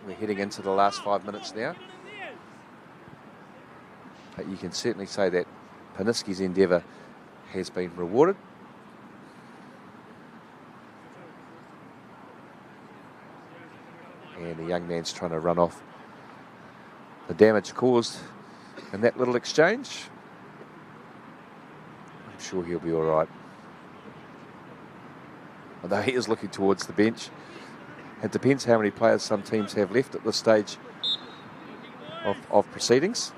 We're heading into the last 5 minutes now. But you can certainly say that Paniski's endeavour has been rewarded. And the young man's trying to run off the damage caused in that little exchange. I'm sure he'll be all right. Although he is looking towards the bench. It depends how many players some teams have left at this stage of proceedings.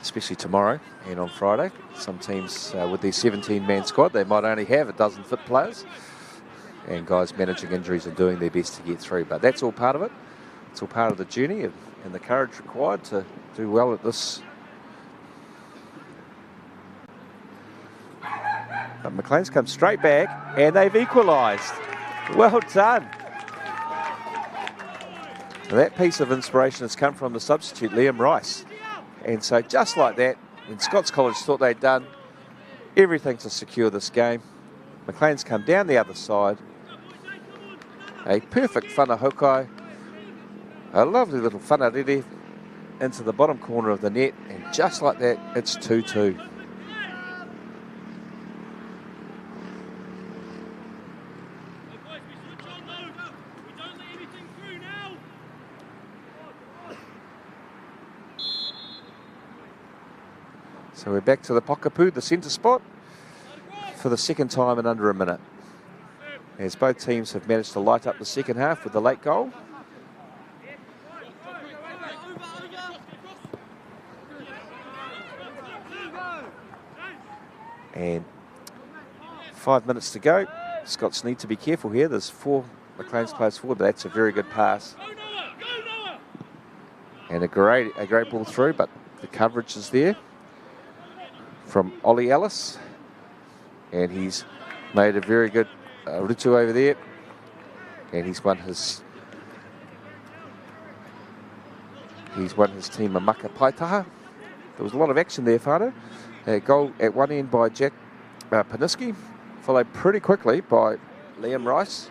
Especially tomorrow and on Friday. Some teams with their 17-man squad, they might only have a dozen fit players. And guys managing injuries and doing their best to get through. But that's all part of it. It's all part of the journey and the courage required to do well at this. But McLean's come straight back and they've equalised. Well done. Now that piece of inspiration has come from the substitute, Liam Rice. And so just like that, when Scots College thought they'd done everything to secure this game, McLean's come down the other side. A perfect whana hokai, a lovely little whanarere into the bottom corner of the net, and just like that, it's 2-2. So we're back to the Pokapū, the centre spot, for the second time in under a minute, as both teams have managed to light up the second half with the late goal. And 5 minutes to go. Scots need to be careful here. There's 4 McLean's players forward, but that's a very good pass. And a great ball through, but the coverage is there from Ollie Ellis. And he's made a very good rutu over there. And he's won his team a maka paitaha. There was a lot of action there, whānau. A goal at one end by Jack Paniski, followed pretty quickly by Liam Rice.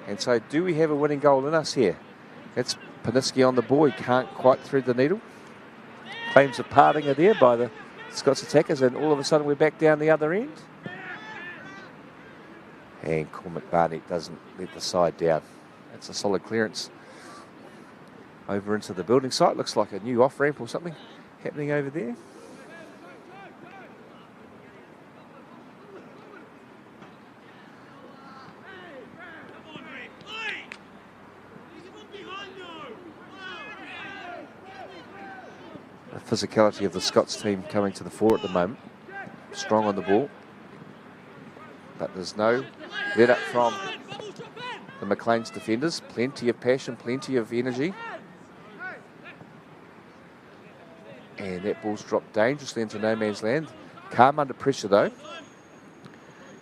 And so do we have a winning goal in us here? It's Paniski on the ball. He can't quite thread the needle. Claims of parting are there by the Scots attackers, and all of a sudden we're back down the other end. And Cormac Barnett doesn't let the side down. That's a solid clearance over into the building site. Looks like a new off-ramp or something happening over there. The physicality of the Scots team coming to the fore at the moment. Strong on the ball. But there's no let up from the McLean's defenders. Plenty of passion, plenty of energy. And that ball's dropped dangerously into no man's land. Calm under pressure though.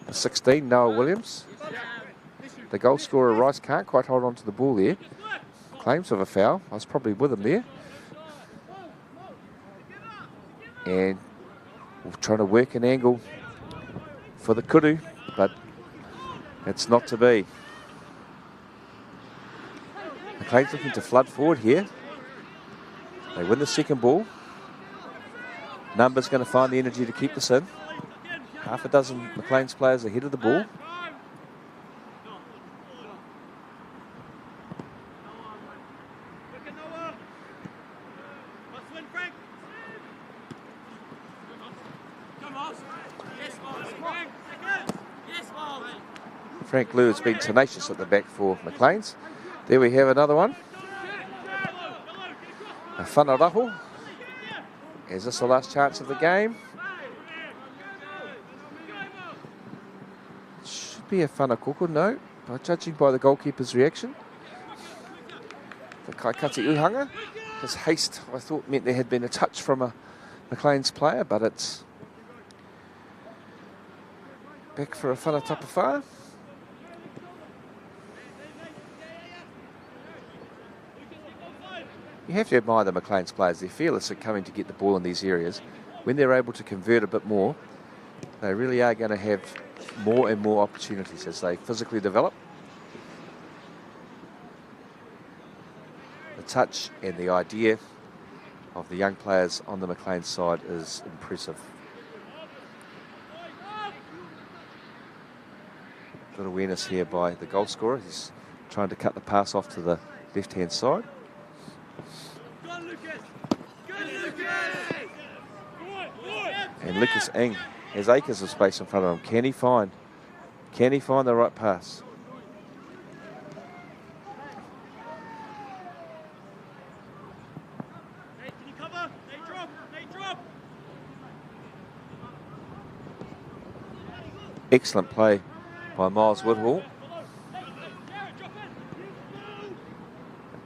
The 16, Noah Williams. The goal scorer, Rice, can't quite hold on to the ball there. Claims of a foul. I was probably with him there. And we're trying to work an angle for the kudu, but it's not to be. McLean's looking to flood forward here. They win the second ball. Number's going to find the energy to keep this in. Half a dozen McLean's players ahead of the ball. Frank Liu has been tenacious at the back for McLean's. There we have another one. A whanaraho. Is this the last chance of the game? Should be a whanakoko, no. judging by the goalkeeper's reaction. The Kaikati Uhanga, his haste, I thought, meant there had been a touch from a McLeans player, but it's back for a whanatapa. You have to admire the McLeans players. They're fearless at coming to get the ball in these areas. When they're able to convert a bit more, they really are going to have more and more opportunities as they physically develop. The touch and the idea of the young players on the McLeans side is impressive. Good awareness here by the goal scorer. He's trying to cut the pass off to the left-hand side. And Lucas Ing has acres of space in front of him. Can he find the right pass? Excellent play by Miles Woodhall.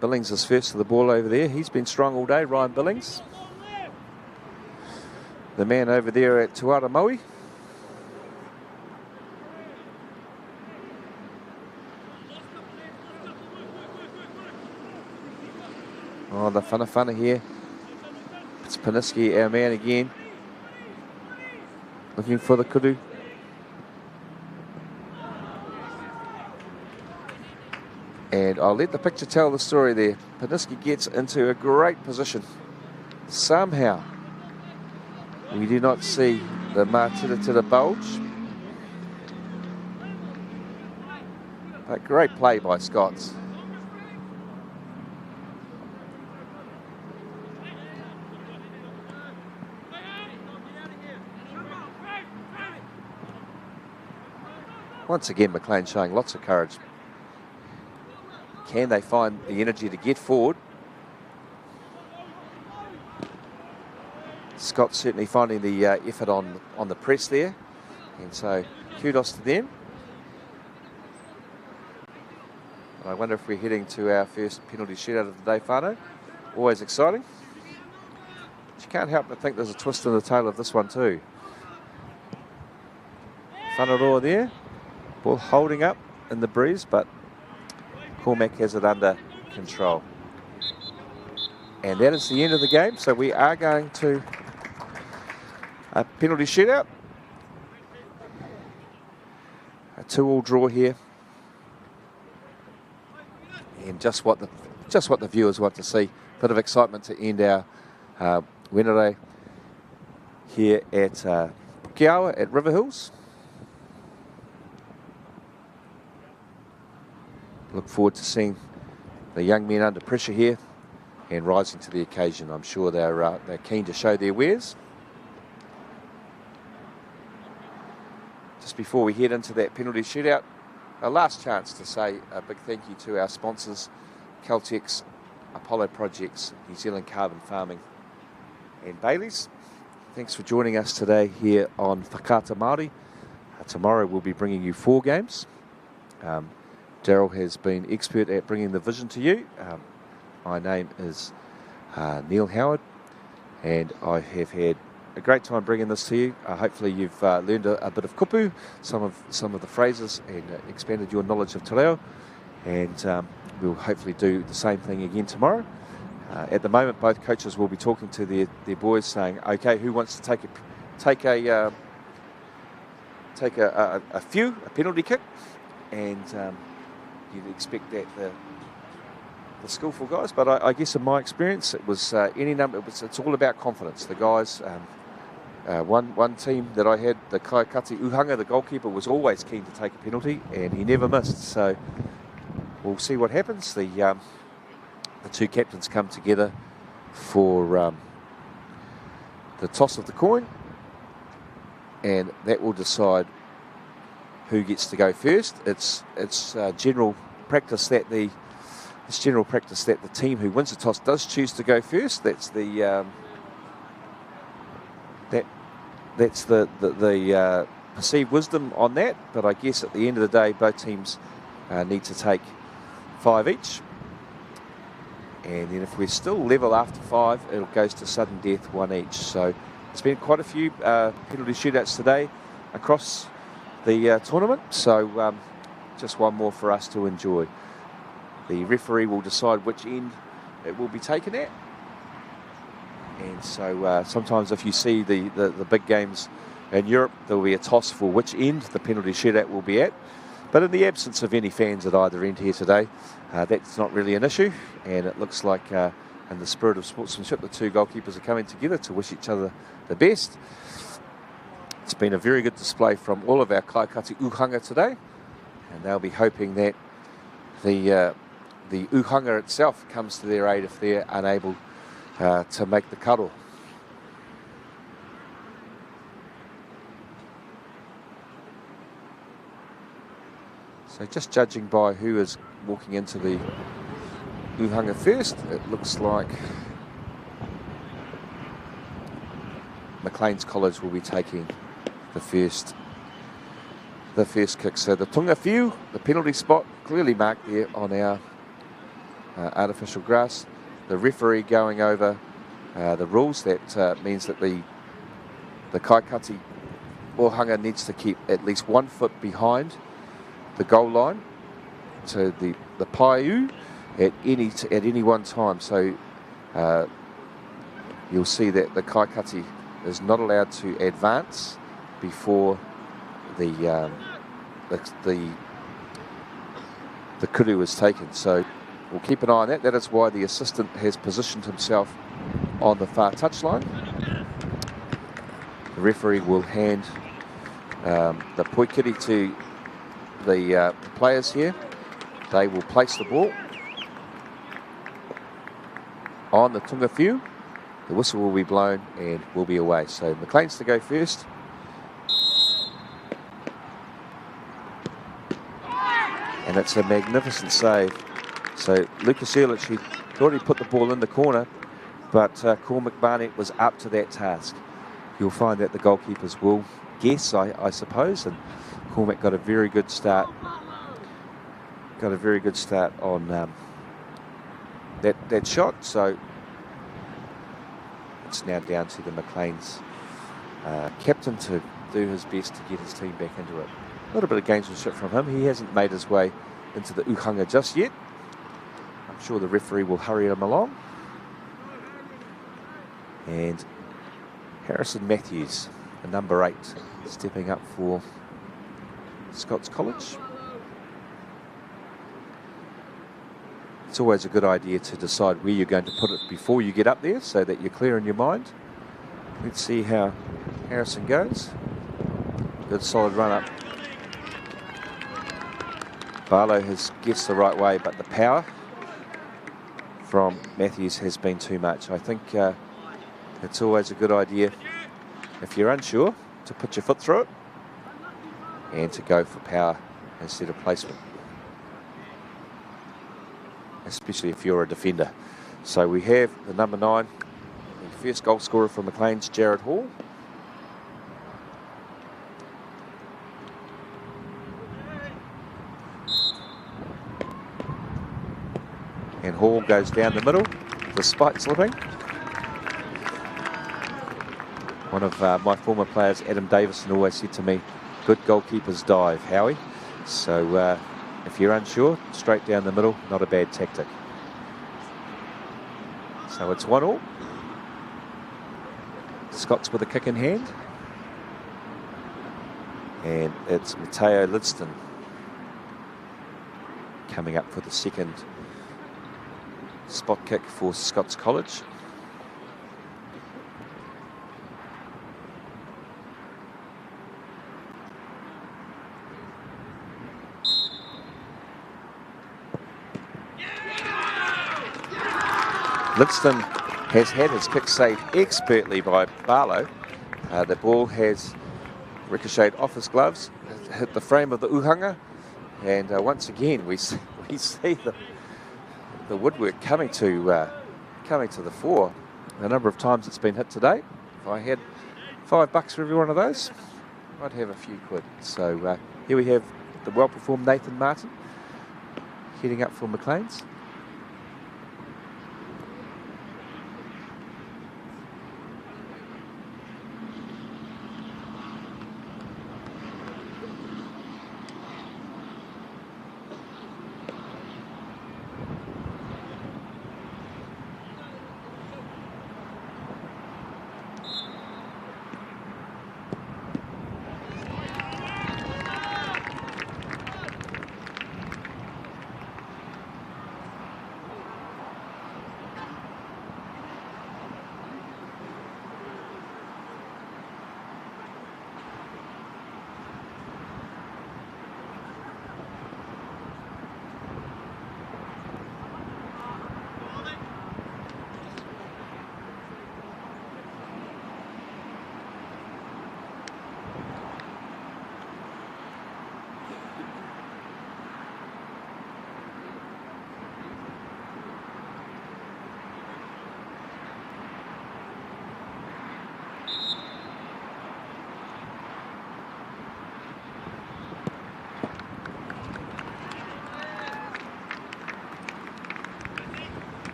Billings is first to the ball over there. He's been strong all day, Ryan Billings. The man over there at Tuara Maui. Oh, the whanawhana here. It's Paniski, our man again. Looking for the kudu. And I'll let the picture tell the story there. Paniski gets into a great position. Somehow, we do not see the Mātiratira bulge. But great play by Scots. Once again, McLean showing lots of courage. Can they find the energy to get forward? Scott's certainly finding the effort on the press there. And so kudos to them. And I wonder if we're heading to our first penalty shootout of the day, Whānau. Always exciting. But you can't help but think there's a twist in the tail of this one too. Whanaroa there. Ball holding up in the breeze, but Cormac has it under control. And that is the end of the game. So we are going to a penalty shootout. A 2-2 draw here. And just what the viewers want to see. Bit of excitement to end our Wednesday here at Pukeawa at Riverhills. Look forward to seeing the young men under pressure here and rising to the occasion. I'm sure they're keen to show their wares. Just before we head into that penalty shootout, a last chance to say a big thank you to our sponsors, Caltex, Apollo Projects, New Zealand Carbon Farming and Bailey's. Thanks for joining us today here on Whakaata Māori. Tomorrow we'll be bringing you 4 games. Daryl has been expert at bringing the vision to you. My name is Neil Howard, and I have had a great time bringing this to you. Hopefully you've learned a bit of kupu, some of the phrases, and expanded your knowledge of te reo. And we'll hopefully do the same thing again tomorrow. At the moment, both coaches will be talking to their boys, saying, "Okay, who wants to take a penalty kick?" And you'd expect that the skillful guys, but I guess in my experience, it was any number. It's all about confidence. The guys, one team that I had, the Kaikati Uhanga, the goalkeeper, was always keen to take a penalty, and he never missed. So we'll see what happens. The 2 captains come together for the toss of the coin, and that will decide who gets to go first. It's general practice that the team who wins the toss does choose to go first. That's the perceived wisdom on that. But I guess at the end of the day, both teams need to take 5 each. And then if we're still level after 5, it goes to sudden death 1 each. So there's been quite a few penalty shootouts today across the tournament. So just one more for us to enjoy. The referee will decide which end it will be taken at. And so sometimes if you see the big games in Europe, there will be a toss for which end the penalty shootout will be at. But in the absence of any fans at either end here today, that's not really an issue. And it looks like in the spirit of sportsmanship, the two goalkeepers are coming together to wish each other the best. It's been a very good display from all of our Kaikati Uhanga today. And they'll be hoping that the Uhanga itself comes to their aid if they're unable to make the cuddle. So just judging by who is walking into the Uhanga first, it looks like McLeans College will be taking the first kick. So the tunga whiu, the penalty spot, clearly marked there on our artificial grass. The referee going over the rules. That means that the Kaikati Ohanga needs to keep at least 1 foot behind the goal line to the paiu at any one time. So you'll see that the Kaikati is not allowed to advance before the kuru is taken. So we'll keep an eye on that. That is why the assistant has positioned himself on the far touchline. The referee will hand the poikiri to the players here. They will place the ball on the tunga whiu. The whistle will be blown and will be away. So McLeans to go first. And it's a magnificent save. So Lucas Ehrlich, he thought he put the ball in the corner, but Cormac Barnett was up to that task. You'll find that the goalkeepers will guess, I suppose, and Cormac got a very good start. Got a very good start on that shot. So it's now down to the McLeans captain to do his best to get his team back into it. A little bit of gamesmanship from him. He hasn't made his way into the Uhanga just yet. I'm sure the referee will hurry him along. And Harrison Matthews, the number 8, stepping up for Scots College. It's always a good idea to decide where you're going to put it before you get up there so that you're clear in your mind. Let's see how Harrison goes. Good solid run up. Barlow has guessed the right way, but the power from Matthews has been too much. I think it's always a good idea, if you're unsure, to put your foot through it and to go for power instead of placement, especially if you're a defender. So we have the number 9, the first goal scorer for McLeans, Jared Hall. And Hall goes down the middle despite slipping. One of my former players, Adam Davison, always said to me, good goalkeepers dive, Howie. So if you're unsure, straight down the middle, not a bad tactic. So it's 1-1. Scots with a kick in hand. And it's Matteo Lidston coming up for the second spot kick for Scots College. Lidston has had his kick saved expertly by Barlow. The ball has ricocheted off his gloves, hit the frame of the Uhanga, and once again we see the woodwork coming to the fore. The number of times it's been hit today. If I had $5 for every one of those, I'd have a few quid. So here we have the well-performed Nathan Martin heading up for McLeans.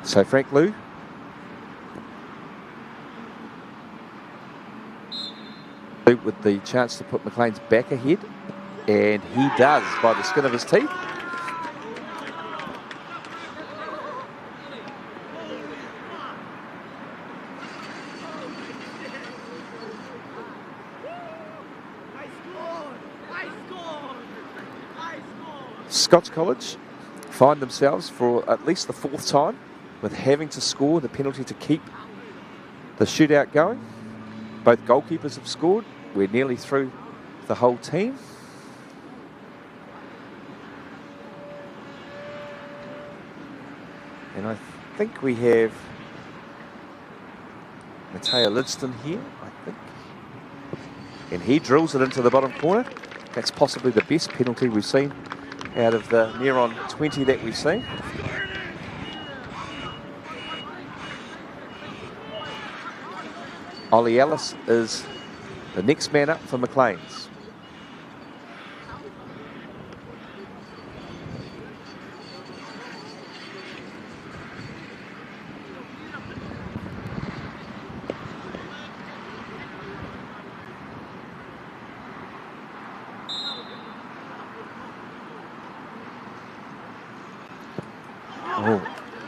So Frank Liu. With the chance to put McLeans back ahead, and he does by the skin of his teeth. Scots College find themselves for at least the 4th time with having to score the penalty to keep the shootout going. Both goalkeepers have scored. We're nearly through the whole team. And I think we have Mateo Lidston here, I think. And he drills it into the bottom corner. That's possibly the best penalty we've seen out of the near on 20 that we've seen. Ollie Ellis is the next man up for McLeans. Oh,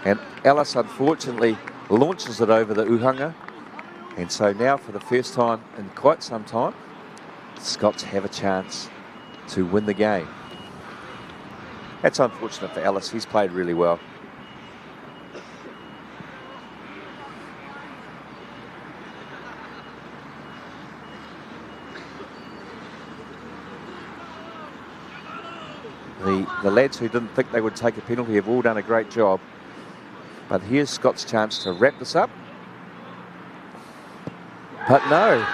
and Ellis unfortunately launches it over the uhanga. And so now for the first time in quite some time, the Scots have a chance to win the game. That's unfortunate for Ellis. He's played really well. The lads who didn't think they would take a penalty have all done a great job. But here's Scott's chance to wrap this up. But no.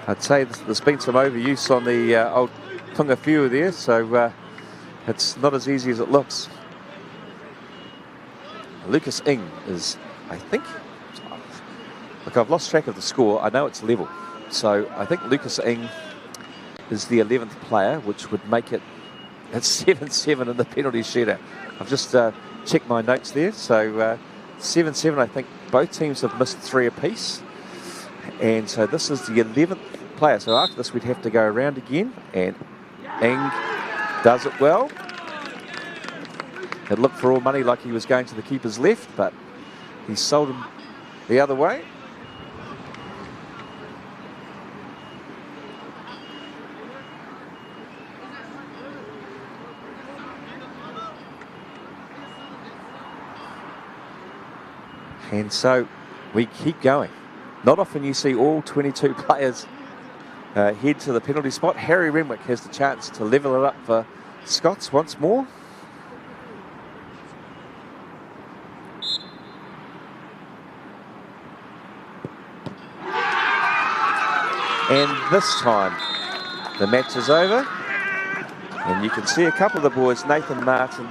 I'd say there's been some overuse on the old Tunga Fiu there, so it's not as easy as it looks. Lucas Ing is, I think, look, I've lost track of the score. I know it's level. So I think Lucas Ing is the 11th player, which would make it at 7-7 in the penalty shootout. I've just checked my notes there. So 7-7, I think both teams have missed 3 apiece. And so this is the 11th player. So after this, we'd have to go around again. And Ing does it well. It looked for all money like he was going to the keeper's left, but he sold him the other way. And so we keep going. Not often you see all 22 players head to the penalty spot. Harry Renwick has the chance to level it up for Scots once more. And this time the match is over. And you can see a couple of the boys, Nathan Martin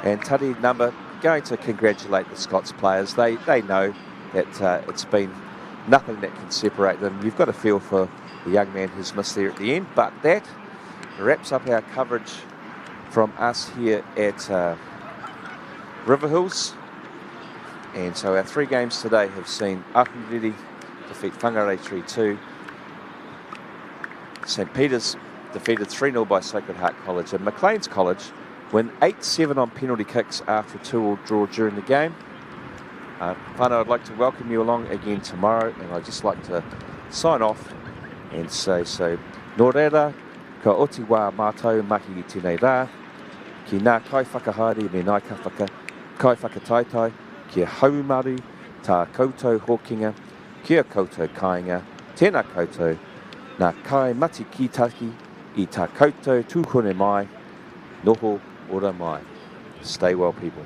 and Tari Number, going to congratulate the Scots players. They know that it's been nothing that can separate them. You've got to feel for the young man who's missed there at the end. But that wraps up our coverage from us here at Riverhills. And so our 3 games today have seen Ahuriri defeat Whangarei 3-2. St Peter's defeated 3-0 by Sacred Heart College. And McLeans College win 8-7 on penalty kicks after a 2-2 draw during the game. Whānau, I'd like to welcome you along again tomorrow, and I'd just like to sign off and say, so, nō reira, ka oti wā mātou mahi I tēnei rā, ki nā kai whakahaere me nai ka kai whakataitai, kia haumaru, tā koutou hokinga, kia koutou kāinga, tēnā koutou, nā kai mati ki taki, I tā koutou tūhone mai, noho ora mai. Stay well, people.